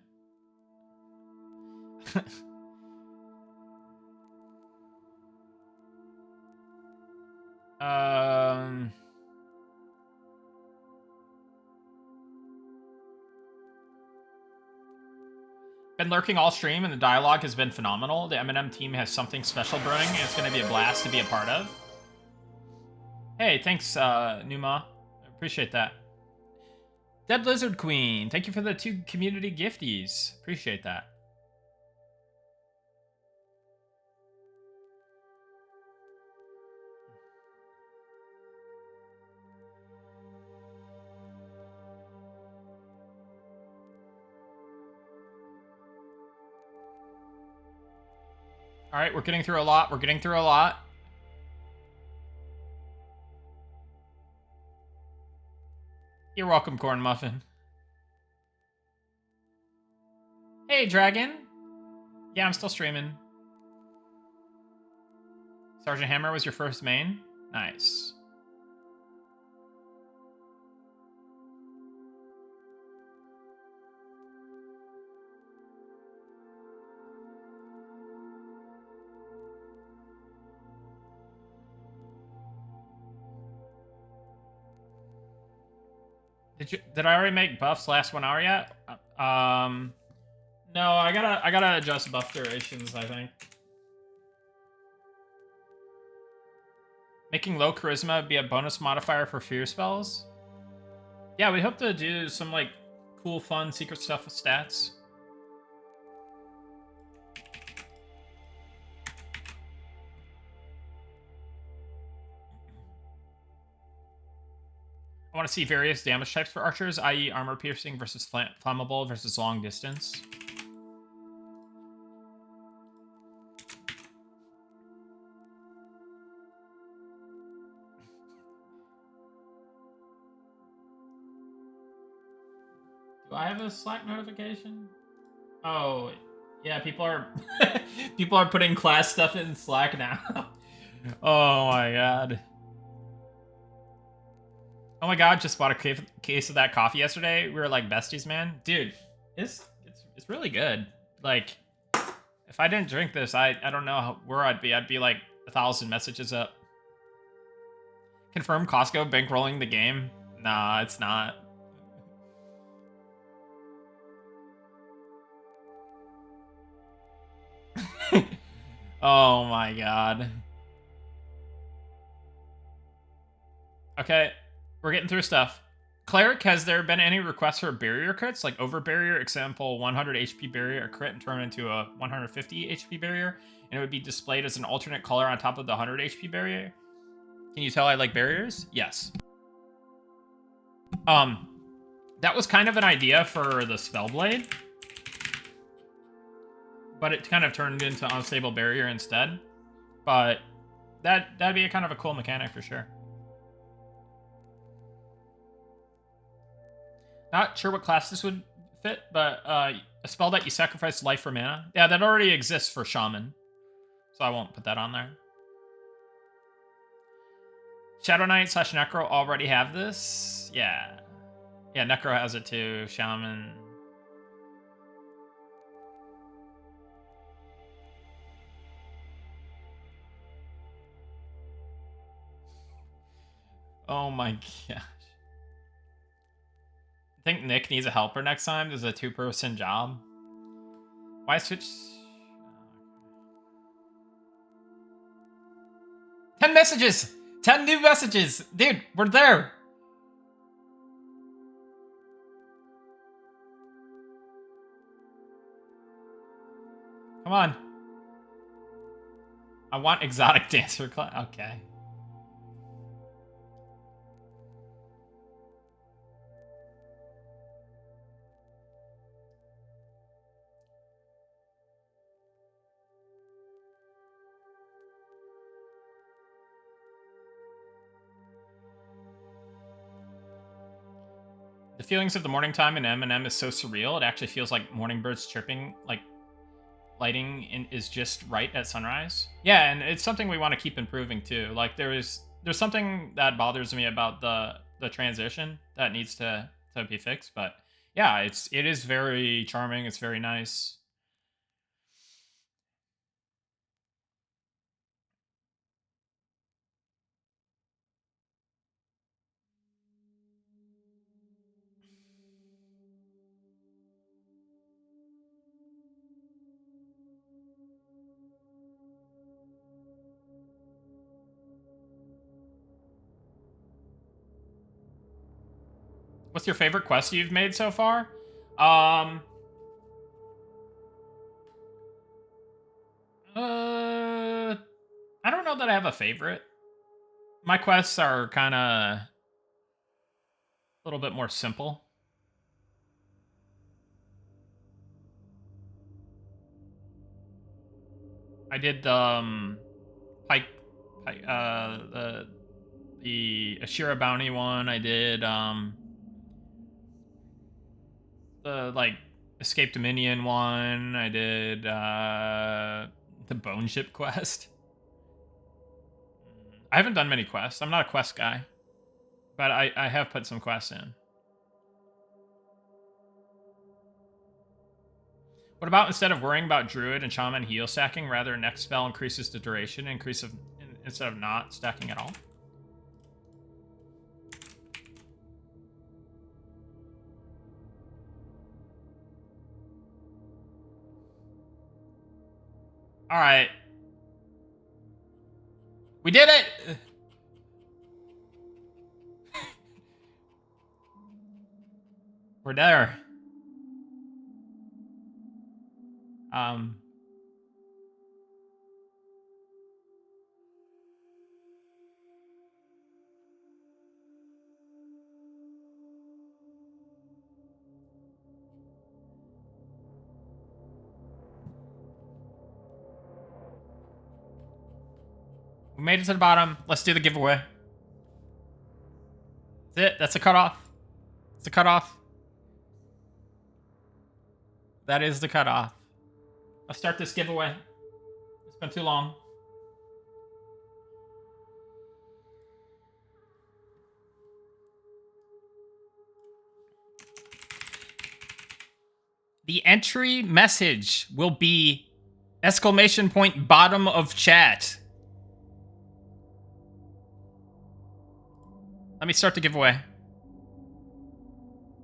Been lurking all stream and the dialogue has been phenomenal. The M&M team has something special brewing and it's going to be a blast to be a part of. Hey, thanks, Numa. I appreciate that. Dead Lizard Queen, thank you for the 2 community gifties. Appreciate that. All right, we're getting through a lot. We're getting through a lot. You're welcome, Corn Muffin. Hey, Dragon. Yeah, I'm still streaming. Sergeant Hammer was your first main? Nice. Did I already make buffs last 1 hour yet? No, I gotta adjust buff durations, I think. Making low charisma be a bonus modifier for fear spells? Yeah, we hope to do some like cool, fun, secret stuff with stats. I want to see various damage types for archers, i.e. armor piercing versus flammable versus long distance. Do I have a Slack notification? Oh, yeah, people are people are putting class stuff in Slack now. Oh my god. Oh my god, just bought a case of that coffee yesterday. We were like besties, man. Dude, it's really good. Like, if I didn't drink this, I don't know where I'd be. I'd be like 1,000 messages up. Confirm Costco bankrolling the game? Nah, it's not. Oh my god. Okay, we're getting through stuff. Cleric, has there been any requests for barrier crits? Like over barrier, example 100 HP barrier, a crit and turn into a 150 HP barrier, and it would be displayed as an alternate color on top of the 100 HP barrier. Can you tell I like barriers? Yes. That was kind of an idea for the Spellblade, but it kind of turned into unstable barrier instead. But that'd be a kind of a cool mechanic for sure. Not sure what class this would fit, but a spell that you sacrifice life for mana. Yeah, that already exists for Shaman, so I won't put that on there. Shadow Knight / Necro already have this. Yeah. Yeah, Necro has it too. Shaman. Oh my gosh. I think Nick needs a helper next time. There's a 2-person job. Why switch? 10 messages! 10 new messages! Dude, we're there! Come on. I want exotic dancer class. Okay. The feelings of the morning time in M&M is so surreal. It actually feels like morning birds chirping, like lighting is just right at sunrise. Yeah, and it's something we want to keep improving too. Like there's something that bothers me about the transition that needs to be fixed, but yeah, it is very charming. It's very nice. What's your favorite quest you've made so far? I don't know that I have a favorite. My quests are kind of a little bit more simple. I did Pike, the Ashira bounty one. I did the like Escape Dominion one. I did the Bone Ship quest. I haven't done many quests. I'm not a quest guy, but I have put some quests in. What about instead of worrying about Druid and Shaman heal stacking, rather next spell increases the duration instead of not stacking at all? All right. We did it! We're there. We made it to the bottom. Let's do the giveaway. That's it. That's the cutoff. It's the cutoff. That is the cutoff. Let's start this giveaway. It's been too long. The entry message will be !bottom of chat. Let me start the giveaway.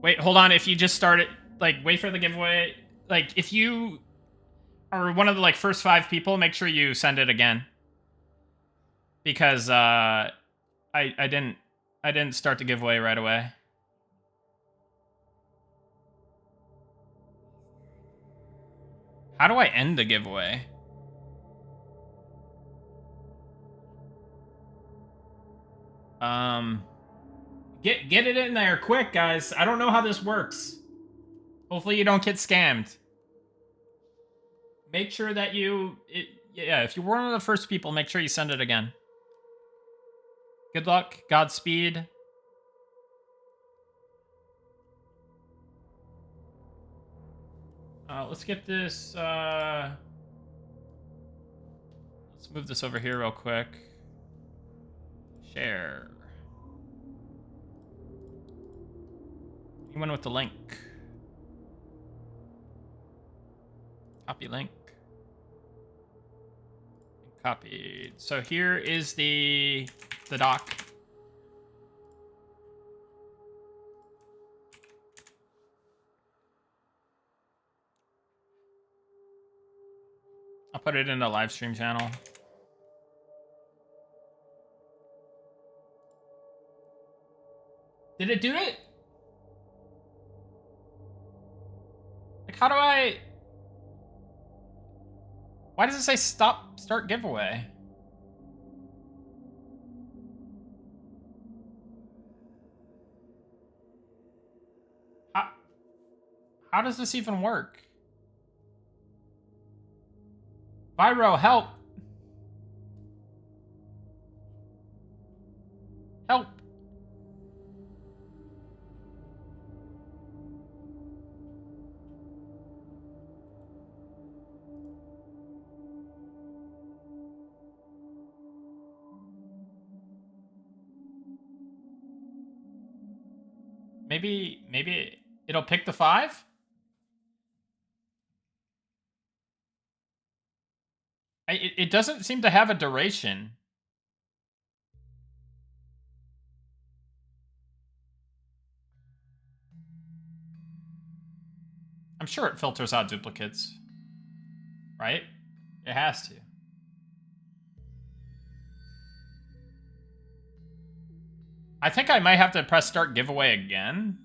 Wait, hold on. If you just started, like, wait for the giveaway. Like, if you are one of the, like, first 5 people, make sure you send it again. Because, I didn't start the giveaway right away. How do I end the giveaway? Get it in there quick, guys. I don't know how this works. Hopefully you don't get scammed. Make sure that yeah, if you're one of the first people, make sure you send it again. Good luck. Godspeed. Let's get this, let's move this over here real quick. Share. Anyone with the link? Copy link. Copied. So here is the doc. I'll put it in the live stream channel. Did it do it? Like, how do I... Why does it say start giveaway? How does this even work? Viro, help! Help! Maybe it'll pick the 5? It doesn't seem to have a duration. I'm sure it filters out duplicates. Right? It has to. I think I might have to press start giveaway again.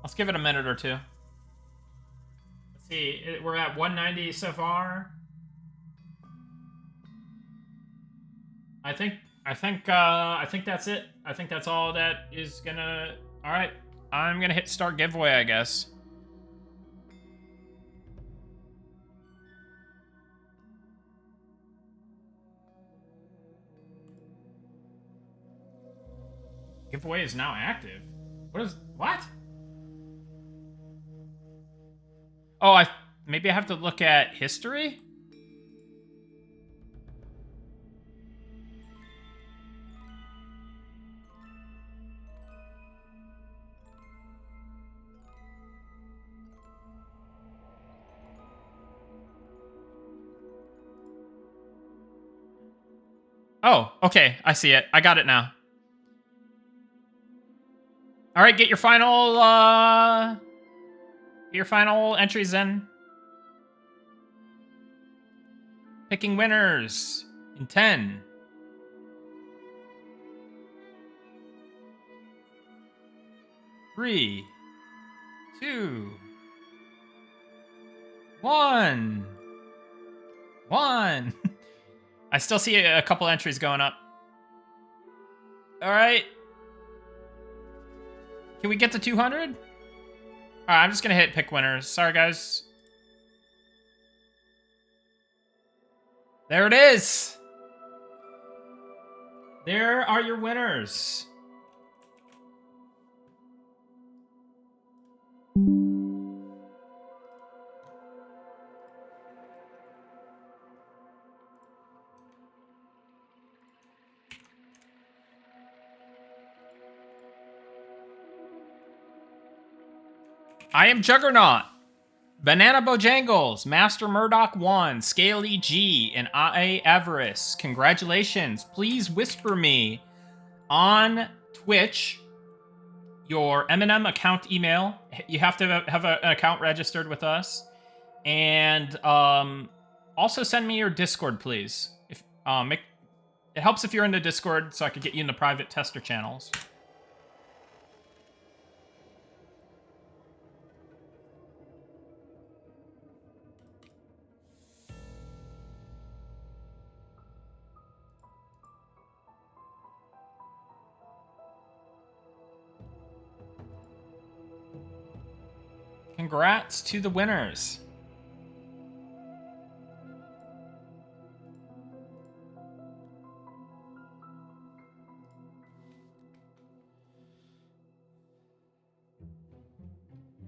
Let's give it a minute or two. Let's see, we're at 190 so far. I think that's it. I think that's all that is gonna... All right, I'm gonna hit start giveaway, I guess. Giveaway is now active. What? Oh, maybe I have to look at history? Oh, okay. I see it. I got it now. All right, get your final entries in. Picking winners in 10. 3, 2, 1. 1. I still see a couple entries going up. All right. Can we get to 200? All right, I'm just going to hit pick winners. Sorry, guys. There it is. There are your winners. I am Juggernaut, Banana Bojangles, Master Murdoch 1, Scaly G, and I Avarice. Congratulations. Please whisper me on Twitch your M&M account email. You have to have an account registered with us. And also send me your Discord, please. If it helps if you're in the Discord so I could get you in the private tester channels. Congrats to the winners.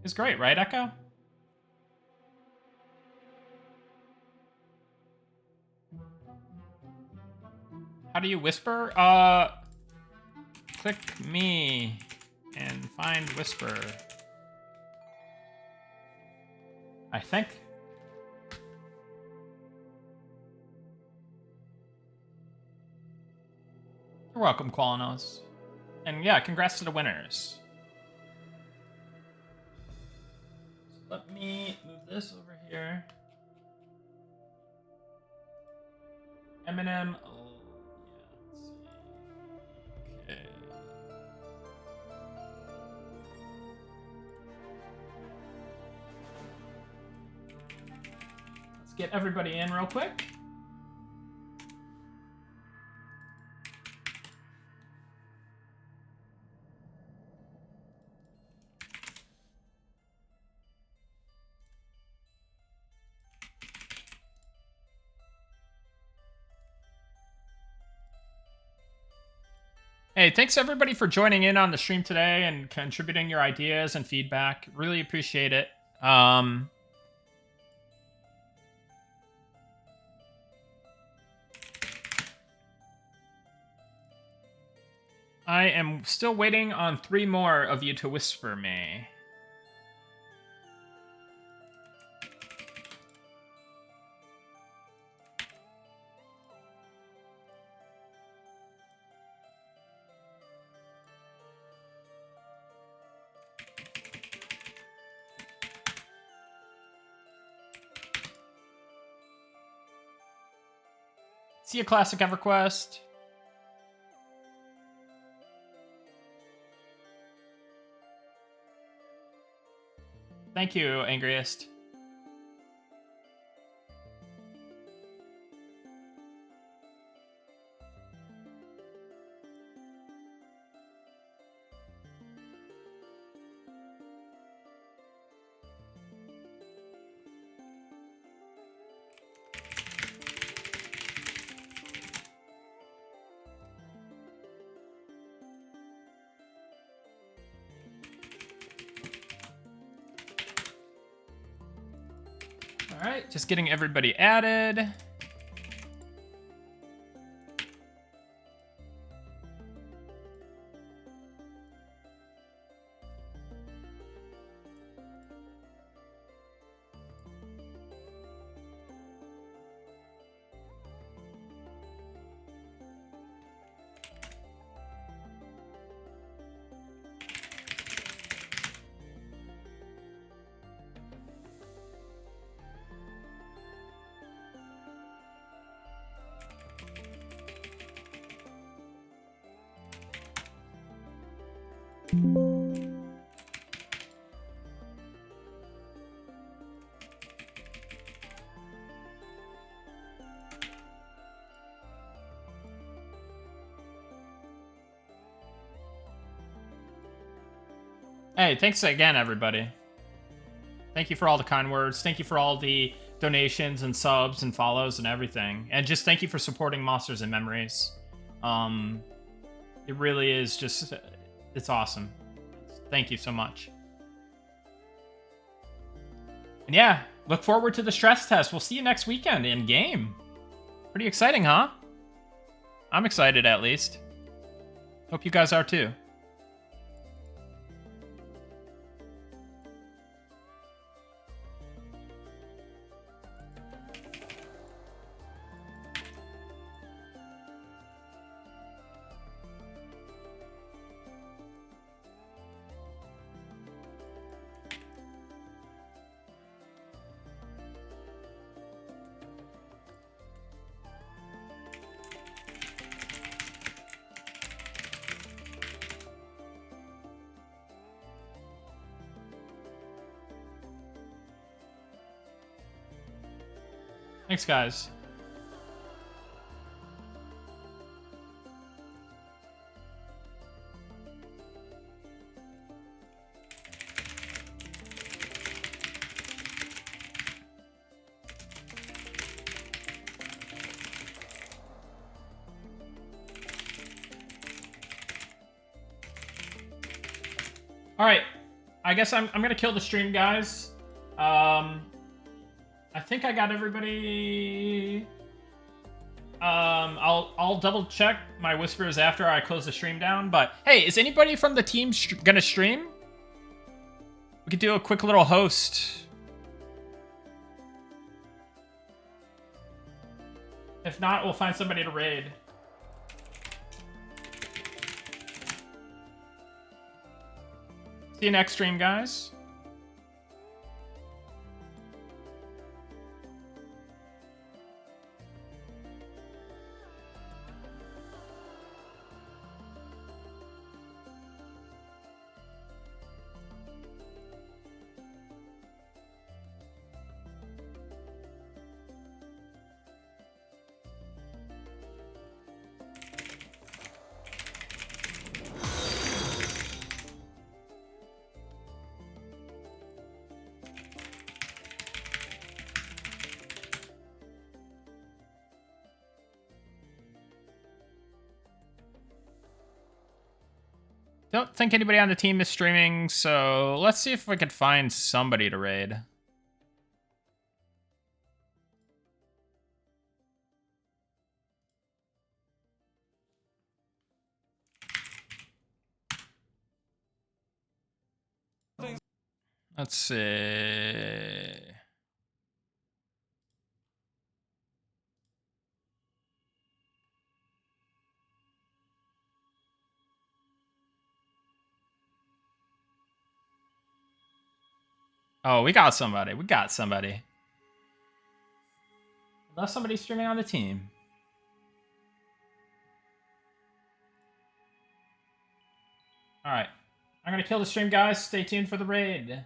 It's great, right, Echo? How do you whisper? Click me and find whisper. I think. You're welcome, Qualinos. And yeah, congrats to the winners. So let me move this over here. Eminem. Oh, yeah, let's see. Okay. Let's get everybody in real quick. Hey, thanks everybody for joining in on the stream today and contributing your ideas and feedback. Really appreciate it. I am still waiting on 3 more of you to whisper me. See a classic EverQuest. Thank you, Angriest. All right, just getting everybody added. Hey, thanks again, everybody. Thank you for all the kind words. Thank you for all the donations and subs and follows and everything. And just thank you for supporting Monsters and Memories. It really is just, it's awesome. Thank you so much. And yeah, look forward to the stress test. We'll see you next weekend in game. Pretty exciting, huh? I'm excited, at least. Hope you guys are too. Thanks, guys. All right, I guess I'm gonna kill the stream, guys. I think I got everybody. I'll double check my whispers after I close the stream down. But hey, is anybody from the team gonna stream? We could do a quick little host. If not, we'll find somebody to raid. See you next stream, guys. Don't think anybody on the team is streaming, so let's see if we could find somebody to raid. Let's see. Oh, we got somebody. We got somebody. Unless somebody's streaming on the team. All right. I'm going to kill the stream, guys. Stay tuned for the raid.